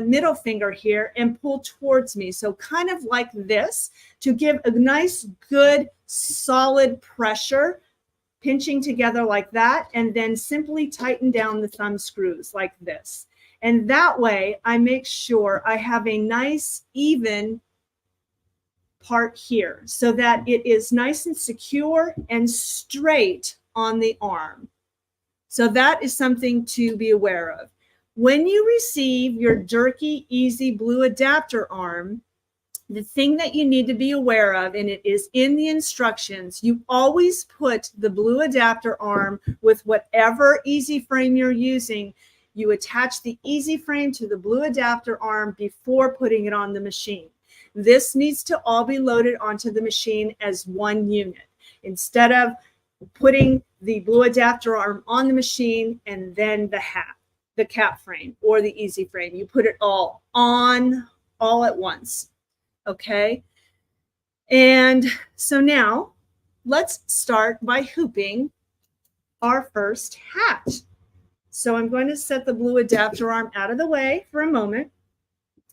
middle finger here and pull towards me. So kind of like this, to give a nice, good, solid pressure, pinching together like that, and then simply tighten down the thumb screws like this. And that way I make sure I have a nice, even part here so that it is nice and secure and straight on the arm. So that is something to be aware of. When you receive your Dirky Easy Blue Adapter arm, the thing that you need to be aware of, and it is in the instructions, you always put the blue adapter arm with whatever easy frame you're using. You attach the easy frame to the blue adapter arm before putting it on the machine. This needs to all be loaded onto the machine as one unit, instead of putting the blue adapter arm on the machine and then the cap frame or the easy frame. You put it all on all at once. Okay. And so now let's start by hooping our first hat. So I'm going to set the blue adapter arm out of the way for a moment.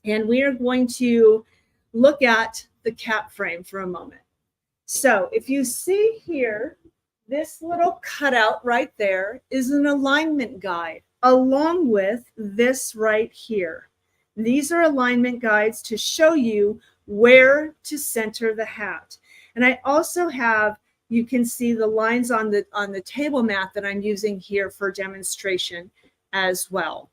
And we are going to look at the cap frame for a moment. So if you see here, this little cutout right there is an alignment guide along with this right here. These are alignment guides to show you where to center the hat. And I also have, you can see the lines on the table mat that I'm using here for demonstration as well.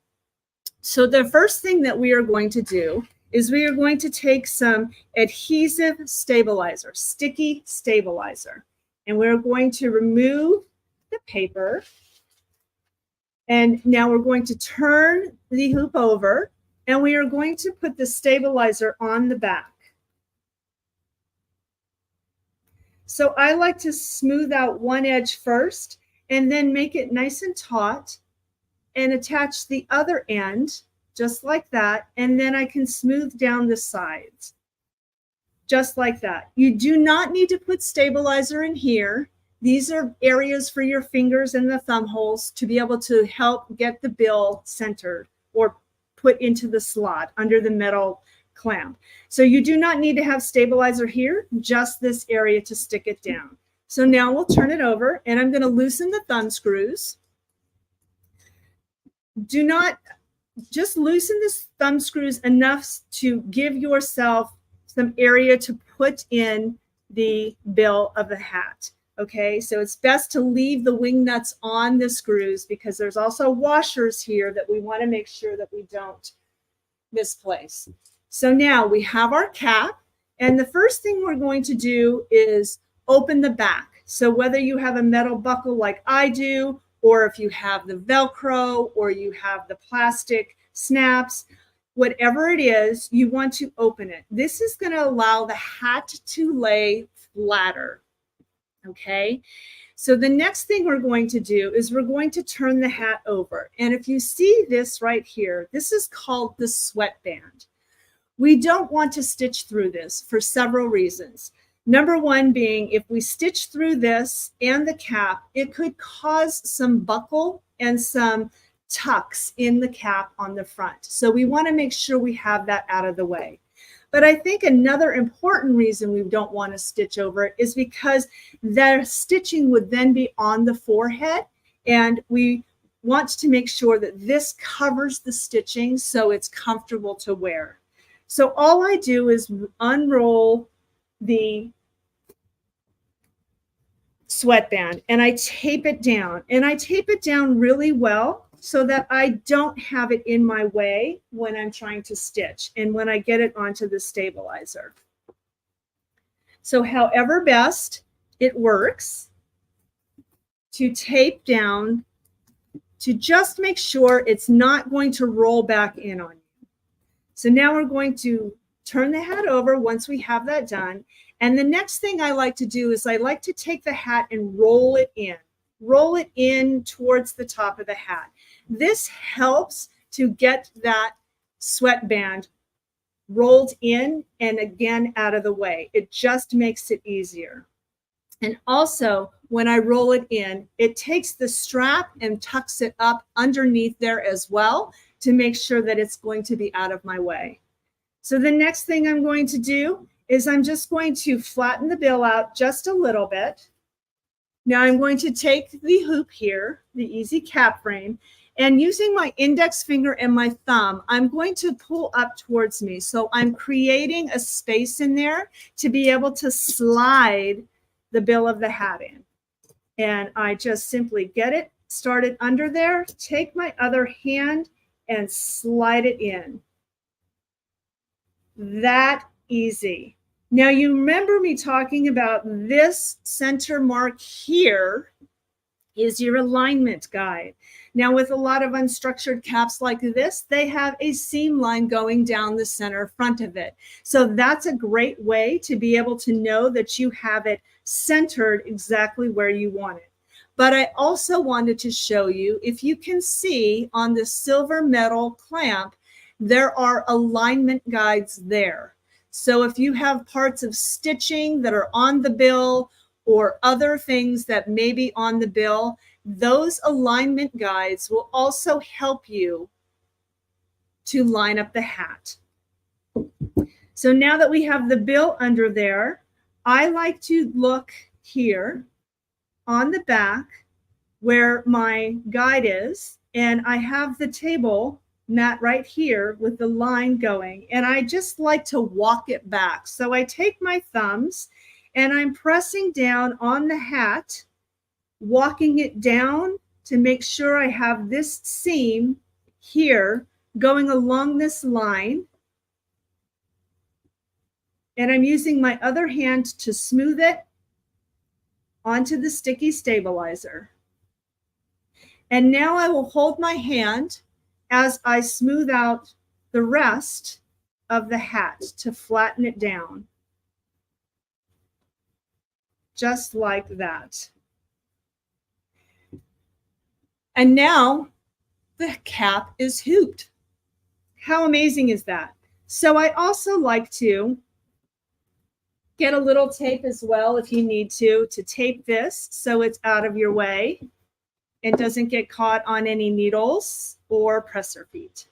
So the first thing that we are going to do is we are going to take some adhesive stabilizer, sticky stabilizer, and we're going to remove the paper. And now we're going to turn the hoop over, and we are going to put the stabilizer on the back. So I like to smooth out one edge first and then make it nice and taut and attach the other end just like that. And then I can smooth down the sides just like that. You do not need to put stabilizer in here. These are areas for your fingers and the thumb holes to be able to help get the bill centered or put into the slot under the metal clamp. So you do not need to have stabilizer here, just this area to stick it down. So now we'll turn it over, and I'm going to loosen the thumb screws. Do not, just loosen the thumb screws enough to give yourself some area to put in the bill of the hat. Okay, so it's best to leave the wing nuts on the screws because there's also washers here that we want to make sure that we don't misplace. So now we have our cap, and the first thing we're going to do is open the back. So whether you have a metal buckle like I do, or if you have the Velcro, or you have the plastic snaps, whatever it is, you want to open it. This is going to allow the hat to lay flatter. Okay, so the next thing we're going to do is we're going to turn the hat over. And if you see this right here, this is called the sweatband. We don't want to stitch through this for several reasons. Number one being, if we stitch through this and the cap, it could cause some buckle and some tucks in the cap on the front. So we want to make sure we have that out of the way. But I think another important reason we don't want to stitch over it is because the stitching would then be on the forehead, and we want to make sure that this covers the stitching so it's comfortable to wear. So all I do is unroll the sweatband and I tape it down, and I tape it down really well so that I don't have it in my way when I'm trying to stitch and when I get it onto the stabilizer. So however best it works to tape down to just make sure it's not going to roll back in on you. So now we're going to turn the hat over once we have that done. And the next thing I like to do is I like to take the hat and roll it in towards the top of the hat. This helps to get that sweatband rolled in and again out of the way. It just makes it easier. And also, when I roll it in, it takes the strap and tucks it up underneath there as well to make sure that it's going to be out of my way. So the next thing I'm going to do is I'm just going to flatten the bill out just a little bit. Now I'm going to take the hoop here, the easy cap frame, and using my index finger and my thumb, I'm going to pull up towards me. So I'm creating a space in there to be able to slide the bill of the hat in. And I just simply get it started under there, take my other hand and slide it in. That easy. Now you remember me talking about this center mark here is your alignment guide. Now with a lot of unstructured caps like this, they have a seam line going down the center front of it. So that's a great way to be able to know that you have it centered exactly where you want it. But I also wanted to show you, if you can see on the silver metal clamp, there are alignment guides there. So if you have parts of stitching that are on the bill or other things that may be on the bill, those alignment guides will also help you to line up the hat. So now that we have the bill under there, I like to look here on the back where my guide is, and I have the table mat right here with the line going, and I just like to walk it back. So I take my thumbs and I'm pressing down on the hat, walking it down to make sure I have this seam here going along this line. And I'm using my other hand to smooth it onto the sticky stabilizer. And now I will hold my hand as I smooth out the rest of the hat to flatten it down. Just like that. And now the cap is hooped. How amazing is that? So I also like to get a little tape as well if you need to tape this so it's out of your way and doesn't get caught on any needles or presser feet.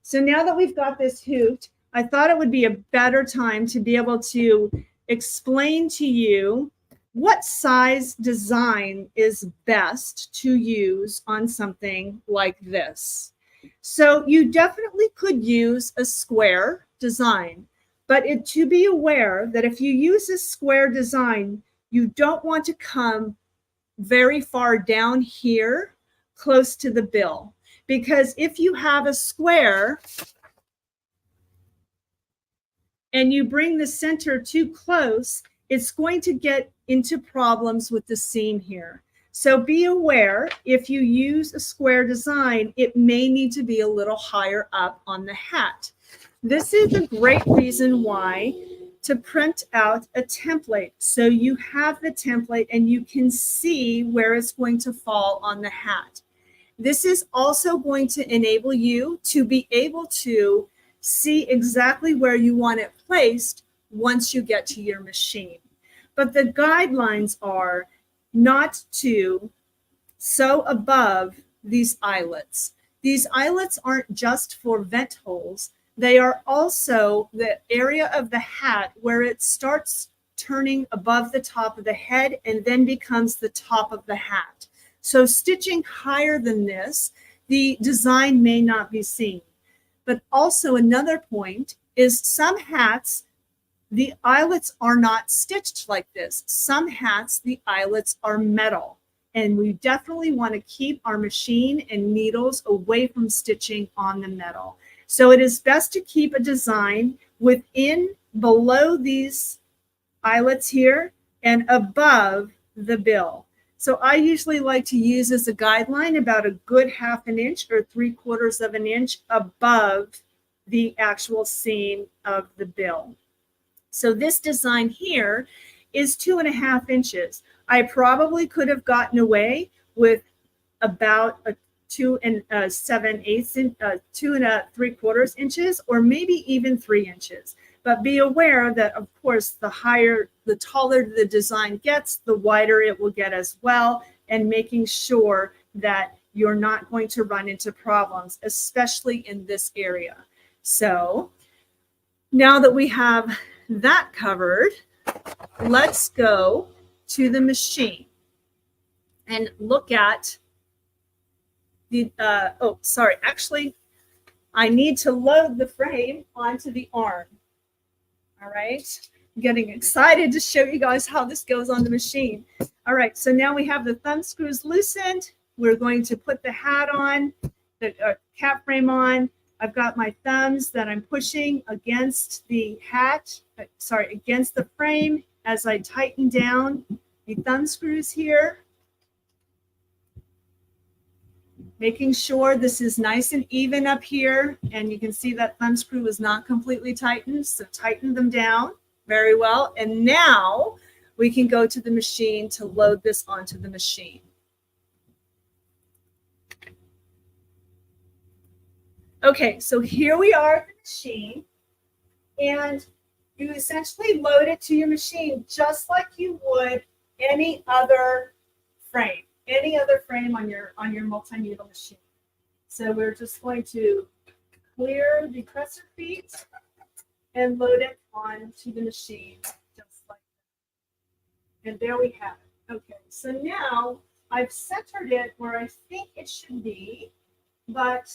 So now that we've got this hooped, I thought it would be a better time to be able to explain to you what size design is best to use on something like this. So you definitely could use a square design, but to be aware that if you use a square design, you don't want to come very far down here close to the bill, because if you have a square and you bring the center too close, it's going to get into problems with the seam here. So be aware, if you use a square design, it may need to be a little higher up on the hat. This is a great reason why to print out a template, so you have the template and you can see where it's going to fall on the hat. This is also going to enable you to be able to see exactly where you want it placed once you get to your machine. But the guidelines are not to sew above these eyelets. These eyelets aren't just for vent holes. They are also the area of the hat where it starts turning above the top of the head and then becomes the top of the hat. So stitching higher than this, the design may not be seen. But also another point is some hats, the eyelets are not stitched like this. Some hats, the eyelets are metal. And we definitely want to keep our machine and needles away from stitching on the metal. So it is best to keep a design below these eyelets here and above the bill. So I usually like to use as a guideline about a good 1/2 inch or 3/4 of an inch above the actual seam of the bill. So this design here is 2.5 inches. I probably could have gotten away with about a 2 3/4 inches, or maybe even 3 inches. But be aware that, of course, the taller the design gets, the wider it will get as well, and making sure that you're not going to run into problems, especially in this area. So now that we have that covered, let's go to the machine and look at actually, I need to load the frame onto the arm. All right, I'm getting excited to show you guys how this goes on the machine. All right, so now we have the thumb screws loosened. We're going to put the hat on, the cap frame on. I've got my thumbs that I'm pushing against the against the frame as I tighten down the thumb screws here. Making sure this is nice and even up here. And you can see that thumb screw is not completely tightened, so tighten them down very well. And now we can go to the machine to load this onto the machine. Okay, so here we are at the machine, and you essentially load it to your machine just like you would any other frame. Any other frame on your multi-needle machine. So we're just going to clear the presser feet and load it onto the machine, just like that. And there we have it. Okay, so now I've centered it where I think it should be, but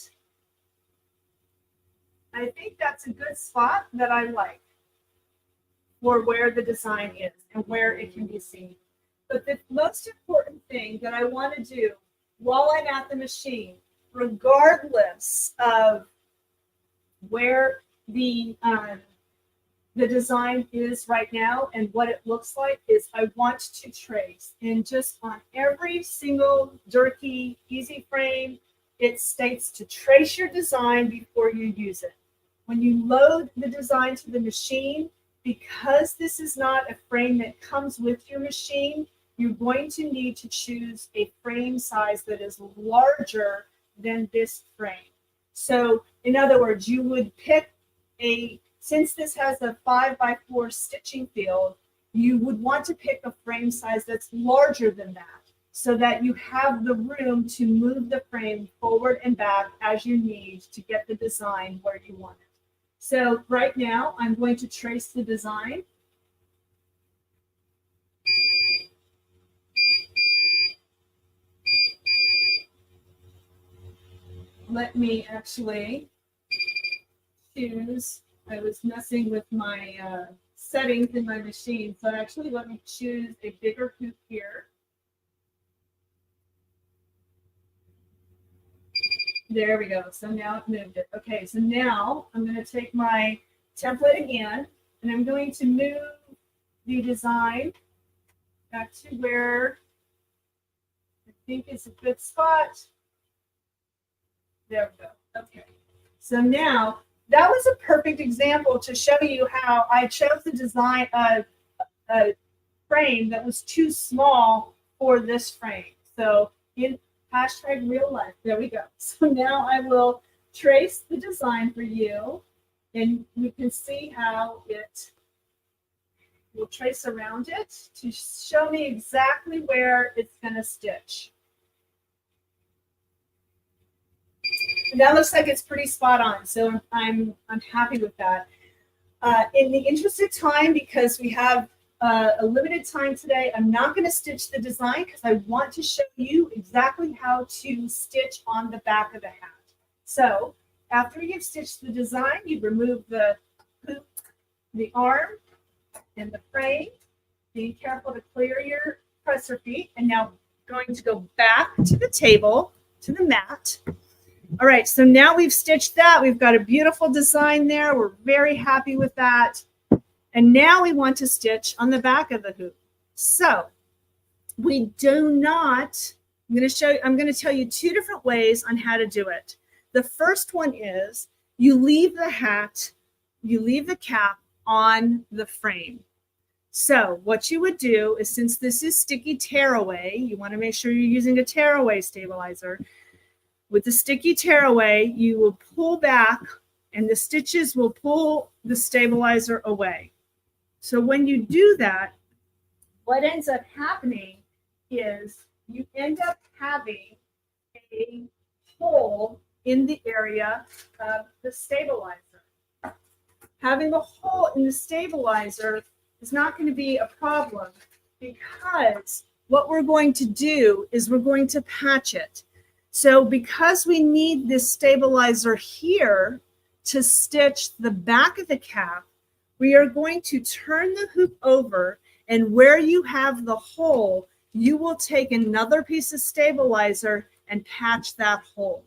I think that's a good spot that I like for where the design is and where it can be seen. But the most important thing that I want to do while I'm at the machine, regardless of where the design is right now and what it looks like, is I want to trace. And just on every single Dirky easy frame, it states to trace your design before you use it. When you load the design to the machine, because this is not a frame that comes with your machine, you're going to need to choose a frame size that is larger than this frame. So in other words, you would pick since this has a 5x4 stitching field, you would want to pick a frame size that's larger than that, so that you have the room to move the frame forward and back as you need to get the design where you want it. So right now, I'm going to trace the design. Let me actually choose. I was messing with my settings in my machine. So actually, let me choose a bigger hoop here. There we go. So now it moved it. Okay, so now I'm going to take my template again, and I'm going to move the design back to where I think is a good spot. There we go. Okay. So now that was a perfect example to show you how I chose to design a frame that was too small for this frame. So in hashtag real life, there we go. So now I will trace the design for you, and you can see how it will trace around it to show me exactly where it's going to stitch. And that looks like it's pretty spot on, so I'm happy with that. In the interest of time, because we have a limited time today, I'm not going to stitch the design because I want to show you exactly how to stitch on the back of the hat. So after you've stitched the design, you remove the hoop, the arm, and the frame. Be careful to clear your presser feet. And now going to go back to the table, to the mat. All right, so now we've stitched that. We've got a beautiful design there. We're very happy with that. And now we want to stitch on the back of the hoop. So we do not, I'm going to tell you two different ways on how to do it. The first one is you leave the hat, you leave the cap on the frame. So what you would do is, since this is sticky tearaway, you want to make sure you're using a tearaway stabilizer. With the sticky tearaway, you will pull back and the stitches will pull the stabilizer away. So when you do that, what ends up happening is you end up having a hole in the area of the stabilizer. Having a hole in the stabilizer is not going to be a problem, because what we're going to do is we're going to patch it. So because we need this stabilizer here to stitch the back of the cap, we are going to turn the hoop over, and where you have the hole, you will take another piece of stabilizer and patch that hole.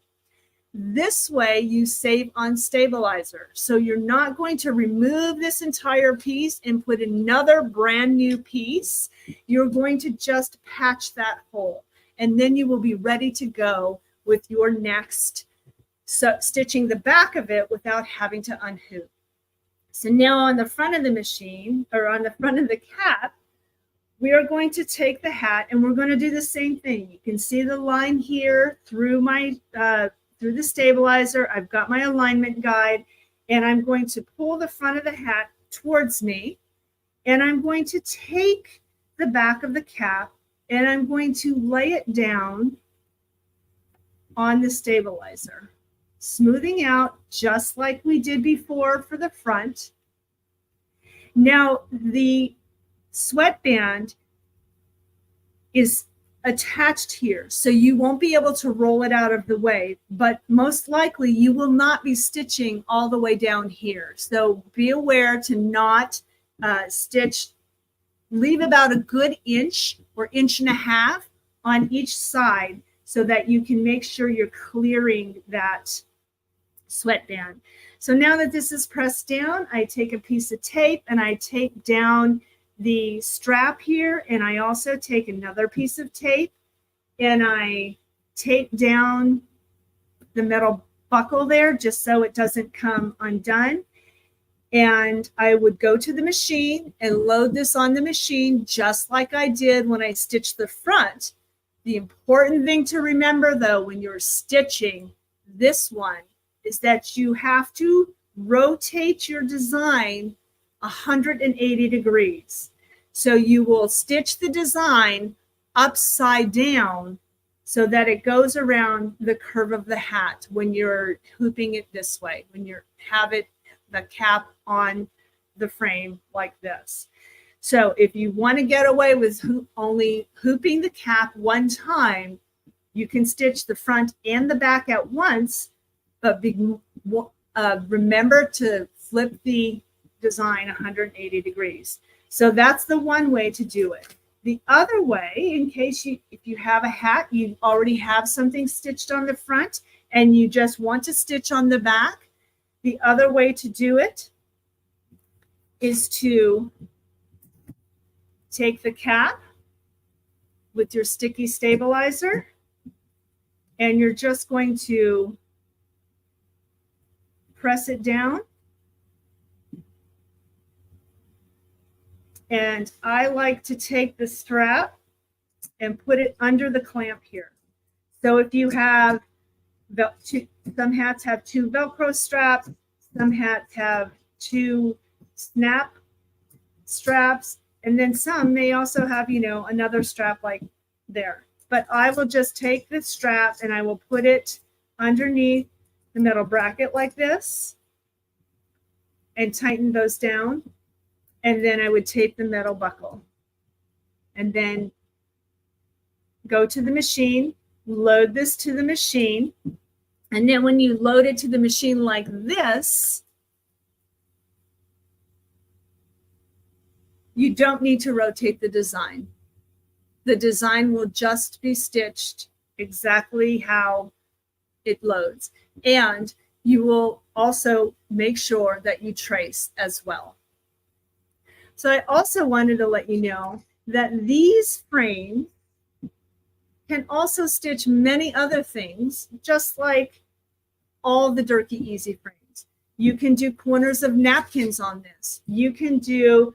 This way you save on stabilizer. So you're not going to remove this entire piece and put another brand new piece. You're going to just patch that hole, and then you will be ready to go with your next stitching the back of it without having to unhoop. So now on the front of the machine, or on the front of the cap, we are going to take the hat and we're going to do the same thing. You can see the line here through my through the stabilizer. I've got my alignment guide, and I'm going to pull the front of the hat towards me, and I'm going to take the back of the cap and I'm going to lay it down on the stabilizer, smoothing out just like we did before for the front. Now, the sweatband is attached here, so you won't be able to roll it out of the way, but most likely you will not be stitching all the way down here. So be aware to not stitch, leave about a good inch or inch and a half on each side so that you can make sure you're clearing that sweatband. So now that this is pressed down, I take a piece of tape and I tape down the strap here, and I also take another piece of tape and I tape down the metal buckle there just so it doesn't come undone. And I would go to the machine and load this on the machine just like I did when I stitched the front. The important thing to remember though when you're stitching this one is that you have to rotate your design 180 degrees. So you will stitch the design upside down so that it goes around the curve of the hat when you're hooping it this way, when you have it, the cap on the frame like this. So if you want to get away with only hooping the cap one time, you can stitch the front and the back at once, but remember to flip the design 180 degrees. So that's the one way to do it. The other way, in case if you have a hat, you already have something stitched on the front and you just want to stitch on the back, the other way to do it is to take the cap with your sticky stabilizer and you're just going to press it down. And I like to take the strap and put it under the clamp here. So if you have, some hats have 2 Velcro straps, some hats have 2 snap straps, and then some may also have, you know, another strap like there. But I will just take the strap and I will put it underneath the metal bracket like this and tighten those down. And then I would tape the metal buckle and then go to the machine, load this to the machine. And then when you load it to the machine like this, you don't need to rotate the design. The design will just be stitched exactly how it loads. And you will also make sure that you trace as well. So I also wanted to let you know that these frames can also stitch many other things, just like all the Dirky Easy frames. You can do corners of napkins on this. You can do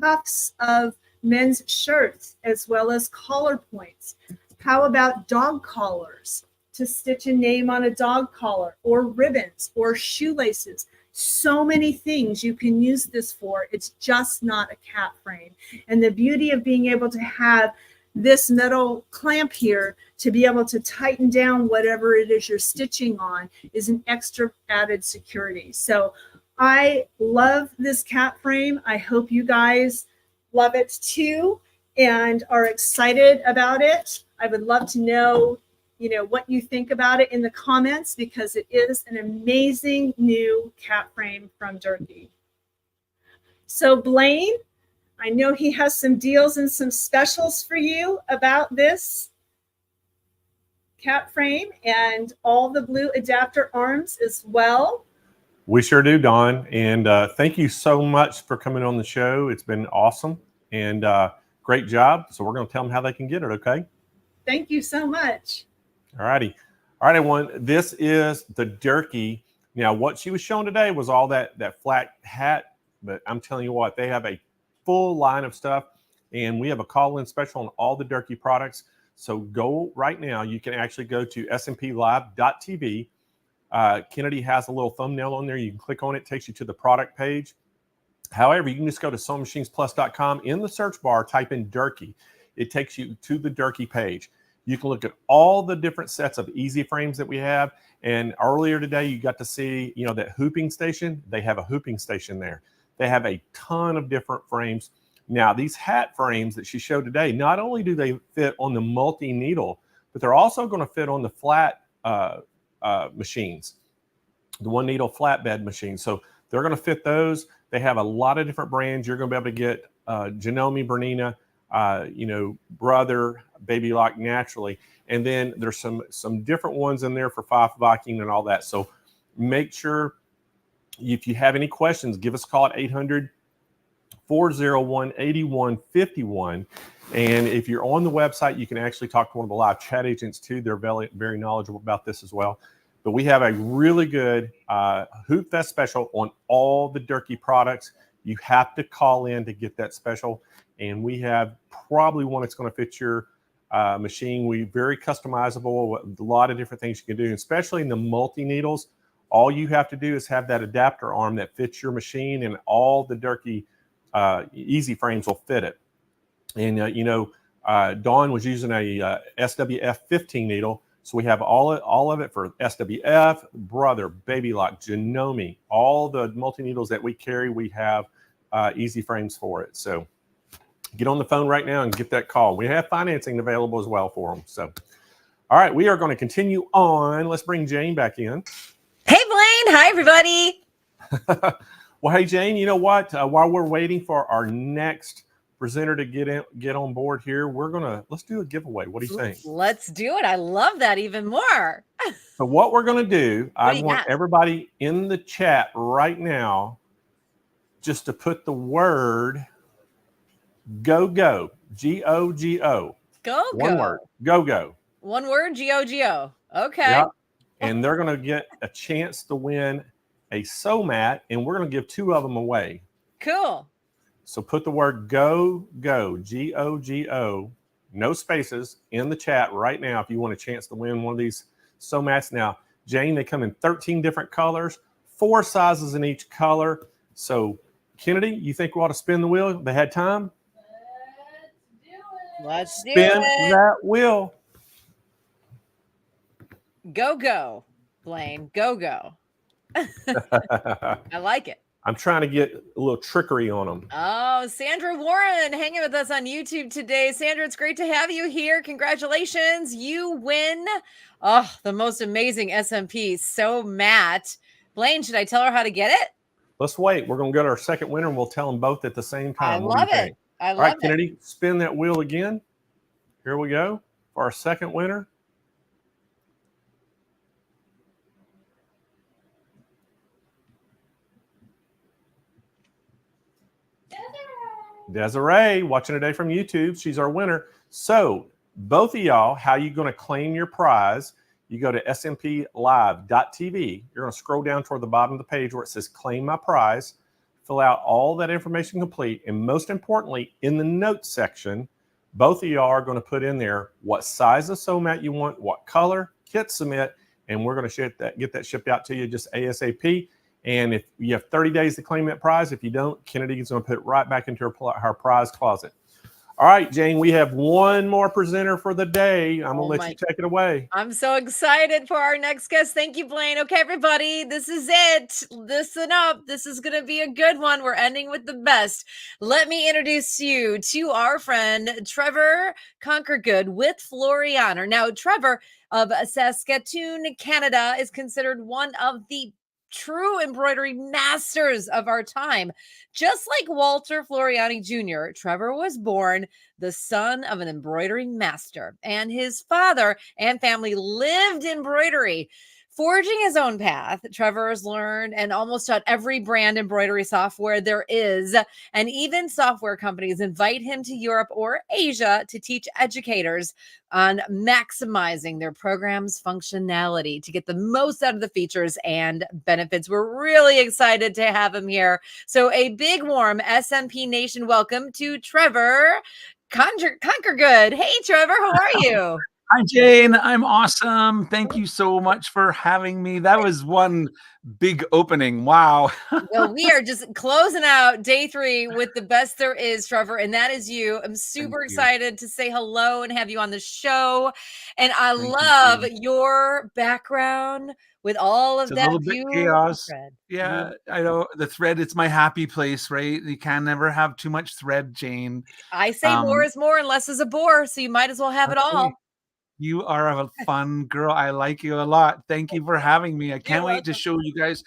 cuffs of men's shirts as well as collar points. How about dog collars to stitch a name on a dog collar, or ribbons or shoelaces? So many things you can use this for. It's just not a cap frame. And the beauty of being able to have this metal clamp here to be able to tighten down whatever it is you're stitching on is an extra added security. So I love this cap frame. I hope you guys love it too and are excited about it. I would love to know, you know, what you think about it in the comments, because it is an amazing new cap frame from Dirky. So Blaine, I know he has some deals and some specials for you about this cap frame and all the blue adapter arms as well. We sure do, Dawn. And thank you so much for coming on the show. It's been awesome and great job. So we're going to tell them how they can get it, okay? Thank you so much. All righty. All right, everyone. This is the Dirky. Now, what she was showing today was all that flat hat, but I'm telling you what, they have a full line of stuff, and we have a call-in special on all the Dirky products. So go right now. You can actually go to smplive.tv. Kennedy has a little thumbnail on there. You can click on it. It takes you to the product page. However, you can just go to SewingMachinesPlus.com. In the search bar, type in Dirky. It takes you to the Dirky page. You can look at all the different sets of easy frames that we have. And earlier today, you got to see, you know, that hooping station. They have a hooping station there. They have a ton of different frames. Now, these hat frames that she showed today, not only do they fit on the multi-needle, but they're also going to fit on the flat machines, the one needle flatbed machines. So they're going to fit those. They have a lot of different brands. You're going to be able to get Janome, Bernina, Brother, Baby Lock Naturally. And then there's some different ones in there for Five Viking and all that. So make sure if you have any questions, give us a call at 800-401-8151. And if you're on the website, you can actually talk to one of the live chat agents too. They're very, very knowledgeable about this as well. But we have a really good Hoop Fest special on all the Dirky products. You have to call in to get that special. And we have probably one that's going to fit your machine. We're very customizable, a lot of different things you can do, especially in the multi-needles. All you have to do is have that adapter arm that fits your machine, and all the Dirky easy frames will fit it. And Dawn was using a SWF 15 needle, so we have all of it for SWF, Brother, Baby Lock, Janome, all the multi needles that we carry. We have easy frames for it. So get on the phone right now and get that call. We have financing available as well for them. So, all right, we are going to continue on. Let's bring Jane back in. Hey, Blaine. Hi, everybody. Well, hey, Jane, you know what? While we're waiting for our next presenter to get on board here, let's do a giveaway. What do you think? Let's do it. I love that even more. So what we're going to do, I want got? everybody in the chat right now just to put the word go, G-O-G-O. Go. One word, go. One word, G-O-G-O. Okay. Yep. And they're going to get a chance to win a sew mat, and we're going to give 2 of them away. Cool. So put the word go, G-O-G-O, no spaces, in the chat right now if you want a chance to win one of these sew mats. Now, Jane, they come in 13 different colors, 4 sizes in each color. So, Kennedy, you think we ought to spin the wheel? They had time? Let's do Spin it. that wheel. Go, Blaine. Go. I like it. I'm trying to get a little trickery on them. Oh, Sandra Warren hanging with us on YouTube today. Sandra, it's great to have you here. Congratulations. You win the most amazing SMP sew mat. Blaine, should I tell her how to get it? Let's wait. We're going to go to our second winner, and we'll tell them both at the same time. I love it. All right, Kennedy, spin that wheel again. Here we go for our second winner. Desiree, watching today from YouTube. She's our winner. So both of y'all, how you going to claim your prize? You go to smplive.tv. You're going to scroll down toward the bottom of the page where it says claim my prize. Fill out all that information complete. And most importantly, in the notes section, both of y'all are going to put in there what size of sew mat you want, what color, kit submit, and we're going to get that shipped out to you just ASAP. And if you have 30 days to claim that prize, if you don't, Kennedy is going to put it right back into her prize closet. All right, Jane, we have one more presenter for the day. I'm going to let you take it away. I'm so excited for our next guest. Thank you, Blaine. Okay, everybody, this is it. Listen up. This is going to be a good one. We're ending with the best. Let me introduce you to our friend, Trevor Conquergood with Floriani. Now, Trevor of Saskatoon, Canada, is considered one of the true embroidery masters of our time. Just like Walter Floriani Jr., Trevor was born the son of an embroidery master, and his father and family lived embroidery. Forging his own path, Trevor has learned and almost taught every brand embroidery software there is, and even software companies invite him to Europe or Asia to teach educators on maximizing their program's functionality to get the most out of the features and benefits. We're really excited to have him here. So a big warm SMP Nation welcome to Trevor Conquergood. Hey, Trevor, how are you? Hi, Jane. I'm awesome. Thank you so much for having me. That was one big opening. Wow. Well, we are just closing out day 3 with the best there is, Trevor, and that is you. I'm super you. excited to say hello and have you on the show. And I Thank you, love Jane. your background with all of It's a that little bit beautiful chaos. thread. Yeah, I know the thread. It's my happy place, right? You can never have too much thread, Jane. I say more is more and less is a bore, so you might as well have it Okay. all. You are a fun girl. I like you a lot. Thank you for having me. I can't wait to show you guys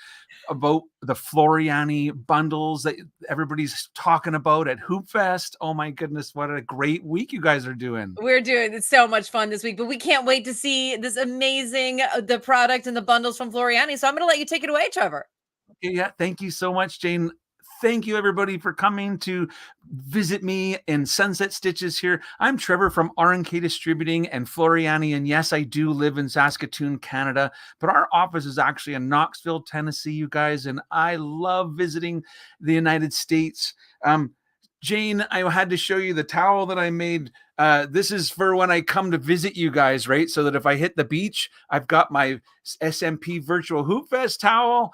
about the Floriani bundles that everybody's talking about at Hoop Fest. Oh my goodness, what a great week you guys are doing. We're doing so much fun this week, but we can't wait to see this amazing the product and the bundles from Floriani. So I'm going to let you take it away, Trevor. Okay, yeah, thank you so much, Jane. Thank you, everybody, for coming to visit me in Sunset Stitches here. I'm Trevor from R&K Distributing and Floriani, and yes, I do live in Saskatoon, Canada, but our office is actually in Knoxville, Tennessee, you guys, and I love visiting the United States. Jane, I had to show you the towel that I made. This is for when I come to visit you guys, right? So that if I hit the beach, I've got my SMP Virtual Hoop Fest towel.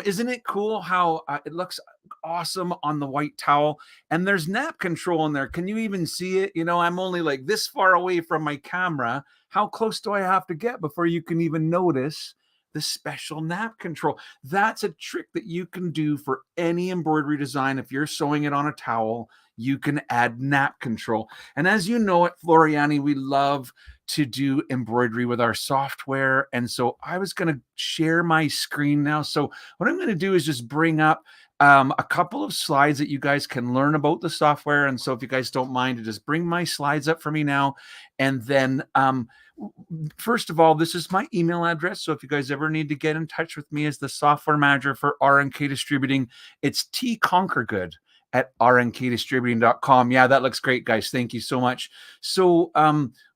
Isn't it cool how it looks awesome on the white towel? And there's nap control in there. Can you even see it? You know, I'm only like this far away from my camera. How close do I have to get before you can even notice the special nap control? That's a trick that you can do for any embroidery design. If you're sewing it on a towel, you can add nap control. And as you know at Floriani, we love to do embroidery with our software. And so I was going to share my screen now. So what I'm going to do is just bring up a couple of slides that you guys can learn about the software. And so if you guys don't mind to just bring my slides up for me now. And then first of all, this is my email address. So if you guys ever need to get in touch with me as the software manager for R&K Distributing, it's tconquergood at rnkdistributing.com. Yeah, that looks great, guys. Thank you so much. So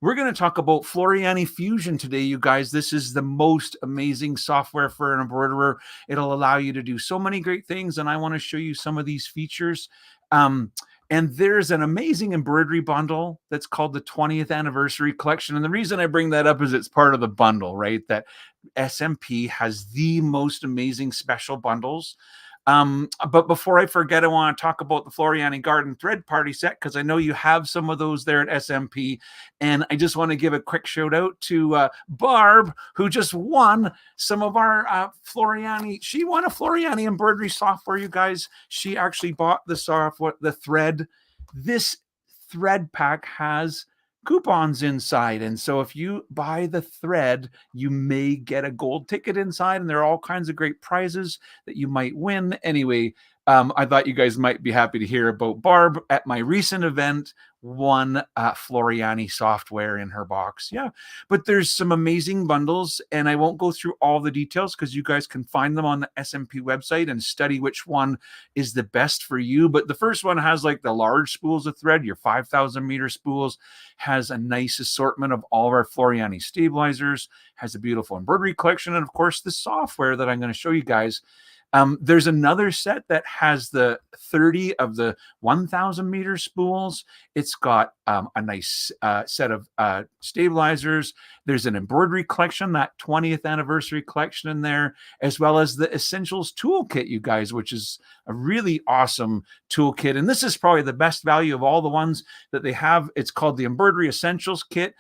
we're going to talk about Floriani Fusion today, you guys. This is the most amazing software for an embroiderer. It'll allow you to do so many great things, and I want to show you some of these features. And there's an amazing embroidery bundle that's called the 20th Anniversary Collection. And the reason I bring that up is it's part of the bundle, right? That SMP has the most amazing special bundles. But before I forget, I want to talk about the Floriani Garden Thread Party Set, because I know you have some of those there at SMP. And I just want to give a quick shout out to Barb, who just won some of our Floriani. She won a Floriani embroidery software, you guys. She actually bought the software, the thread. This thread pack has coupons inside, and so if you buy the thread, you may get a gold ticket inside, and there are all kinds of great prizes that you might win. Anyway, I thought you guys might be happy to hear about Barb at my recent event won Floriani software in her box. Yeah, but there's some amazing bundles, and I won't go through all the details because you guys can find them on the SMP website and study which one is the best for you. But the first one has like the large spools of thread, your 5,000 meter spools, has a nice assortment of all of our Floriani stabilizers, has a beautiful embroidery collection, and of course the software that I'm going to show you guys. There's another set that has the 30 of the 1,000 meter spools. It's got a nice set of stabilizers. There's an embroidery collection, that 20th anniversary collection in there, as well as the Essentials Toolkit, you guys, which is a really awesome toolkit. And this is probably the best value of all the ones that they have. It's called the Embroidery Essentials Kit.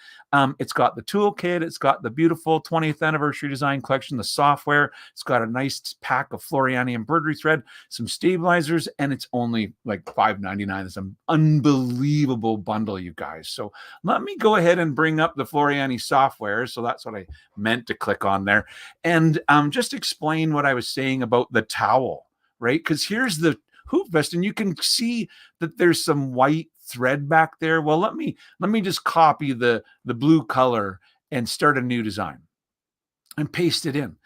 It's got the toolkit. It's got the beautiful 20th anniversary design collection, the software. It's got a nice pack of Floriani embroidery thread, some stabilizers, and it's only like $5.99. It's an unbelievable bundle, you guys. So let me go ahead and bring up the Floriani software. So that's what I meant to click on there. And just explain what I was saying about the towel, right? Because here's the hoop vest, and you can see that there's some white thread back there. Well, let me just copy the blue color and start a new design and paste it in.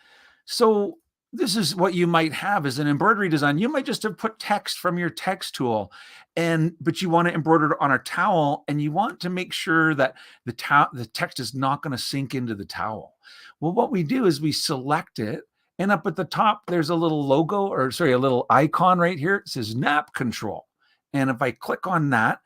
So this is what you might have as an embroidery design. You might just have put text from your text tool, but you want to embroider it on a towel, and you want to make sure that the text is not going to sink into the towel. Well, what we do is we select it, and up at the top, there's a little logo, or sorry, a little icon right here. It says nap control. And if I click on that,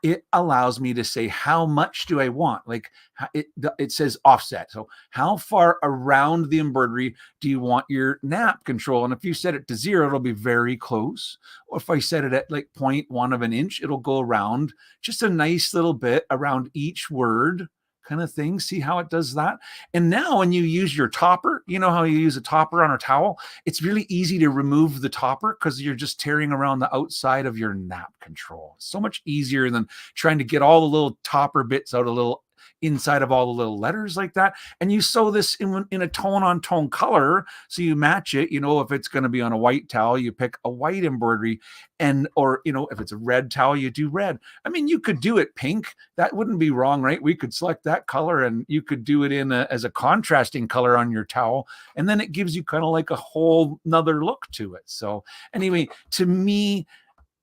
it allows me to say, how much do I want? Like it says offset. So how far around the embroidery do you want your nap control? And if you set it to 0, it'll be very close. Or if I set it at like 0.1 of an inch, it'll go around just a nice little bit around each word kind of thing. See how it does that? And now when you use your topper, you know how you use a topper on a towel? It's really easy to remove the topper because you're just tearing around the outside of your nap control. So much easier than trying to get all the little topper bits out a little inside of all the little letters like that. And you sew this in a tone on tone color. So you match it, you know, if it's going to be on a white towel, you pick a white embroidery, and, or, you know, if it's a red towel, you do red. I mean, you could do it pink. That wouldn't be wrong, right? We could select that color and you could do it in as a contrasting color on your towel. And then it gives you kind of like a whole nother look to it. So anyway, to me,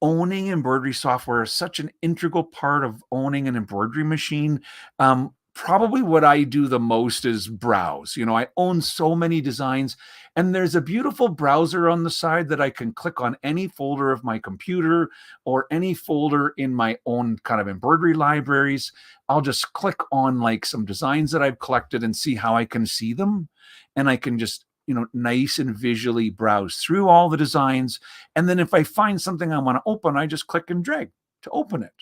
owning embroidery software is such an integral part of owning an embroidery machine. Probably what I do the most is browse. You know, I own so many designs, and there's a beautiful browser on the side that I can click on any folder of my computer or any folder in my own kind of embroidery libraries. I'll just click on like some designs that I've collected and see how I can see them. And I can just, you know, nice and visually browse through all the designs. And then if I find something I want to open, I just click and drag to open it.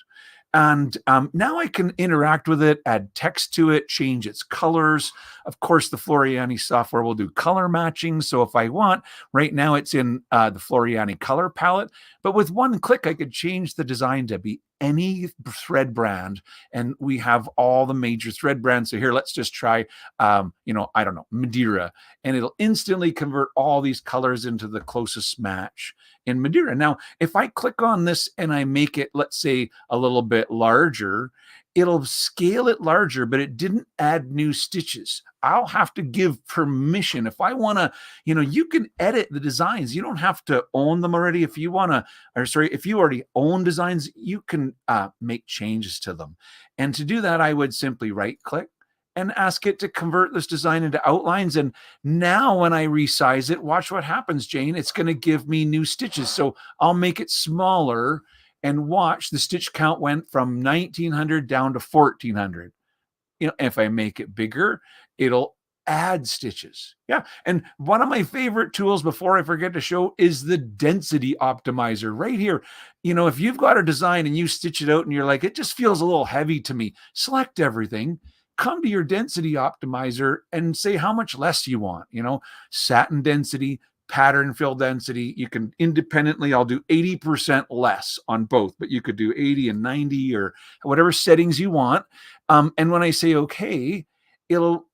And now I can interact with it, add text to it, change its colors. Of course, the Floriani software will do color matching. So if I want, right now it's in the Floriani color palette. But with one click, I could change the design to be any thread brand. And we have all the major thread brands. So here, let's just try, you know, I don't know, Madeira. And it'll instantly convert all these colors into the closest match in Madeira. Now, if I click on this and I make it, let's say, a little bit larger, it'll scale it larger, but it didn't add new stitches. I'll have to give permission. If I want to, you know, you can edit the designs. You don't have to own them already. If you want to, or sorry, if you already own designs, you can make changes to them. And to do that, I would simply right click and ask it to convert this design into outlines. And now when I resize it, watch what happens, Jane. It's going to give me new stitches. So I'll make it smaller, and watch, the stitch count went from 1900 down to 1400. You know, if I make it bigger, it'll add stitches. Yeah. And one of my favorite tools, before I forget to show, is the density optimizer right here. You know, if you've got a design and you stitch it out and you're like, it just feels a little heavy to me, select everything, come to your density optimizer and say how much less you want, you know, satin density, pattern fill density. You can independently, I'll do 80% less on both, but you could do 80 and 90 or whatever settings you want. And when I say, okay, it'll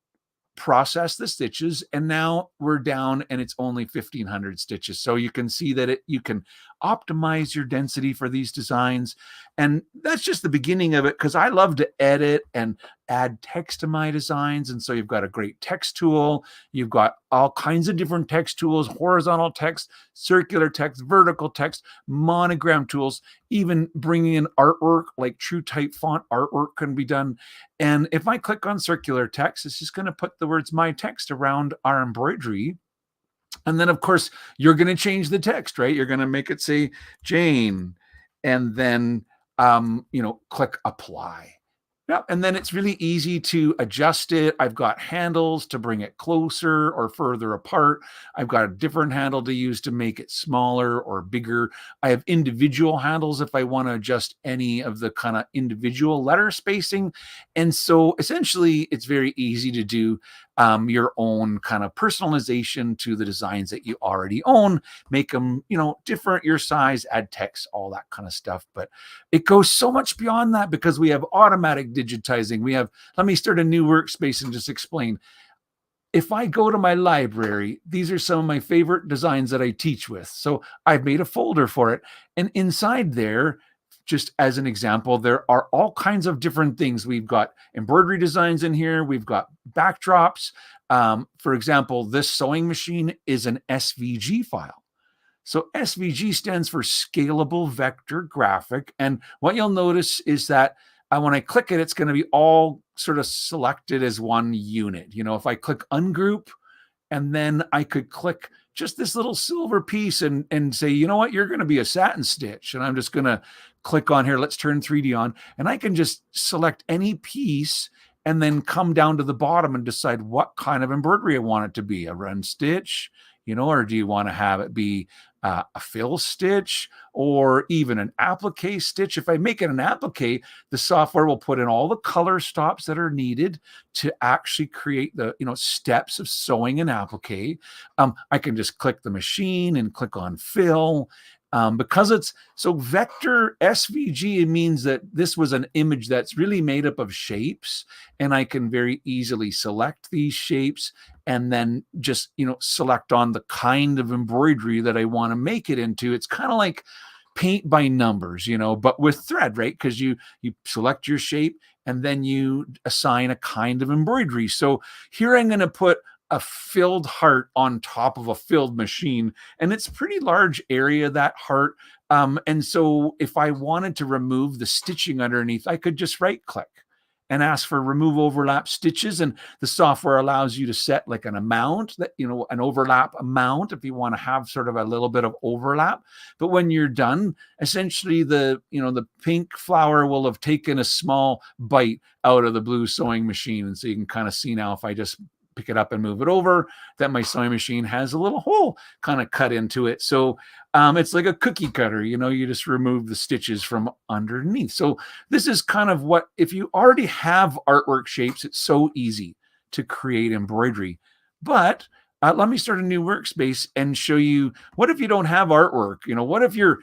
process the stitches, and now we're down and it's only 1500 stitches. So you can see that you can optimize your density for these designs. And that's just the beginning of it, because I love to edit and add text to my designs. And so you've got a great text tool. You've got all kinds of different text tools, horizontal text, circular text, vertical text, monogram tools, even bringing in artwork like true type font artwork can be done. And if I click on circular text, it's just going to put the words my text around our embroidery. And then, of course, you're going to change the text, right? You're going to make it say Jane, and then, you know, click apply. Yeah, and then it's really easy to adjust it. I've got handles to bring it closer or further apart. I've got a different handle to use to make it smaller or bigger. I have individual handles if I want to adjust any of the kind of individual letter spacing. And so essentially, it's very easy to do your own kind of personalization to the designs that you already own, make them, you know, different, your size, add text, all that kind of stuff. But it goes so much beyond that, because we have automatic digitizing. We have, let me start a new workspace and just explain. If I go to my library, these are some of my favorite designs that I teach with. So I've made a folder for it. And inside there, just as an example, there are all kinds of different things. We've got embroidery designs in here. We've got backdrops. For example, this sewing machine is an SVG file. So SVG stands for Scalable Vector Graphic. And what you'll notice is that when I click it, it's going to be all sort of selected as one unit. You know, if I click ungroup, and then I could click just this little silver piece and say, you know what, you're going to be a satin stitch. And I'm just going to click on here, let's turn 3D on, and I can just select any piece and then come down to the bottom and decide what kind of embroidery I want it to be, a run stitch, or do you want to have it be a fill stitch or even an applique stitch? If I make it an applique, the software will put in all the color stops that are needed to actually create the steps of sewing an applique. I can just click the machine and click on fill. Because it's so vector SVG, it means that this was an image that's really made up of shapes, and I can very easily select these shapes and then just select on the kind of embroidery that I want to make it into. It's kind of like paint by numbers, but with thread, right? Because you select your shape and then you assign a kind of embroidery. So here I'm going to put a filled heart on top of a filled machine, and it's a pretty large area, that heart. And so if I wanted to remove the stitching underneath, I could just right click and ask for remove overlap stitches, and the software allows you to set like an amount, that an overlap amount if you want to have sort of a little bit of overlap. But when you're done, essentially the pink flower will have taken a small bite out of the blue sewing machine. And so you can kind of see now, if I just pick it up and move it over, that my sewing machine has a little hole kind of cut into it. So it's like a cookie cutter, you just remove the stitches from underneath. So this is kind of what, if you already have artwork shapes, it's so easy to create embroidery. But let me start a new workspace and show you, what if you don't have artwork? What if your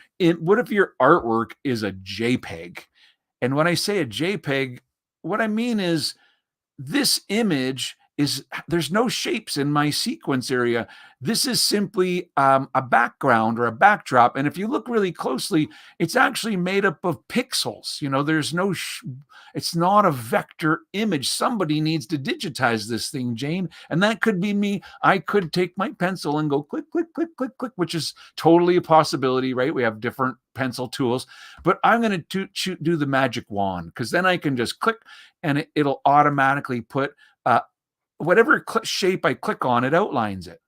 artwork is a JPEG? And when I say a JPEG, what I mean is this image there's no shapes in my sequence area. This is simply a background or a backdrop. And if you look really closely, it's actually made up of pixels. There's no, it's not a vector image. Somebody needs to digitize this thing, Jane. And that could be me. I could take my pencil and go click, click, click, click, click, which is totally a possibility, right? We have different pencil tools, but I'm going to do the magic wand, because then I can just click and it'll automatically put whatever shape I click on, it outlines it.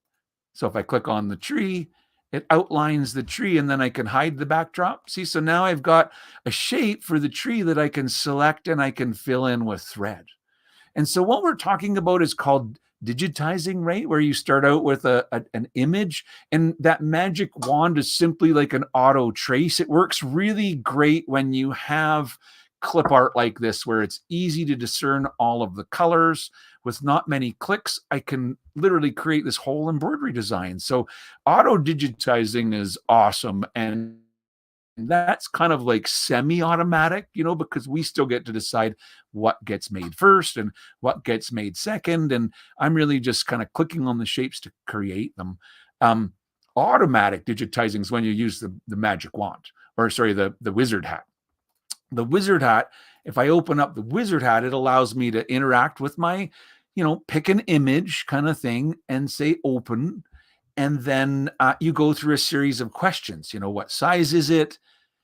So if I click on the tree, it outlines the tree, and then I can hide the backdrop. See, so now I've got a shape for the tree that I can select and I can fill in with thread. And so what we're talking about is called digitizing, right? Where you start out with an image, and that magic wand is simply like an auto trace. It works really great when you have clip art like this, where it's easy to discern all of the colors. With not many clicks, I can literally create this whole embroidery design. So auto digitizing is awesome. And that's kind of like semi-automatic, because we still get to decide what gets made first and what gets made second. And I'm really just kind of clicking on the shapes to create them. Automatic digitizing is when you use the magic wand, or sorry, the wizard hat. The wizard hat, if I open up the wizard hat, it allows me to interact with my, pick an image kind of thing and say open. And then you go through a series of questions. What size is it?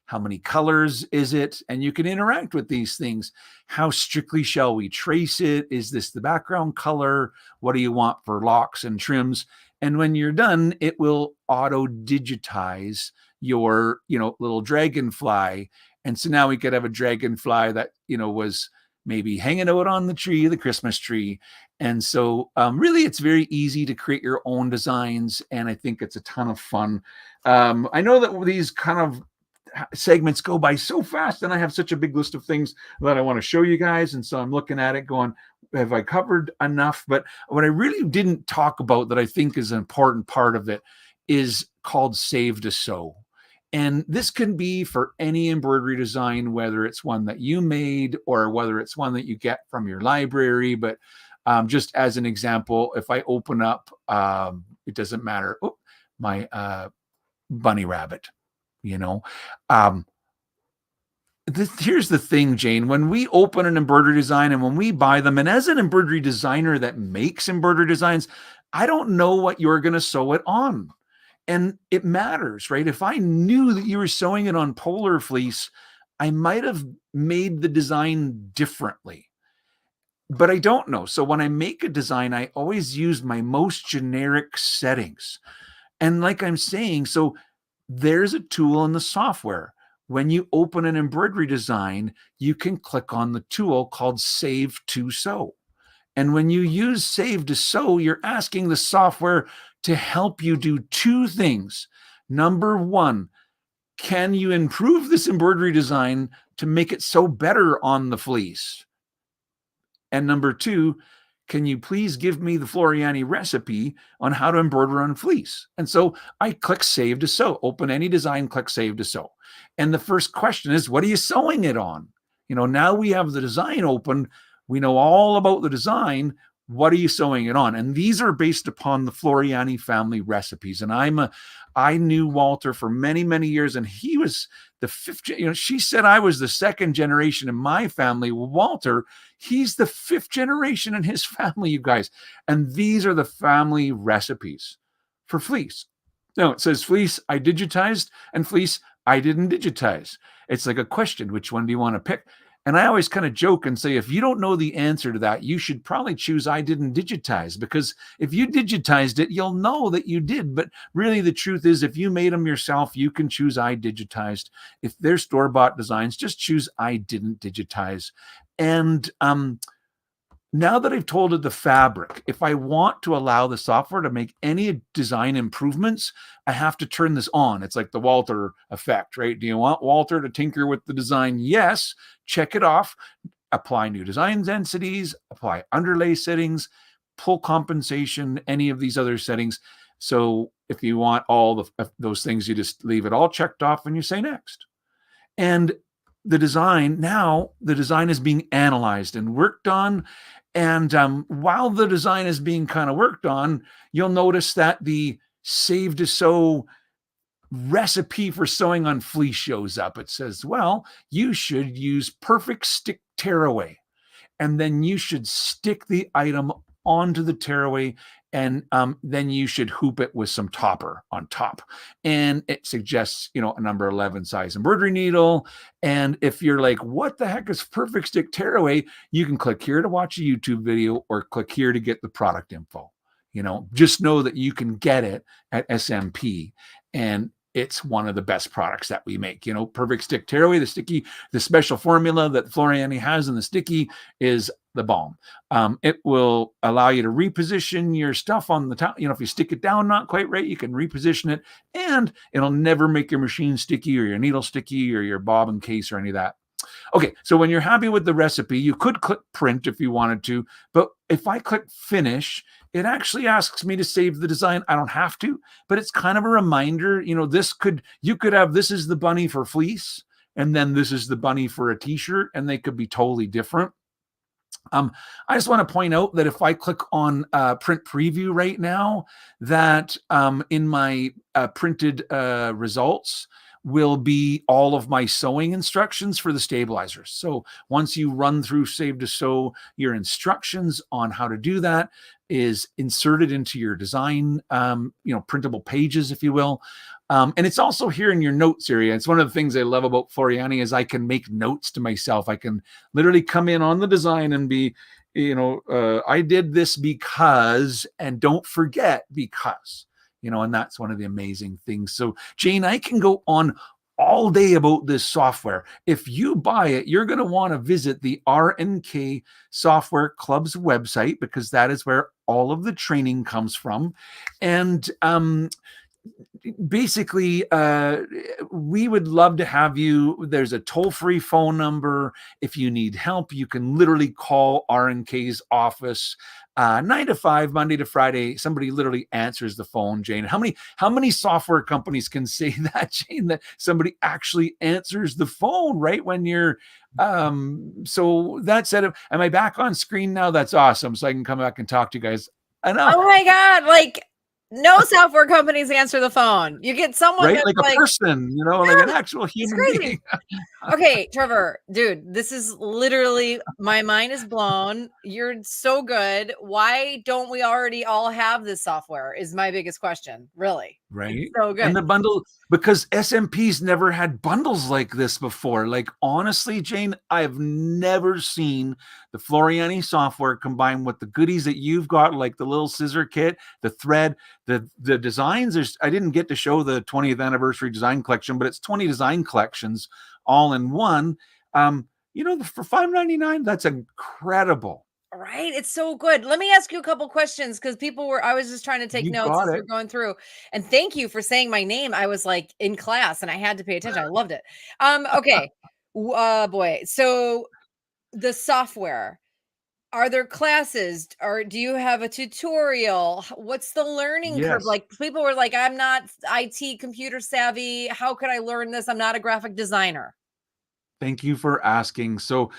How many colors is it? And you can interact with these things. How strictly shall we trace it? Is this the background color? What do you want for locks and trims? And when you're done, it will auto digitize your, little dragonfly. And so now we could have a dragonfly that, was maybe hanging out on the tree, the Christmas tree. And so really, it's very easy to create your own designs. And I think it's a ton of fun. I know that these kind of segments go by so fast, and I have such a big list of things that I want to show you guys. And so I'm looking at it going, have I covered enough? But what I really didn't talk about that I think is an important part of it is called Save to Sew. And this can be for any embroidery design, whether it's one that you made or whether it's one that you get from your library. But just as an example, if I open up, it doesn't matter, my bunny rabbit, here's the thing, Jane. When we open an embroidery design and when we buy them, and as an embroidery designer that makes embroidery designs, I don't know what you're going to sew it on. And it matters, right? If I knew that you were sewing it on polar fleece, I might have made the design differently. But I don't know. So when I make a design, I always use my most generic settings. And like I'm saying, so there's a tool in the software when you open an embroidery design, you can click on the tool called Save to Sew. And when you use Save to Sew, you're asking the software to help you do two things. Number one, can you improve this embroidery design to make it sew better on the fleece? And number two, can you please give me the Floriani recipe on how to embroider on fleece? And so I click Save to Sew. Open any design, click Save to Sew. And the first question is, what are you sewing it on? Now we have the design open. We know all about the design. What are you sewing it on? And these are based upon the Floriani family recipes. And I knew Walter for many, many years, and he was the fifth. She said I was the second generation in my family. Walter, he's the fifth generation in his family, you guys. And these are the family recipes for fleece. Now it says fleece I digitized and fleece I didn't digitize. It's like a question. Which one do you want to pick? And I always kind of joke and say, if you don't know the answer to that, you should probably choose I didn't digitize, because if you digitized it, you'll know that you did. But really, the truth is, if you made them yourself, you can choose I digitized. If they're store-bought designs, just choose I didn't digitize. And now that I've told it the fabric, if I want to allow the software to make any design improvements, I have to turn this on. It's like the Walter effect, right? Do you want Walter to tinker with the design? Yes. Check it off. Apply new design densities, apply underlay settings, pull compensation, any of these other settings. So if you want all those things, you just leave it all checked off and you say next. And the design is being analyzed and worked on. And while the design is being kind of worked on, you'll notice that the Save to Sew recipe for sewing on fleece shows up. It says, well, you should use perfect stick tearaway, and then you should stick the item onto the tearaway, and then you should hoop it with some topper on top. And it suggests, a number 11 size embroidery needle. And if you're like, what the heck is perfect stick tearaway? You can click here to watch a YouTube video or click here to get the product info. Just know that you can get it at SMP, and it's one of the best products that we make. Perfect stick tearaway, the special formula that Floriani has in the sticky is the bomb. It will allow you to reposition your stuff on the top. If you stick it down not quite right, you can reposition it, and it'll never make your machine sticky or your needle sticky or your bobbin case or any of that. Okay, so when you're happy with the recipe, you could click print if you wanted to, but if I click finish, it actually asks me to save the design. I don't have to, but it's kind of a reminder. You could have, this is the bunny for fleece, and then this is the bunny for a t-shirt, and they could be totally different. I just want to point out that if I click on print preview right now, that in my printed results will be all of my sewing instructions for the stabilizers. So once you run through Save to Sew, your instructions on how to do that is inserted into your design, printable pages, if you will. And it's also here in your notes area. It's one of the things I love about Floriani is I can make notes to myself. I can literally come in on the design and be, I did this because, and don't forget because. And that's one of the amazing things. So, Jane, I can go on all day about this software. If you buy it, you're going to want to visit the R&K Software Club's website, because that is where all of the training comes from. And basically, we would love to have you. There's a toll-free phone number. If you need help, you can literally call R&K's office 9 to 5, Monday to Friday. Somebody literally answers the phone, Jane. How many software companies can say that, Jane, that somebody actually answers the phone right when you're so that said, am I back on screen now? That's awesome. So I can come back and talk to you guys. Enough. Oh my God. No software companies answer the phone. You get someone right, that's like a person, like an actual human being. Okay, Trevor, dude, this is literally, my mind is blown. You're so good. Why don't we already all have this software is my biggest question, really. Right. So good. And the bundle, because SMP's never had bundles like this before. Like, honestly, Jane, I've never seen the Floriani software combined with the goodies that you've got, like the little scissor kit, the thread, the designs. I didn't get to show the 20th anniversary design collection, but it's 20 design collections all in one. For $5.99, that's incredible. Right. It's so good. Let me ask you a couple questions because I was just trying to take You notes got as it. we're going through. And thank you for saying my name. I was like in class and I had to pay attention. I loved it. Okay. Boy. So the software, are there classes or do you have a tutorial? What's the learning curve? Yes. Like people were like, I'm not IT computer savvy. How could I learn this? I'm not a graphic designer. Thank you for asking. So,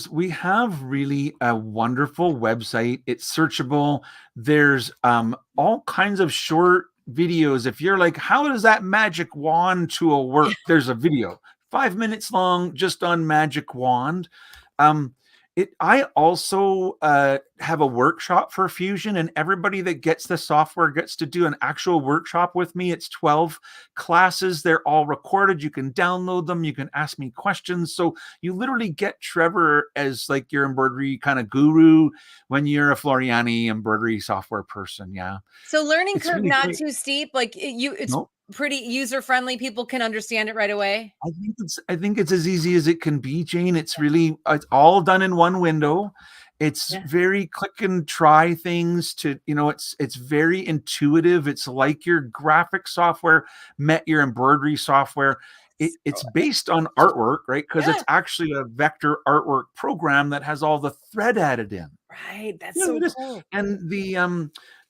we have really a wonderful website. It's searchable. There's all kinds of short videos. If you're like, how does that magic wand tool work? There's a video, 5 minutes long, just on magic wand. I also have a workshop for Fusion, and everybody that gets the software gets to do an actual workshop with me. It's 12 classes. They're all recorded. You can download them. You can ask me questions. So you literally get Trevor as like your embroidery kind of guru when you're a Floriani embroidery software person. Yeah. So learning It's curve really not great. too steep. Like it's Nope. pretty user friendly. People can understand it right away. I think it's as easy as it can be, Jane. It's all done in one window. It's very click and try things it's very intuitive. It's like your graphic software met your embroidery software. It's based on artwork, right? Because it's actually a vector artwork program that has all the thread added in. Right. That's so cool. And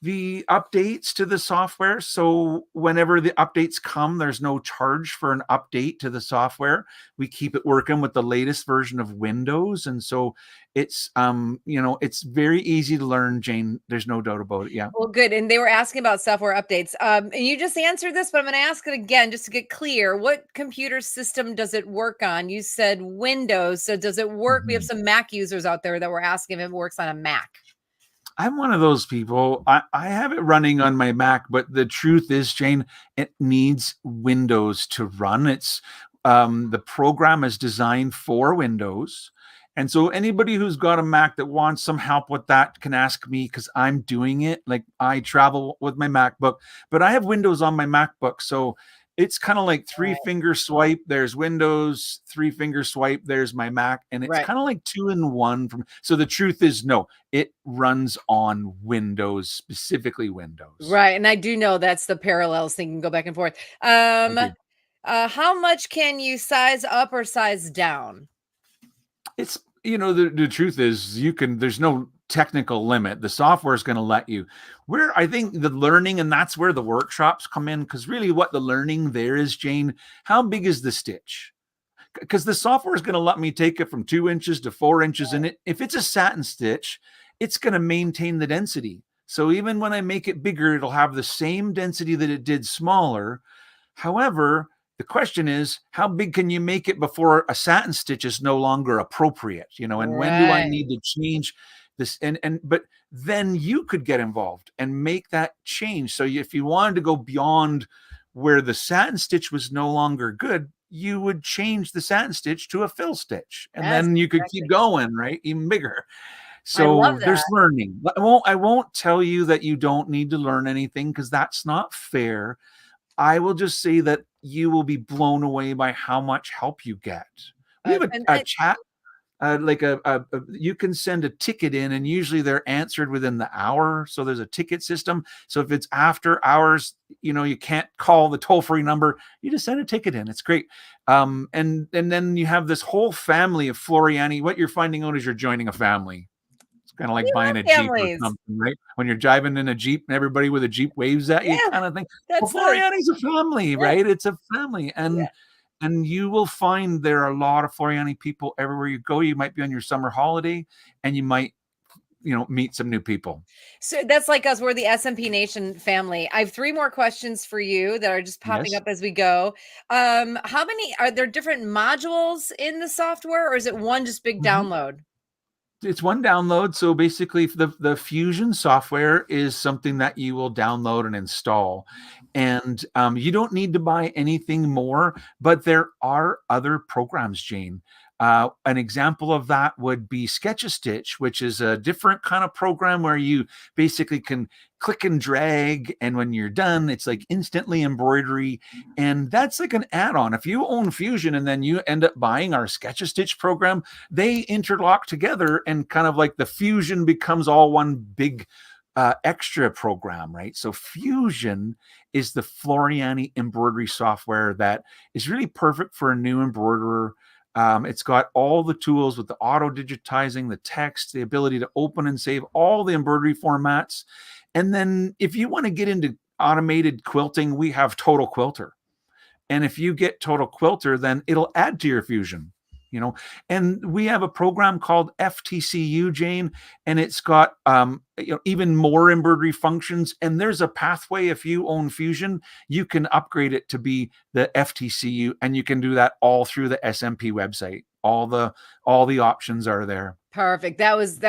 the updates to the software. So whenever the updates come, there's no charge for an update to the software. We keep it working with the latest version of Windows. And so it's, it's very easy to learn, Jane. There's no doubt about it. Yeah. Well, good. And they were asking about software updates. And you just answered this, but I'm going to ask it again just to get clear. What computer system does it work on? You said Windows. So does it work? We have some Mac users out there that were asking if it works on a Mac. I'm one of those people. I have it running on my Mac, but the truth is, Jane, it needs Windows to run. It's the program is designed for Windows. And so anybody who's got a Mac that wants some help with that can ask me because I'm doing it. Like I travel with my MacBook, but I have Windows on my MacBook. So it's kind of like three-finger swipe. There's Windows, three-finger swipe. There's my Mac. And it's kind of like 2-in-1. So the truth is, no, it runs on Windows, specifically Windows. Right. And I do know that's the parallels thing. You can go back and forth. How much can you size up or size down? It's, the truth is there's no technical limit. The software is going to let you. Where I think the learning, and that's where the workshops come in, because really what the learning there is, Jane, how big is the stitch? Because the software is going to let me take it from 2 inches to 4 inches. And if it's a satin stitch, it's going to maintain the density. So even when I make it bigger, it'll have the same density that it did smaller. However, the question is, how big can you make it before a satin stitch is no longer appropriate? And when do I need to change this? But then you could get involved and make that change. So if you wanted to go beyond where the satin stitch was no longer good, you would change the satin stitch to a fill stitch, and then you could keep going, right? Even bigger. So there's learning. I won't tell you that you don't need to learn anything, because that's not fair. I will just say that you will be blown away by how much help you get. We have a chat, you can send a ticket in, and usually they're answered within the hour. So there's a ticket system. So if it's after hours, you can't call the toll-free number. You just send a ticket in. It's great. And then you have this whole family of Floriani. What you're finding out is you're joining a family. Kind of like buying a Jeep or something, right? When you're driving in a Jeep and everybody with a Jeep waves at you, kind of thing. Well, Floriani's a family, right? It's a family. And you will find there are a lot of Floriani people everywhere you go. You might be on your summer holiday and you might, meet some new people. So that's like us. We're the SMP Nation family. I have 3 more questions for you that are just popping up as we go. How many, are there different modules in the software, or is it one just big download? It's one download. So basically the Fusion software is something that you will download and install. And you don't need to buy anything more, but there are other programs, Jane. An example of that would be Sketch-a-Stitch, which is a different kind of program where you basically can click and drag, and when you're done, it's like instantly embroidery. And that's like an add-on. If you own Fusion and then you end up buying our Sketch-a-Stitch program, they interlock together, and kind of like the Fusion becomes all one big extra program, right? So Fusion is the Floriani embroidery software that is really perfect for a new embroiderer. It's got all the tools with the auto digitizing, the text, the ability to open and save all the embroidery formats. And then if you want to get into automated quilting, we have Total Quilter. And if you get Total Quilter, then it'll add to your Fusion, and we have a program called FTCU, Jane, and it's got even more embroidery functions. And there's a pathway. If you own Fusion, you can upgrade it to be the FTCU, and you can do that all through the SMP website. All the options are there. Perfect. That was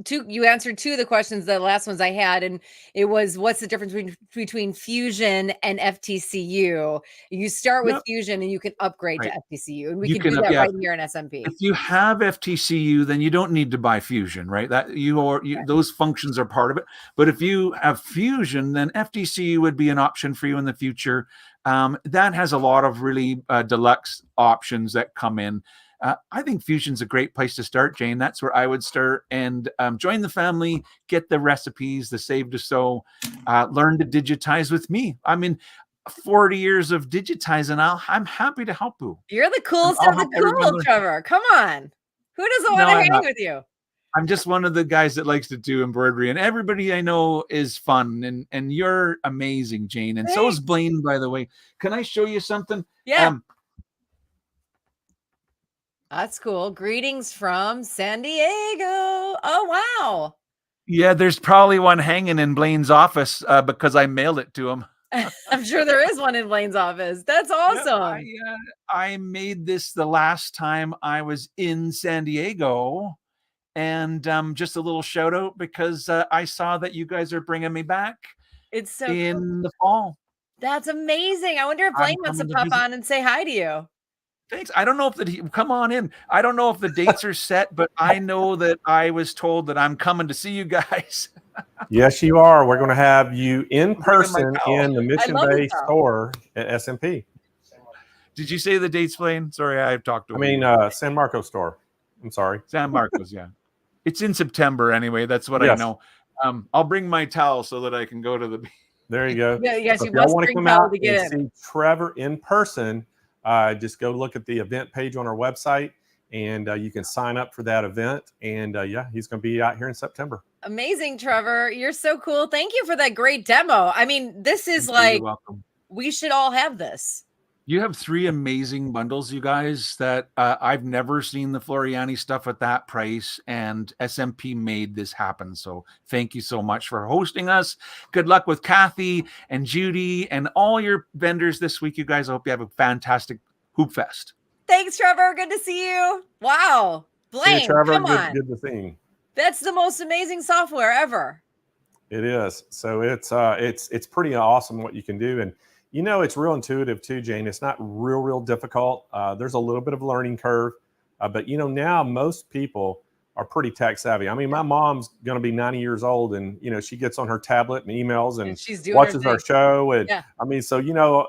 two. You answered two of the questions, the last ones I had, and it was, what's the difference between Fusion and FTCU? You start with Fusion and you can upgrade to FTCU, and we can do that right here in SMP. If you have FTCU, then you don't need to buy Fusion, right? That those functions are part of it. But if you have Fusion, then FTCU would be an option for you in the future. That has a lot of really deluxe options that come in. I think Fusion's a great place to start, Jane. That's where I would start, and join the family, get the recipes, the save to sew, learn to digitize with me. I mean, 40 years of digitizing, I'm happy to help you. You're the coolest of the cool, Trevor. Come on. Who doesn't want to hang with you? I'm just one of the guys that likes to do embroidery, and everybody I know is fun, and you're amazing, Jane. And so is Blaine, by the way. Can I show you something? Yeah. That's cool. Greetings from San Diego. Oh, wow. Yeah, there's probably one hanging in Blaine's office because I mailed it to him. I'm sure there is one in Blaine's office. That's awesome. I made this the last time I was in San Diego. And just a little shout out because I saw that you guys are bringing me back. It's so in the fall. That's amazing. I wonder if Blaine wants to pop on and say hi to you. Thanks. I don't know if come on in. I don't know if the dates are set, but I know that I was told that I'm coming to see you guys. Yes, you are. We're going to have you in person in the Mission Bay store at SMP. Did you say the dates, Blaine? Sorry, I've talked to San Marcos store. I'm sorry. San Marcos, yeah. It's in September anyway. That's what I know. I'll bring my towel so that I can go to the beach. There you go. Yeah, yes, so you must bring towel to get in. See Trevor in person. Just go look at the event page on our website, and you can sign up for that event. And he's going to be out here in September. Amazing, Trevor. You're so cool. Thank you for that great demo. I mean, this is we should all have this. You have 3 amazing bundles, you guys, that I've never seen the Floriani stuff at that price, and SMP made this happen. So thank you so much for hosting us. Good luck with Kathy and Judy and all your vendors this week, you guys. I hope you have a fantastic Hoop Fest. Thanks, Trevor. Good to see you. Wow. Blaine, hey, Trevor, come on. Good to see you. That's the most amazing software ever. It is. So it's pretty awesome what you can do. And it's real intuitive too, Jane. It's not real difficult. There's a little bit of a learning curve, but now most people are pretty tech savvy. I mean, my mom's going to be 90 years old, and she gets on her tablet and emails and she's doing watches our show. And I mean, so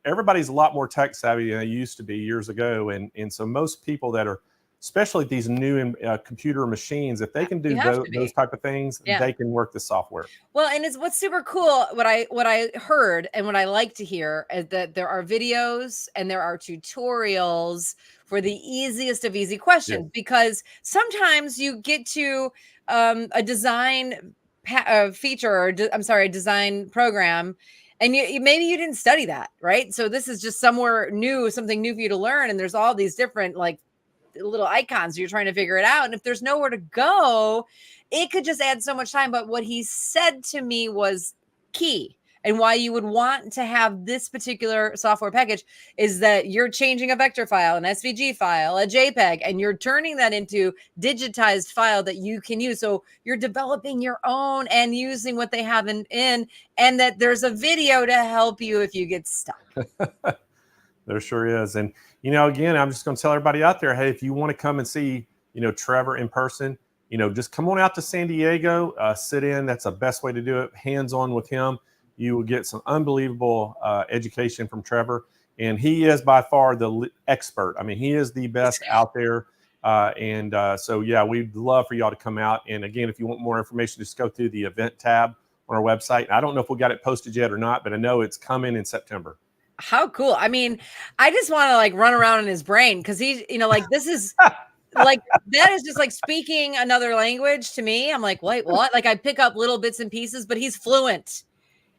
everybody's a lot more tech savvy than they used to be years ago. And so most people that are, especially these new computer machines, if they can do those type of things, they can work the software. Well, and it's what's super cool. What I heard and what I like to hear is that there are videos and there are tutorials for the easiest of easy questions, because sometimes you get to a design feature, or a design program, and maybe you didn't study that, right? So this is just something new for you to learn, and there's all these different little icons. You're trying to figure it out, and if there's nowhere to go, it could just add so much time. But what he said to me was key, And why you would want to have this particular software package is that you're changing a vector file, an SVG file, a JPEG, and you're turning that into digitized file that you can use. So you're developing your own and using what they have in and that there's a video to help you if you get stuck. There sure is. And, you know, again, I'm just going to tell everybody out there, hey, if you want to come and see, you know, Trevor in person, you know, just come on out to San Diego, sit in. That's the best way to do it. Hands-on with him. You will get some unbelievable education from Trevor. And he is by far the expert. I mean, he is the best out there. So, yeah, we'd love for y'all to come out. And again, if you want more information, just go through the event tab on our website. I don't know if we got it posted yet or not, but I know it's coming in September. How cool. I mean, I just want to like run around in his brain because he's, you know, like this is like, that is just like speaking another language to me. I'm like, wait, what? Like I pick up little bits and pieces, but he's fluent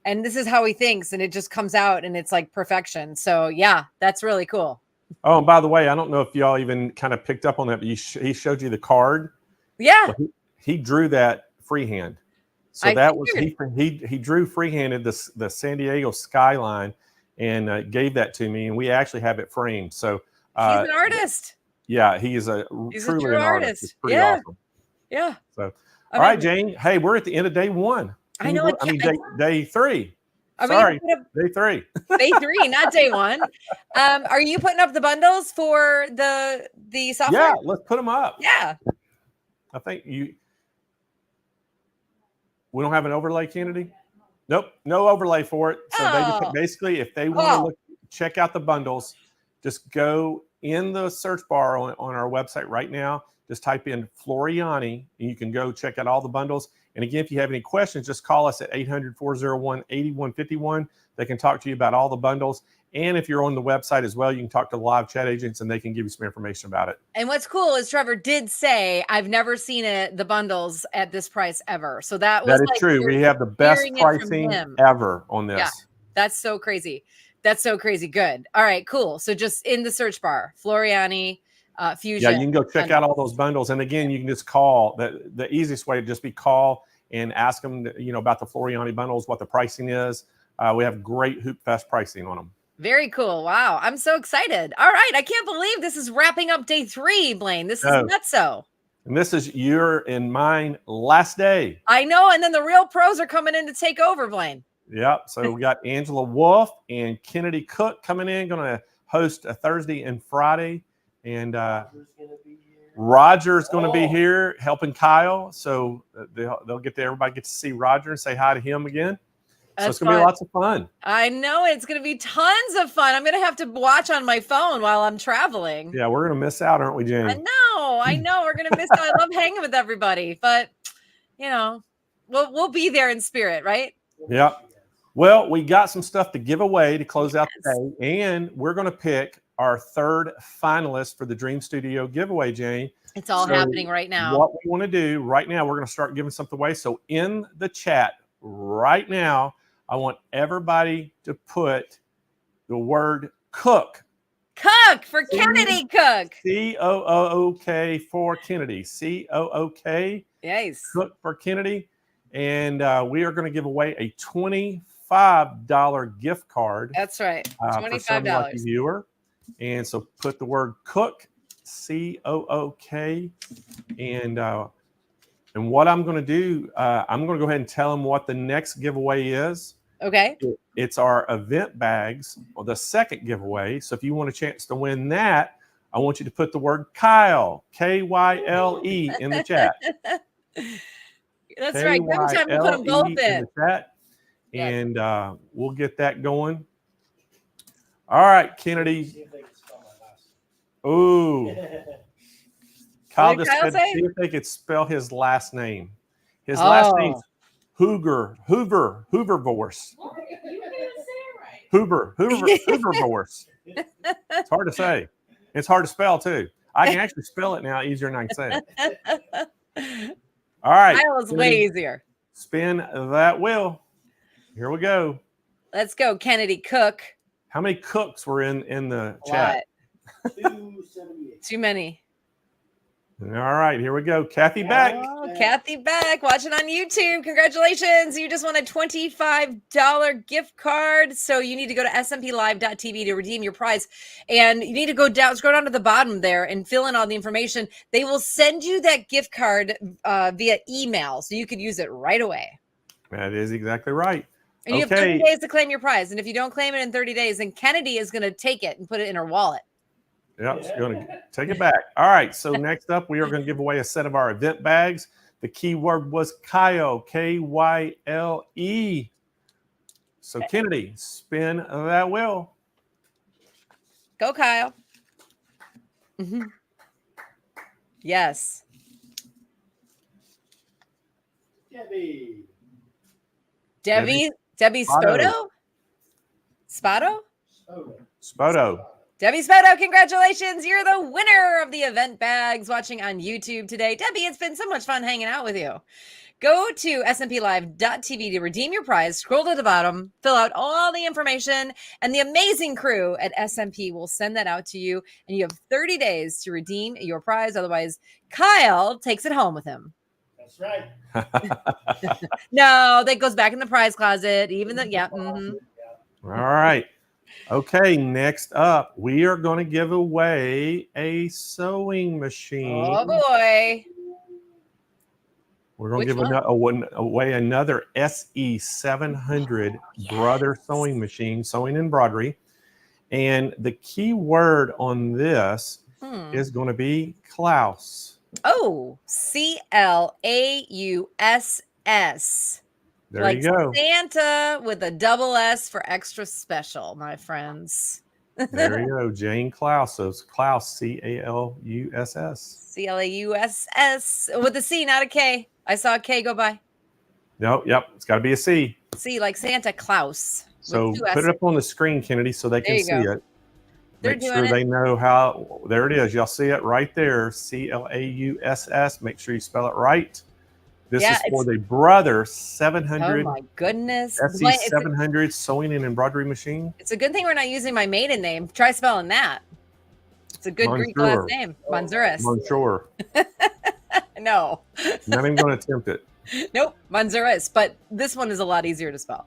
and this is how he thinks. And it just comes out and it's like perfection. So yeah, that's really cool. Oh, and by the way, I don't know if y'all even kind of picked up on that, but he showed you the card. Yeah. Well, he drew that freehand. So that was, he drew freehanded the San Diego skyline and gave that to me, and we actually have it framed. So he's an artist. Yeah, he's truly an artist. It's pretty awesome. Yeah. So, all right, Jane. Hey, we're at the end of day one. I know. Day three. Sorry, day three. Day three, not day one. Are you putting up the bundles for the software? Yeah, let's put them up. Yeah. I think we don't have an overlay, Kennedy. Nope, no overlay for it. So they just, basically, if they want to check out the bundles, just go in the search bar on our website right now. Just type in Floriani, and you can go check out all the bundles. And again, if you have any questions, just call us at 800-401-8151. They can talk to you about all the bundles. And if you're on the website as well, you can talk to the live chat agents, and they can give you some information about it. And what's cool is Trevor did say, I've never seen the bundles at this price ever. So that is like true. We have the best pricing ever on this. Yeah, that's so crazy. That's so crazy. Good. All right, cool. So just in the search bar, Floriani, Fusion. Yeah, you can go check out all those bundles. And again, you can just call. The easiest way to just be call and ask them, you know, about the Floriani bundles, what the pricing is. We have great Hoop Fest pricing on them. Very cool. Wow. I'm so excited. All right. I can't believe this is wrapping up day 3, Blaine. This is nutso. And this is your and mine last day. I know. And then the real pros are coming in to take over, Blaine. Yep. So we got Angela Wolf and Kennedy Cook coming in, going to host a Thursday and Friday. And Roger's going to be here helping Kyle. So they'll everybody get to see Roger and say hi to him again. So it's going to be lots of fun. I know it's going to be tons of fun. I'm going to have to watch on my phone while I'm traveling. Yeah, we're going to miss out, aren't we, Jane? I know. We're going to miss out. I love hanging with everybody, but you know, we'll be there in spirit, right? Yeah. Well, we got some stuff to give away to close out the day, and we're going to pick our 3rd finalist for the Dream Studio giveaway, Jane. It's all happening right now. What we want to do right now, we're going to start giving something away. So in the chat right now, I want everybody to put the word cook. Cook for Kennedy Cook. C-O-O-K for Kennedy. C-O-O-K. Yes. Cook for Kennedy. And we are going to give away a $25 gift card. That's right. $25. For some lucky viewer. And so put the word cook, C-O-O-K. And what I'm going to do, I'm going to go ahead and tell them what the next giveaway is. Okay. It's our event bags, or the second giveaway. So if you want a chance to win that, I want you to put the word Kyle, K-Y-L-E, in the chat. That's right. Every time we put them both in the chat, and we'll get that going. All right, Kennedy. Ooh. Kyle just said, see if they could spell his last name. His last name's Hoovervorse. Hoovervorse. It's hard to say. It's hard to spell too. I can actually spell it now easier than I can say it. All right. Kyle is way easier. Spin that wheel. Here we go. Let's go, Kennedy Cook. How many cooks were in the chat? 278. Too many. All right, here we go. Kathy back. Oh, Kathy back watching on YouTube. Congratulations. You just won a $25 gift card. So you need to go to smplive.tv to redeem your prize. And you need to scroll down to the bottom there and fill in all the information. They will send you that gift card via email. So you could use it right away. That is exactly right. And you have 30 days to claim your prize. And if you don't claim it in 30 days, then Kennedy is going to take it and put it in her wallet. Yep, she's going to take it back. All right, so next up, we are going to give away a set of our event bags. The keyword was Kyle, K-Y-L-E. So Kennedy, spin that wheel. Go, Kyle. Yes. Debbie. Debbie Spoto? Spoto? Spoto. Debbie Spoto, congratulations. You're the winner of the event bags watching on YouTube today. Debbie, it's been so much fun hanging out with you. Go to smplive.tv to redeem your prize. Scroll to the bottom, fill out all the information, and the amazing crew at SMP will send that out to you. And you have 30 days to redeem your prize. Otherwise, Kyle takes it home with him. That's right. No, that goes back in the prize closet. Even the, All right. Okay, next up, we are going to give away a sewing machine. Oh, boy. We're going to give away another SE700 Brother sewing machine, sewing embroidery. And the key word on this is going to be Klaus. Oh, C-L-A-U-S-S. There like you go. Santa with a double S for extra special, my friends. There you go. Jane Klaus. So it's Klaus, C-A-L-U-S-S. C-L-A-U-S-S with a C, not a K. I saw a K go by. No, yep. It's got to be a C. C like Santa Claus. So put it up on the screen, Kennedy, so they can see it. Make sure they know how. There it is. Y'all see it right there. C-L-A-U-S-S. Make sure you spell it right. This is for the Brother 700. Oh my goodness. SE700 sewing and embroidery machine. It's a good thing we're not using my maiden name. Try spelling that. It's a good Greek last name. Manzuris. Monsieur. No. Not even going to attempt it. Nope. Manzuris. But this one is a lot easier to spell.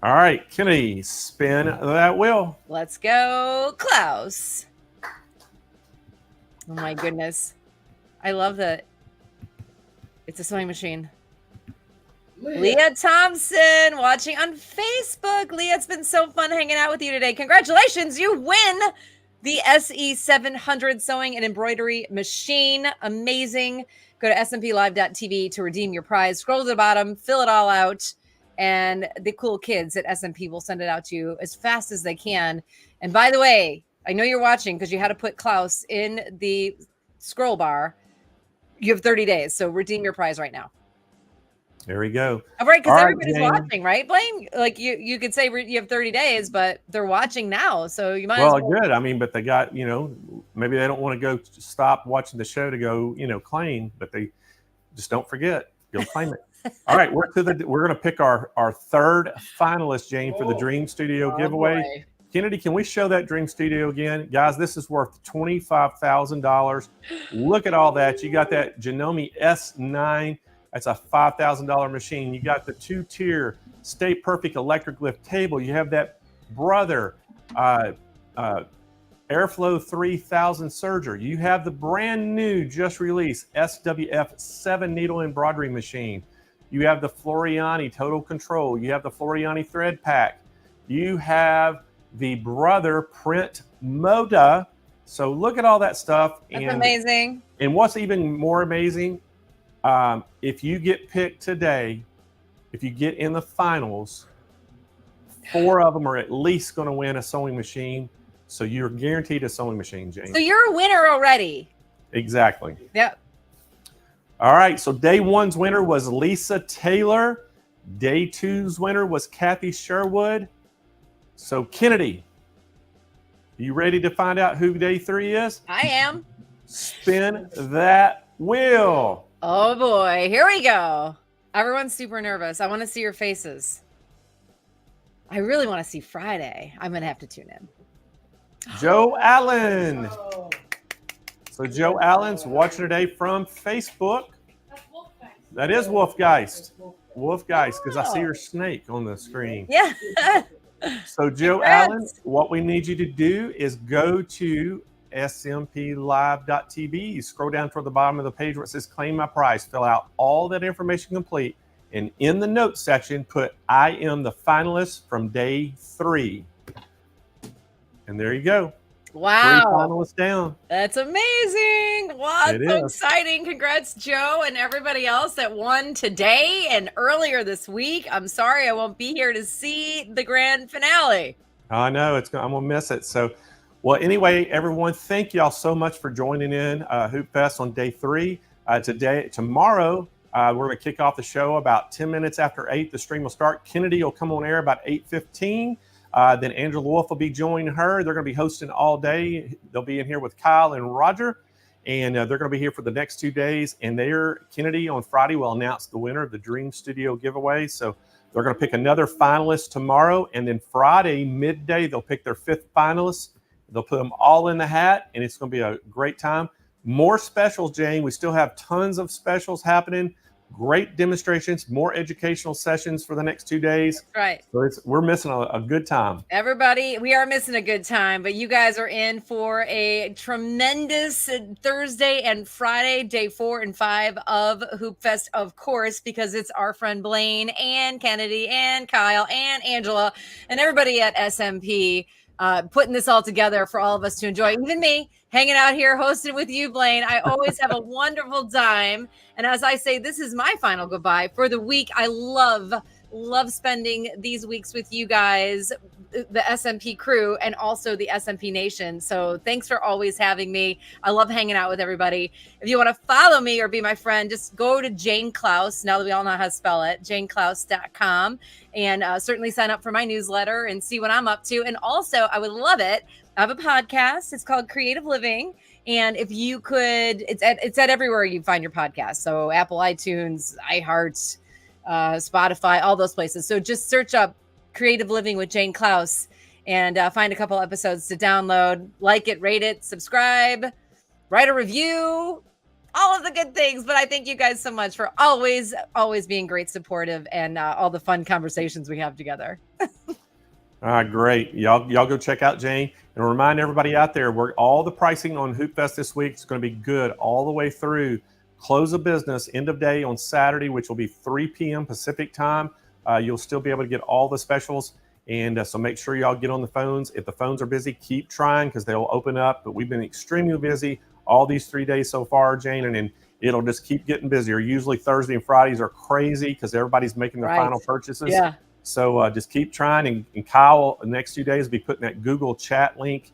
All right. Kennedy, spin that wheel. Let's go, Klaus. Oh my goodness. I love that. It's a sewing machine. Leah Thompson watching on Facebook. Leah, it's been so fun hanging out with you today. Congratulations. You win the SE700 sewing and embroidery machine. Amazing. Go to smplive.tv to redeem your prize. Scroll to the bottom, fill it all out, and the cool kids at SMP will send it out to you as fast as they can. And by the way, I know you're watching because you had to put Klaus in the scroll bar. You have 30 days, so redeem your prize right now. There we go. All right, because everybody's watching, right, Blaine? Like you could say you have 30 days, but they're watching now, so you might as well. Good. I mean, but they got, maybe they don't want to go stop watching the show to go, claim, but they just don't forget. Go claim it. All right, we're going to pick our third finalist, Jane, for the Dream Studio giveaway. Boy. Kennedy, can we show that Dream Studio again? Guys, this is worth $25,000. Look at all that. You got that Janome S9. That's a $5,000 machine. You got the 2-tier Stay Perfect electric lift table. You have that Brother Airflow 3000 serger. You have the brand new, just released SWF 7 needle embroidery machine. You have the Floriani Total Control. You have the Floriani Thread Pack. You have the Brother PrintModa. So look at all that stuff. That's amazing. And what's even more amazing, if you get picked today, if you get in the finals, 4 of them are at least going to win a sewing machine. So you're guaranteed a sewing machine, Jane. So you're a winner already. Exactly. Yep. All right. So day 1's winner was Lisa Taylor. Day 2's winner was Kathy Sherwood. So, Kennedy, you ready to find out who day 3 is? I am. Spin that wheel. Oh, boy. Here we go. Everyone's super nervous. I want to see your faces. I really want to see Friday. I'm going to have to tune in. Joe Allen. So Joe Allen's watching today from Facebook. That is Wolfgeist. Wolfgeist, because I see your snake on the screen. Yeah. So Joe Congrats. Allen, what we need you to do is go to smplive.tv. You scroll down toward the bottom of the page where it says claim my prize. Fill out all that information complete. And in the notes section, put I am the finalist from day 3. And there you go. Wow. 3 finalists down. That's amazing. Wow, It so is. exciting. Congrats, Joe, and everybody else that won today and earlier this week. I'm sorry I won't be here to see the grand finale. I know I'm gonna miss it. So, well, anyway, everyone, thank y'all so much for joining in Hoop Fest on day 3. Tomorrow, we're gonna kick off the show about 10 minutes after 8. The stream will start. Kennedy will come on air about 8:15. Then Angela Wolf will be joining her. They're going to be hosting all day. They'll be in here with Kyle and Roger, and they're going to be here for the next 2 days. And Kennedy on Friday will announce the winner of the Dream Studio giveaway. So they're going to pick another finalist tomorrow, and then Friday midday they'll pick their 5th finalist. They'll put them all in the hat, and it's going to be a great time. More specials, Jane. We still have tons of specials happening. Great demonstrations, more educational sessions for the next 2 days. Right. So we're missing a good time. Everybody, we are missing a good time, but you guys are in for a tremendous Thursday and Friday, day 4 and 5 of Hoop Fest, of course, because it's our friend Blaine and Kennedy and Kyle and Angela and everybody at SMP putting this all together for all of us to enjoy. Even me hanging out here hosting with you, Blaine. I always have a wonderful time. And as I say, this is my final goodbye for the week. I love spending these weeks with you guys, the SMP crew, and also the SMP Nation. So thanks for always having me. I love hanging out with everybody. If you want to follow me or be my friend, just go to Jane Klaus, now that we all know how to spell it, JaneKlaus.com, and certainly sign up for my newsletter and see what I'm up to. And also, I would love it. I have a podcast. It's called Creative Living. And if you could, it's at everywhere you find your podcast. So Apple, iTunes, iHeart, Spotify, all those places. So just search up Creative Living with Jane Klaus and find a couple episodes to download. Like it, rate it, subscribe, write a review, all of the good things. But I thank you guys so much for always being great supportive and all the fun conversations we have together. All right, great. Y'all go check out Jane. And remind everybody out there, all the pricing on Hoop Fest this week is going to be good all the way through close of business, end of day on Saturday, which will be 3 p.m. Pacific time. You'll still be able to get all the specials. And so make sure y'all get on the phones. If the phones are busy, keep trying because they'll open up. But we've been extremely busy all these 3 days so far, Jane, and then it'll just keep getting busier. Usually Thursday and Fridays are crazy because everybody's making their final purchases. Yeah. So just keep trying. And Kyle, the next 2 days, will be putting that Google chat link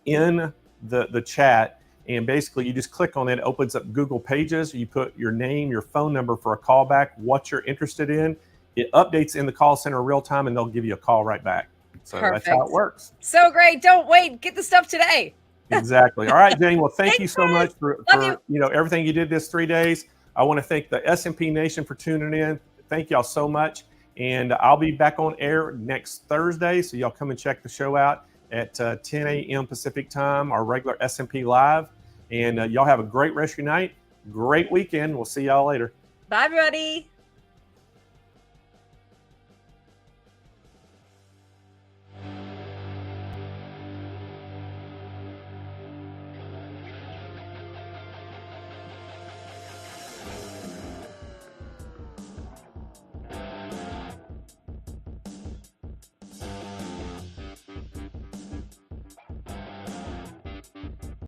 in the chat. And basically, you just click on it. It opens up Google Pages. You put your name, your phone number for a callback, what you're interested in. It updates in the call center real time, and they'll give you a call right back. So Perfect. That's how it works. So great. Don't wait. Get the stuff today. Exactly. All right, Jane. Well, thank you so much for you. Everything you did this 3 days. I want to thank the SMP Nation for tuning in. Thank y'all so much. And I'll be back on air next Thursday. So y'all come and check the show out at 10 a.m. Pacific time, our regular SMP Live. And y'all have a great rest of your night. Great weekend. We'll see y'all later. Bye, everybody.